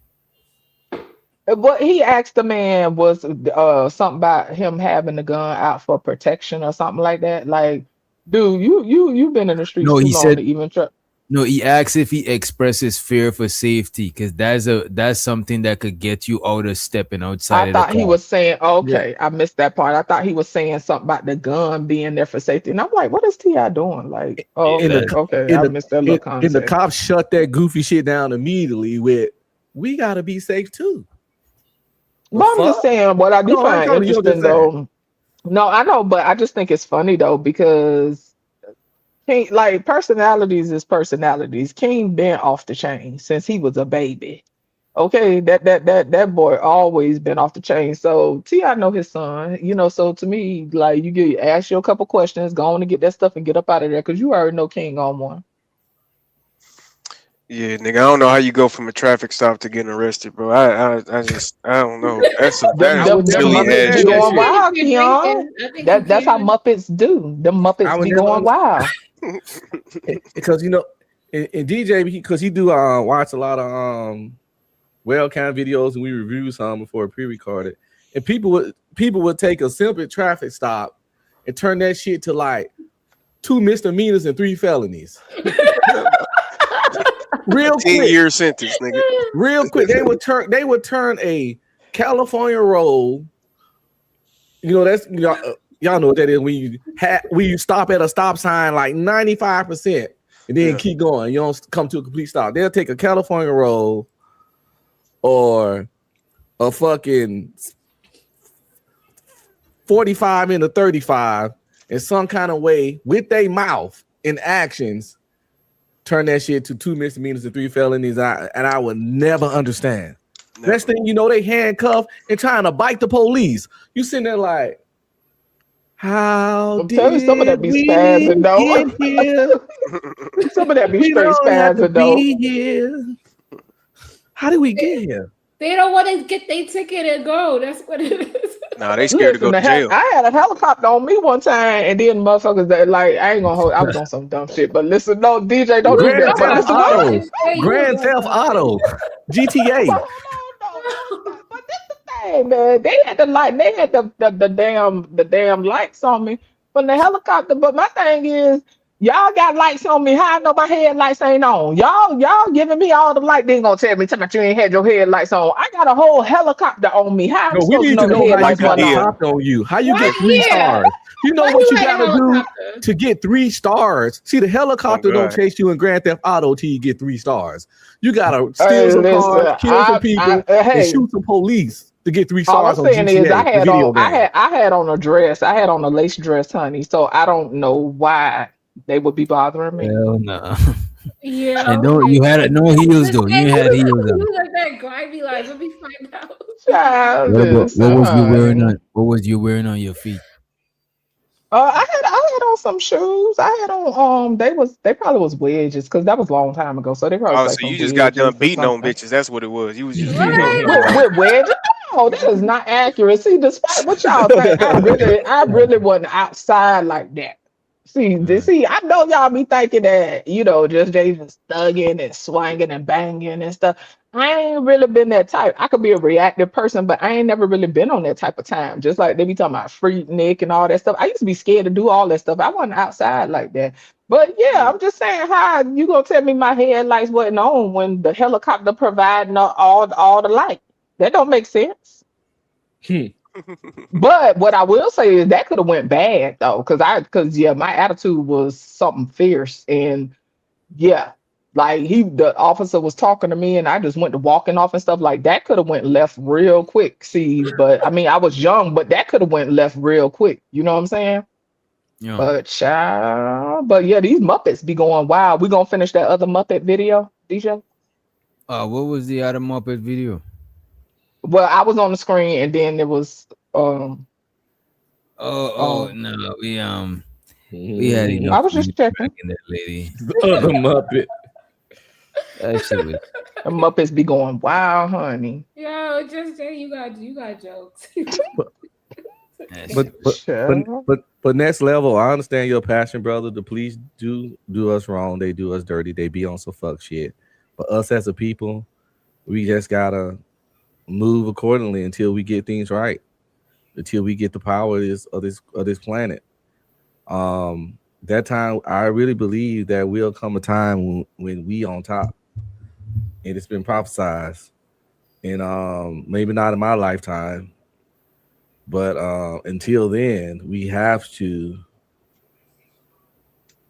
What he asked the man was something about him having the gun out for protection or something like that. Like, dude, you've been in the streets No, too he long said to even try. no. He asked if he expresses fear for safety because that's something that could get you out of stepping outside I of the thought he car. was saying, okay, I missed that part. I thought he was saying something about the gun being there for safety. And I'm like, what is T.I. doing? Like, oh, And okay, I missed that little and the concept. cops shut that goofy shit down immediately with, "We gotta be safe too." But I'm just saying what I do No, I find told you, you're interesting just saying. though. No, I know, but I just think it's funny though because King, like personalities is personalities. King been off the chain since he was a baby. Okay, that boy always been off the chain. So T.I. know his son, So to me, like ask you a couple questions, go on and get that stuff and get up out of there because you already know King on one. Yeah, nigga, I don't know how you go from a traffic stop to getting arrested, bro. I don't know. That's Them silly Muppets ass be going shit. wild, Keon. That's how Muppets do. Them Muppets be going wild. Because and DJ because he do watch a lot of webcam videos and we review some before pre-recorded, and people would take a simple traffic stop and turn that shit to like 2 misdemeanors and 3 felonies. Real quick, 10-year sentence, nigga. Real quick, they would turn a California roll. That's y'all know what that is when you stop at a stop sign like 95% and then keep going. You don't come to a complete stop. They'll take a California roll or a fucking 45 into 35 in some kind of way with their mouth and actions, turn that shit to 2 misdemeanors and 3 felonies, and I would never understand. Never. Next thing you know, they handcuffed and trying to bite the police. You sitting there like, how I'm telling you, some of that be spazzing though. Some of that be straight spazzing though. Here. How did we get here? They don't want to get their ticket and go. That's what it is. Nah, they scared to go to jail. I had a helicopter on me one time, and then motherfuckers that like I ain't gonna hold. I was on some dumb shit, but listen, no DJ, don't do that. But listen, Grand Theft Auto, GTA. But this the thing, man. They had the damn lights on me from the helicopter. But my thing is, y'all got lights on me. How I know my headlights ain't on? Y'all giving me all the light. They ain't gonna tell me you ain't had your headlights on. I got a whole helicopter on me. How I'm No, we supposed need to to know know the how you headlights got the went on? helicopter on you. How you Why get 3 here? stars? You know Why what you you had a gotta do helicopter? to get 3 stars. See, the helicopter don't God. chase you in Grand Theft Auto till you get 3 stars. You gotta steal Hey, some listen, cars, kill some people, and hey, shoot some police to get 3 all I'm stars on saying is GTA, the video game. I had on a dress. I had on a lace dress, honey. So I don't know why they would be bothering me. Hell no. Yeah, And no, okay. you had no heels though. Hey, You who had is heels on. who's like that grimy like? Let me find out. What was you wearing Son. on? What was you wearing on your feet? I had on some shoes. I had on they probably was wedges because that was a long time ago. So they probably was Oh, like so you some just got done wedges or beating on something. bitches. That's what it was. You was just With wedges? No, that is not accurate. See, despite what y'all think, I really wasn't outside like that. See, I know y'all be thinking that, just they just thugging and swinging and banging and stuff. I ain't really been that type. I could be a reactive person, but I ain't never really been on that type of time. Just like they be talking about freak Nick and all that stuff. I used to be scared to do all that stuff. I wasn't outside like that. But yeah, I'm just saying, how you gonna tell me my headlights wasn't on when the helicopter providing all the light? That don't make sense. But what I will say is that could have went bad though, because my attitude was something fierce, and yeah, like the officer was talking to me, and I just went to walking off and stuff like that. Could have went left real quick. See, but I mean, I was young, but that could have went left real quick. You know what I'm saying? Yeah. But yeah, these Muppets be going wild. We gonna finish that other Muppet video, DJ? What was the other Muppet video? Well, I was on the screen, and then there was no, we had enough. I was just checking. In that lady. The other Muppet. That shit was. The Muppets be going wild, honey. Yo, just say you got jokes. But next level, I understand your passion, brother. The police do us wrong. They do us dirty. They be on some fuck shit. But us as a people, we just gotta move accordingly until we get things right. Until we get the power of this planet. That time, I really believe that will come a time when we on top, and it's been prophesized. And maybe not in my lifetime, but until then, we have to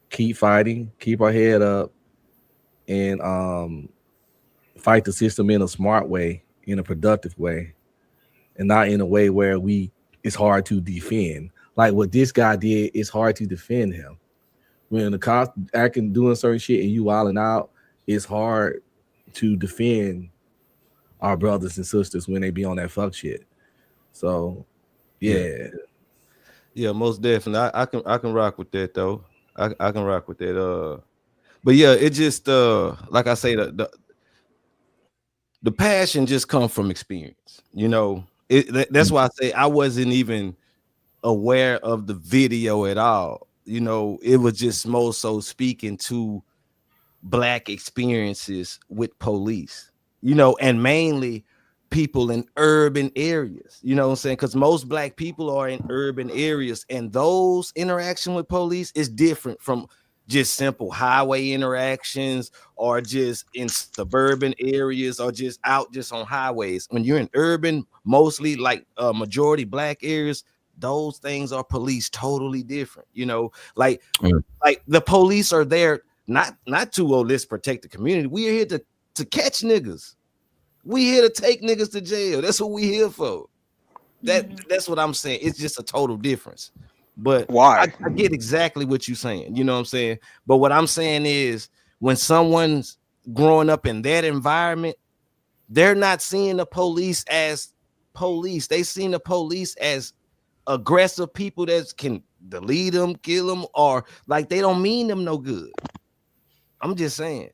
keep fighting, keep our head up, and fight the system in a smart way, in a productive way, and not in a way where it's hard to defend. Like what this guy did, it's hard to defend him. When the cops acting, doing certain shit, and you wilding out, it's hard to defend our brothers and sisters when they be on that fuck shit. So, yeah, most definitely. I can rock with that though. I can rock with that. But yeah, it just like I say, the passion just comes from experience. That's why I say I wasn't even aware of the video at all. It was just more so speaking to Black experiences with police, and mainly people in urban areas, you know what I'm saying? Because most Black people are in urban areas, and those interaction with police is different from just simple highway interactions or just in suburban areas or just out just on highways. When you're in urban, mostly like majority Black areas, those things are police totally different, like the police are there not to let's protect the community. We are here to catch niggas. We here to take niggas to jail. That's what we here for. That's what I'm saying. It's just a total difference. But why? I get exactly what you're saying. You know what I'm saying? But what I'm saying is when someone's growing up in that environment, they're not seeing the police as police. They seeing the police as aggressive people that can delete them, kill them, or like they don't mean them no good. I'm just saying.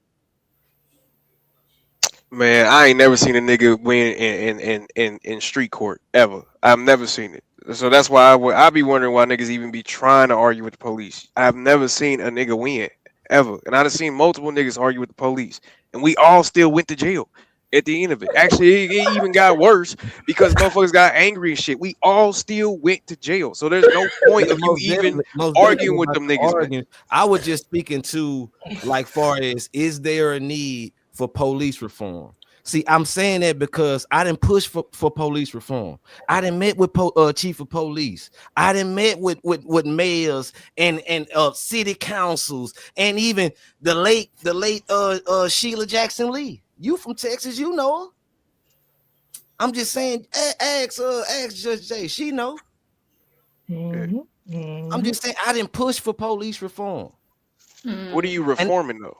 Man, I ain't never seen a nigga win in street court ever. I've never seen it. So that's why I be wondering why niggas even be trying to argue with the police. I've never seen a nigga win ever, and I've seen multiple niggas argue with the police, and we all still went to jail at the end of it. Actually, it even got worse because motherfuckers got angry and shit. We all still went to jail, so there's no point of you even arguing with them niggas. Man. I was just speaking to like far as is there a need for police reform? See, I'm saying that because I didn't push for police reform. I didn't met with chief of police. I didn't met with mayors and city councils and even the late Sheila Jackson Lee. You from Texas, you know her. I'm just saying, ask Judge J. She know. I'm just saying I didn't push for police reform. What are you reforming though?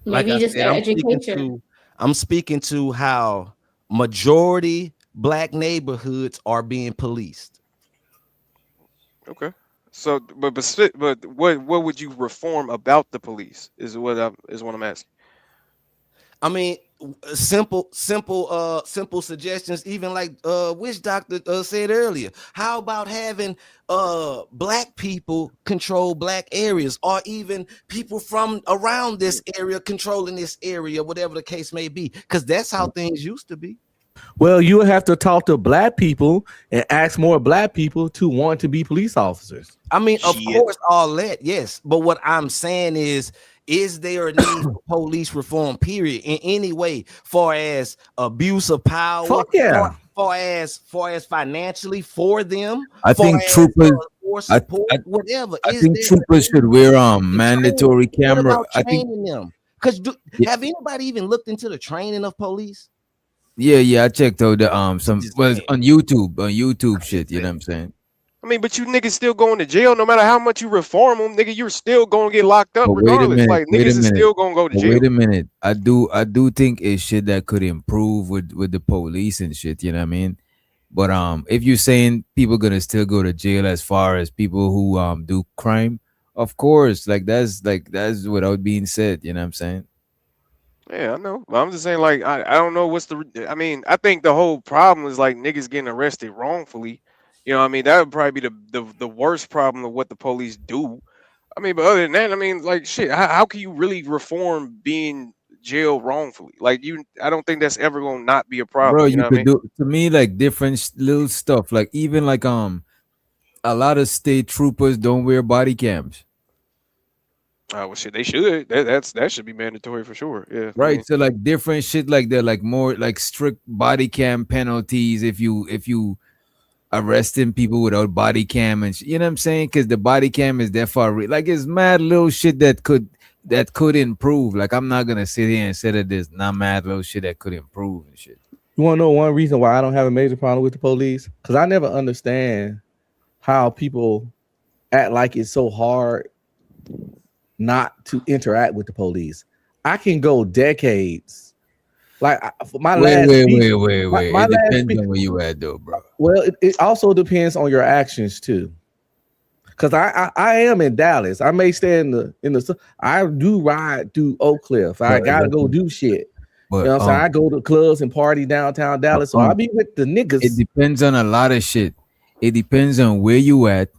Maybe like just education. I'm speaking to how majority black neighborhoods are being policed. Okay. So, but what would you reform about the police? Is what I'm asking. I mean, simple suggestions. Even like Witch Doctor said earlier. How about having black people control black areas, or even people from around this area controlling this area, whatever the case may be? Because that's how things used to be. Well, you would have to talk to black people and ask more black people to want to be police officers. I mean, of course, all that, yes. But what I'm saying is there a need for police reform, period, in any way, far as abuse of power, Fuck yeah. far as financially for them? I think troopers, for support, whatever. I think troopers should wear mandatory camera. I think training them. Because have anybody even looked into the training of police? Yeah, I checked out the on YouTube shit. You know what I'm saying? I mean, but you niggas still going to jail no matter how much you reform them, nigga. You're still gonna get locked up regardless. Like niggas is still gonna go to jail. Wait a minute. I do think it's shit that could improve with the police and shit. You know what I mean? But if you're saying people gonna still go to jail as far as people who do crime, of course, that's without being said. You know what I'm saying? Yeah, I know. But I'm just saying, like, I don't know what's I mean, I think the whole problem is like niggas getting arrested wrongfully. You know what I mean? That would probably be the worst problem of what the police do. I mean, but other than that, I mean, like, shit, how can you really reform being jailed wrongfully? Like, I don't think that's ever going to not be a problem. Bro, you know could what I mean? do, to me, like, different little stuff. Like, even, like, a lot of state troopers don't wear body cams. Oh, well, shit, they should. That should be mandatory for sure. Yeah. Right. I mean, So, like, different shit like that, like more like strict body cam penalties if you arresting people without body cam and you know what I'm saying? Because the body cam is there for like it's mad little shit that could improve. Like, I'm not gonna sit here and say that there's not mad little shit that could improve and shit. You want to know one reason why I don't have a major problem with the police? Because I never understand how people act like it's so hard not to interact with the police. I can go decades. Like my last Wait. It depends on where you at though, bro. Well, it also depends on your actions too. Because I am in Dallas. I may stay in the I do ride through Oak Cliff. I gotta go do shit. But, you know what I'm saying? I go to clubs and party downtown Dallas. So I'll be with the niggas. It depends on a lot of shit. It depends on where you at,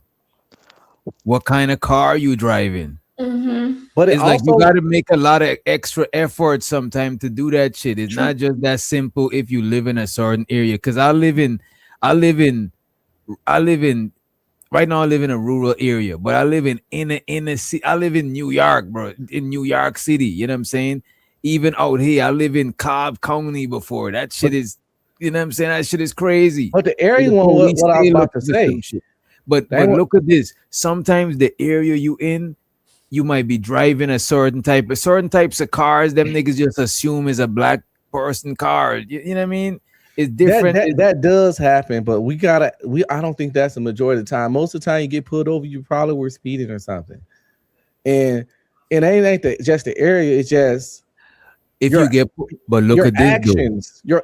what kind of car you driving. But it's like you got to make a lot of extra effort sometimes to do that shit. It's not just that simple if you live in a certain area. Because I live in right now I live in a rural area, but I live in a city. I live in New York, bro, in New York City. You know what I'm saying? Even out here, I live in Cobb County before. That shit is, you know what I'm saying? That shit is crazy. But the area one, what I was about to say. But look at this. Sometimes the area you in you might be driving a certain types of cars. Them niggas just assume is a black person car. You know what I mean? It's different. That does happen, but I don't think that's the majority of the time. Most of the time you get pulled over, you probably were speeding or something. And it ain't just the area, it's just if you get, but look your at this actions. That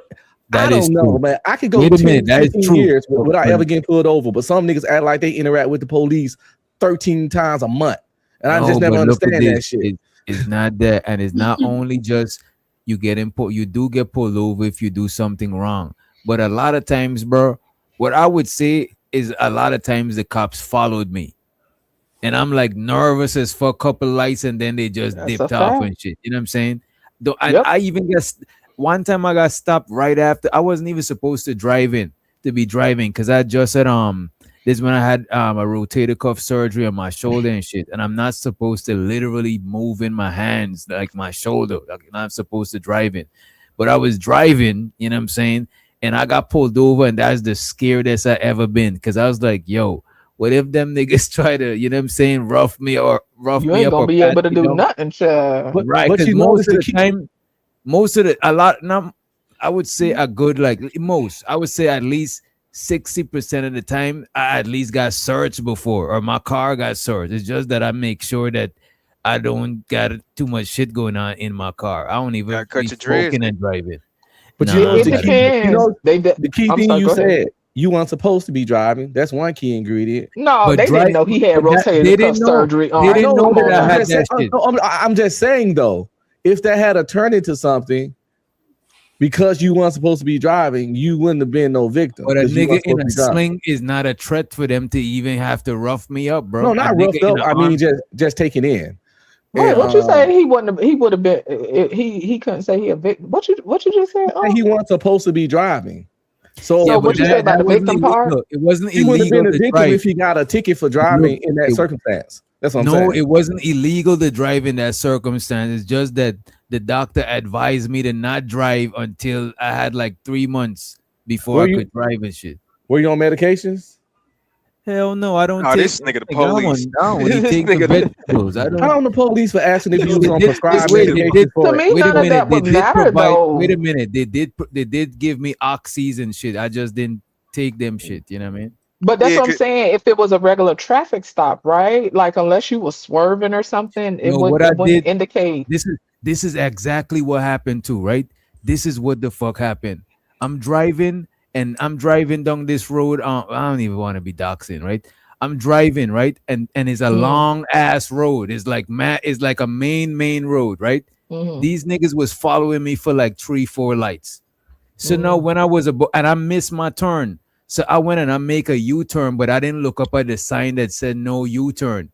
I don't is know, true. man. I could go Wait a 10, minute, that is 15 true. years without ever getting pulled over, but some niggas act like they interact with the police 13 times a month. And I just never understand that shit. It's not that, and it's not only just you do get pulled over if you do something wrong. But a lot of times, bro, what I would say is a lot of times the cops followed me. And I'm like nervous as for a couple lights, and then they just dipped off and shit. You know what I'm saying? I even guess one time I got stopped right after. I wasn't even supposed to be driving because I just said this is when I had a rotator cuff surgery on my shoulder and shit, and I'm not supposed to literally move in my hands like my shoulder. Like, I'm not supposed to drive it, but I was driving. You know what I'm saying? And I got pulled over, and that's the scariest I ever been because I was like, yo. What if them niggas try to, you know what I'm saying, rough me up? You ain't gonna be able to do nothing, child. Right, because most of the time, I would say a good, I would say at least 60% of the time, I at least got searched before, or my car got searched. It's just that I make sure that I don't got too much shit going on in my car. I don't even be smoking and driving. But it depends. The key thing you go said. ahead. You weren't supposed to be driving. That's one key ingredient. No, but they didn't know he had rotator cuff surgery. They didn't know that I had that shit. I'm just saying though, if that had turned into something, because you weren't supposed to be driving, you wouldn't have been no victim. But a nigga in a sling is not a threat for them to even have to rough me up, bro. No, not roughed up. I mean, just taking in. Wait, what you say? He would have been. He couldn't say he a victim. What you just said? He wasn't supposed to be driving. So what you said about the victim part? It wasn't he would have illegal been a to victim drive if he got a ticket for driving in that circumstance. That's what I'm saying. No, it wasn't illegal to drive in that circumstance. It's just that the doctor advised me to not drive until I had like 3 months before I could drive and shit. Were you on medications? Hell no, I don't. Oh, take this nigga the police. Take the vegetables. I don't. How on the police for asking if you was on prescribed medication? To me, none of that would matter though. Wait a minute, they did give me oxys and shit. I just didn't take them shit. You know what I mean? But that's what I'm saying. If it was a regular traffic stop, right? Like unless you were swerving or something, it wouldn't indicate. This is exactly what happened too, right? This is what the fuck happened. I'm driving down this road. I don't even want to be doxing, right? I'm driving, right? And it's a long ass road. It's like a main road, right? These niggas was following me for like 3-4 lights. So now when I was and I missed my turn. So I went and I make a U-turn, but I didn't look up at the sign that said no U-turn.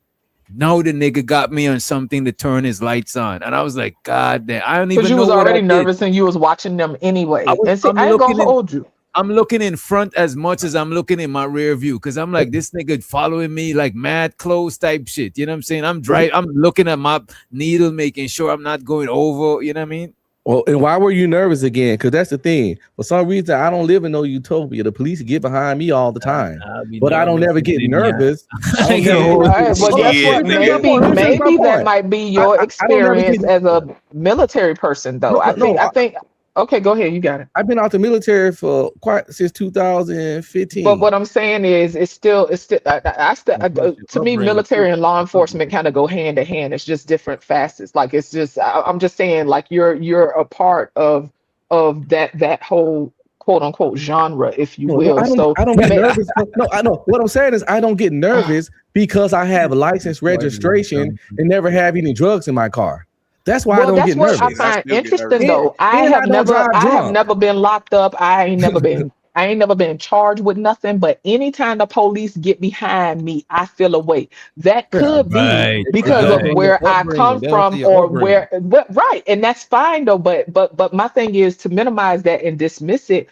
Now the nigga got me on something to turn his lights on. And I was like, God damn, I don't even know. Because you was already nervous and you was watching them anyway. I ain't gonna hold you. I'm looking in front as much as I'm looking in my rear view because I'm like, this nigga following me like mad close type shit. You know what I'm saying? I'm looking at my needle, making sure I'm not going over. You know what I mean? Well, and why were you nervous again? Because that's the thing. For some reason, I don't live in no utopia. The police get behind me all the time, but I don't ever get nervous. Well, guess what? Maybe that might be your experience as a military person, though. I think. Okay, go ahead. You got it. I've been out the military since 2015. But what I'm saying is, it's still. To me, military and law enforcement kind of go hand to hand. It's just different facets. Like it's just. I'm just saying, like you're a part of that whole quote unquote genre, if you will. I don't get nervous. No, I know what I'm saying is I don't get nervous because I have license registration and never have any drugs in my car. That's why I don't get nervous. That's what I find interesting, though. I have never been locked up. I ain't never been charged with nothing. But anytime the police get behind me, I feel a way. That could be because of where I come from or where. But right, and that's fine though. But my thing is to minimize that and dismiss it,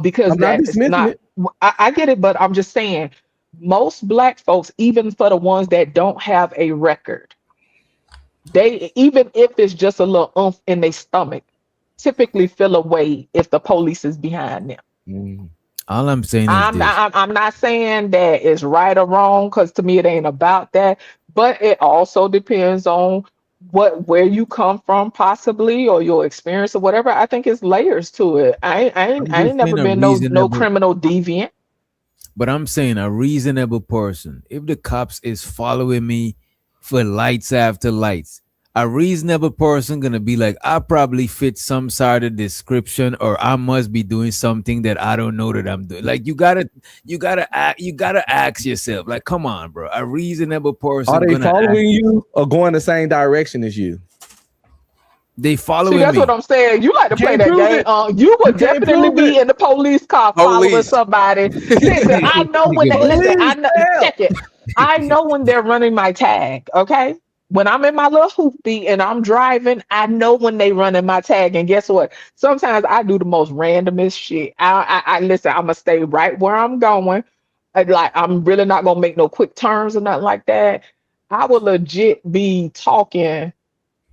because that's not. I get it, but I'm just saying, most Black folks, even for the ones that don't have a record. They, even if it's just a little oomph in their stomach, typically feel away if the police is behind them. All I'm saying is I'm not saying that it's right or wrong, because to me it ain't about that. but it also depends on where you come from, possibly, or your experience or whatever. I think it's layers to it. I'm I ain't just never saying a been no reasonable, criminal deviant. but I'm saying a reasonable person. If the cops is following me for lights after lights, a reasonable person gonna be like, I probably fit some sort of description, or I must be doing something that I don't know that I'm doing. Like you gotta ask yourself, like, come on, bro. A reasonable Are person they gonna ask, following you or going the same direction as you? they See, following that's what me. I'm saying. You like to You play can't that prove game. it. You You would can't definitely prove it. be in the police car following Police. somebody. Listen, I know when they listen. I Police, know. yeah. Check it. I know when they're running my tag. Okay, when I'm in my little hoopty and I'm driving, I know when they running my tag. And guess what? Sometimes I do the most randomest shit. I listen. I'm gonna stay right where I'm going. Like I'm really not gonna make no quick turns or nothing like that. I will legit be talking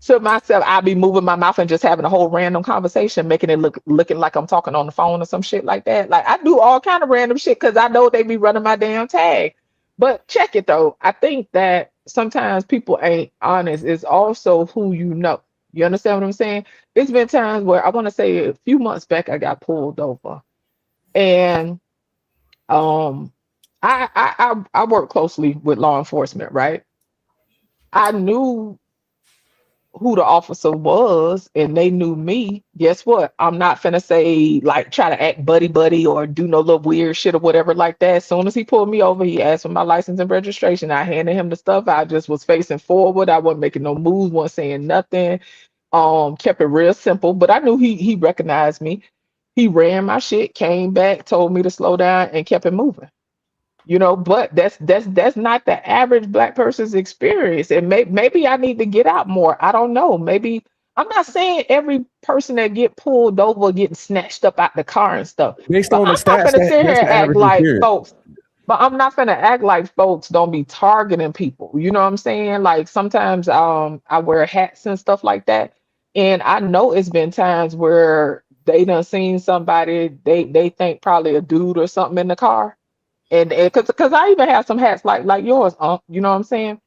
to myself. I'll be moving my mouth and just having a whole random conversation, making it looking like I'm talking on the phone or some shit like that. Like I do all kind of random shit because I know they be running my damn tag. But check it though. I think that sometimes people ain't honest. It's also who you know. You understand what I'm saying? It's been times where I want to say a few months back I got pulled over, and um, I work closely with law enforcement, right? I knew who the officer was and they knew me. Guess what? I'm not finna say like try to act buddy buddy or do no little weird shit or whatever like that. As soon as he pulled me over, he asked for my license and registration. I handed him the stuff. I just was facing forward. I wasn't making no moves, wasn't saying nothing. Kept it real simple, but I knew he recognized me. He ran my shit, came back, told me to slow down, and kept it moving. But that's not the average black person's experience, and maybe I need to get out more. I don't know. Maybe I'm not saying every person that get pulled over getting snatched up out the car and stuff, Based but on the I'm not stats, gonna sit here that's and the act average like experience. folks. But I'm not gonna act like folks don't be targeting people. You know what I'm saying? Like sometimes I wear hats and stuff like that, and I know it's been times where they done seen somebody they think probably a dude or something in the car, and because I even have some hats like yours, you know what I'm saying?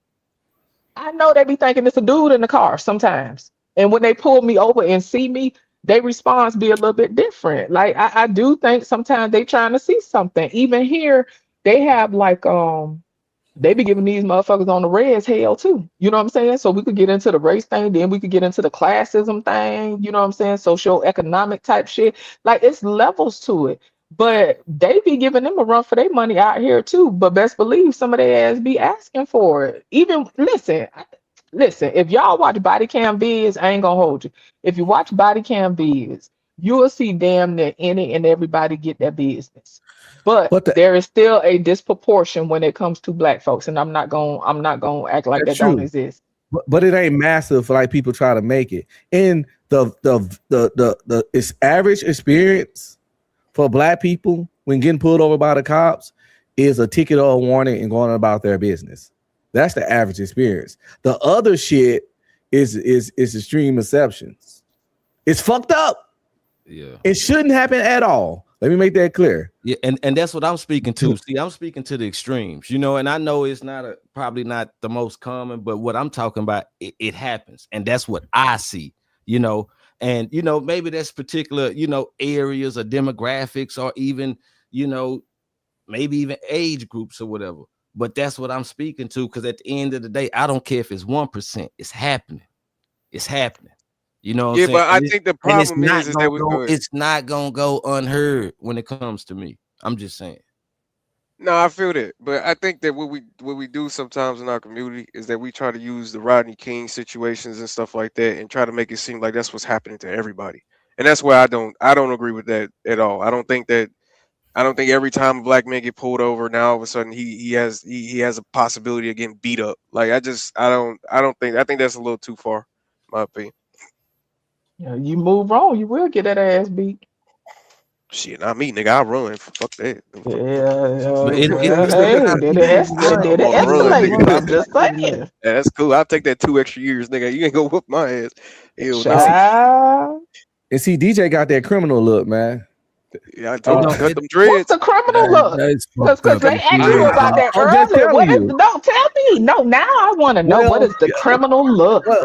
I know they be thinking it's a dude in the car sometimes. And when they pull me over and see me, their response be a little bit different. Like I do think sometimes they trying to see something. Even here, they have like they be giving these motherfuckers on the reds hell too. You know what I'm saying? So we could get into the race thing, then we could get into the classism thing, you know what I'm saying? Socioeconomic type shit. Like it's levels to it. But they be giving them a run for their money out here too. But best believe some of their ass be asking for it. Even listen, if y'all watch body cam vids, I ain't gonna hold you. If you watch body cam vids, you will see damn near any and everybody get their business. But But there is still a disproportion when it comes to black folks, and I'm not gonna act like that's that don't true. exist. But it ain't massive like people try to make it. And the it's average experience for black people when getting pulled over by the cops is a ticket or a warning and going about their business. That's the average experience. The other shit is extreme exceptions. It's fucked up. Yeah. It shouldn't happen at all. Let me make that clear. Yeah, and that's what I'm speaking to. See, I'm speaking to the extremes, and I know it's probably not the most common, but what I'm talking about, it happens, and that's what I see, and maybe that's particular, areas or demographics or even, maybe even age groups or whatever. But that's what I'm speaking to, because at the end of the day, I don't care if it's 1%, it's happening. It's happening. You know what I'm saying? But I think the problem is that we it's not gonna go unheard when it comes to me. I'm just saying. No, I feel that, but I think that what we do sometimes in our community is that we try to use the Rodney King situations and stuff like that, and try to make it seem like that's what's happening to everybody, and that's why I don't agree with that at all. I don't think every time a black man get pulled over, now all of a sudden he has a possibility of getting beat up. Like I think that's a little too far, in my opinion. You move wrong, you will get that ass beat. Shit, not me, nigga. I run. Fuck that. Yeah, hey, did it escalate? I'm just saying. Yeah, that's cool. I'll take that 2 extra years, nigga. You ain't gonna whoop my ass. Hell no. Child. And see, DJ got that criminal look, man. Yeah, I told you Uh, cut them What's dreads. the criminal look? That is Because fucked up. they asked you about that I'm just earlier. What telling is you. no? Tell me. No, now I want to know what Well, is the criminal look. yeah.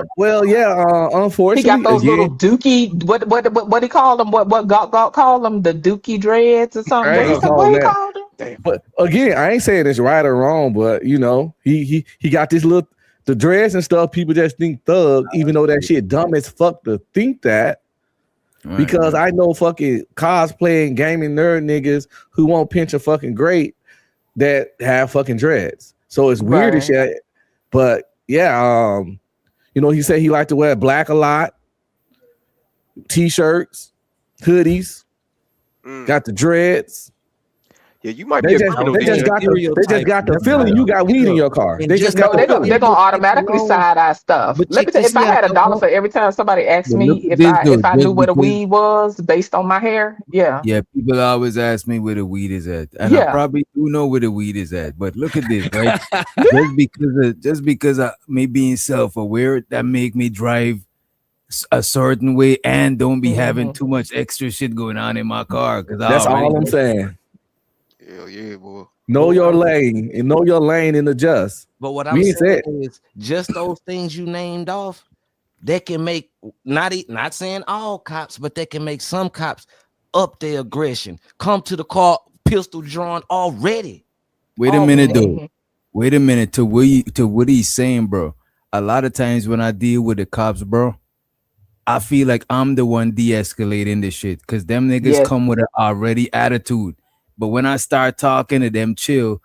He got Unfortunately, those little again, dookie. What he call them? What God call them? The dookie dreads or something? I ain't gonna call What him he that. called them? Damn. But again, I ain't saying it's right or wrong, but you know, he got this little the dreads and stuff. People just think thug, even though that shit dumb as fuck to think that. Because I know fucking cosplaying gaming nerd niggas who won't pinch a fucking great that have fucking dreads. So it's weird as shit. But yeah, you know, he said he liked to wear black a lot, t-shirts, hoodies, got the dreads. Yeah, you might They be a just, criminal they just DJ. got the feeling you got weed in your car. They just got the They're feeling. gonna automatically side eye stuff. But Let me check tell, this if I out, had $1 for every time somebody asked But look me at this though. if I Just knew where the because, weed was based on my hair, yeah. yeah, people always ask me where the weed is at, and I Yeah. probably do know where the weed is at. But look at this, right? just because I me being self-aware, that make me drive a certain way and don't be having too much extra shit going on in my car. Because That's all I'm saying. Hell yeah, boy. Know your lane and know your lane and adjust. But what I'm We ain't saying said- is just those things you named off, they can make not saying all cops, but they can make some cops up their aggression, come to the car, pistol drawn already. Wait a minute, though. Wait a minute to what he's saying, bro. A lot of times when I deal with the cops, bro, I feel like I'm the one de-escalating this shit because them niggas come with an already attitude. But when I start talking to them chill,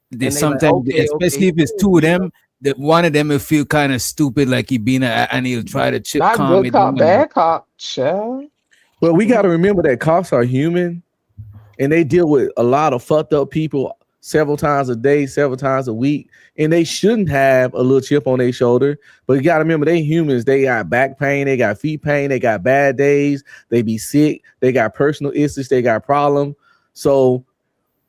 they sometimes, especially if it's two of them, that one of them will feel kind of stupid, like he being and he'll try to chip Not calm good it cop, down. bad cop. Chill. Well, we got to remember that cops are human and they deal with a lot of fucked up people several times a day, several times a week, and they shouldn't have a little chip on their shoulder. But you got to remember, they humans. They got back pain, they got feet pain, they got bad days, they be sick, they got personal issues, they got problems. So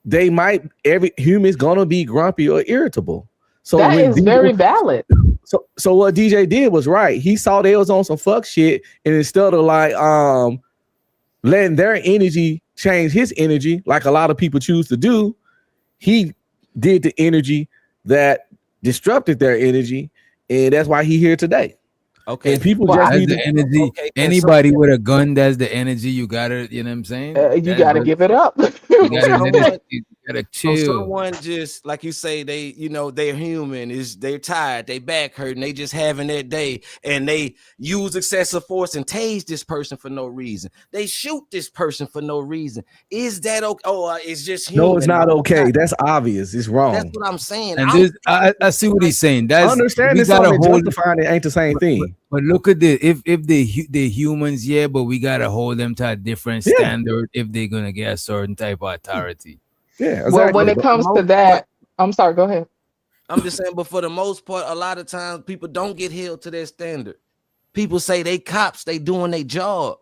they might, every human's gonna be grumpy or irritable. So that is very valid. So what DJ did was right. He saw they was on some fuck shit, and instead of like letting their energy change his energy, like a lot of people choose to do, he did the energy that disrupted their energy, and that's why he here today. Okay, and people just need the energy. Okay, Anybody with a gun, that's the energy. You gotta, you know what I'm saying? You gotta give it up. You gotta chill. So someone just like you say, they, you know, they're human, they're tired, they back hurting, they just having their day, and they use excessive force and tase this person for no reason. They shoot this person for no reason. Is that okay? Oh, it's just human. No, it's not okay. That's obvious. It's wrong. That's what I'm saying. And this, I see what he's saying. That's understanding something and justifying it ain't the same thing. But look at this. If they humans, yeah, but we gotta hold them to a different standard if they're gonna get a certain type of authority. Yeah. Exactly. Well, when it comes to that, I'm sorry. Go ahead. I'm just saying, but for the most part, a lot of times people don't get held to their standard. People say they cops, they doing their job.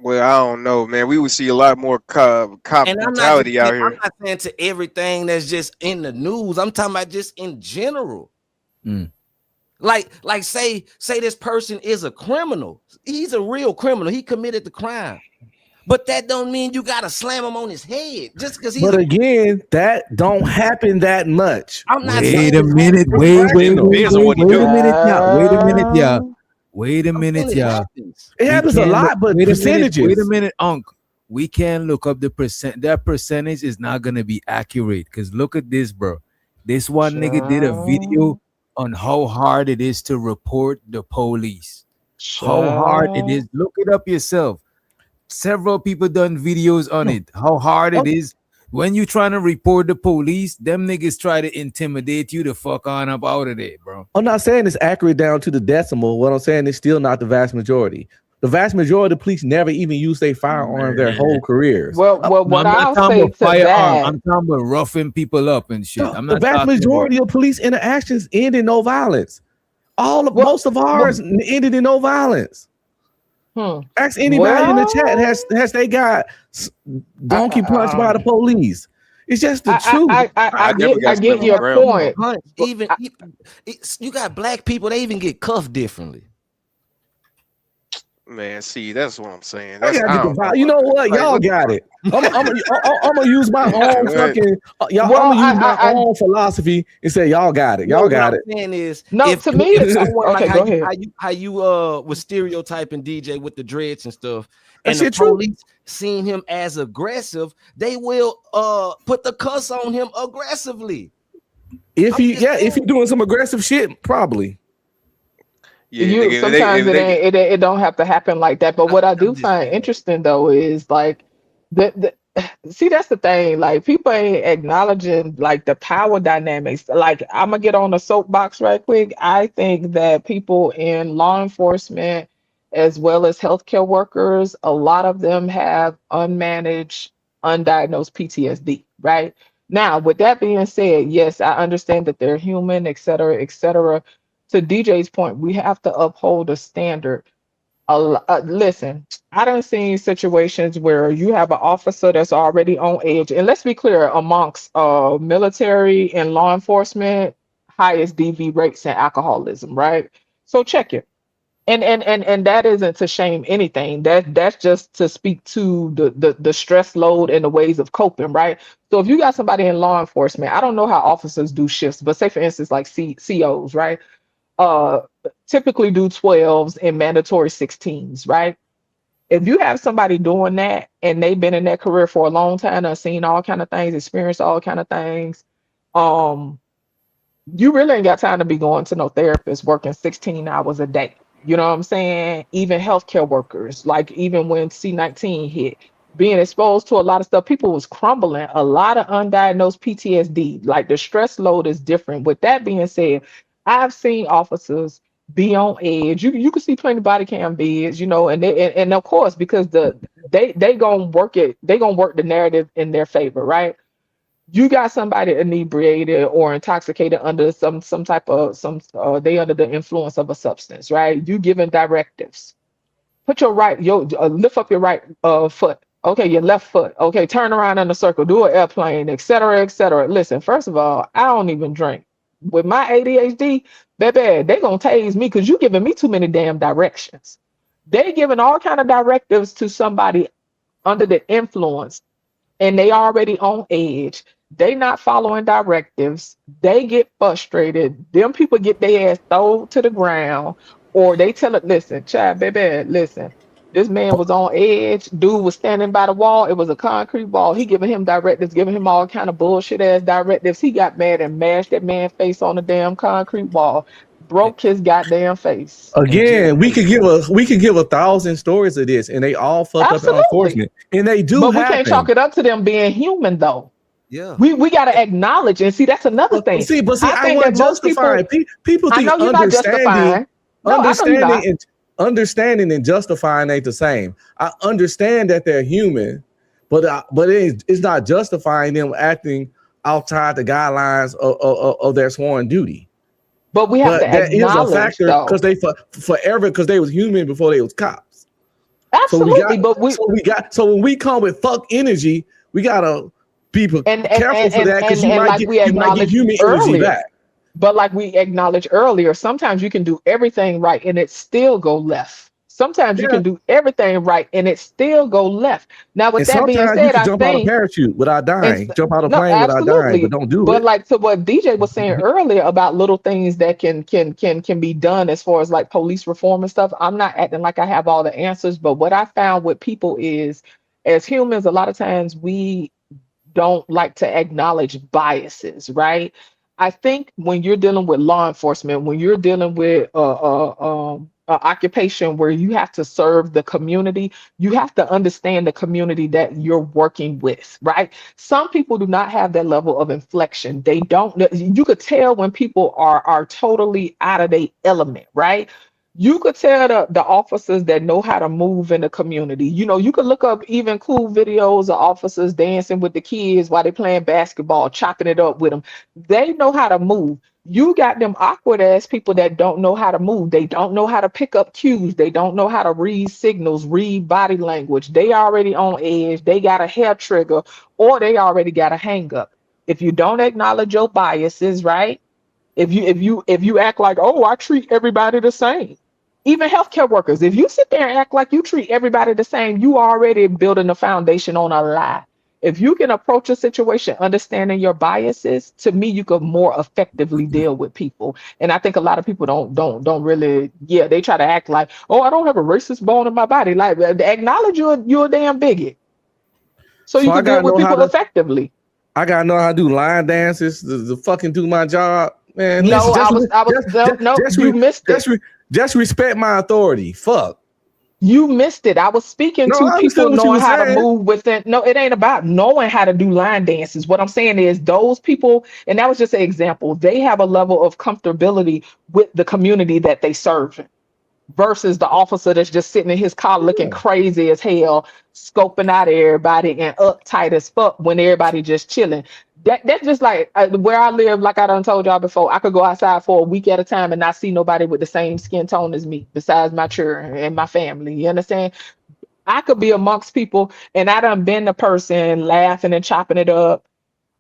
Well, I don't know, man. We would see a lot more cop brutality out here. I'm not saying to everything that's just in the news. I'm talking about just in general. Like say this person is a criminal. He's a real criminal. He committed the crime. But that don't mean you gotta slam him on his head just because he's. But again, that don't happen that much. I'm not Wait a minute. Wait a minute, y'all. It happens a lot, but percentages. Wait a minute, Unc. We can't look up the percent. That percentage is not gonna be accurate. Because look at this, bro. This one nigga did a video on how hard it is to report the police. How hard it is. Look it up yourself. Several people done videos on it. How hard it is when you trying to report the police. Them niggas try to intimidate you to fuck on up out of there, bro. I'm not saying it's accurate down to the decimal. What I'm saying is still not the vast majority. The vast majority of the police never even use their firearm their whole careers. Well, what I'll say to that, I'm talking about roughing people up and shit. I'm not the vast majority of police interactions end in no violence. Most of ours ended in no violence. Ask anybody in the chat, has they got donkey punched by the police? It's just the truth. I get your point. Even you got black people, they even get cuffed differently. Man, see, that's what I'm saying. I That's gotta I get the don't know vibe. You about know that. what? Like, Y'all what the got fuck? it. I'm gonna use my own What? fucking y'all. Well, I'm gonna use my own philosophy and say y'all got it. No, Y'all what got I'm it. saying is, no, if to me, if it's someone like okay. Go ahead. how you was stereotyping DJ with the dreads and stuff, That and the shit true. police seen him as aggressive, they will put the cuss on him aggressively. If I'm he just if he saying. doing some aggressive shit, probably. Yeah, You nigga. sometimes If they, it don't have to happen like that. But what I do I'm just find saying. interesting though is like the see that's the thing. Like people ain't acknowledging like the power dynamics. Like I'm gonna get on a soapbox right quick. I think that people in law enforcement as well as healthcare workers, a lot of them have unmanaged, undiagnosed PTSD, right? Now, with that being said, yes, I understand that they're human, et cetera, et cetera. To DJ's point, we have to uphold a standard. Listen, I done seen situations where you have an officer that's already on edge, and let's be clear, amongst military and law enforcement, highest DV rates in alcoholism, right? So check it. And that isn't to shame anything. That's just to speak to the stress load and the ways of coping, right? So if you got somebody in law enforcement, I don't know how officers do shifts, but say for instance, like COs, right? uh Typically do 12s and mandatory 16s, right? If you have somebody doing that and they've been in that career for a long time and seen all kind of things, experienced all kind of things, um, you really ain't got time to be going to no therapist working 16 hours a day. You know what I'm saying? Even healthcare workers, like even when C-19 hit, being exposed to a lot of stuff, people was crumbling, a lot of undiagnosed PTSD. Like the stress load is different. With that being said, I've seen officers be on edge. You can see plenty body cam vids, you know, and of course because they gonna work it, they gonna work the narrative in their favor, right? You got somebody inebriated or intoxicated under some type of some they under the influence of a substance, right? You giving directives. Put your right, lift up your right foot. Okay, your left foot. Okay, turn around in a circle, do an airplane, et cetera, et cetera. Listen, first of all, I don't even drink. With my ADHD, baby, they gonna tase me because you giving me too many damn directions. They giving all kind of directives to somebody under the influence and they already on edge. They not following directives. They get frustrated. Them people get their ass thrown to the ground, or they tell it, listen, child, baby, listen. This man was on edge. Dude was standing by the wall. It was a concrete wall. He giving him directives, giving him all kind of bullshit ass directives. He got mad and mashed that man's face on the damn concrete wall. Broke his goddamn face. Again, we could give 1,000 stories of this, and they all fucked up and Absolutely. unfortunate, and they do But we can't chalk happen. it up to them being human though. Yeah. We got to acknowledge and see that's another thing. But see, I think want that most justifying. People I think know you're not justifying. No, I know you're not. Understanding and justifying ain't the same. I understand that they're human, but it's not justifying them acting outside the guidelines of their sworn duty. But we have to that is a acknowledge factor though. because they forever because they was human before they was cops. Absolutely, So when we come with fuck energy, we gotta be careful for that because you might get human energy back. But like we acknowledged earlier, sometimes you can do everything right and it still go left. Sometimes you can do everything right and it still go left. Now, with And that being sometimes you said, can I jump out of think parachute without dying, jump out of no, plane without dying, but don't do But it. like to what DJ was saying earlier about little things that can be done as far as like police reform and stuff. I'm not acting like I have all the answers, but what I found with people is as humans, a lot of times we don't like to acknowledge biases, right? I think when you're dealing with law enforcement, when you're dealing with occupation where you have to serve the community, you have to understand the community that you're working with, right? Some people do not have that level of inflection. They don't. You could tell when people are totally out of their element, right? You could tell the officers that know how to move in the community. You know, you could look up even cool videos of officers dancing with the kids while they playing basketball, chopping it up with them. They know how to move. You got them awkward ass people that don't know how to move. They don't know how to pick up cues. They don't know how to read signals, read body language. They already on edge. They got a hair trigger or they already got a hang up. If you don't acknowledge your biases, right? If you act like, oh, I treat everybody the same. Even healthcare workers, if you sit there and act like you treat everybody the same, you already building a foundation on a lie. If you can approach a situation understanding your biases, to me, you could more effectively deal with people. And I think a lot of people don't really, yeah, they try to act like, oh, I don't have a racist bone in my body. Like, acknowledge you're a damn bigot, so you So I can deal gotta with know how people to. effectively. I gotta know how to do line dances to fucking do my job, man. No, Listen, no, you missed it. just respect my authority. Fuck. You missed it. I was speaking No, to I people understand what you knowing were how to saying. move within. No, it ain't about knowing how to do line dances. What I'm saying is those people, and that was just an example, they have a level of comfortability with the community that they serve versus the officer that's just sitting in his car looking crazy as hell, scoping out everybody and uptight as fuck when everybody just chilling. That's just like where I live, like I done told y'all before, I could go outside for a week at a time and not see nobody with the same skin tone as me, besides my children and my family. You understand? I could be amongst people and I done been the person laughing and chopping it up.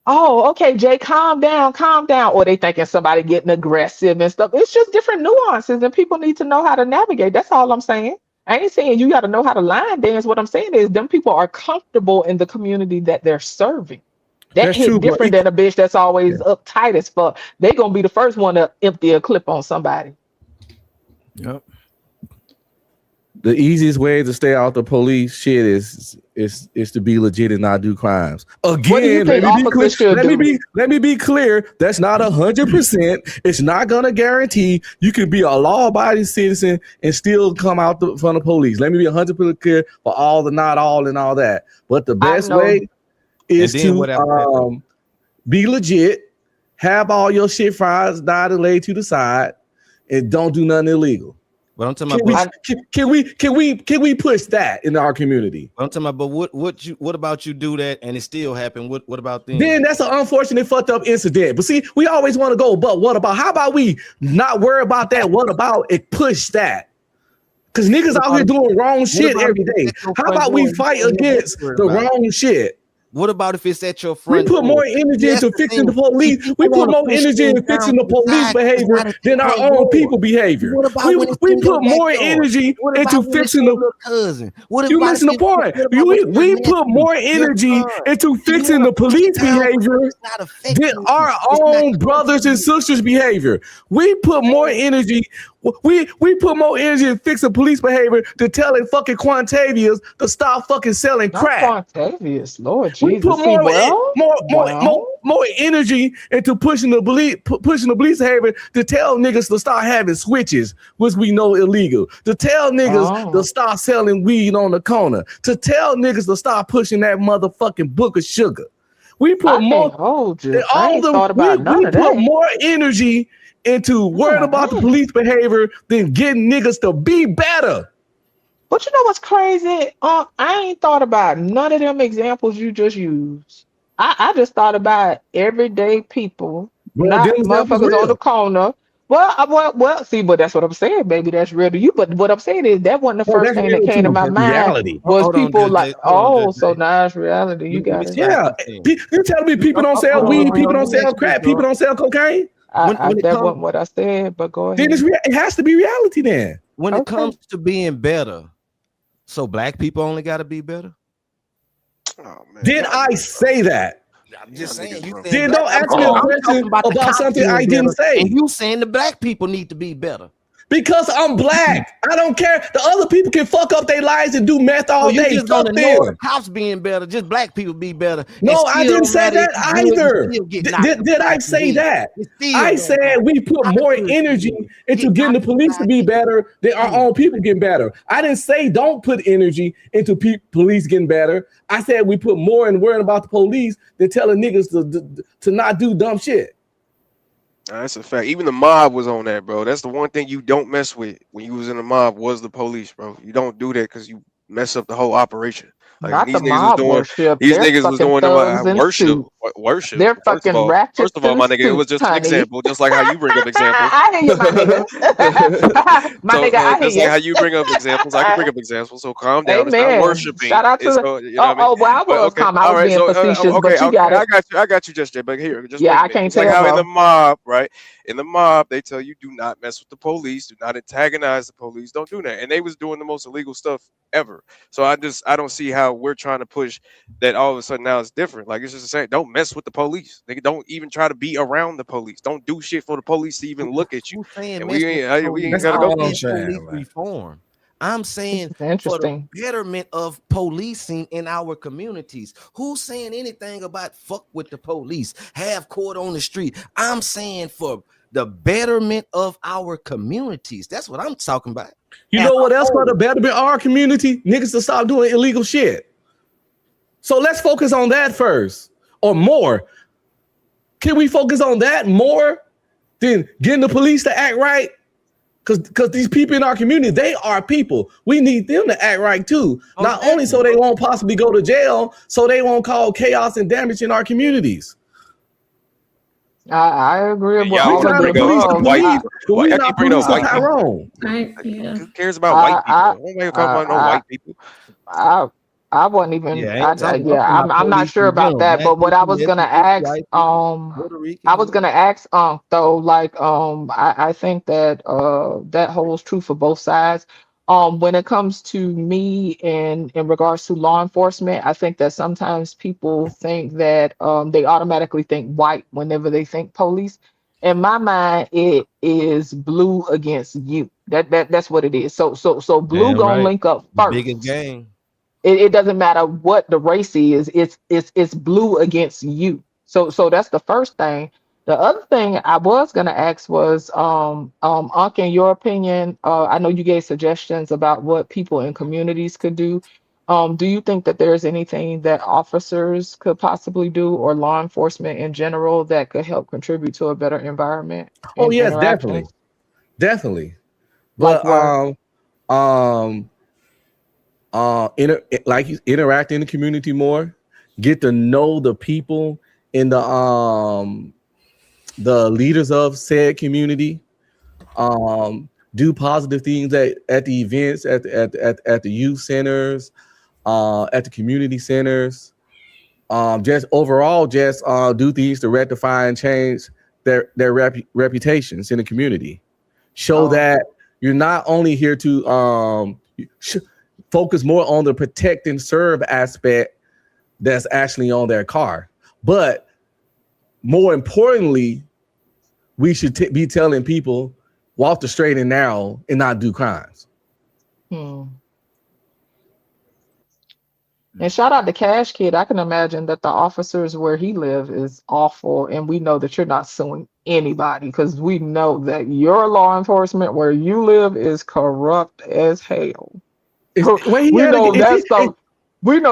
Oh, okay, Jay, calm down, calm down. Or they thinking somebody getting aggressive and stuff. It's just different nuances and people need to know how to navigate. That's all I'm saying. I ain't saying you got to know how to line dance. What I'm saying is them people are comfortable in the community that they're serving. That That's hit true, but different than a bitch that's always uptight as fuck. They gonna be the first one to empty a clip on somebody. Yep. The easiest way to stay out the police shit is to be legit and not do crimes. Again, let me be clear. That's not 100%. It's not gonna guarantee you can be a law-abiding citizen and still come out from the police. Let me be 100% clear for all the not all and all that. But the best way is to be legit, have all your shit files died and laid to the side, and don't do nothing illegal. But I'm talking about, can we push that in our community? I'm talking about, but what about you do that and it still happen? What about then? Then that's an unfortunate fucked up incident. But see, we always want to go, but what about? How about we not worry about that? What about it? Push that. Because niggas out here doing wrong shit every day. How about we fight against the wrong shit? What about if it's at your front door? We put more energy into fixing the police. We put more energy into fixing the police behavior than our own people behavior. We put more energy into fixing the cousin. You missing the point. We put more energy into fixing the police behavior than our own brothers and sisters behavior. We put more energy. We put more energy in fixing police behavior than telling fucking Quantavious to stop fucking selling crack. Quantavious, Lord Jesus. We put more energy into pushing the police behavior to tell niggas to start having switches, which we know illegal. To tell niggas to start selling weed on the corner. To tell niggas to start pushing that motherfucking book of sugar. We put more. We put more energy into worrying about the police behavior than getting niggas to be better. But you know what's crazy? I ain't thought about none of them examples you just used. I just thought about everyday people, not motherfuckers on the corner. Well, see, but that's what I'm saying. Maybe that's real to you. But what I'm saying is that wasn't the first thing that came to my mind. Was people like, so now it's reality. You got it. Yeah, you telling me people don't sell weed, people don't sell crack, people don't sell cocaine? That wasn't what I said, but go ahead. Then it has to be reality then. When it comes to being better, so black people only got to be better? Oh, man. Did I say that? I'm just saying. Then don't ask me a question about something I didn't say. And you saying the black people need to be better. Because I'm black. I don't care. The other people can fuck up their lives and do meth all day. You just don't ignore cops being better. Just black people be better. No, I didn't say that either. Did I say that? I said we put more energy into getting the police to be better than our own people getting better. I didn't say don't put energy into police getting better. I said we put more in worrying about the police than telling niggas to not do dumb shit. That's a fact. Even the mob was on that, bro. That's the one thing you don't mess with when you was in the mob was the police, bro. You don't do that because you mess up the whole operation. Like these niggas was doing the worship. Worship. They're First of fucking all, ratchet to my the nigga, it was suit, just an honey. example, just like how you bring up examples. I hear you, my nigga. My So nigga, I just like hear how you bring up examples, I can bring you. up examples. So calm down. It's not Amen. Shout worshiping. out to It's the. you know what I mean. Well, I But was okay, calm. I all was right. being So facetious, okay, but you got it. I got you, Just Jay. But here, just Yeah, wait a I minute. can't Just like tell, how in the bro. mob, right? In the mob, they tell you do not mess with the police, do not antagonize the police, don't do that. And they was doing the most illegal stuff ever. So I don't see how we're trying to push that all of a sudden now it's different. Like it's just the same. Don't mess with the police. They don't even try to be around the police. Don't do shit for the police to even look at you. Who's saying And mess with the we police? ain't gotta go I'm through saying it. police reform. I'm This saying is for the interesting. betterment of policing in our communities. Who's saying anything about fuck with the police? Have court on the street. I'm saying for the betterment of our communities. That's what I'm talking about. You know what else for the betterment of our community? Niggas to stop doing illegal shit. So let's focus on that first, or more. Can we focus on that more than getting the police to act right? Because these people in our community, they are people. We need them to act right too. Not only so they won't possibly go to jail, so they won't cause chaos and damage in our communities. I agree with Y'all all want of to the bring up above. white. But Y'all we keep not bringing up policing white people. Tyrone. Who cares about white people? I, Nobody talking about no white people. I wasn't even. Yeah, I ain't talking about I'm not police sure in about general. that. Black But what I people, was gonna Mexicans, ask, white people, Puerto Rican. I was gonna ask, though, like, I think that that holds true for both sides. When it comes to me and in regards to law enforcement, I think that sometimes people think that they automatically think white whenever they think police. In my mind, it is blue against you. That's what it is. So blue Damn gonna right. link up The biggest first. game. It doesn't matter what the race is. It's blue against you. So that's the first thing. The other thing I was gonna ask was Unc, in your opinion, I know you gave suggestions about what people in communities could do. Do you think that there's anything that officers could possibly do, or law enforcement in general, that could help contribute to a better environment Oh in yes, definitely, interactions? definitely. Like But what? interact in the community more, get to know the people in the leaders of said community, do positive things at the events, at the youth centers, at the community centers, just overall just do things to rectify and change their reputations in the community. Show that you're not only here to focus more on the protect and serve aspect that's actually on their car, but more importantly, we should be telling people walk the straight and narrow and not do crimes. And shout out to Cash Kid. I can imagine that the officers where he live is awful, and we know that you're not suing anybody because we know that your law enforcement where you live is corrupt as hell. We know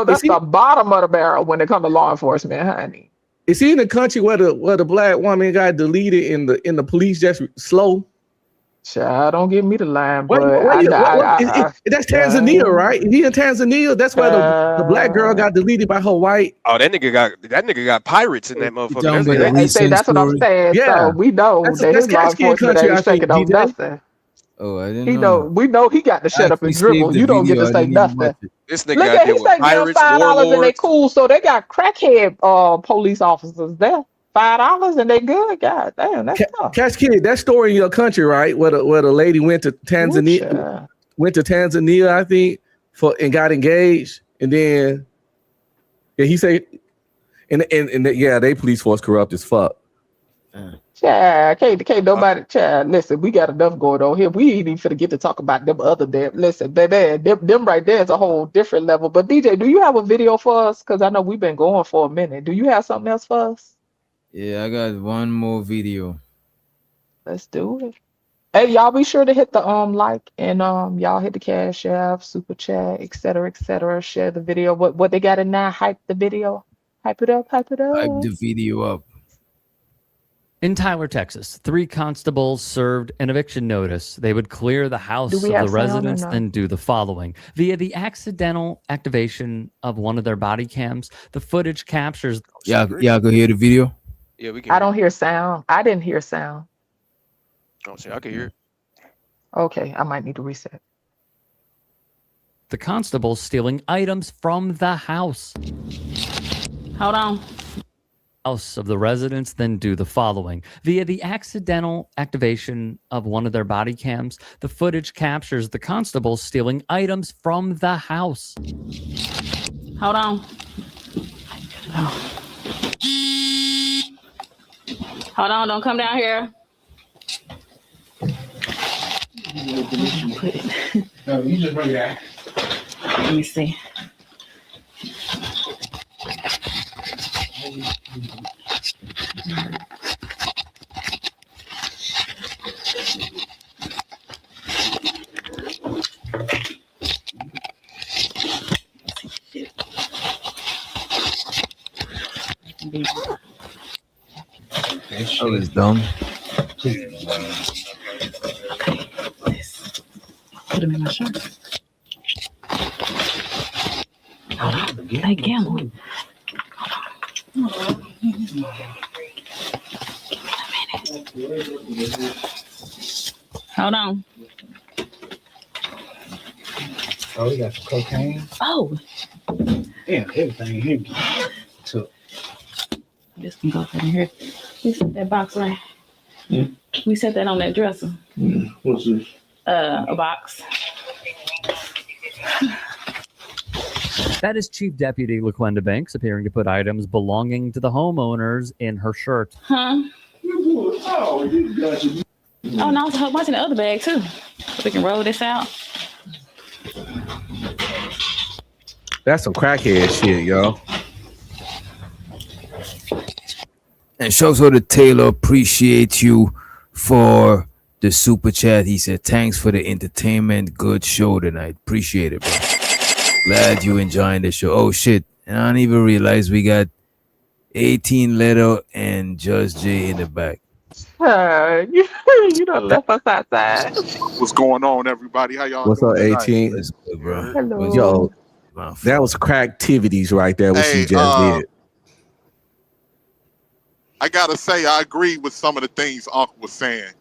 that's the bottom of the barrel when it comes to law enforcement, honey. Is he in a country where the black woman got deleted in the police just slow? Child, don't give me the line, but that's Tanzania, right? He in Tanzania. That's where the black girl got deleted by her white. Oh, that nigga got pirates in that motherfucker. That's what I'm saying. Yeah. So we know That's that his law Cash Kid enforcement country, I ain't think, shaking on DJ. nothing. Oh, I didn't We know. know he got to shut up and dribble. You don't get to say nothing. This nigga Look out at there he with say give them pirates, $5 and they warlords. cool. So they got crackhead police officers there. $5 and they good. God damn, that's tough. Cash Kid, that story in your country, right? Where the lady went to Tanzania, I think, and got engaged, and then he said, and they police force corrupt as fuck. Child, can't nobody. Child, listen, we got enough going on here. We ain't even finna get to talk about them other damn. Listen, baby, them right there is a whole different level. But DJ, do you have a video for us? Because I know we've been going for a minute. Do you have something else for us? Yeah, I got one more video. Let's do it. Hey, y'all be sure to hit the like and y'all hit the Cash App, Super Chat, etc., etc. Share the video. What they got in now? Hype the video. Hype it up. Hype it up. Hype the video up. In Tyler, Texas, 3 constables served an eviction notice. They would clear the house Do of we the have sound or residents, no? then do the following. Via the accidental activation of one of their body cams, the footage captures. Y'all can hear the video? Yeah, we can I hear don't hear sound. I didn't hear sound. it. Oh, see, I can hear it. Okay, I might need to reset. The constables stealing items from the house. Hold on. House of the residents, then do the following. Via the accidental activation of one of their body cams, the footage captures the constables stealing items from the house. Hold on. Hold on, don't come down here. No, you just bring that. Let me see. Oh, it's dumb. Put him in my shirt. Hold on. Hey, Gamble. Hold on. Oh, we got some cocaine. Oh, Yeah, everything here. So, this can go in here. We set that box right. Yeah. We set that on that dresser. what's this? A box. That is Chief Deputy LaQuenda Banks appearing to put items belonging to the homeowners in her shirt. Huh? Oh, you got you. Oh, no, it's a whole bunch in the other bag, too. We can roll this out. That's some crackhead shit, yo. And shouts out to Taylor. Appreciate you for the super chat. He said, thanks for the entertainment. Good show tonight. Appreciate it, bro. Glad you enjoying the show. Oh, shit. And I don't even realize we got 18 letter and Judge J in the back. You done left us outside. What's going on, everybody? How y'all What's doing up, tonight? 18? Bro. Hello. Yo, that was cracktivities right there, what Hey, she just did. I gotta say, I agree with some of the things Uncle was saying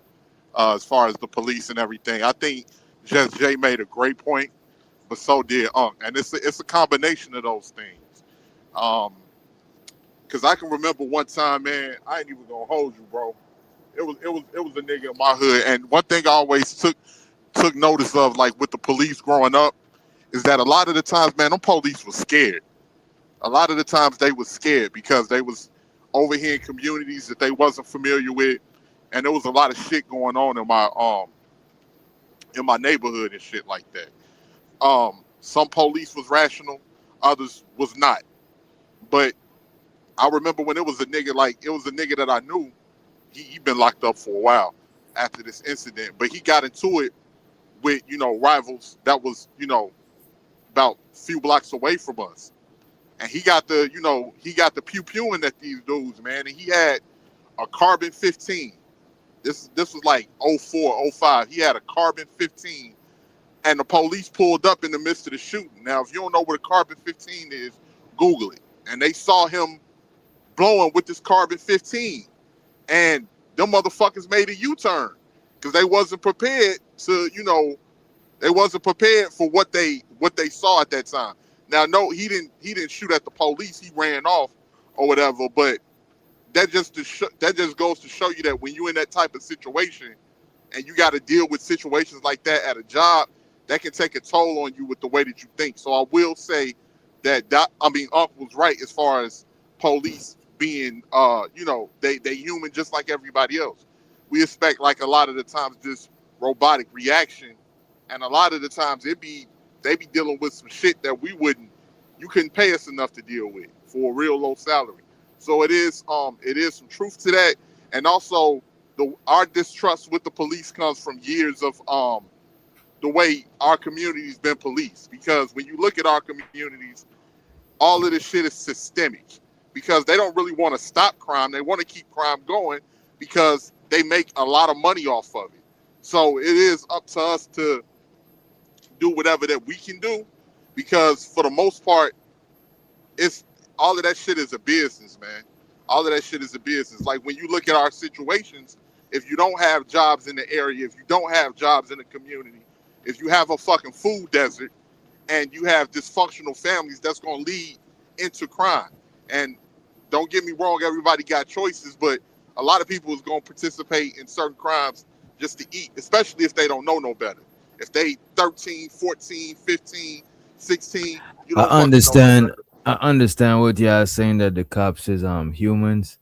as far as the police and everything. I think Just Jay made a great point, but so did Unc, and it's a combination of those things. Because I can remember one time, man, I ain't even gonna hold you, bro. It was a nigga in my hood, and one thing I always took notice of, like with the police growing up, is that a lot of the times, man, them police was scared. A lot of the times they was scared because they was over here in communities that they wasn't familiar with, and there was a lot of shit going on in my neighborhood and shit like that. Some police was rational, others was not. But I remember when it was a nigga that I knew, he been locked up for a while after this incident, but he got into it with, rivals that was, about a few blocks away from us. And he got the pew-pewing at these dudes, man. And he had a carbon 15. This was like 04, 05. He had a carbon 15. And the police pulled up in the midst of the shooting. Now, if you don't know what a carbon 15 is, Google it. And they saw him blowing with this carbon 15. And them motherfuckers made a U-turn because they wasn't prepared to, they wasn't prepared for what they saw at that time. Now, no, he didn't shoot at the police. He ran off or whatever. But that just goes to show you that when you're in that type of situation and you got to deal with situations like that at a job, that can take a toll on you with the way that you think. So I will say that Unc was right as far as police being, they human just like everybody else. We expect, like, a lot of the times this robotic reaction, and a lot of the times they be dealing with some shit that you couldn't pay us enough to deal with for a real low salary. So it is some truth to that. And also our distrust with the police comes from years of the way our community's been policed. Because when you look at our communities, all of this shit is systemic because they don't really want to stop crime. They want to keep crime going because they make a lot of money off of it. So it is up to us to do whatever that we can do, because for the most part, it's all of that shit is a business, man. All of that shit is a business. Like when you look at our situations, if you don't have jobs in the area, if you don't have jobs in the community, if you have a fucking food desert and you have dysfunctional families, that's going to lead into crime. And don't get me wrong, everybody got choices, but a lot of people is going to participate in certain crimes just to eat, especially if they don't know no better. If they 13, 14, 15, 16, you don't fucking know no better. I understand what y'all saying, that the cops is humans.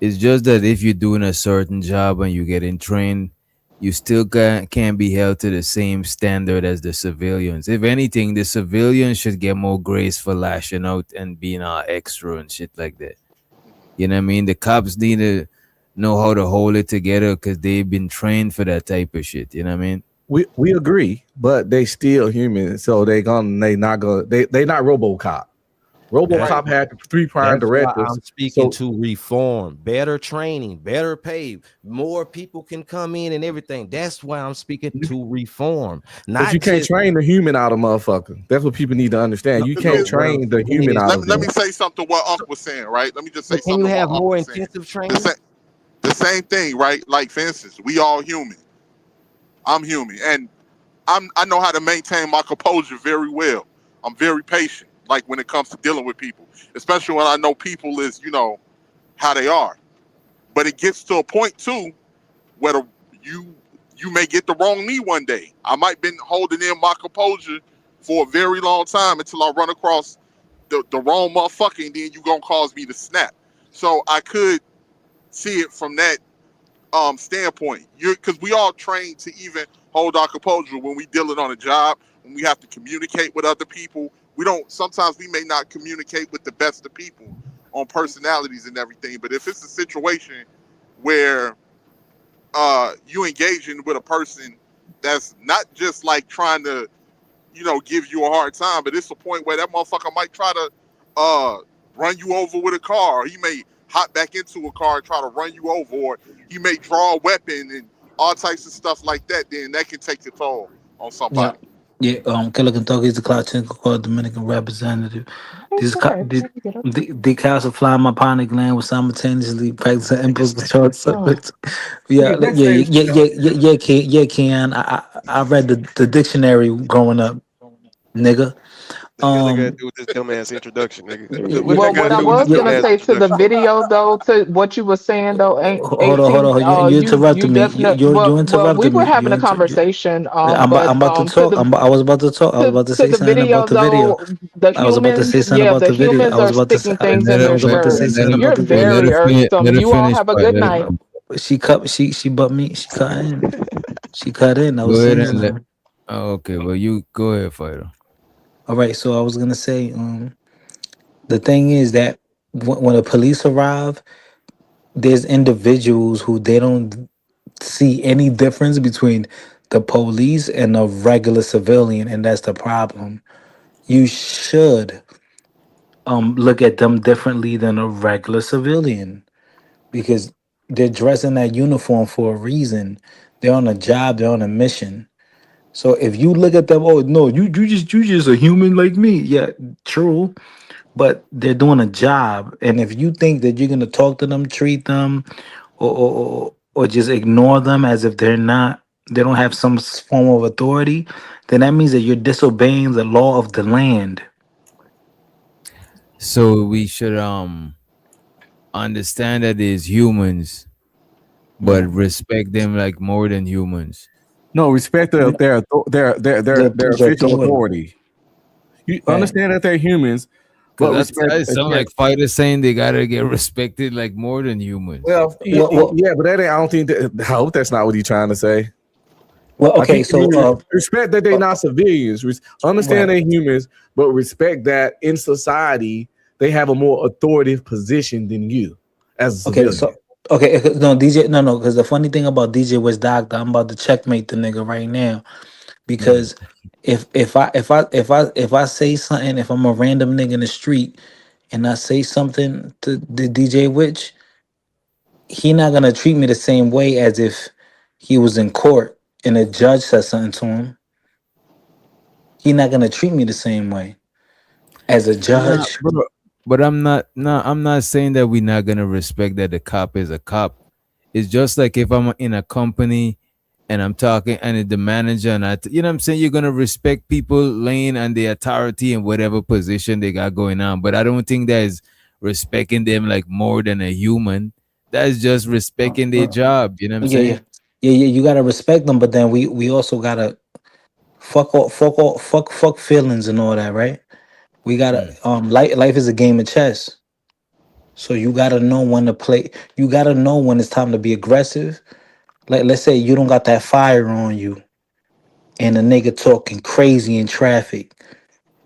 It's just that if you're doing a certain job and you're getting trained, you still can't be held to the same standard as the civilians. If anything, the civilians should get more grace for lashing out and being extra and shit like that. You know what I mean? The cops need to know how to hold it together because they've been trained for that type of shit. You know what I mean? We agree, but they still human, so they not RoboCop. RoboCop had 3 prime That's why directives. I'm speaking to reform, better training, better pay, more people can come in and everything. That's why I'm speaking to reform. But you can't train the human out of motherfucker. That's what people need to understand. You can't train the human out of Let me say something what Unc was saying, right? Let me just say Can something. you have what Unc more was saying. intensive training? The same thing, right? Like for instance, we all human. I'm human, and I know how to maintain my composure very well. I'm very patient, like when it comes to dealing with people, especially when I know people is, how they are. But it gets to a point too where you may get the wrong knee one day. I might been holding in my composure for a very long time until I run across the wrong motherfucker, and then you gonna cause me to snap. So I could see it from that standpoint. Because we all trained to even hold our composure when we dealing on a job, when we have to communicate with other people. Sometimes we may not communicate with the best of people on personalities and everything, but if it's a situation where you engaging with a person that's not just like trying to, give you a hard time, but it's a point where that motherfucker might try to run you over with a car. Or he may hop back into a car and try to run you over, or he may draw a weapon and all types of stuff like that. Then that can take a toll on somebody. Yeah, Killer Kentucky is the Cloud Dominican representative. These decals of flying my pineal gland with simultaneously practicing impulse control. Ken. I read the dictionary growing up, nigga. What that got to do with this dumbass introduction, nigga? Well, what I was gonna say to the video though, to what you were saying though, Hold on. You interrupted me. You interrupted we were me. having a conversation. I'm about to talk. I was about to talk. I was about to say the something video about the video. though, the I was about to humans, say something about the the video. humans I was are about to say. sticking things in their skirts. You're very irksome. You all have a good night. She butt me. She cut in. She cut in. I Go was ahead saying and something. okay, well, you go ahead, Fido. All right, so I was gonna say, the thing is that when the police arrive, there's individuals who they don't see any difference between the police and a regular civilian, and that's the problem. You should look at them differently than a regular civilian because they're dressed in that uniform for a reason. They're on a job. They're on a mission. So if you look at them, oh no, you just a human like me. Yeah, true. But they're doing a job. And if you think that you're gonna talk to them, treat them, or just ignore them as if they don't have some form of authority, then that means that you're disobeying the law of the land. So we should understand that there's humans, but respect them like more than humans. No, respect their official authority. You understand that they're humans, but That sound like fighters saying they gotta get respected like more than humans. Well, yeah, but I don't think that. I hope that's not what he's trying to say. Well, okay, so respect that they're not civilians. Understand they're humans, but respect that in society they have a more authoritative position than you as a civilian. No, because the funny thing about DJ was Doctor, I'm about to checkmate the nigga right now. Because if I say something, if I'm a random nigga in the street and I say something to the DJ Witch, he not gonna treat me the same way as if he was in court and a judge said something to him. He not gonna treat me the same way as a Nah, judge. bro. But I'm not saying that we're not gonna respect that the cop is a cop. It's just like if I'm in a company and I'm talking and the manager and you know what I'm saying, you're gonna respect people laying on the authority in whatever position they got going on. But I don't think that is respecting them like more than a human. That's just respecting their job. You know what I'm Yeah, yeah, saying? yeah, yeah. You gotta respect them, but then we also gotta fuck feelings and all that, right? We gotta life is a game of chess. So you gotta know when to play. You gotta know when it's time to be aggressive. Like let's say you don't got that fire on you, and a nigga talking crazy in traffic,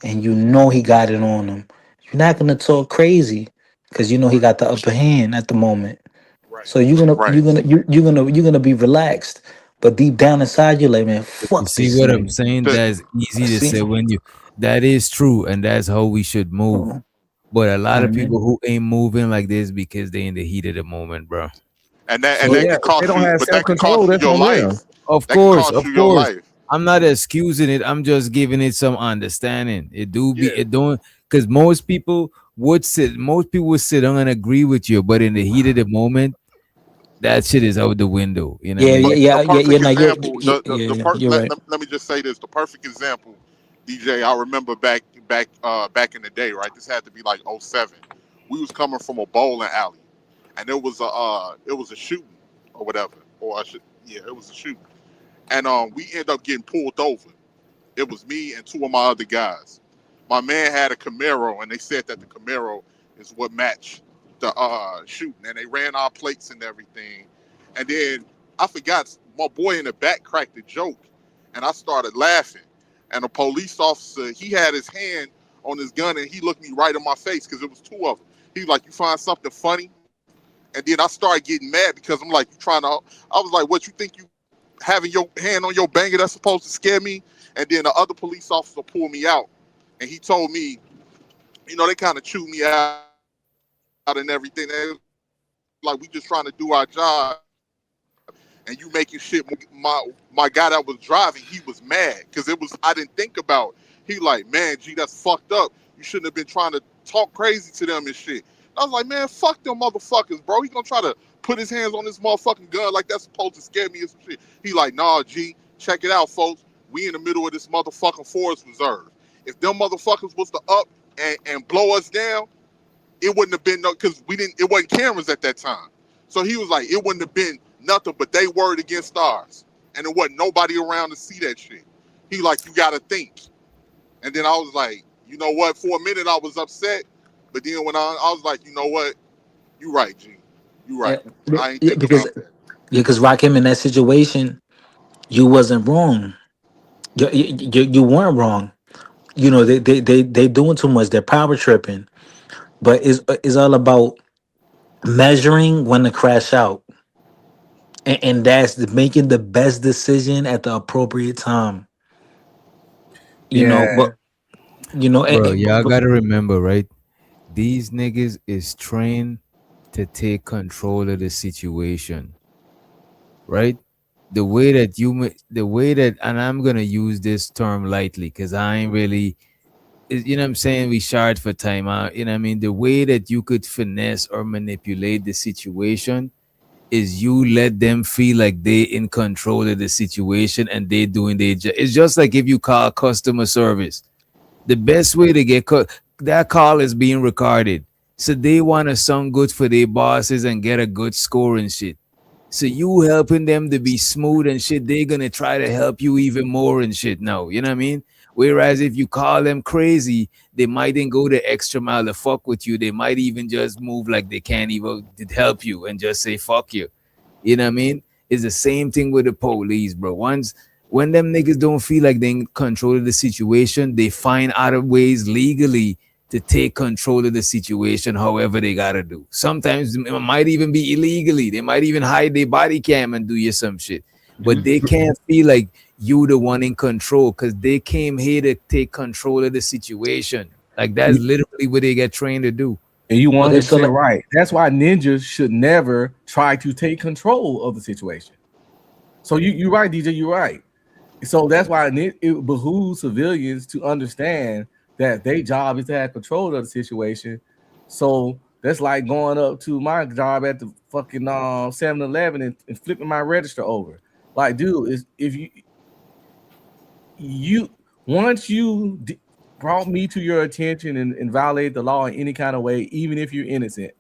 and you know he got it on him. You're not gonna talk crazy because you know he got the upper hand at the moment. So Right. you're gonna be relaxed, but deep down inside you're like, man, You fuck see this what I'm nigga. saying? That's easy to See? say when you that is true, and that's how we should move. But a lot of people who ain't moving like this because they in the heat of the moment, bro. And that So could If they cost don't you, have but self that could control, cost you that's your on them. life. Of That could course, cost you your life. I'm not excusing it. I'm just giving it some understanding. It do be Yeah. it don't because most people would sit down and agree with you, but in the heat of the moment, that shit is out the window. You know what I Yeah, mean? yeah, The yeah, yeah, yeah. perfect No, example, you're right. let me just say this: the perfect example, DJ. I remember back in the day, right? This had to be like '07. We was coming from a bowling alley, and it was a shooting or whatever, or I should, yeah, it was a shooting, and we ended up getting pulled over. It was me and two of my other guys. My man had a Camaro, and they said that the Camaro is what matched the shooting, and they ran our plates and everything. And then I forgot, my boy in the back cracked a joke, and I started laughing. And the police officer, he had his hand on his gun, and he looked me right in my face because it was two of them. He was like, "You find something funny?" And then I started getting mad because I'm like, "You trying to?" I was like, "What, you think you having your hand on your banger that's supposed to scare me?" And then the other police officer pulled me out, and he told me, they kind of chewed me out and everything. They was like, "We just trying to do our job, and you making shit." My guy that was driving, he was mad because I didn't think about. He like, "Man, G, that's fucked up. You shouldn't have been trying to talk crazy to them and shit." I was like, "Man, fuck them motherfuckers, bro. He gonna try to put his hands on this motherfucking gun like that's supposed to scare me or some shit." He like, "Nah, G, check it out, folks. We in the middle of this motherfucking forest reserve. If them motherfuckers was to up and blow us down, it wouldn't have been because it wasn't cameras at that time." So he was like, "It wouldn't have been nothing but they word against ours. And there wasn't nobody around to see that shit." He like, "You gotta think." And then I was like, you know what? For a minute I was upset. But then when I was like, you know what? You right, G. You Yeah, right. I ain't yeah, think because about that. Rakim in that situation, you wasn't wrong. You weren't wrong. You know they doing too much. They're power tripping. But it's all about measuring when to crash out, and making the best decision at the appropriate time. Yeah, But bro, y'all gotta remember, right? These niggas is trained to take control of the situation, right? The way that, and I'm gonna use this term lightly because I ain't really, you know what I'm saying? We short for time out. You know what I mean? The way that you could finesse or manipulate the situation is you let them feel like they in control of the situation and they doing their job. It's just like if you call customer service. The best way to get that call is being recorded. So they want to sound good for their bosses and get a good score and shit. So you helping them to be smooth and shit, they're gonna try to help you even more and shit now. You know what I mean? Whereas if you call them crazy, they might then go the extra mile to fuck with you. They might even just move like they can't even help you and just say fuck you. You know what I mean? It's the same thing with the police, bro. When them niggas don't feel like they in control of the situation, they find other ways legally to take control of the situation however they gotta do. Sometimes it might even be illegally. They might even hide their body cam and do you some shit. But they can't feel like you the one in control because they came here to take control of the situation. Like that's literally what they get trained to do. And you Okay, so 100% right. That's why ninjas should never try to take control of the situation. So you're right, DJ. You're right. So that's why it behooves civilians to understand that their job is to have control of the situation. So that's like going up to my job at the fucking 7-Eleven and flipping my register over. Like, dude, if you once you brought me to your attention and violate the law in any kind of way, even if you're innocent,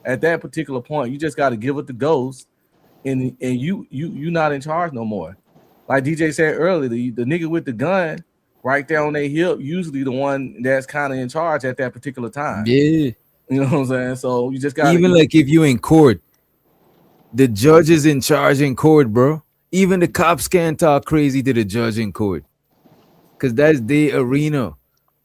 at that particular point, you just got to give it the ghost, and you not in charge no more. Like DJ said earlier, the nigga with the gun right there on their hip, usually the one that's kind of in charge at that particular time. Yeah. You know what I'm saying? So you just got even like if you in court, the judge is in charge in court, bro. Even the cops can't talk crazy to the judge in court, because that's their arena.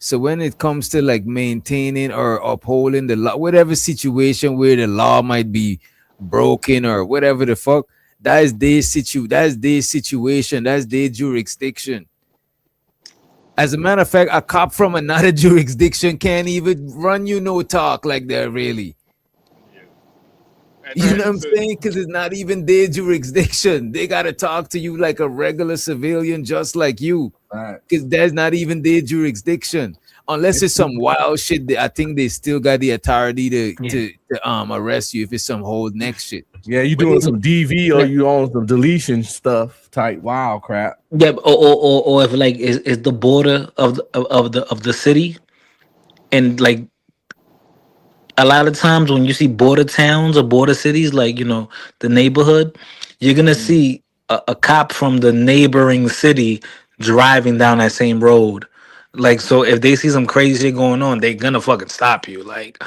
So when it comes to like maintaining or upholding the law, whatever situation where the law might be broken or whatever the fuck, that's their situation, that's their jurisdiction. As a matter of fact, a cop from another jurisdiction can't even run you no talk like that, really. You know what I'm saying? Because it's not even their jurisdiction. They got to talk to you like a regular civilian, just like you. Because that's not even their jurisdiction. Unless it's some wild shit, I think they still got the authority to arrest you if it's some whole next shit. Yeah, you doing some DV or you on some deletion stuff type wild crap. Yeah, or if like is the border of the city, and like a lot of times when you see border towns or border cities, like the neighborhood, you're gonna see a cop from the neighboring city driving down that same road. Like, so if they see some crazy shit going on, they're gonna fucking stop you. Like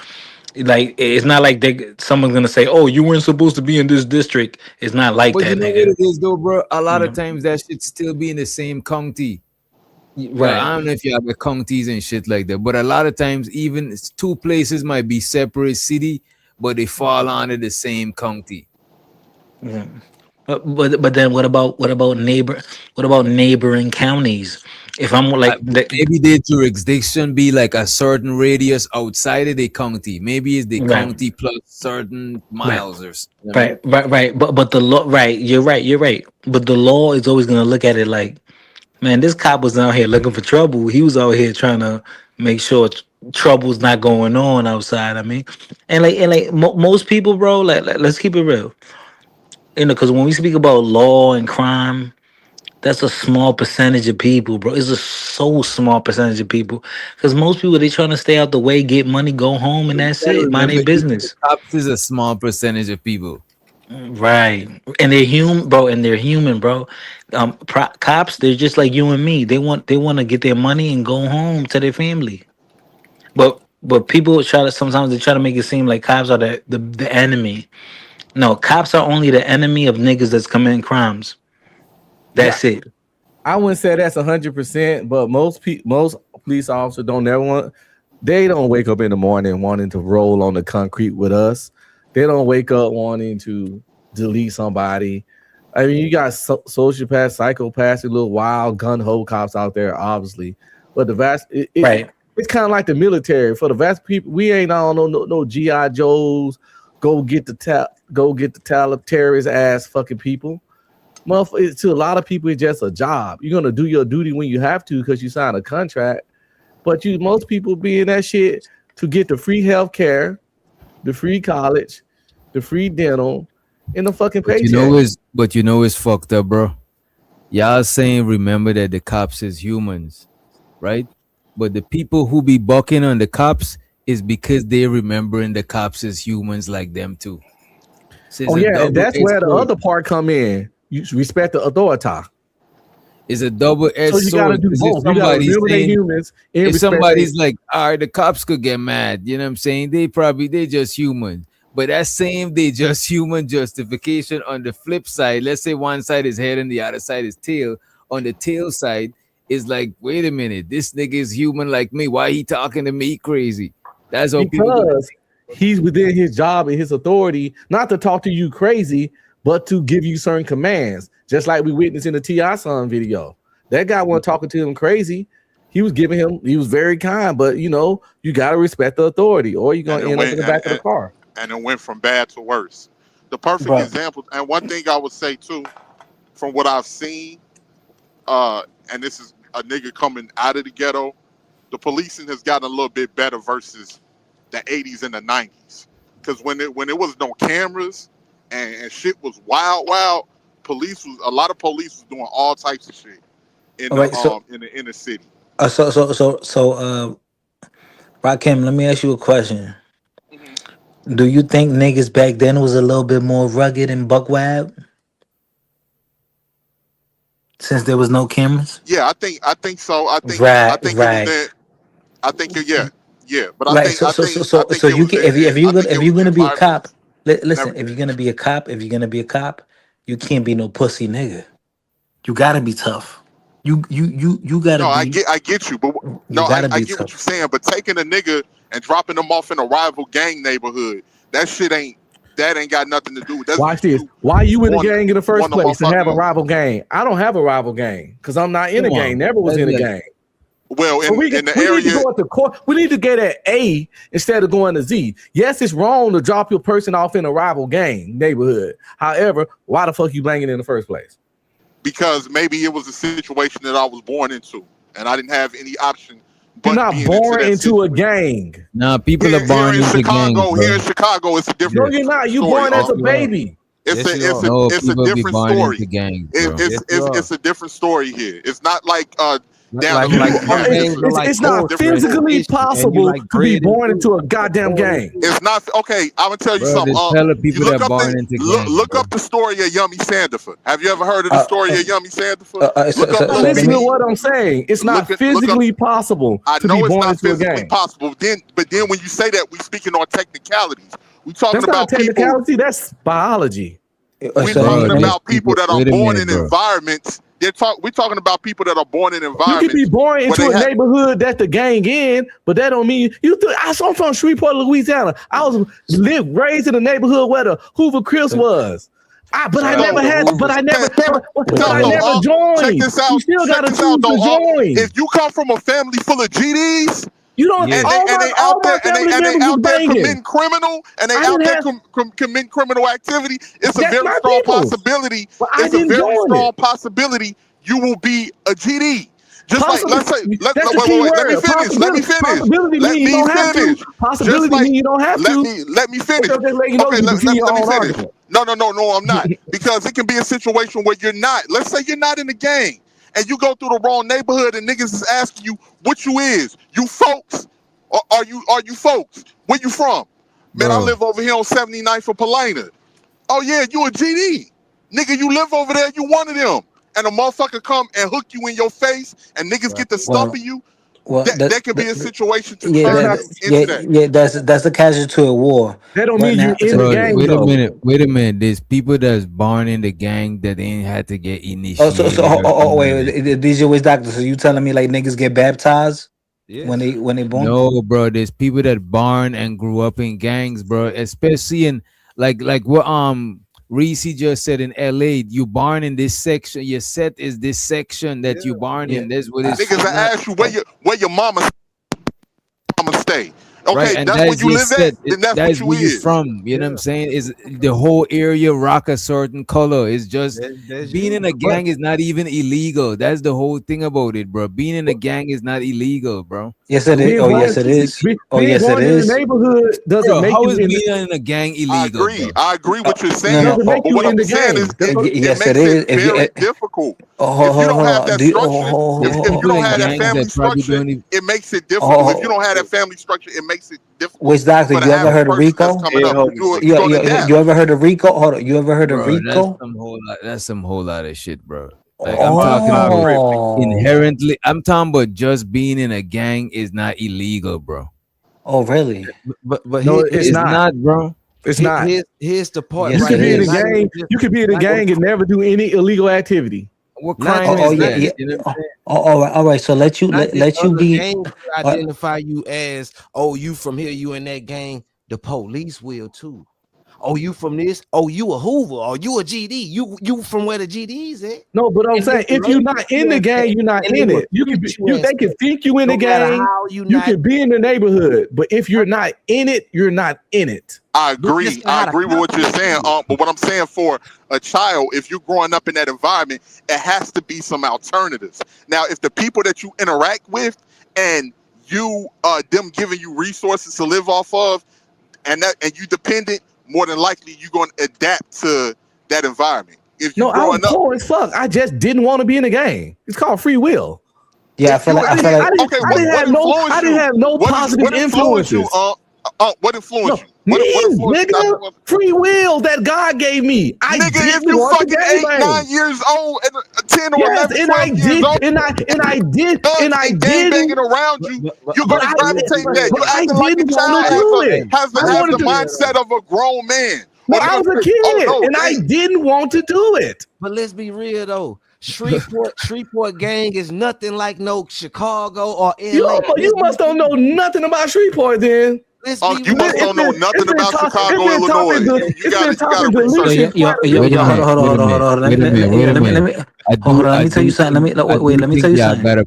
it's not like someone's gonna say, "Oh, you weren't supposed to be in this district." It's not like But that, you know nigga. what it is though, bro? A lot of times that shit still be in the same county. Right. I don't know if you have the counties and shit like that, but a lot of times even two places might be separate city, but they fall under the same county. Yeah. But then what about neighboring counties? If I'm like maybe their jurisdiction be like a certain radius outside of the county. Maybe it's the Right. county plus certain miles or something. Right. But the law, right? You're right. But the law is always gonna look at it like, man, this cop was out here looking for trouble. He was out here trying to make sure trouble's not going on outside. I mean, and most people, bro. Let's keep it real. Because when we speak about law and crime, that's a small percentage of people, bro. It's a so small percentage of people. Because most people, they trying to stay out the way, get money, go home, and that's it. Mind their business. Cops is a small percentage of people. Right. And they're human, bro. Cops, they're just like you and me. They want to get their money and go home to their family. But people sometimes they try to make it seem like cops are the enemy. No, cops are only the enemy of niggas that's committing crimes. That's it. I wouldn't say that's 100%, but most police officers they don't wake up in the morning wanting to roll on the concrete with us. They don't wake up wanting to delete somebody. I mean, you got sociopaths, psychopaths, and little wild gun-ho cops out there, obviously. But it's kind of like the military. For the vast people, we ain't on no GI Joes. Go get the terrorist ass fucking people. To a lot of people, it's just a job. You're gonna do your duty when you have to because you signed a contract. But most people be in that shit to get the free health care, the free college, the free dental, and the fucking paycheck. But it's fucked up, bro. Y'all saying remember that the cops is humans, right? But the people who be bucking on the cops is because they're remembering the cops as humans like them too. So and that's where the other part come in. You respect the authority. It's a double-edged sword. So you gotta do both. You gotta remember they humans. If somebody's like, all right, the cops could get mad, you know what I'm saying? They just human. But that same they just human justification on the flip side, let's say one side is head and the other side is tail. On the tail side is like, wait a minute, this nigga is human like me. Why he talking to me crazy? That's how because he's within his job and his authority, not to talk to you crazy, but to give you certain commands. Just like we witnessed in the T.I. Son video. That guy wasn't talking to him crazy. he was very kind, but you got to respect the authority, or you're gonna end up in the back of the car. And it went from bad to worse. The perfect example, and one thing I would say too, from what I've seen, and this is a nigga coming out of the ghetto, the policing has gotten a little bit better versus the 80s and the 90s. Because when it was no cameras and shit was wild, a lot of police was doing all types of shit in the inner city. Rakim, let me ask you a question. Do you think niggas back then was a little bit more rugged and buck wild? Since there was no cameras? Yeah, I think so. I think right. But Right. So you can if you're gonna be a cop, listen. If you're gonna be a cop, you can't be no pussy nigga. You gotta be tough. You gotta. No, be, I get you, but I get what you're saying. But taking a nigga and dropping them off in a rival gang neighborhood, that ain't got nothing to do with that. Watch this. Why you in a gang in the first place to have a rival gang? I don't have a rival gang because I'm not in a gang. Never was in a gang. Well, in the area, need to go to court. We need to get at A instead of going to Z. Yes, it's wrong to drop your person off in a rival gang neighborhood. However, why the fuck you banging in the first place? Because maybe it was a situation that I was born into, and I didn't have any option. You're not born into a gang. Nah, people are born into gangs. Here in Chicago, it's a different. No, you're not. You born as a baby. It's a different story. It's a different story here. It's not like it's not physically possible to be born into a goddamn gang. It's not okay. I'm gonna tell you something. Look up the story of Yummy Sandiford. Have you ever heard of the story of Yummy Sandiford? Listen to what I'm saying. It's not physically possible. I know it's not physically possible. But then when you say that, we're speaking on technicalities. We talking about technicality. That's biology. We're talking about people that are born in environments. We're talking about people that are born in environments. You can be born into a neighborhood that the gang in, but that don't mean I'm from Shreveport, Louisiana. I was raised in a neighborhood where the Hoover Chris was. I never joined. Check this out. You still got to choose to join. If you come from a family full of GDs, you don't. And they out there committing criminal activity. It's a very strong possibility. It's a very strong possibility you will be a GD. Just like let me finish. Possibility mean you don't have to. Let me finish. Let me finish. No, I'm not. Because it can be a situation where you're not. Let's say you're not in the gang. And you go through the wrong neighborhood and niggas is asking you what you is. You folks? Or are you folks? Where you from? Man, I live over here on 79th for Palina. Oh yeah, you a GD. Nigga, you live over there, you one of them. And a motherfucker come and hook you in your face and niggas get the stump of you. That could be a situation to turn into that. Yeah, that's a casualty of war. That don't mean you're in the gang. Wait a minute. There's people that's born in the gang that ain't had to get initiated. Wait, these your doctor. So you telling me like niggas get baptized when they born? No, bro. There's people that born and grew up in gangs, bro. Especially in like what Reese just said in LA, you born in this section. Your set is this section that you born in. That's what it's. Niggas ask you where your mama stay. Okay, right, and that's where you live at. Then that's what where you from. You know what I'm saying? Is the whole area rock a certain color? It's just being in a gang is not even illegal. That's the whole thing about it, bro. Being in a gang is not illegal, bro. Yes, it is. Oh, yes, it is. Oh, yes, it is. Neighborhood doesn't make how you is being in a gang illegal? I agree what you're saying. But what I'm saying is, it makes it very difficult. If you don't have that structure, if you don't have that family structure, it makes it difficult. If you don't have that family structure, it makes it difficult. Which doctor? You ever heard of Rico? You ever heard of Rico? Hold on. You ever heard of Rico? That's some whole lot of shit, bro. Like I'm talking about inherently. I'm talking about just being in a gang is not illegal, bro. Oh, really? But no, it's not, bro. It's not. Here's the part. You can be in a gang. You can be in a gang and never do any illegal activity. What crime is that? Yeah. You know all right. So let you be identify you as, oh, you from here, you in that gang. The police will too. Oh, you from this? Oh, you a Hoover? Or you a GD? You from where the GDs at? No, but I'm And saying they if you're label not in you the as gang, that, you're not and they in will it. You can treat be, you as they can that. think you in the No matter gang. how You not. can be in the neighborhood, but if you're not in it, you're not in it. I But agree. that's not I how the agree with what you're saying. Constitution. But what I'm saying for a child, if you're growing up in that environment, it has to be some alternatives. Now, if the people that you interact with and you them giving you resources to live off of, and you dependent, more than likely you're going to adapt to that environment. If you No, I was growing up, poor as fuck. I just didn't want to be in the gang. It's called free will. Yeah, I feel like I didn't have no positive what influenced you? influences. What influenced you? Me, What influenced you? nigga, free will that God gave me. I Nigga, if didn't you want the fucking gang 8, bang. 9 years old, and 10 or Yes, 11, and I 12 years did, old, and I gang banging banging around you, you're but gonna gravitate that. but You're I acting like a didn't want child to do it. has I the wanted to. mindset of a grown man. No, Or they're I gonna was a say, oh kid, no, and I hey, didn't want to do it. But let's be real though. Shreveport gang is nothing like no Chicago or LA. You must don't know nothing about Shreveport then. you must don't know nothing about Chicago, Illinois. You gotta research. Hold on. Wait a minute. Hold on. Let me tell you something. Let me tell you something.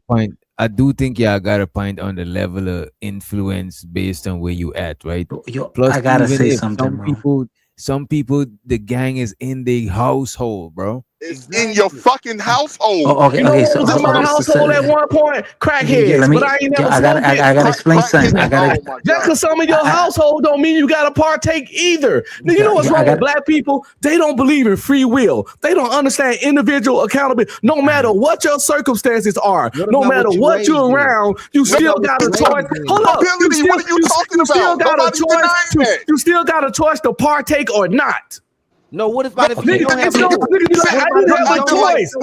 I do think y'all got a point on the level of influence based on where you at, right? Plus, I gotta even say if something, some people, the gang is in their household, bro. It's in your fucking household. Okay, You know what so was in my household at one point? Crackheads, but I ain't never I smoked it. gotta explain something. Just because some of your household don't mean you gotta partake either. Now, you know what's wrong with black people? They don't believe in free will. They don't understand individual accountability. No matter what your circumstances are, no matter what you're around, you still got a choice. Hold up, Ability, what are you talking about? still got a Nobody's denying choice. that. You still got a choice to partake or not. No, what about if you Nigga, don't have I didn't have a choice.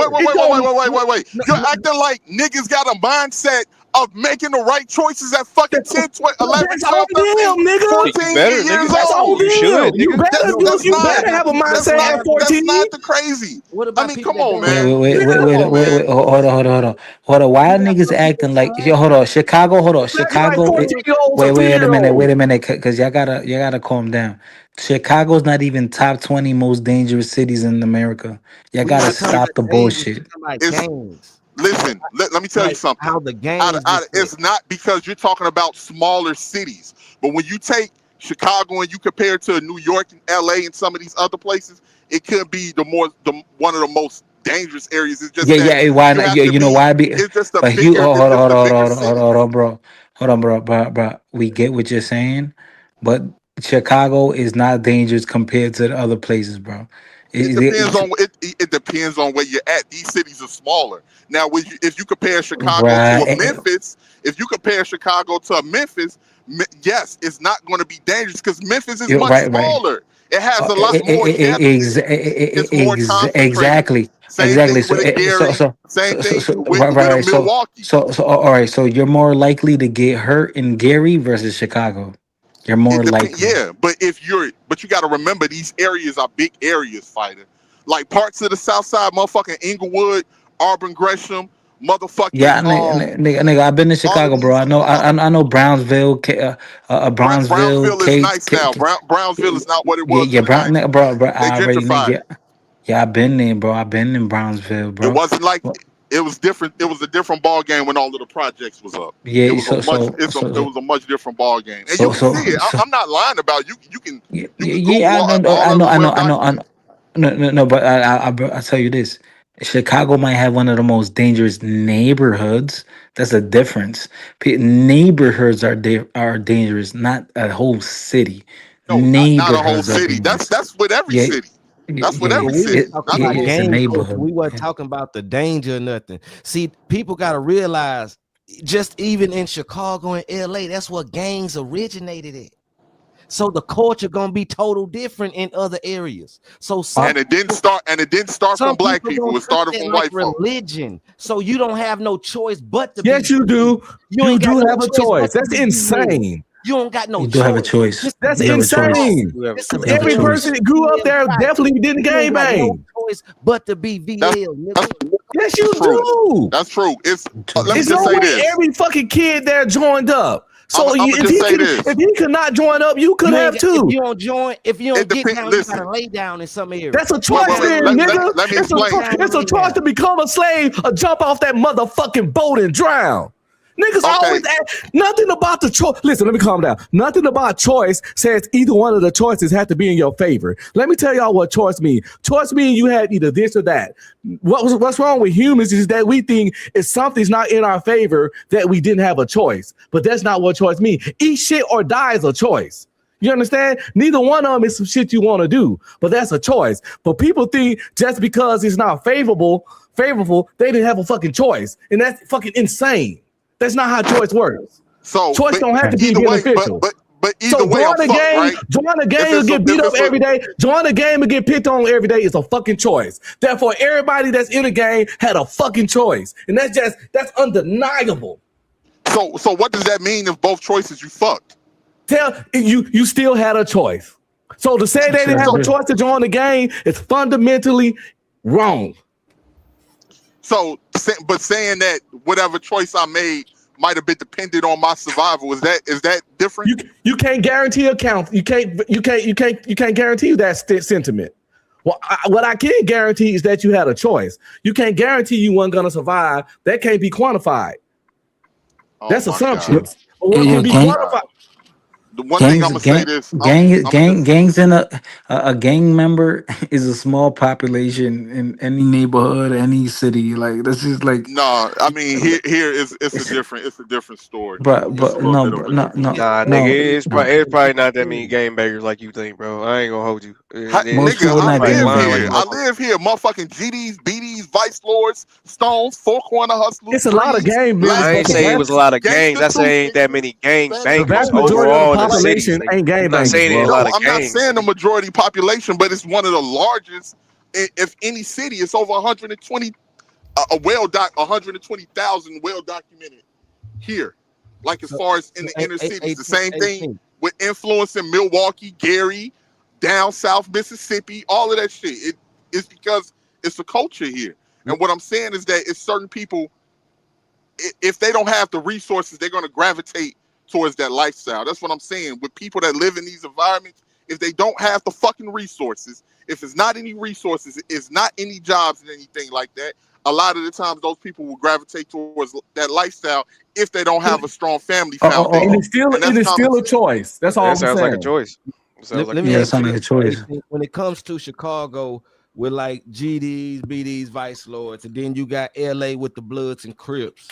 Wait. You're acting like niggas got a mindset of making the right choices at fucking 10, 11, That's 12, on them, 13, nigga. 14 years That's on old. them. You better have a mindset at 14. That's not the crazy. I mean, come on, man. Wait. Hold on. Why are niggas acting like hold on, Chicago? Wait a minute, cause y'all gotta calm down. Chicago's not even top 20 most dangerous cities in America. Y'all gotta stop the bullshit. Listen, let me tell you something. How the gangs it's not because you're talking about smaller cities, but when you take Chicago and you compare it to New York and LA and some of these other places, it could be one of the most dangerous areas. It's just Why not? You know why? It's just a but bigger. Hold on, bro. We get what you're saying, but Chicago is not dangerous compared to the other places, bro. It depends on where you're at. These cities are smaller. Now, if you compare Chicago to a Memphis, yes, it's not going to be dangerous because Memphis is much smaller. It has a lot more. It's more concentrated. Exactly. Same thing with a Gary. Same thing with a Milwaukee. So all right. So you're more likely to get hurt in Gary versus Chicago. You're more likely. Yeah, but you got to remember these areas are big areas, fighter. Like parts of the South Side, motherfucking Inglewood, Auburn, Gresham, motherfucking. Yeah, nigga, I've been to Chicago, bro. I know Brownsville, Brownsville is nice now. Brownsville is not what it was. I've been there, bro. I've been in Brownsville, bro. It wasn't like it was different. It was a different ball game when all of the projects was up. Yeah, it was a much different ball game, and you can see it. I'm not lying about you. You can. I know. But I'll tell you this: Chicago might have one of the most dangerous neighborhoods. That's a difference. Neighborhoods are dangerous, not a whole city. No, not a whole city. That's with every city. That's what every city. It's a neighborhood. We weren't talking about the danger or nothing. See, people got to realize, just even in Chicago and LA, that's what gangs originated at. So the culture gonna be total different in other areas. And it didn't start from black people. It started from white folks. Religion. So you don't have no choice but to. Yes, you do. You do have a choice. That's insane. You don't got no. You do have a choice. That's insane. Every person that grew up there definitely didn't gang bang. No choice but to be VL. Yes, you do. That's true. Let me it's just say no way this. every fucking kid there joined up. So I'm gonna just say this. if he could not join up, you could have too. If you don't join, if you don't get down, you Listen. gotta lay down in some area. That's a choice, then, nigga. Let me It's explain. it's a choice to become a slave or jump off that motherfucking boat and drown. Niggas always ask, nothing about the choice. Listen, let me calm down. Nothing about choice says either one of the choices have to be in your favor. Let me tell y'all what choice means. Choice means you have either this or that. What's wrong with humans is that we think if something's not in our favor that we didn't have a choice. But that's not what choice means. Eat shit or die is a choice. You understand? Neither one of them is some shit you want to do, but that's a choice. But people think just because it's not favorable, they didn't have a fucking choice. And that's fucking insane. That's not how choice works. So choice don't have to be beneficial. But either way, join a game and get beat up every day. Join a game and get picked on every day is a fucking choice. Therefore, everybody that's in the game had a fucking choice, and that's undeniable. So what does that mean if both choices you fucked? Tell you still had a choice. So to say they didn't have a choice to join the game is fundamentally wrong. So, but saying that whatever choice I made might have been dependent on my survival, is that different? You can't guarantee you can't guarantee that sentiment. Well, what I can guarantee is that you had a choice. You can't guarantee you weren't gonna survive. That can't be quantified. That's assumptions. What can be quantified? The one thing I'm gonna say this: gangs in a gang member is a small population in any neighborhood, any city. Like this is like I mean here it's a different story. But no, nigga, it's probably not that many gangbangers like you think, bro. I ain't gonna hold you. I live here, motherfucking GDs, BDs, Vice Lords, Stones, Four Corner Hustlers. It's a lot of gang members. I ain't saying it was a lot of gangs. I say ain't that many gang bangers overall in the city. Ain't gang bangers. I'm not saying the majority population, but it's one of the largest. If any city, it's over 120, 120,000 well documented here. Like as far as in the inner cities, the same thing with influence in Milwaukee, Gary, down South Mississippi, all of that shit. It's because it's a culture here. And what I'm saying is that it's certain people, if they don't have the resources, they're going to gravitate towards that lifestyle. That's what I'm saying. With people that live in these environments, if they don't have the fucking resources, if it's not any resources, it's not any jobs and anything like that, a lot of the times those people will gravitate towards that lifestyle if they don't have a strong family foundation. And it's still a choice. That's all I'm saying. Sounds like a choice. Let me ask you a choice. When it comes to Chicago with like GDs, BDs, Vice Lords, and then you got LA with the Bloods and Crips,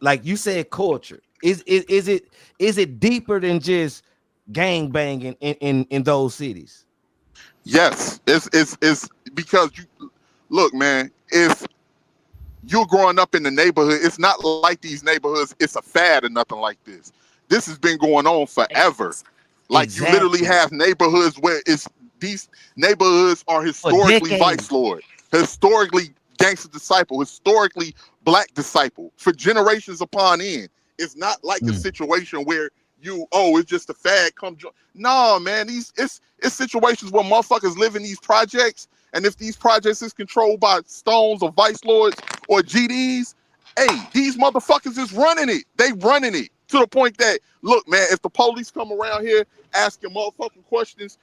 like you said, culture. Is it deeper than just gang banging in those cities? Yes, it's because you look, man. If you're growing up in the neighborhood, it's not like these neighborhoods. It's a fad or nothing like this. This has been going on forever. Like you literally have neighborhoods where these neighborhoods are historically Vice Lord, historically Gangster Disciple, historically Black Disciple for generations upon end. It's not like a situation where it's just a fad. No, man, it's situations where motherfuckers live in these projects, and if these projects is controlled by Stones or Vice Lords or GDs, hey, these motherfuckers is running it. They running it to the point that, look, man, if the police come around here asking motherfucking questions,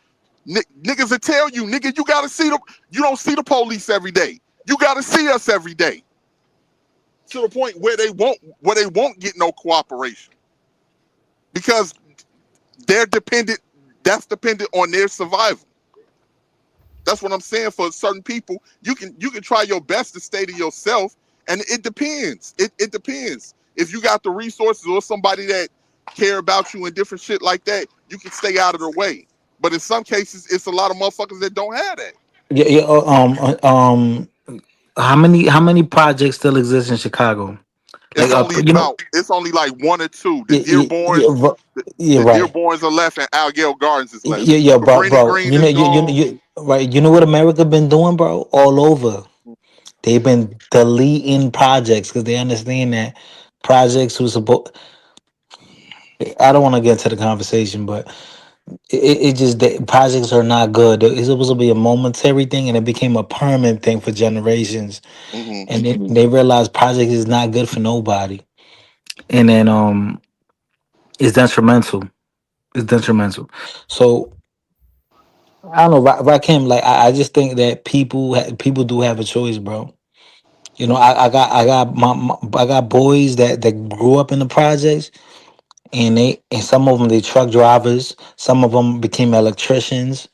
niggas will tell you, nigga, you gotta see you don't see the police every day. You gotta see us every day. To the point where they won't get no cooperation. Because that's dependent on their survival. That's what I'm saying. For certain people, you can try your best to stay to yourself, and it depends. It depends. If you got the resources or somebody that care about you and different shit like that, you can stay out of their way. But in some cases, it's a lot of motherfuckers that don't have that. How many projects still exist in Chicago? It's only like one or two. The Dearborns, Dearborns are left, and Algale Gardens is left. Bro. You know what America been doing, bro? All over. They've been deleting projects because they understand that projects was supposed. I don't want to get into the conversation, but it just projects are not good. It's supposed to be a momentary thing, and it became a permanent thing for generations. And they realized projects is not good for nobody. And then It's detrimental. It's detrimental. So I don't know, Rakim. Like I just think that people do have a choice, bro. You know, I got boys that grew up in the projects, and some of them they truck drivers, some of them became electricians,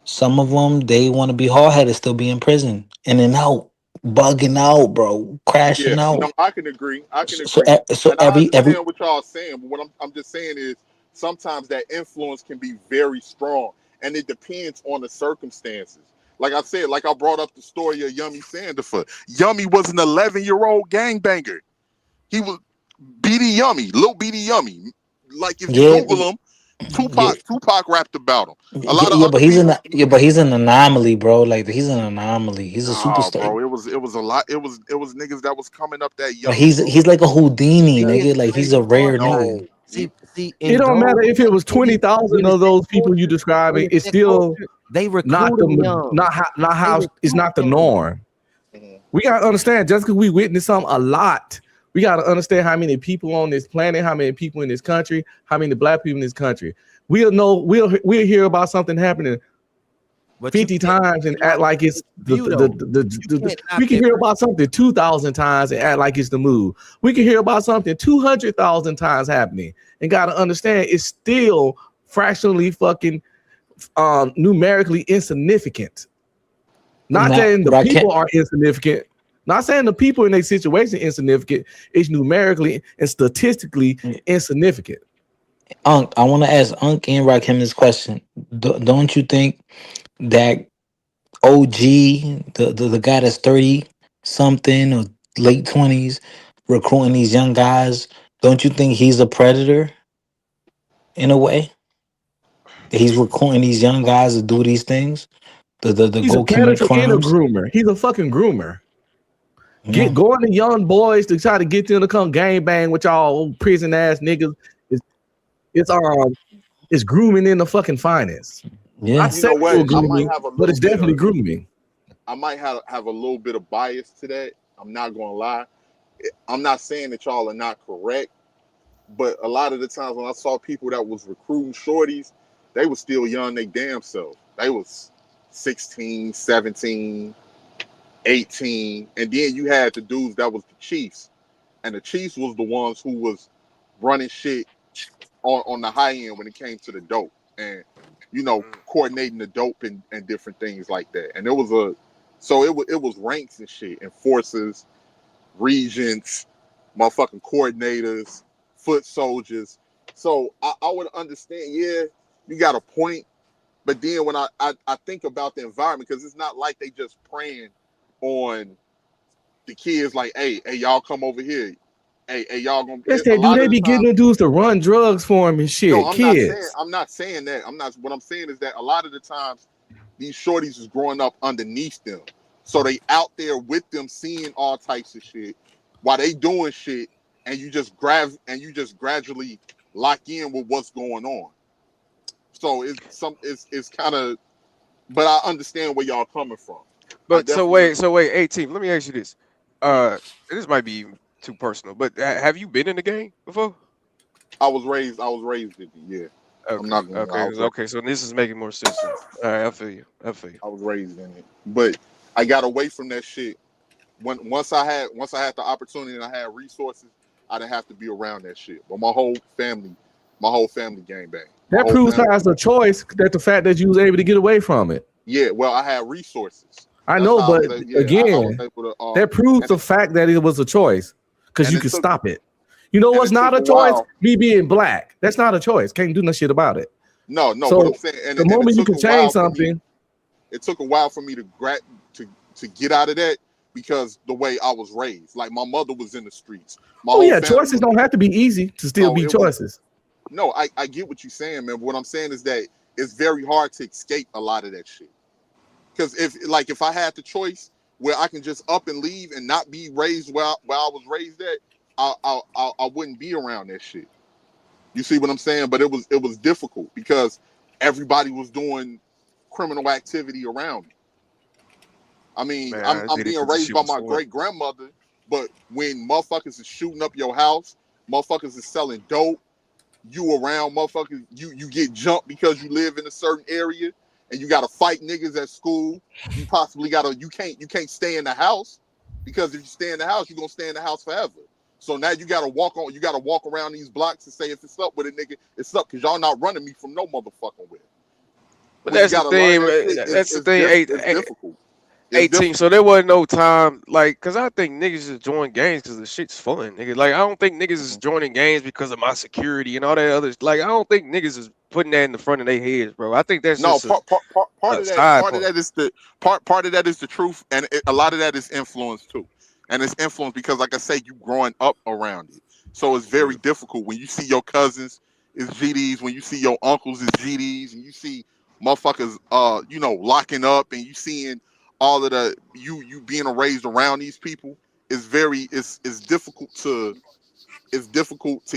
some of them they want to be hard headed, still be in prison, in and out, bugging out, bro, Yeah, crashing no, out. I can agree. I can So agree, so and I every understand what y'all saying. But what I'm just saying is sometimes that influence can be very strong, and it depends on the circumstances. Like I said, like I brought up the story of Yummy Sandifer. Yummy was an 11-year-old gangbanger. He was BD Yummy, Lil BD Yummy. Like if you yeah Google him, yeah Tupac rapped about him. A lot of yeah, other people. but he's an anomaly, bro. Like he's an anomaly. He's a Nah, superstar. bro, it was a lot. It was niggas that was coming up that But young, bro. he's like a Houdini, That nigga. Like he's a rare nigga. no, It don't matter if it was 20,000 of those people you describing. It's still they not recruit them the young. not They how it's recruit not the young. norm. We gotta understand just because we witness something a lot, we gotta understand how many people on this planet, how many people in this country, how many black people in this country. We'll hear about something happening But 50 times and act like it's we can hear about something 2,000 times and act like it's the move. We can hear about something 200,000 times happening and gotta understand it's still fractionally fucking numerically insignificant. Not Now, saying the Rakim, people are insignificant. Not saying the people in a situation insignificant. It's numerically and statistically insignificant. Unc, I want to ask Unc and Rakim this question. Don't you think that OG, the guy that's 30 something or late 20s, recruiting these young guys, don't you think he's a predator in a way? That he's recruiting these young guys to do these things, to He's a go commit predator and a crimes? groomer. He's a fucking groomer. Yeah. Going to young boys to try to get them to come gang bang with y'all old prison ass niggas. It's grooming in the fucking finest. Yeah. Not You know what? sexual I might grooming, have a but little it's bit definitely of. grooming. I might have a little bit of bias to that. I'm not gonna lie. I'm not saying that y'all are not correct, but a lot of the times when I saw people that was recruiting shorties, they was still young, they damn self. They was 16, 17, 18, and then you had the dudes that was the chiefs, and the chiefs was the ones who was running shit on the high end when it came to the dope and coordinating the dope and different things like that. And it was ranks and shit and forces, regents, motherfucking coordinators, foot soldiers. So I would understand, yeah, you got a point. But then when I think about the environment, because it's not like they just preying on the kids like, hey, y'all come over here. Hey, y'all gonna Yes, a they do. lot They of the be time. getting the dudes to run drugs for them and shit. No, Kids. I'm not saying that. I'm not what I'm saying is that a lot of the times these shorties is growing up underneath them. So they out there with them seeing all types of shit while they doing shit and you just gradually lock in with what's going on. So it's kind of but I understand where y'all coming from. I But definitely so wait, 18. Let me ask you this. This might be even too personal, but have you been in the game before? I was raised in it, yeah. I'm Okay, not gonna lie. okay. So this is making more sense then. All right, I feel you. I was raised in it. But I got away from that shit once I had the opportunity and I had resources, I didn't have to be around that shit. But my whole family gang bang. That proves as a choice that the fact that you was able to get away from it. Yeah, well, I had resources. I That's know, how but I was again, able to. that proves the fact that it was a choice because you could took, stop it. You know what's it not took a a choice? while. Me being black. That's not a choice. Can't do no shit about it. No, So what I'm saying, the and it moment you took can a change while for me. something, It took a while for me to get out of that because the way I was raised. Like my mother was in the streets. My whole family choices don't have to be easy to still be choices. No, I get what you're saying, man. But what I'm saying is that it's very hard to escape a lot of that shit. Because if I had the choice where I can just up and leave and not be raised where I was raised at, I wouldn't be around that shit. You see what I'm saying? But it was difficult because everybody was doing criminal activity around me. I mean, Man, I I'm did it being because the raised shit by was my fun. great grandmother, but when motherfuckers is shooting up your house, motherfuckers is selling dope, you around motherfuckers, you get jumped because you live in a certain area and you gotta fight niggas at school. You possibly you can't stay in the house because if you stay in the house, you're gonna stay in the house forever. So now you gotta walk around these blocks and say if it's up with a nigga, it's up because y'all not running me from no motherfucking where. But that's the thing, man. That's the thing. It's difficult. 18. So there wasn't no time, like, cause I think niggas just join gangs because the shit's fun, nigga. Like, I don't think niggas is joining gangs because of my security and all that other. Like, I don't think niggas is putting that in the front of their heads, bro. I think that's just part of that is the truth, and a lot of that is influence too. And it's influence because, like I say, you growing up around it, so it's very difficult when you see your cousins is GDs, when you see your uncles is GDs, and you see motherfuckers, locking up, and you seeing all of the you being raised around these people is it's difficult to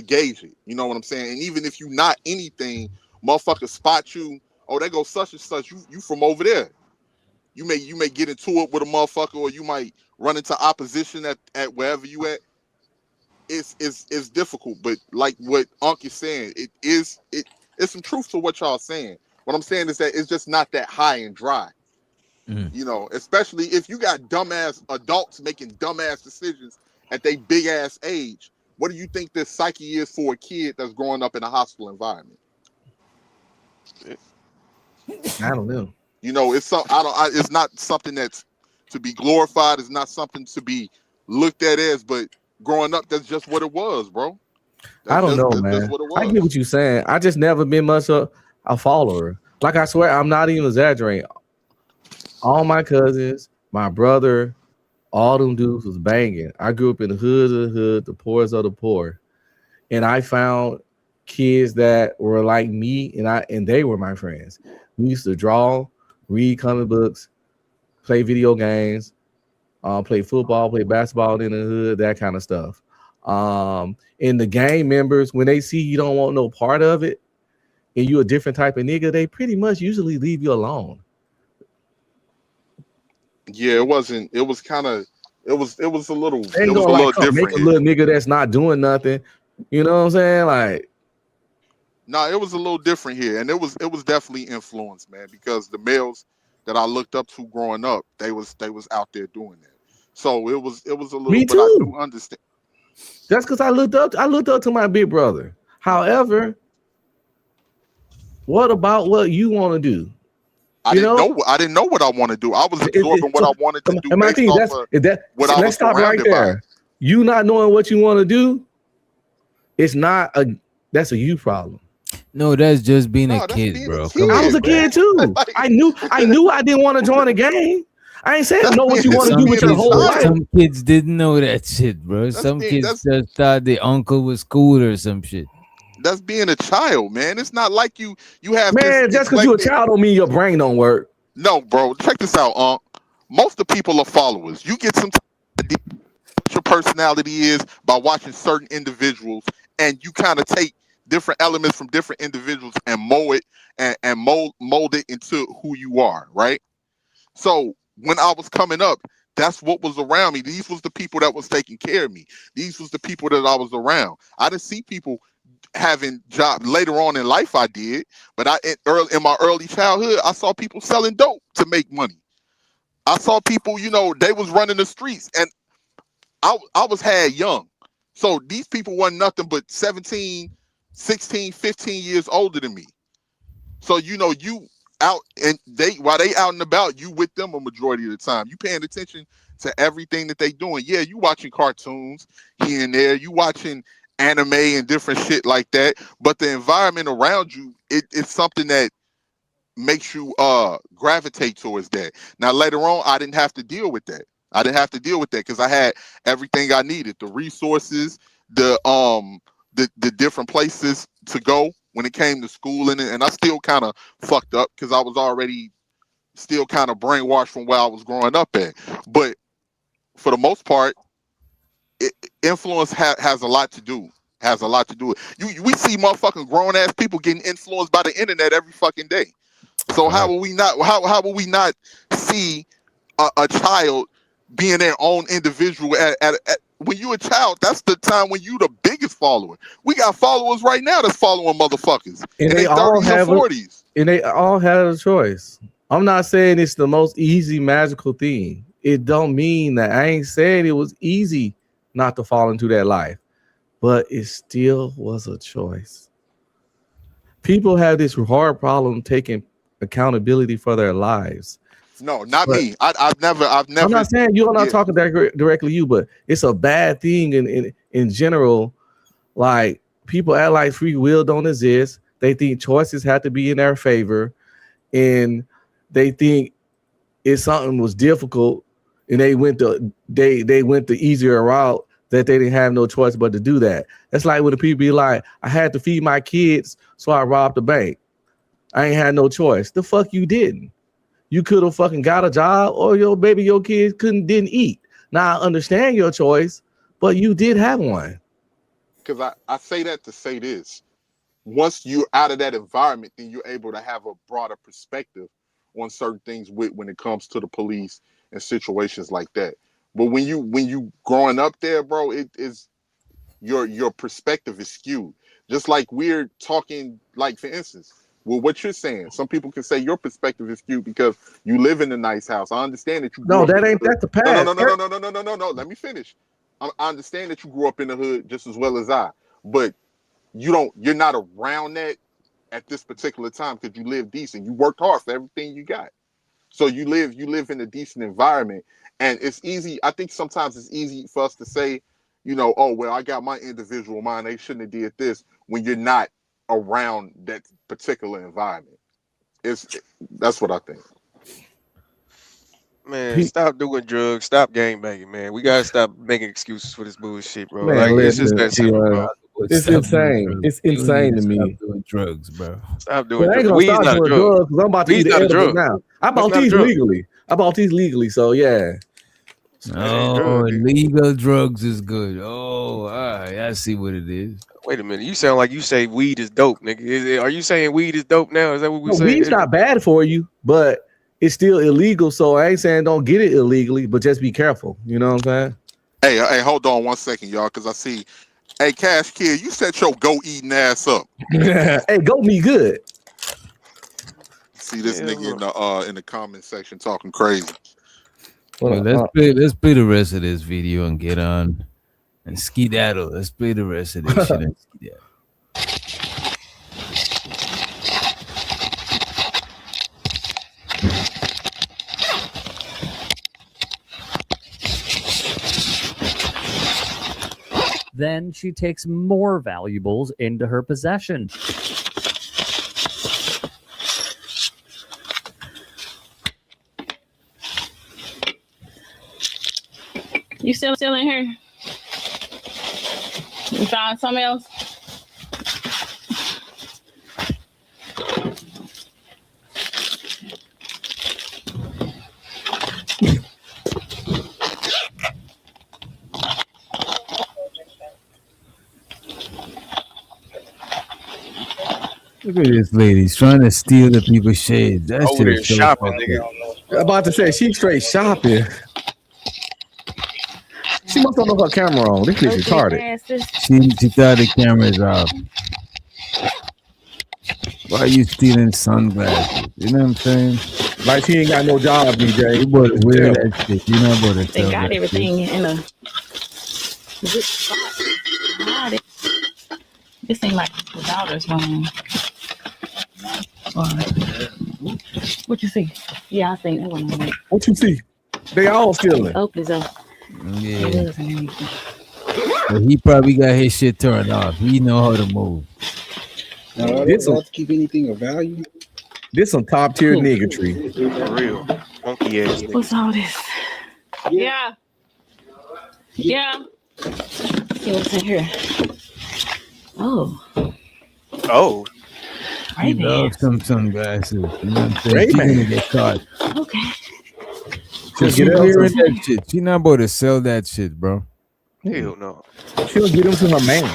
gauge it. You know what I'm saying? And even if you not anything, motherfuckers spot you. Oh, they go such and such. You from over there. You may get into it with a motherfucker, or you might run into opposition at wherever you at. It's difficult, but like what Unc is saying, it's some truth to what y'all saying. What I'm saying is that it's just not that high and dry. You know, especially if you got dumbass adults making dumbass decisions at their big ass age. What do you think the psyche is for a kid that's growing up in a hostile environment? I don't know. You know, it's not something that's to be glorified. It's not something to be looked at as. But growing up, that's just what it was, bro. I don't know, man. I get what you're saying. I just never been much a follower. Like, I swear, I'm not even exaggerating. All my cousins, my brother, all them dudes was banging. I grew up in the hood of the hood, the poorest of the poor. And I found kids that were like me, and they were my friends. We used to draw, read comic books, play video games, play football, play basketball in the hood, that kind of stuff. And the gang members, when they see you don't want no part of it, and you a different type of nigga, they pretty much usually leave you alone. Yeah, it wasn't. It was kind of. It was a little. They It was a gonna little different. make a little nigga that's not doing nothing. You know what I'm saying? Like, no, it was a little different here, and it was definitely influenced, man, because the males that I looked up to growing up, they was out there doing that. So it was a little. Me but I too. do understand. That's because I looked up to my big brother. However, what about what you want to do? I didn't know what I want to do. I was absorbing what I wanted to do. And my thing, let's stop right there. You not knowing what you want to do, that's a you problem. No, that's just being a kid, bro. I was a kid too. I knew I didn't want to join a gang. I ain't saying know what you want to do with your whole life. Some kids didn't know that shit, bro. Some kids just thought the uncle was cool or some shit. That's being a child, man. It's not like you have. Man, just because you're a child don't mean your brain don't work. No, bro. Check this out, most of the people are followers. You get some idea what your personality is by watching certain individuals, and you kind of take different elements from different individuals and mold it into who you are, right? So when I was coming up, that's what was around me. These was the people that was taking care of me. These was the people that I was around. I didn't see people having jobs later on in life. I did, but in my early childhood, I saw people selling dope to make money. I saw people, they was running the streets, and I was had young. So these people weren't nothing but 17, 16, 15 years older than me. So you out, and while they out and about, you with them a majority of the time. You paying attention to everything that they doing. Yeah, you watching cartoons here and there. You watching anime and different shit like that, but the environment around you, it's something that makes you gravitate towards that. Now later on, I didn't have to deal with that. Because I had everything I needed, the resources, the different places to go when it came to school, and I still kind of fucked up because I was already still kind of brainwashed from where I was growing up at. But for the most part, influence has a lot to do. We see motherfucking grown ass people getting influenced by the internet every fucking day. So how will we not see a child being their own individual at when you a child, that's the time when you the biggest follower. We got followers right now that's following motherfuckers And in they their all 30s have and 40s. and they all have a choice. I'm not saying it's the most easy magical thing. It don't mean that. I ain't saying it was easy not to fall into that life, but it still was a choice. People have this hard problem taking accountability for their lives. No, not But me. I've never. I'm not saying you're not talking directly you, but it's a bad thing in general. Like people act like free will don't exist. They think choices have to be in their favor, and they think if something was difficult and they went the easier route, that they didn't have no choice but to do that. That's like when the people be like, I had to feed my kids, so I robbed the bank. I ain't had no choice. The fuck you didn't. You could have fucking got a job, or your kids didn't eat. Now I understand your choice, but you did have one. Because I say that to say this. Once you're out of that environment, then you're able to have a broader perspective on certain things when it comes to the police and situations like that. But when you growing up there, bro, it is your perspective is skewed. Just like we're talking, like for instance, well, what you're saying, some people can say your perspective is skewed because you live in a nice house. I understand that you grew up That's the past. No. Let me finish. I understand that you grew up in the hood just as well as I, but you're not around that at this particular time because you live decent. You worked hard for everything you got. So you live in a decent environment. And it's easy. I think sometimes it's easy for us to say, oh, well, I got my individual mind. They shouldn't have did this when you're not around that particular environment. That's what I think. Man, stop doing drugs. Stop gangbanging, man. We gotta stop making excuses for this bullshit, bro. Man, like listen, it's just that simple, bro. It's insane. It's insane to me. Stop doing drugs, bro. Stop doing I ain't drugs. gonna Weed's stop not a doing drug. drugs because I'm about to Weed's eat not a edibles drug. now. I That's bought not a these drug. legally. So yeah. Oh, legal drugs is good. Oh, all right. I see what it is. Wait a minute. You sound like you say weed is dope, nigga. Are you saying weed is dope now? Is that what we're No, saying? weed's not bad for you, but it's still illegal. So I ain't saying don't get it illegally, but just be careful. You know what I'm saying? Hey, hold on 1 second, y'all, because I see. Hey, Cash Kid, you set your goat eating ass up. Hey, goat meat good. See this nigga in the comment section talking crazy. Well, let's play the rest of this video and get on and skedaddle. Let's play the rest of this shit and skedaddle. Then she takes more valuables into her possession. You still in here? You found something else? Look at this lady. She's trying to steal the people's shades. That Over shit there is so shopping, fucked nigga. up. I'm about to say she's straight shopping. She must have her camera on. This bitch retarded. She thought the camera's off. Why are you stealing sunglasses? You know what I'm saying? Like she ain't got no job, DJ. You better wear that shit. You know about it. They got everything in a good spot. This ain't like the daughter's room. What you see? Yeah, I think that one. Right. What you see? They all stealing. Oh, please. Yeah. But he probably got his shit turned off. He know how to move. This to keep anything of value. This some top tier niggatry. For real. Funky ass nigga. What's all this? Yeah. Yeah. See what's in here. Oh. Oh. He loves some sunglasses. You know what I'm saying? Ray-Ban. She's gonna get caught. Okay. She's get wearing that shit. She not about to sell that shit, bro. Hell no. She'll get him to her man.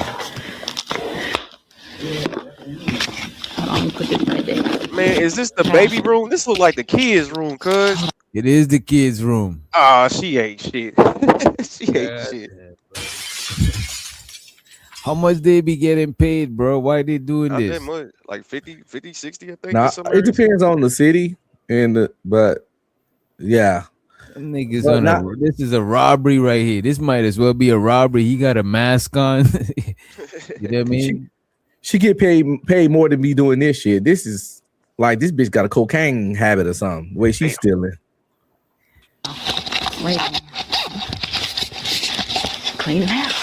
Put this right there. Man, is this the baby room? This look like the kids' room, cuz. It is the kids' room. Ah, she ain't shit. She ain't shit. How much they be getting paid, bro? Why they doing Not this? that much, like 50, 60, I think. Now in some it areas. depends on the city but yeah. Them niggas But on not, this is a robbery right here. This might as well be a robbery. He got a mask on. You know what I mean? she get paid more than me doing this shit. This is like this bitch got a cocaine habit or something. The way she's stealing. Wait. Clean it out.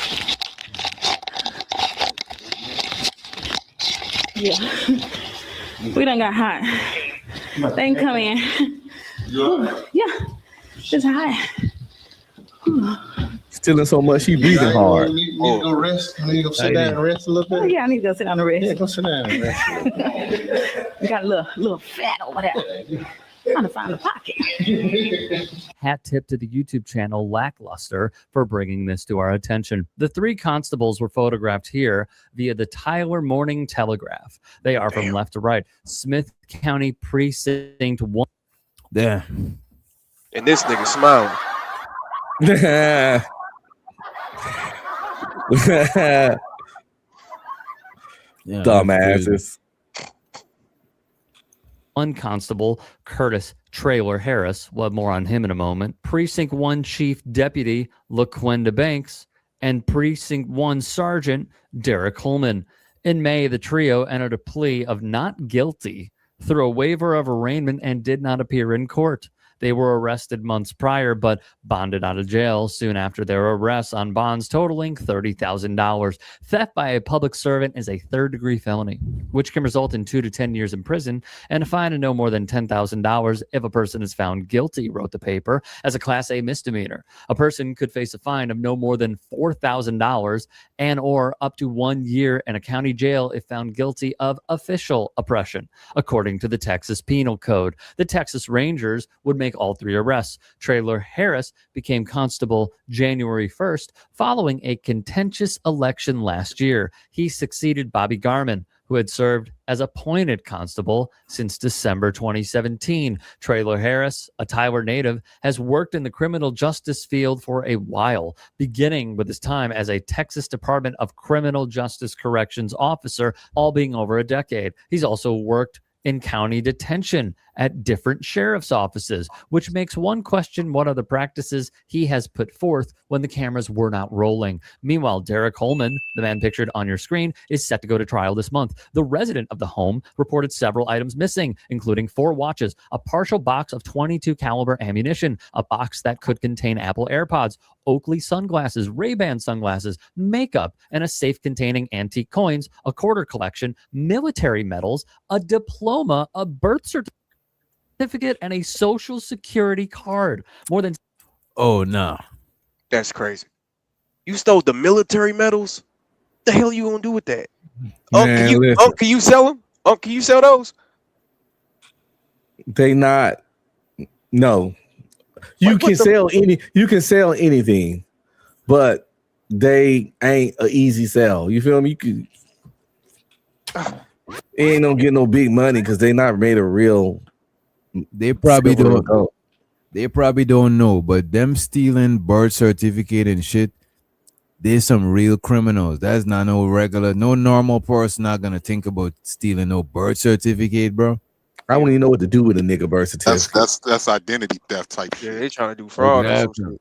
Yeah. We done got hot. They can come in. Yeah. It's hot. Stealing so much, she breathing hard. You need to go rest. You need to go sit down and rest a little bit. Oh, yeah, I need to go sit down and rest. Yeah, go sit down and rest. We got a little fat over there. Trying to find the pocket. Hat tip to the YouTube channel Lackluster for bringing this to our attention. The three constables were photographed here via the Tyler Morning Telegraph. They are from left to right. Smith County Precinct 1. There. And this nigga smiling. Dumbasses. One constable, Curtis Trailer Harris, we'll have more on him in a moment, Precinct 1 Chief Deputy LaQuenda Banks, and Precinct 1 Sergeant Derek Coleman. In May, the trio entered a plea of not guilty through a waiver of arraignment and did not appear in court. They were arrested months prior, but bonded out of jail soon after their arrests on bonds totaling $30,000. Theft by a public servant is a third-degree felony, which can result in 2 to 10 years in prison and a fine of no more than $10,000 if a person is found guilty, wrote the paper, as a Class A misdemeanor. A person could face a fine of no more than $4,000 and or up to 1 year in a county jail if found guilty of official oppression, according to the Texas Penal Code. The Texas Rangers would make all three arrests. Trailer Harris became constable January 1st following a contentious election last year. He succeeded Bobby Garman, who had served as appointed constable since December 2017. Trailer Harris, a Tyler native, has worked in the criminal justice field for a while, beginning with his time as a Texas Department of Criminal Justice Corrections officer, all being over a decade. He's also worked in county detention at different sheriff's offices, which makes one question what are the practices he has put forth when the cameras were not rolling. Meanwhile, Derek Holman, the man pictured on your screen, is set to go to trial this month. The resident of the home reported several items missing, including 4 watches, a partial box of .22 caliber ammunition, a box that could contain Apple AirPods, Oakley sunglasses, Ray-Ban sunglasses, makeup, and a safe containing antique coins, a quarter collection, military medals, a diploma, a birth certificate, and a social security card. More than... Oh, no. That's crazy. You stole the military medals? The hell you gonna do with that? Man, Can you sell them? Can you sell those? They not. No. You can sell anything, but they ain't an easy sell. You feel me? You could ain't gonna get no big money because they not made a real. They probably don't. They probably don't know, but them stealing birth certificate and shit, there's some real criminals. That's not no normal person not gonna think about stealing no birth certificate, bro. I don't even know what to do with a nigga birth certificate. That's identity theft type shit. Yeah, they trying to do fraud. Exactly.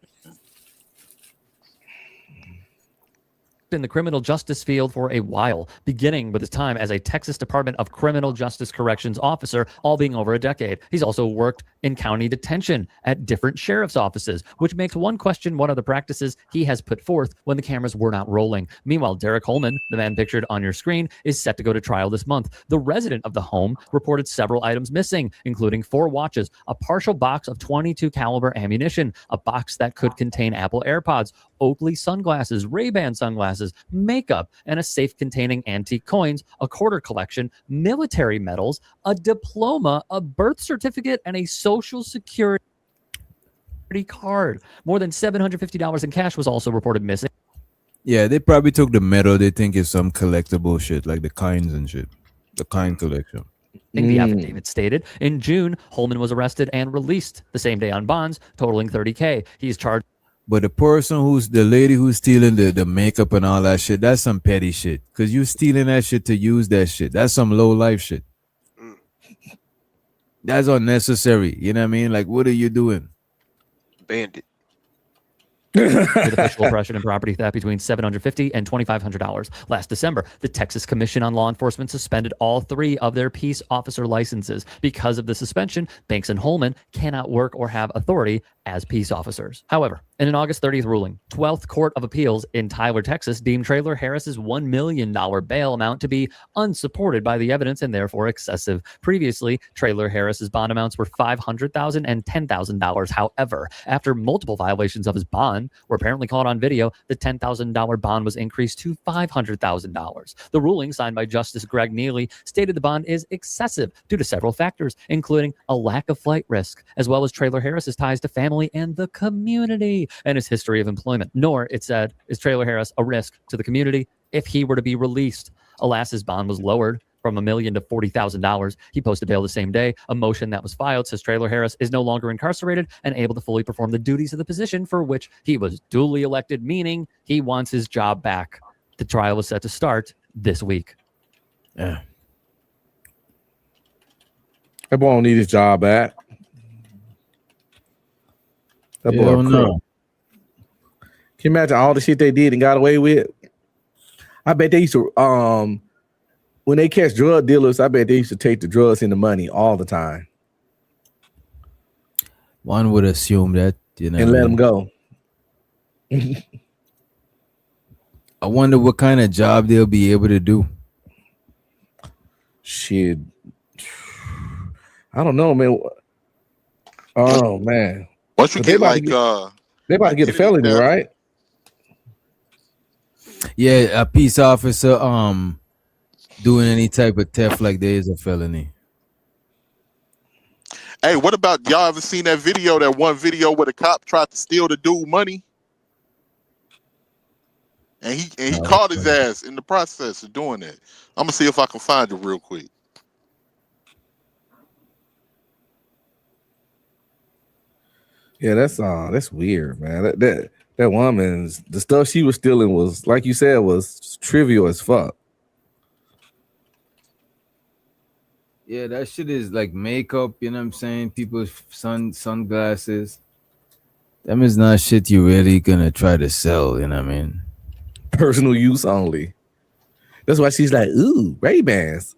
In the criminal justice field for a while, beginning with his time as a Texas Department of Criminal Justice Corrections officer, all being over a decade. He's also worked in county detention at different sheriff's offices, which makes one question what are the practices he has put forth when the cameras were not rolling. Meanwhile, Derek Holman, the man pictured on your screen, is set to go to trial this month. The resident of the home reported several items missing, including 4 watches, a partial box of .22 caliber ammunition, a box that could contain Apple AirPods, Oakley sunglasses, Ray-Ban sunglasses, makeup, and a safe containing antique coins, a quarter collection, military medals, a diploma, a birth certificate, and a social security card. More than $750 in cash was also reported missing. Yeah, they probably took the medal. They think it's some collectible shit, like the coins and shit. The coin collection. The affidavit stated. In June, Holman was arrested and released the same day on bonds, totaling $30K. He's charged But the person who's the lady who's stealing the makeup and all that shit, that's some petty shit. Cause you stealing that shit to use that shit. That's some low life shit. That's unnecessary. You know what I mean? Like, what are you doing? Bandit. With official oppression and property theft between $750 and $2,500. Last December, the Texas Commission on Law Enforcement suspended all 3 of their peace officer licenses. Because of the suspension, Banks and Holman cannot work or have authority as peace officers. However, in an August 30th ruling, 12th Court of Appeals in Tyler, Texas, deemed Traylor Harris's $1 million bail amount to be unsupported by the evidence and therefore excessive. Previously, Traylor Harris's bond amounts were $500,000 and $10,000. However, after multiple violations of his bond were apparently caught on video, the $10,000 bond was increased to $500,000. The ruling, signed by Justice Greg Neely, stated the bond is excessive due to several factors, including a lack of flight risk, as well as Traylor Harris's ties to family and the community and his history of employment. Nor, it said, is Traylor Harris a risk to the community if he were to be released. Alas, his bond was lowered from $1 million to $40,000. He posted bail the same day. A motion that was filed says Traylor Harris is no longer incarcerated and able to fully perform the duties of the position for which he was duly elected, meaning he wants his job back. The trial was set to start this week. Yeah. That boy don't need his job back. That boy Hell no. Can you imagine all the shit they did and got away with? I bet they used to when they catch drug dealers, I bet they used to take the drugs and the money all the time. One would assume that, you know, and let them go. I wonder what kind of job they'll be able to do. Shit. I don't know, man. Oh man. Once you get like they about to get a felony, right? Yeah, a peace officer doing any type of theft like there is a felony. Hey, what about y'all ever seen that video, that one video where the cop tried to steal the dude money? And he caught his ass in the process of doing that. I'm gonna see if I can find it real quick. Yeah, that's weird, man. That woman's the stuff she was stealing was, like you said, was trivial as fuck. Yeah, that shit is like makeup, you know what I'm saying? People's sunglasses. Them is not shit you really gonna try to sell, you know what I mean? Personal use only. That's why she's like, ooh, Ray-Bans.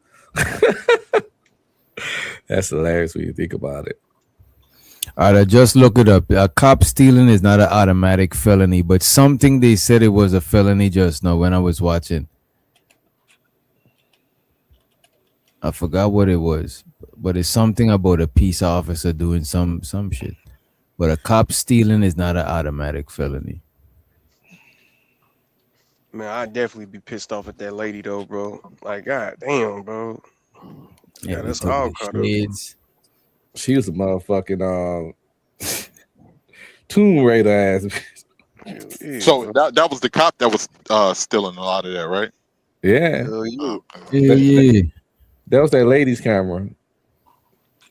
That's hilarious when you think about it. All right, I just look it up. A cop stealing is not an automatic felony, but something they said it was a felony just now when I was watching. I forgot what it was, but it's something about a peace officer doing some shit. But a cop stealing is not an automatic felony. Man, I'd definitely be pissed off at that lady though, bro. Like, god damn, bro. Yeah, that's all caught up. She was a motherfucking Tomb Raider ass. So that was the cop that was stealing a lot of that, right? Yeah. Yeah. That was that lady's camera.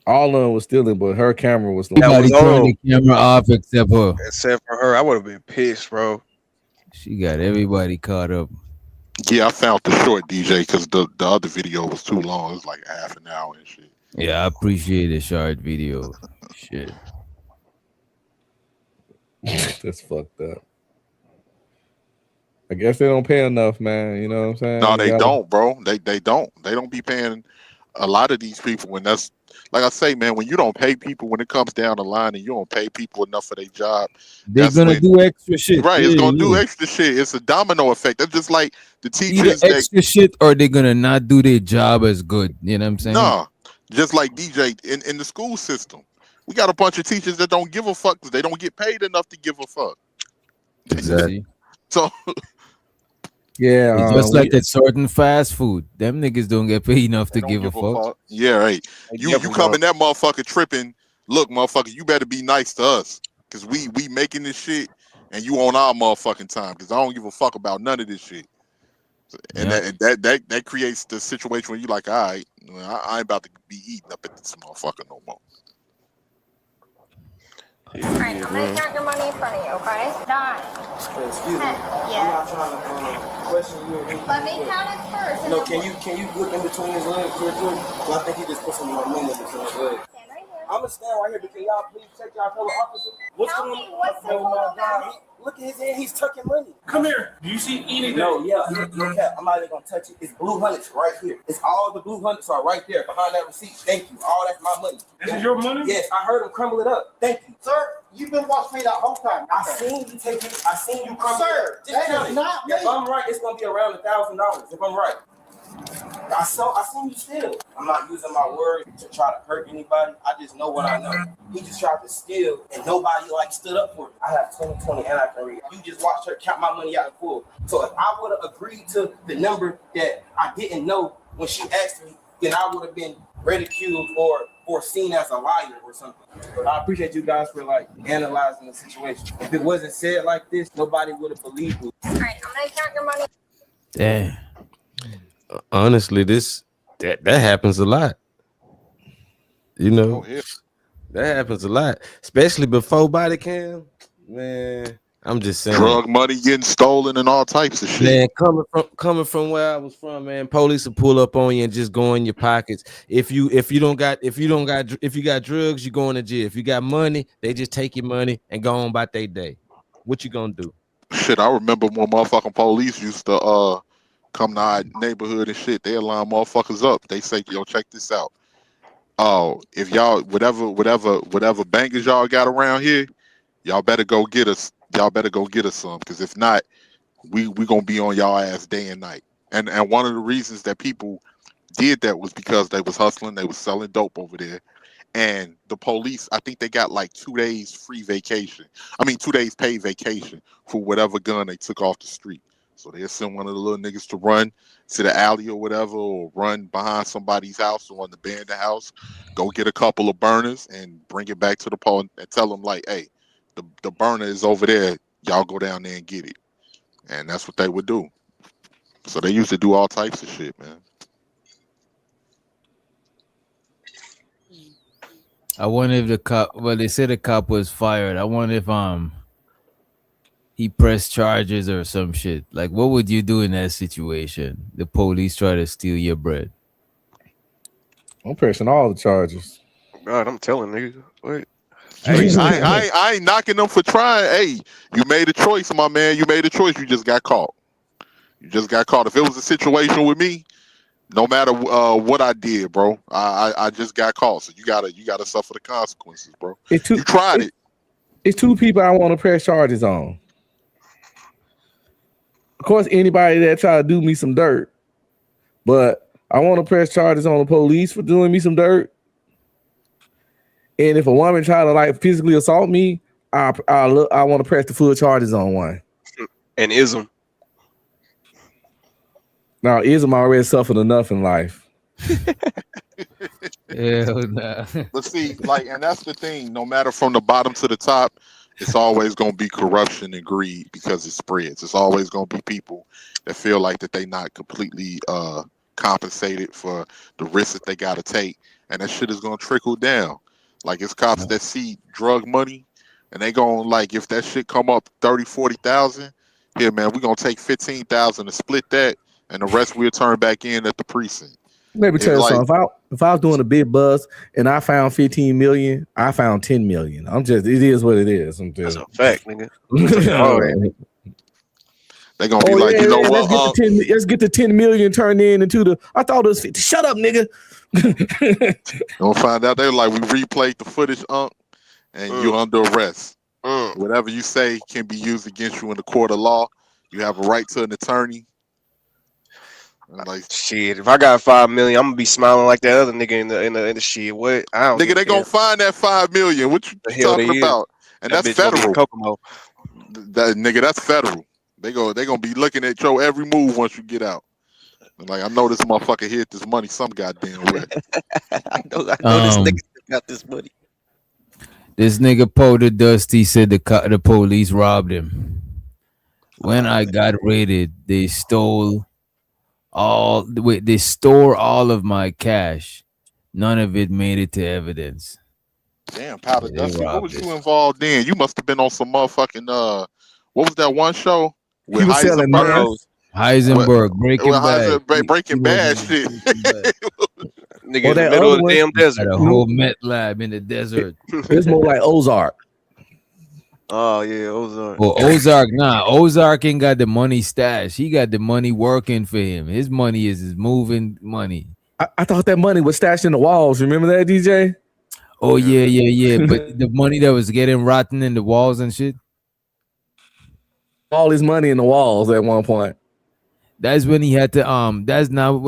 All of them was stealing, but her camera was. Everybody turned the camera off except her. Except for her, I would have been pissed, bro. She got everybody caught up. Yeah, I found the short DJ because the other video was too long. It was like half an hour and shit. Yeah, I appreciate a short video. Shit. That's fucked up. I guess they don't pay enough, man. You know what I'm saying? No, they don't, bro. They don't. They don't be paying a lot of these people when that's like I say, man, when you don't pay people when it comes down the line and you don't pay people enough for their job, they're gonna do extra shit. Right, it's Yeah, gonna do yeah. extra shit. It's a domino effect. That's just like the Either teachers that extra shit or they're gonna not do their job as good. You know what I'm saying? no, just like DJ in the school system. We got a bunch of teachers that don't give a fuck because they don't get paid enough to give a fuck. Exactly. So yeah, It's just like that certain fast food. Them niggas don't get paid enough to give a fuck. yeah, right. You come in that motherfucker tripping. Look, motherfucker, you better be nice to us because we making this shit and you on our motherfucking time because I don't give a fuck about none of this shit. And that creates the situation where you like, all right, I ain't about to be eating up at this motherfucker no more. Alright, I'm gonna count your money in front of you, okay? 9. Excuse me. Yeah. I'm not trying to question you or anything. Let me count it first. and No, then can you look in between his legs real quick? Well, I think he just put some more money in between his legs. I'm gonna stand right here, but can y'all please check y'all fellow officer? What's Tell going me what's the on? Oh total my God. amount? Look at his hand, he's tucking money. Come here. Do you see anything? No, yeah, look at, I'm not even gonna touch it. It's blue hundreds right here. It's all the blue hundreds are right there behind that receipt. Thank you. All that's my money. This is your money? Yes, I heard him crumble it up. Thank you. Sir, you've been watching me that whole time. I seen you take it. I seen you crumble it Sir, up. Just count that is it. not me. If I'm right, it's gonna be around $1,000. If I'm right. I seen you steal. I'm not using my word to try to hurt anybody. I just know what I know. He just tried to steal and nobody like stood up for it. I have 20/20 and I can read. You just watched her count my money out in full. So if I would have agreed to the number that I didn't know when she asked me, then I would have been ridiculed or seen as a liar or something. But I appreciate you guys for like analyzing the situation. If it wasn't said like this, nobody would have believed me. Alright, I'm gonna count your money. Damn. Honestly, that happens a lot. You know, that happens a lot, especially before body cam. Man, I'm just saying. Drug money getting stolen and all types of shit. Man, coming from where I was from, man, police will pull up on you and just go in your pockets. If you got drugs, you going to jail. If you got money, they just take your money and go on about their day. What you gonna do? Shit, I remember when motherfucking police used to come to our neighborhood and shit. They line motherfuckers up. They say, yo, check this out. Oh, if y'all whatever bangers y'all got around here, y'all better go get us. Y'all better go get us some, because if not, we gonna be on y'all ass day and night. And one of the reasons that people did that was because they was hustling, they was selling dope over there. And the police, I think they got like 2 days free vacation. 2 days paid vacation for whatever gun they took off the street. So they'll send one of the little niggas to run to the alley or whatever, or run behind somebody's house or on the abandoned house, go get a couple of burners and bring it back to the police and tell them like, hey, the burner is over there. Y'all go down there and get it. And that's what they would do. So they used to do all types of shit, man. I wonder if the cop. Well, they said the cop was fired. I wonder if he pressed charges or some shit. Like, what would you do in that situation? The police try to steal your bread. I'm pressing all the charges. God, I'm telling niggas. Wait. Hey, I ain't knocking them for trying. Hey, you made a choice, my man. You made a choice. You just got caught. You just got caught. If it was a situation with me, no matter what I did, bro, I just got caught. So you gotta suffer the consequences, bro. You tried it. It's two people I want to press charges on. Of course, anybody that try to do me some dirt, but I want to press charges on the police for doing me some dirt. And if a woman try to like physically assault me, I want to press the full charges on one. And ism. Now, ism already suffered enough in life. Hell nah. But see, and that's the thing. No matter from the bottom to the top, it's always gonna be corruption and greed because it spreads. It's always gonna be people that feel like that they not completely compensated for the risk that they gotta take, and that shit is gonna trickle down. Like it's cops that see drug money, and they gonna like if that shit come up 30, 40,000, here man, we gonna take 15,000 and split that, and the rest we'll turn back in at the precinct. Let me tell you something. If I was doing a big buzz and I found 15 million, I found 10 million. It is what it is. That's a fact, nigga. They gonna be like, you know what? Let's get the 10 million turned into the. I thought it was 50. Shut up, nigga. Don't find out they're like, we replayed the footage, and you're under arrest. Whatever you say can be used against you in the court of law. You have a right to an attorney. Like shit, if I got 5 million, I'm gonna be smiling like that other nigga in the shit. What? I don't nigga, they gonna find that 5 million. What you talking about? And that's federal. That nigga, that's federal. They gonna be looking at your every move once you get out. And like, I know this motherfucker hid this money some goddamn way. I know this nigga got this money. This nigga Porter Dusty said the police robbed him. When I got raided, they stole all of my cash. None of it made it to evidence. Damn, Powder They Dusty, what robbed was this. you involved in? You must have been on some motherfucking what was that one show He was selling meth. Heisenberg, Breaking Bad. Breaking He was Bad in shit. Breaking Bad. Nigga Or in the that middle other of the one. damn desert. At a whole met lab in the desert. It's more like Ozark. Oh yeah, Ozark. Well, Ozark, Ozark ain't got the money stash. He got the money working for him. His money is his moving money. I thought that money was stashed in the walls. Remember that, DJ? Oh yeah. But the money that was getting rotten in the walls and shit. All his money in the walls at one point. That's when he had to That's not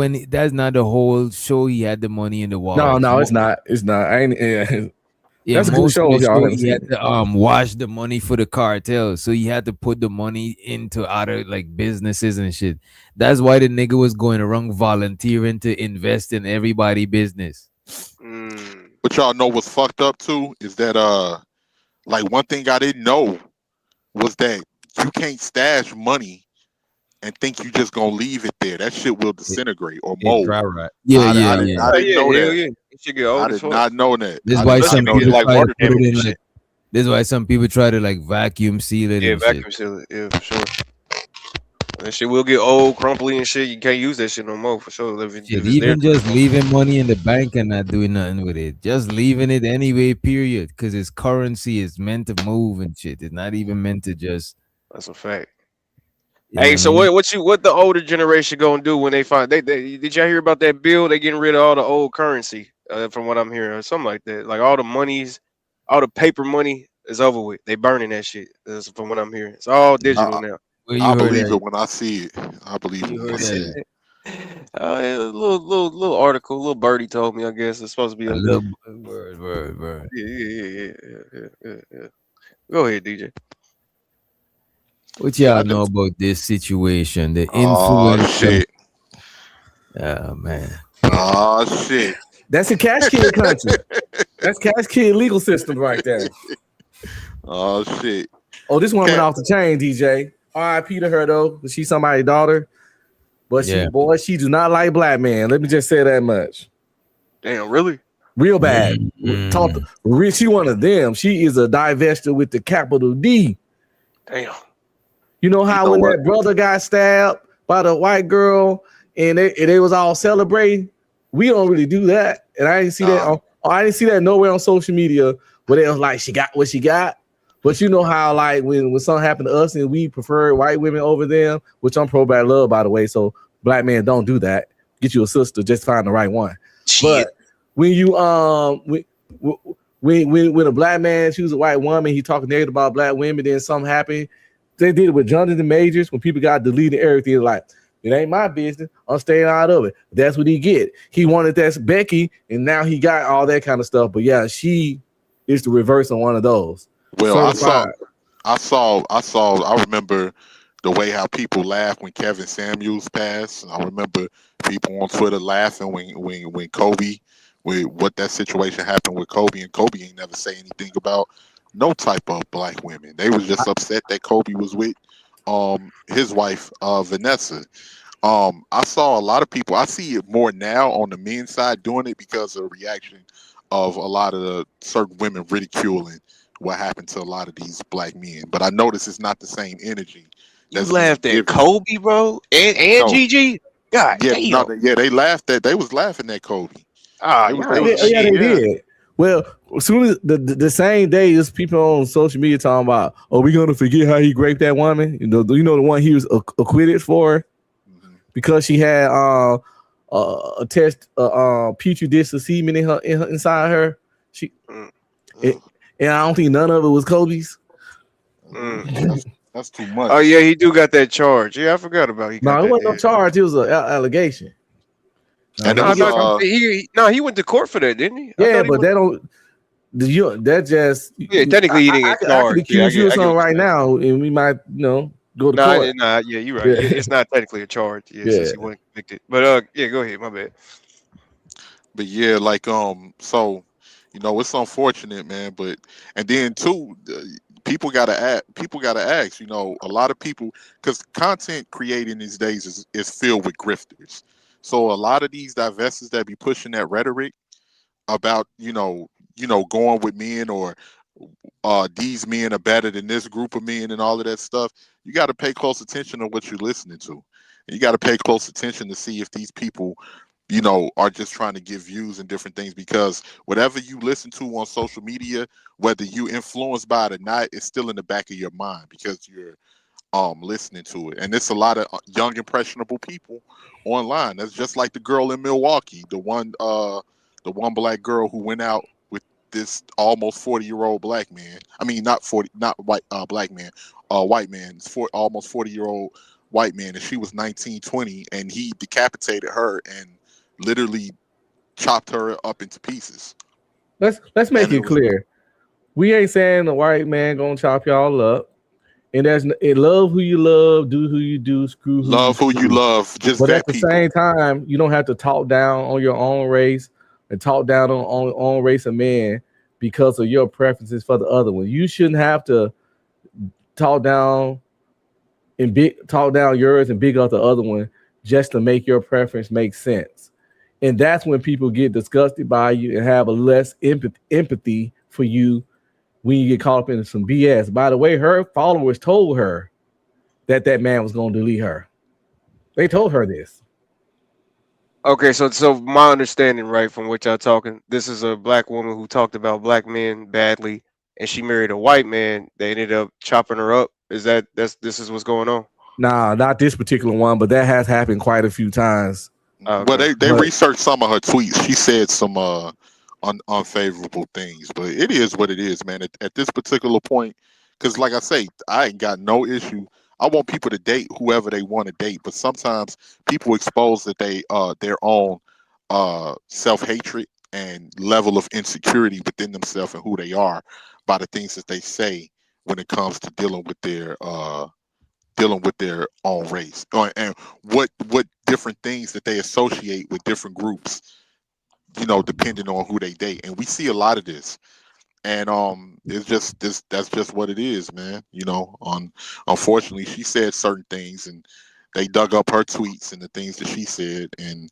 the whole show. He had the money in the walls. No, it's not. It's not. I ain't. Yeah. Yeah, That's a good most show. of the Y'all show haven't he seen had it. to wash the money for the cartel, so he had to put the money into other like businesses and shit. That's why the nigga was going around volunteering to invest in everybody business. But y'all know what's fucked up too is that like one thing I didn't know was that you can't stash money and think you just gonna leave it there. That shit will disintegrate or mold. Right. Yeah. I didn't know that. Yeah. It should get old I as did fuck. not know that. This is I why did not some know people that. try to put it in like. This is why some people try to like vacuum seal it. Yeah, and vacuum shit. seal it. Yeah, for sure. That shit will get old, crumply and shit. You can't use that shit no more for sure. If Shit, it's even there. just leaving money in the bank and not doing nothing with it, just leaving it anyway. Period. Because its currency is meant to move and shit. It's not even meant to just. That's a fact. You know Hey, what I so mean? what the older generation gonna do when they find they did y'all hear about that bill? They getting rid of all the old currency, from what I'm hearing, or something like that. Like all the monies, all the paper money is over with. They burning that shit. That's from what I'm hearing. It's all digital now. Where you I heard believe that? it when I see it. I believe it You when I heard see that? it. Yeah, a little article, little birdie told me. I guess it's supposed to be A a little word. Yeah. Go ahead, DJ. What Yeah, y'all know about this situation? The Oh influencer. shit. Oh man. Oh shit. That's a cash kid country. That's cash kid legal system right there. Oh shit. Oh, this one went off the chain, DJ. R.I.P. to her though, but she's somebody's daughter. But Yeah. she do not like black men. Let me just say that much. Damn, really? Real bad. She one of them. She is a divester with the capital D. Damn. You know how when that brother got stabbed by the white girl and they was all celebrating? We don't really do that. And I didn't see that. I didn't see that nowhere on social media where they was like, she got what she got. But you know how like when something happened to us and we prefer white women over them, which I'm pro black love, by the way. So black men don't do that. Get you a sister, just find the right one. Shit. But when you when a black man chooses a white woman, he talking negative about black women, then something happened. They did it with Jonathan Majors when people got deleted everything. Like, it ain't my business. I'm staying out of it. That's what he get. He wanted that's Becky, and now he got all that kind of stuff. But yeah, she is the reverse on one of those. Well, Certified. I remember the way how people laughed when Kevin Samuels passed. I remember people on Twitter laughing when Kobe, with what that situation happened with Kobe, and Kobe ain't never say anything about no type of black women. They was just upset that Kobe was with his wife Vanessa. I saw a lot of people. I see it more now on the men's side doing it because of the reaction of a lot of the certain women ridiculing what happened to a lot of these black men. But I notice it's not the same energy. You laughed at Kobe, bro, and Gigi. God damn. They laughed at. They was laughing at Kobe. Ah, They did. Well, as soon as the same day, there's people on social media talking about, "Oh, we gonna forget how he raped that woman." You know the one he was acquitted for because she had a test petri dish of semen inside her. And I don't think none of it was Kobe's. That's too much. Oh yeah, he do got that charge. Yeah, I forgot about it. No, it wasn't no charge. It was an allegation. And he went to court for that, didn't he? Yeah, but they don't. That just technically he didn't get charged. I could accuse you of something right now, and we might, go to court. Yeah, you're right. Yeah. It's not technically a charge. Since he wasn't convicted. But go ahead. My bad. But yeah, like so, it's unfortunate, man. But and then too, people gotta ask. A lot of people, because content creating these days is filled with grifters. So a lot of these divestors that be pushing that rhetoric about, you going with men, or these men are better than this group of men and all of that stuff, you got to pay close attention to what you're listening to. And you got to pay close attention to see if these people, are just trying to give views and different things, because whatever you listen to on social media, whether you influenced by it or not, it's still in the back of your mind because you're listening to it. And it's a lot of young impressionable people online. That's just like the girl in Milwaukee, the one black girl who went out with this almost 40-year-old black man. I mean, not white black man, white man. It's almost 40-year-old white man, and she was 19, 20, and he decapitated her and literally chopped her up into pieces. Let's make it clear. We ain't saying the white man gonna chop y'all up. And love who you love, do who you do, screw who you love. But at the same time, you don't have to talk down on your own race and talk down on own race of man because of your preferences for the other one. You shouldn't have to talk down yours and big up the other one just to make your preference make sense. And that's when people get disgusted by you and have a less empathy for you when you get caught up in some BS. By the way, her followers told her that man was going to delete her. They told her this. Okay, so my understanding, right, from what y'all talking, this is a black woman who talked about black men badly, and she married a white man. They ended up chopping her up. This is what's going on? Nah, not this particular one, but that has happened quite a few times. Well, they researched some of her tweets. She said some unfavorable things, but it is what it is, man. At this particular point, because like I say, I ain't got no issue. I want people to date whoever they want to date, but sometimes people expose that their own self-hatred and level of insecurity within themselves and who they are by the things that they say when it comes to dealing with their own race, and what different things that they associate with different groups, depending on who they date. And we see a lot of this, and it's just that's just what it is, man. Unfortunately, she said certain things, and they dug up her tweets and the things that she said, and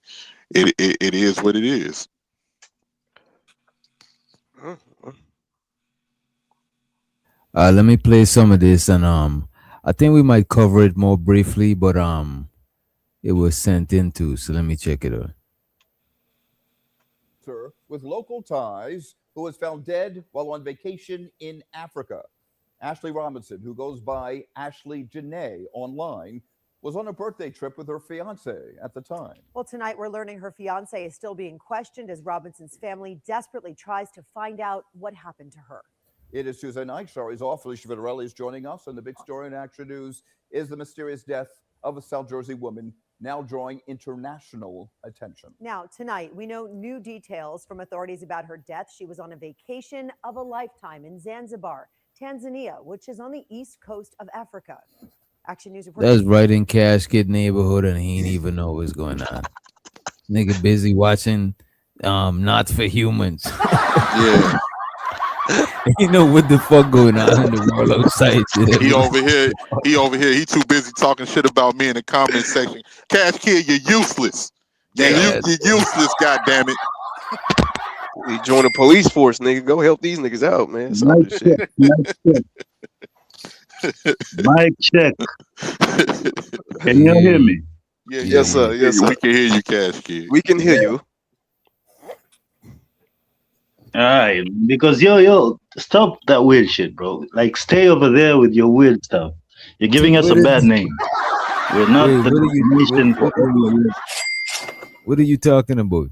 it is what it is. Let me play some of this, and I think we might cover it more briefly, but it was sent into, so let me check it out. With local ties, who was found dead while on vacation in Africa. Ashley Robinson, who goes by Ashley Janae online, was on a birthday trip with her fiance at the time. Well, tonight we're learning her fiance is still being questioned as Robinson's family desperately tries to find out what happened to her. It is Tuesday night. Stories off. Felicia Vitarelli is joining us, and the big story in Action News is the mysterious death of a South Jersey woman, now drawing international attention. Now, tonight, we know new details from authorities about her death. She was on a vacation of a lifetime in Zanzibar, Tanzania, which is on the east coast of Africa. Action News reporter. That's right in Cascade neighborhood, and he didn't even know what's going on. Nigga busy watching Not for Humans. Yeah. You know what the fuck going on in the world outside. He over here. He too busy talking shit about me in the comment section. Cash Kid, you're useless. Yeah, you're useless. God damn it. You join the police force, nigga. Go help these niggas out, man. Mic check. Can you hear me? Yeah, yes, sir. Yes, sir. We can hear you, Cash Kid. We can hear you. All right, because yo, stop that weird shit, bro. Like, stay over there with your weird stuff. You're giving us a bad name. We're not the nation for everyone. What are you talking about?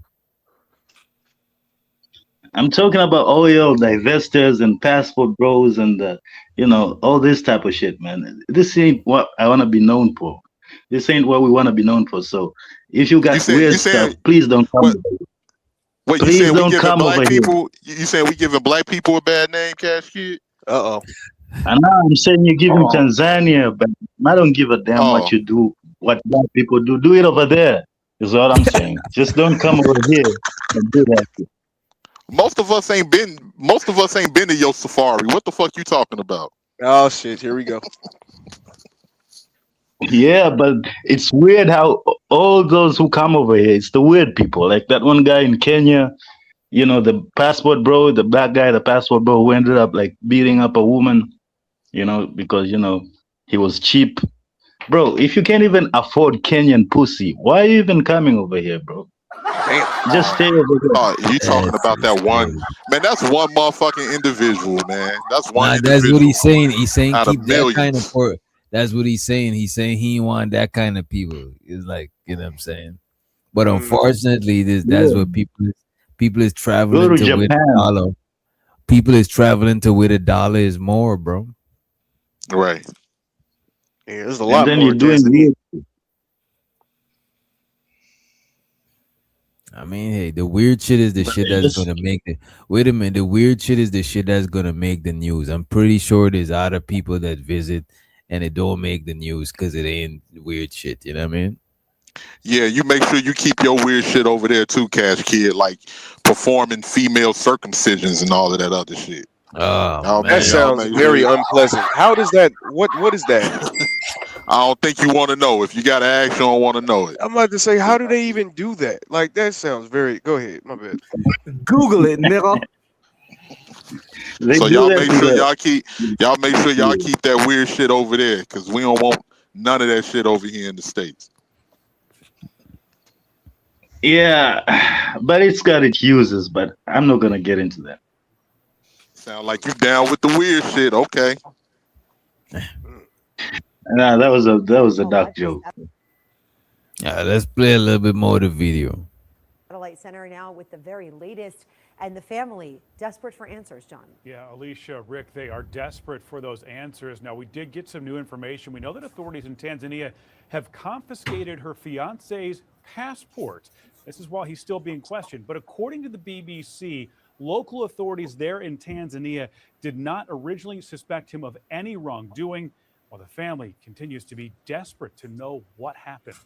I'm talking about all your divestors and passport bros and all this type of shit, man. This ain't what I want to be known for. This ain't what we want to be known for. So if you got weird stuff, please don't come. Wait, please you saying don't we come giving black over people? You saying we giving black people a bad name, Cash Kid? Uh-oh. And now I'm saying you're giving Tanzania, but I don't give a damn what you do, what black people do. Do it over there, is what I'm saying. Just don't come over here and do that. Most of us ain't been to your safari. What the fuck you talking about? Oh shit, here we go. Yeah, but it's weird how all those who come over here, it's the weird people. Like that one guy in Kenya, the passport bro, the black guy, the passport bro, who ended up like beating up a woman, because he was cheap. Bro, if you can't even afford Kenyan pussy, why are you even coming over here, bro? Damn. Just stay over there. You talking about that one man? That's one motherfucking individual, man. That's one Nah, that's what individual he's saying. He's saying out of keep that kind of millions. poor. That's what he's saying. He's saying he want that kind of people. It's like, you know what I'm saying. But unfortunately, that's what people is Go traveling to to with a Japan. dollar. People is traveling to where the dollar is more, bro. Right. Yeah, there's a And lot then more you're in doing Tanzania. weird. I mean, hey, the weird shit is the But shit they that's just gonna make the. Wait a minute, the weird shit is the shit that's gonna make the news. I'm pretty sure there's other people that visit and it don't make the news because it ain't weird shit. You know what I mean? Yeah, you make sure you keep your weird shit over there too, Cash Kid, like performing female circumcisions and all of that other shit. Oh Y'all That make, y'all man, sounds make very sure. unpleasant. How does that? What is that? I don't think you want to know. If you got to ask, you don't want to know it. I'm about to say, how do they even do that? Like that sounds very. Go ahead, my bad. Google it, nigga. they So do y'all that make to sure the y'all make sure y'all keep that weird shit over there, because we don't want none of that shit over here in the States. yeah, but it's got its uses. But I'm not gonna get into that. Sound like you down with the weird shit. Okay. Nah, that was a Oh, dark life is joke. yeah. Let's play a little bit more of the video. Satellite Center now with the very latest, and the family desperate for answers, John. Yeah, Alicia, Rick, they are desperate for those answers. Now, we did get some new information. We know that authorities in Tanzania have confiscated her fiance's passport. This is while he's still being questioned. But according to the BBC, local authorities there in Tanzania did not originally suspect him of any wrongdoing, while the family continues to be desperate to know what happened.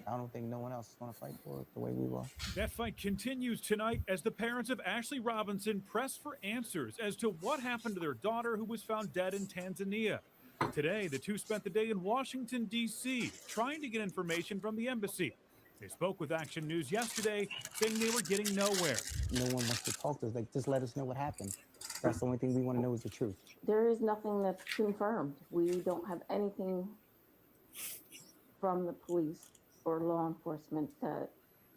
I don't think no one else is going to fight for it the way we will. That fight continues tonight as the parents of Ashley Robinson press for answers as to what happened to their daughter who was found dead in Tanzania. Today, the two spent the day in Washington, D.C., trying to get information from the embassy. They spoke with Action News yesterday, saying they were getting nowhere. No one wants to talk to us. Like, just let us know what happened. That's the only thing we want to know is the truth. There is nothing that's confirmed. We don't have anything from the police or law enforcement that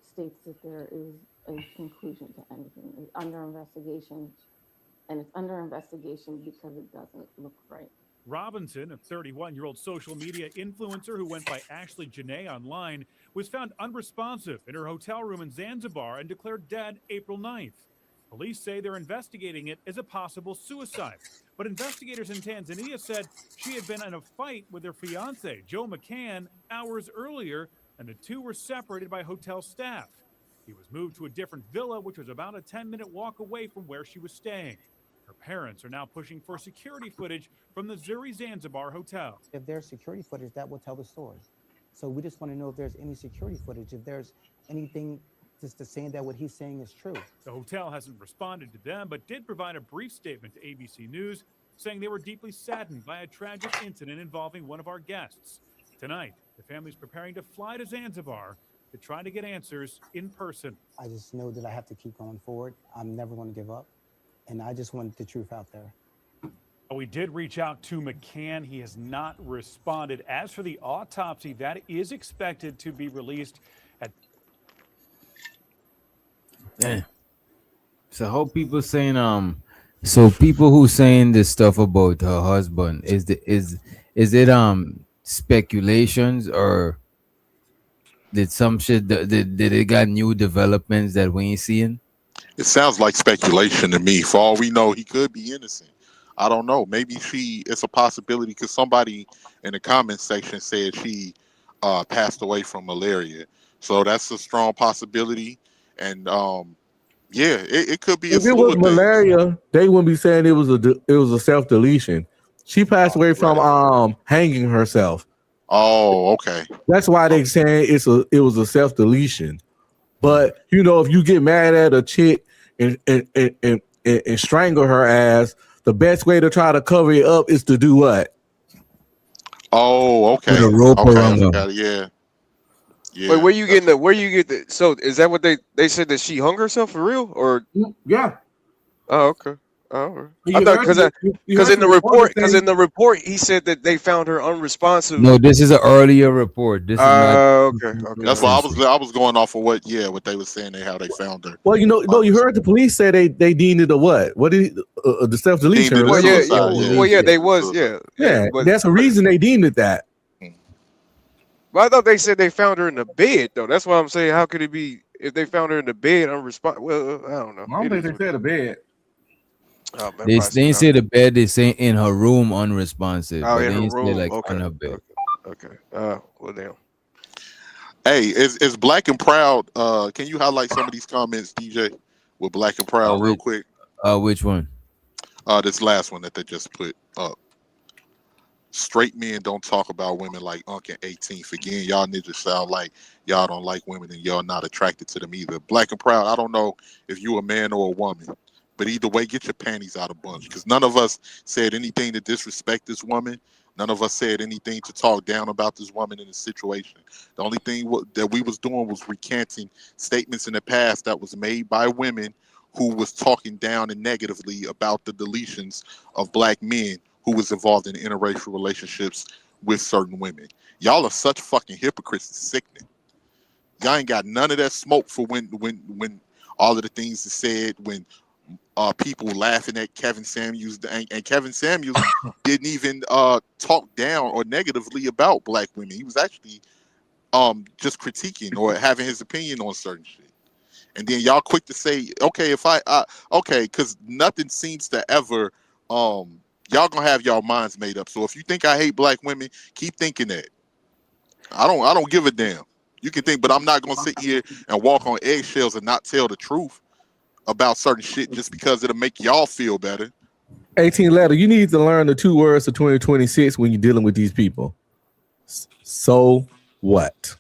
states that there is a conclusion to anything. It's under investigation, and it's under investigation because it doesn't look right. Robinson, a 31-year-old social media influencer who went by Ashley Janae online, was found unresponsive in her hotel room in Zanzibar and declared dead April 9th. Police say they're investigating it as a possible suicide. But investigators in Tanzania said she had been in a fight with her fiance, Joe McCann, hours earlier, and the two were separated by hotel staff. He was moved to a different villa, which was about a 10-minute walk away from where she was staying. Her parents are now pushing for security footage from the Zuri Zanzibar hotel. If there's security footage, that will tell the story. So we just want to know if there's any security footage, if there's anything just to saying that what he's saying is true. The hotel hasn't responded to them, but did provide a brief statement to ABC News, saying they were deeply saddened by a tragic incident involving one of our guests. Tonight, the family's preparing to fly to Zanzibar to try to get answers in person. I just know that I have to keep going forward. I'm never going to give up. And I just want the truth out there. We did reach out to McCann. He has not responded. As for the autopsy, that is expected to be released at. Damn. So how people saying so people who saying this stuff about her husband is it speculations, or did some shit did it got new developments that we ain't seeing? It sounds like speculation to me. For all we know, he could be innocent. I don't know. Maybe it's a possibility because somebody in the comment section said she passed away from malaria. So that's a strong possibility. And yeah, it could be a If it slew was of things. malaria, they wouldn't be saying it was a self deletion. She passed away from hanging herself. Oh, okay. That's why they saying it was a self deletion. But you know, if you get mad at a chick and strangle her ass, the best way to try to cover it up is to do what? Oh, okay. Put a rope Okay, around I her. got it. Yeah. Yeah. Wait, where you getting the? Where you get the? So is that what they said that she hung herself for real or? Yeah. Oh, okay. Oh, all right. I You thought heard because the in the reporter report he said that they found her unresponsive. No, this is an earlier report. This is not. Okay. That's why I was going off of what they were saying how they found her. Well, you heard the police say they deemed it a what? What did the self deletion? Deemed it a Well, yeah, suicide, well, yeah, they was, yeah, but that's a reason they deemed it that. But I thought they said they found her in the bed though. That's why I'm saying how could it be if they found her in the bed unresponsive? Well, I don't know. I don't think they said a bed. Oh, man, They didn't say the bed. They say in her room unresponsive. Oh, but in they her didn't say room. like Okay. on her bed. Okay. Well, damn. Hey, is Black and Proud? Can you highlight some of these comments, DJ, with Black and Proud real quick? Which one? This last one that they just put up. Straight men don't talk about women like Unc and 18th. Again, y'all niggas sound like y'all don't like women and y'all not attracted to them either. Black and Proud, I don't know if you a man or a woman, but either way, get your panties out of bunch. Because none of us said anything to disrespect this woman. None of us said anything to talk down about this woman in the situation. The only thing that we was doing was recanting statements in the past that was made by women who was talking down and negatively about the deletions of black men who was involved in interracial relationships with certain women. Y'all are such fucking hypocrites. It's sickening. Y'all ain't got none of that smoke for when all of the things that said when people laughing at Kevin Samuels and Kevin Samuels didn't even talk down or negatively about black women. He was actually just critiquing or having his opinion on certain shit. And then y'all quick to say, okay, if okay, because nothing seems to ever y'all gonna have y'all minds made up. So if you think I hate black women, keep thinking that. I don't give a damn. You can think, but I'm not gonna sit here and walk on eggshells and not tell the truth about certain shit just because it'll make y'all feel better. 18 letter, you need to learn the 2 words of 2026 when you're dealing with these people. So what?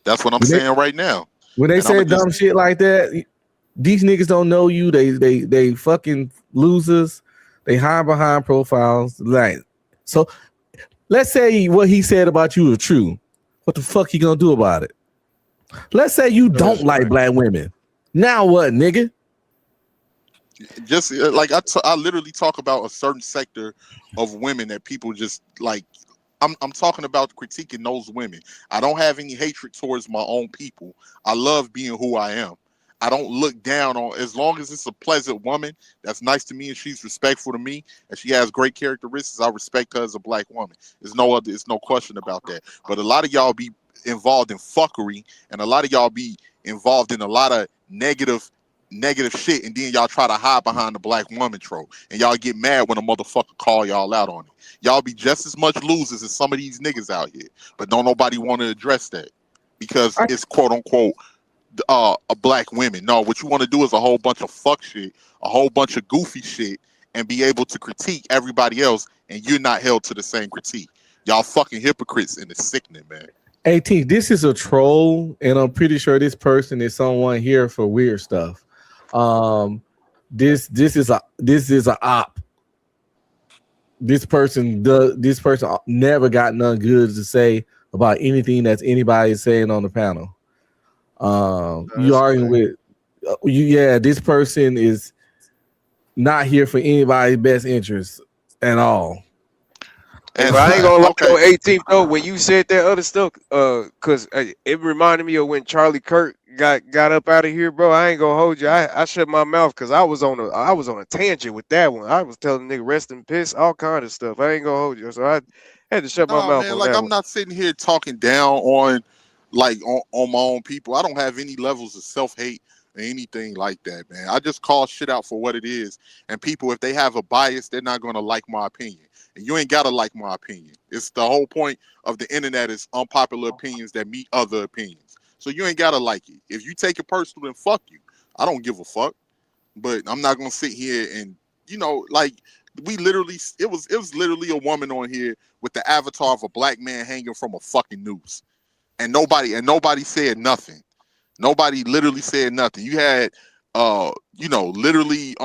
That's what I'm saying right now. When they say dumb shit like that, these niggas don't know you. They fucking losers. They hide behind profiles. Like, so let's say what he said about you is true. What the fuck he gonna do about it? Let's say you don't like black women. Now what, nigga? Just like I literally talk about a certain sector of women that people just like. I'm talking about critiquing those women. I don't have any hatred towards my own people. I love being who I am. I don't look down on, as long as it's a pleasant woman that's nice to me and she's respectful to me and she has great characteristics, I respect her as a black woman. There's no question about that. But a lot of y'all be involved in fuckery and a lot of y'all be involved in a lot of negative shit, and then y'all try to hide behind the black woman trope, and y'all get mad when a motherfucker call y'all out on it. Y'all be just as much losers as some of these niggas out here, but don't nobody want to address that because it's quote unquote a black women. No, what you want to do is a whole bunch of fuck shit, a whole bunch of goofy shit, and be able to critique everybody else, and you're not held to the same critique. Y'all fucking hypocrites, and it's sickening, man. 18, this is a troll, and I'm pretty sure this person is someone here for weird stuff. This is a op. This person never got none good to say about anything that's anybody saying on the panel. You arguing with this person is not here for anybody's best interest at all. And I ain't gonna lie, though, 18th though, when you said that other stuff, cause it reminded me of when Charlie Kirk got up out of here, bro. I ain't gonna hold you. I shut my mouth because I was on a tangent with that one. I was telling nigga rest in piss, all kind of stuff. I ain't gonna hold you, so I had to shut my mouth. Man, on like that I'm one. not sitting here talking down on on my own people. I don't have any levels of self-hate or anything like that, man. I just call shit out for what it is. And people, if they have a bias, they're not gonna like my opinion. And you ain't gotta like my opinion. It's the whole point of the internet is unpopular opinions that meet other opinions. So you ain't gotta like it. If you take it personal, then fuck you. I don't give a fuck. But I'm not gonna sit here and like we literally it was literally a woman on here with the avatar of a black man hanging from a fucking noose. And nobody said nothing. Nobody literally said nothing. You had literally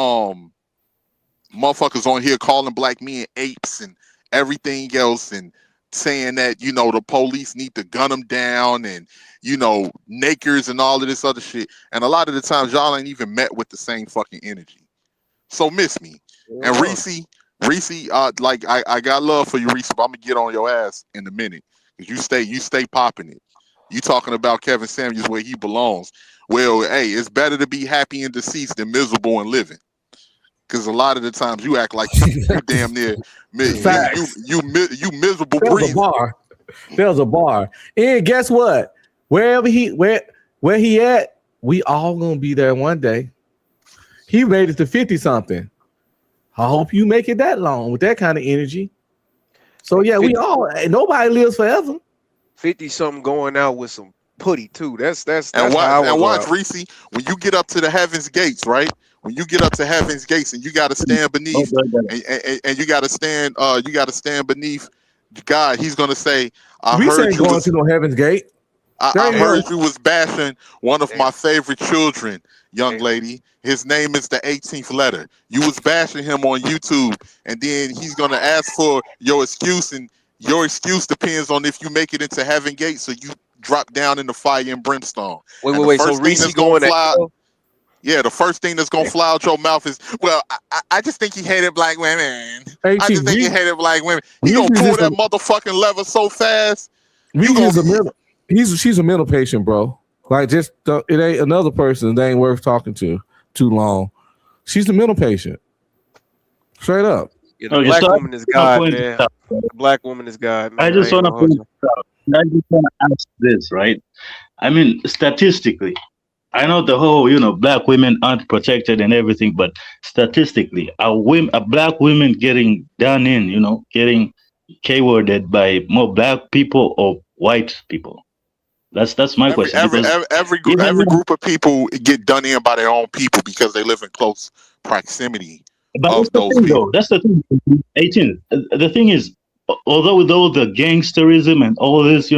motherfuckers on here calling black men apes and everything else and saying that, you know, the police need to gun them down and, you know, nakers and all of this other shit. And a lot of the times y'all ain't even met with the same fucking energy. So miss me. And Reese, like I got love for you, Reese, but I'm gonna get on your ass in a minute. Because you stay popping it. You talking about Kevin Samuels where he belongs. Well, hey, it's better to be happy and deceased than miserable and living. Because a lot of the times you act like you damn near you miserable breathing. There's a bar. And guess what? Where he at, we all gonna be there one day. He made it to 50 something. I hope you make it that long with that kind of energy. So yeah, nobody lives forever. 50 something going out with some putty too. That's watch Reese, when you get up to the heaven's gates, right? When you get up to heaven's gates and you gotta stand beneath and you gotta stand beneath God, he's gonna say, I heard you was to no heaven's gate. I heard you was bashing one of my favorite children, young lady. His name is the 18th letter. You was bashing him on YouTube, and then he's gonna ask for your excuse, and your excuse depends on if you make it into heaven gate, so you drop down in the fire and brimstone. Wait. So Reese going to yeah, the first thing that's gonna fly out your mouth is, well, I just think he hated black women. I just think he hated black women. He gonna pull that motherfucking lever so fast. She's a mental patient, bro. Like, just it ain't another person that ain't worth talking to too long. She's a mental patient. Straight up. Yeah, the black woman is God, man. The black woman is God, man. I just want to ask this, right? I mean, statistically, I know the whole, black women aren't protected and everything, but statistically, are black women getting done in, getting K-worded by more black people or white people? That's my question. Every group of people get done in by their own people because they live in close proximity of those people. That's the thing. 18. The thing is, although with all the gangsterism and all this,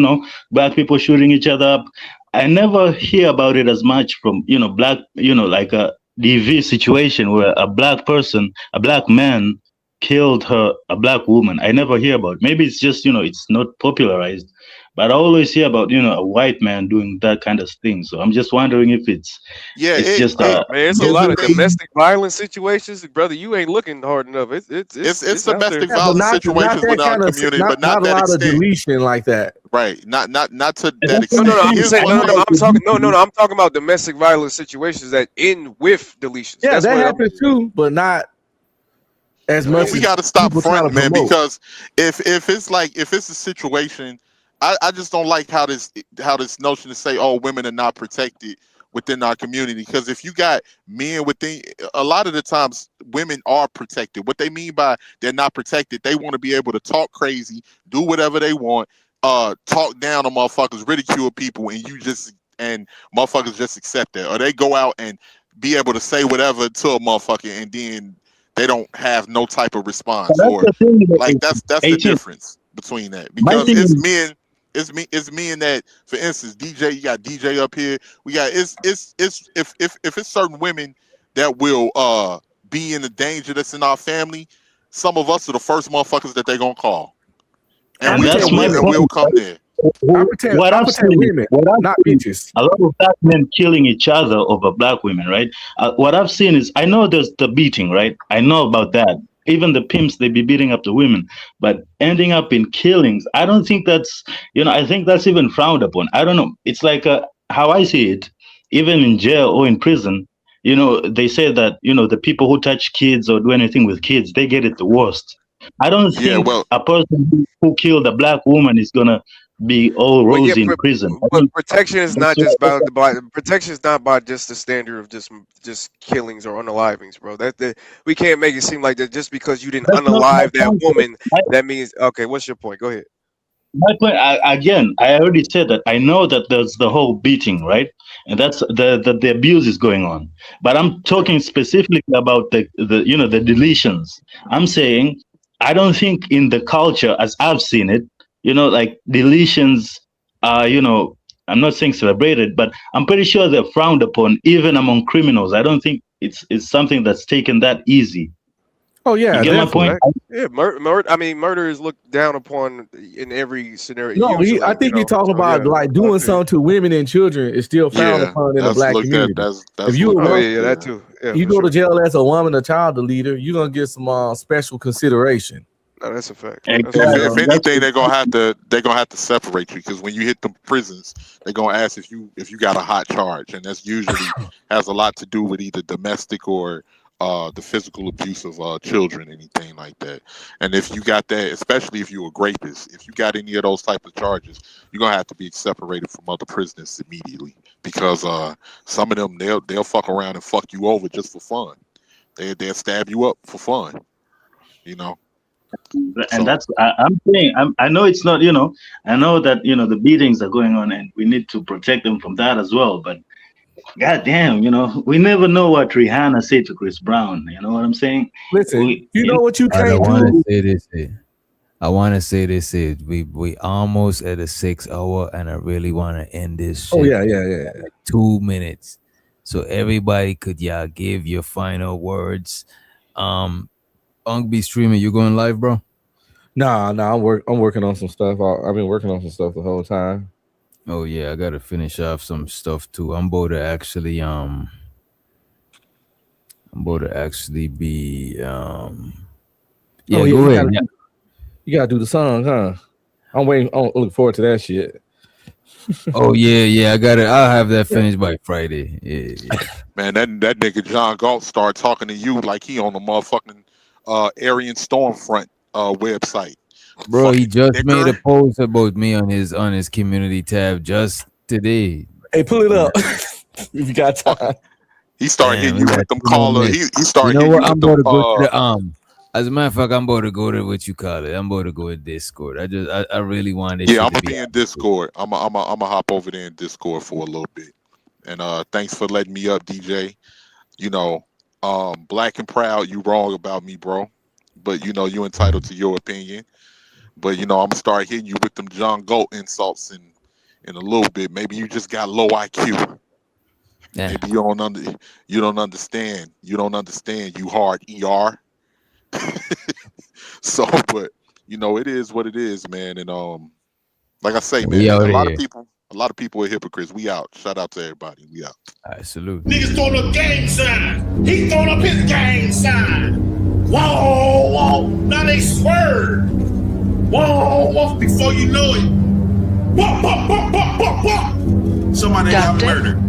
black people shooting each other up, I never hear about it as much from, black, like a DV situation where a black man killed a black woman. I never hear about it. Maybe it's just, it's not popularized. But I always hear about, a white man doing that kind of thing. So I'm just wondering if it's man, it's a lot of domestic violence situations, brother. You ain't looking hard enough. It's domestic violence situations in our community, but not a that lot extent. of deletion like that. Right. Not to that extent. I'm talking about domestic violence situations that end with deletions. Yeah, that happens too, but not as much. We got to stop fronting, man, because if it's a situation. I just don't like how this notion to say, oh, women are not protected within our community. Because if you got men within, a lot of the times women are protected. What they mean by they're not protected, they want to be able to talk crazy, do whatever they want, talk down on motherfuckers, ridicule people, and motherfuckers just accept that. Or they go out and be able to say whatever to a motherfucker, and then they don't have no type of response. That's the difference between that. Because it's men that, for instance, DJ, you got DJ up here. We got if it's certain women that will be in the danger that's in our family, some of us are the first motherfuckers that they gonna call, and we'll come there. What I've seen, not bitches. A lot of black men killing each other over black women, right? What I've seen is, I know there's the beating, right? I know about that. Even the pimps, they be beating up the women, but ending up in killings, I don't think that's, I think that's even frowned upon. I don't know. It's like how I see it, even in jail or in prison, they say that, the people who touch kids or do anything with kids, they get it the worst. I don't think a person who killed a black woman is going to be all rosy in prison. But protection is not just protection is not by just the standard of just killings or unalivings, bro. We can't make it seem like that just because you didn't unalive that woman, that means okay. What's your point? Go ahead. My point again. I already said that I know that there's the whole beating, right, and that's the abuse is going on. But I'm talking specifically about the deletions. I'm saying I don't think in the culture as I've seen it. Like deletions are, I'm not saying celebrated, but I'm pretty sure they're frowned upon even among criminals. I don't think it's something that's taken that easy. Oh yeah, You get my definitely. point? Yeah, murder is looked down upon in every scenario. No, usually, I think you he's know, talking so, about yeah. like doing something to women and children is still frowned Yeah, upon in the that's black looked at. community. That's If you looked a at. Yeah, that too. Yeah, you for go sure. to jail as a woman or child leader, you're gonna get some special consideration. No, that's a fact. If anything, they're gonna have to separate you, because when you hit the prisons, they're gonna ask if you got a hot charge, and that's usually has a lot to do with either domestic or the physical abuse of children, anything like that. And if you got that, especially if you're a rapist, if you got any of those type of charges, you're gonna have to be separated from other prisoners immediately, because some of them they'll fuck around and fuck you over just for fun. They'll stab you up for fun, you know. And that's I'm saying. I know it's not. I know that the beatings are going on, and we need to protect them from that as well. But goddamn, we never know what Rihanna said to Chris Brown. You know what I'm saying? Listen, you know what you I can't want do. to say this. I want to say this. We almost at a 6 hour, and I really want to end this. Oh shit yeah. in like 2 minutes, so everybody could give your final words. Unk be streaming. You going live, bro? Nah, I'm working on some stuff. I've been working on some stuff the whole time. Oh yeah, I gotta finish off some stuff too. I'm about to actually be Oh, go ahead. You gotta do the song, huh? I'm waiting. I'm looking forward to that shit. Oh yeah, I'll have that finished by Friday. Yeah. Man, that nigga John Galt started talking to you like he on the motherfucking Aryan Stormfront website. Bro, he just nigger. made a post about me on his community tab just today. Hey, pull it up if you got time. He started hitting you with them caller. He You started know hitting what? you I'm with about to go to them. the As a matter of fact, I'm about to go to what you call it. I'm about to go to Discord. I really want this. Yeah, shit I'm to gonna be be in Discord. I'm gonna hop over there in Discord for a little bit. And thanks for letting me up, DJ. Black and proud, you wrong about me, bro. But you entitled to your opinion. But I'm gonna start hitting you with them John Galt insults in a little bit. Maybe you just got low IQ. Yeah. Maybe you don't understand. You don't understand. You hard ER. So, but it is what it is, man. And like I say, man, a lot of people are hypocrites. We out. Shout out to everybody. We out. All right, salute. Niggas throwing up gang sign. He throwing up his gang sign. Whoa, whoa. Now they swerve. Whoa, whoa. Before you know it. Whoa, whoa, whoa, whoa, whoa, whoa. Somebody got murdered.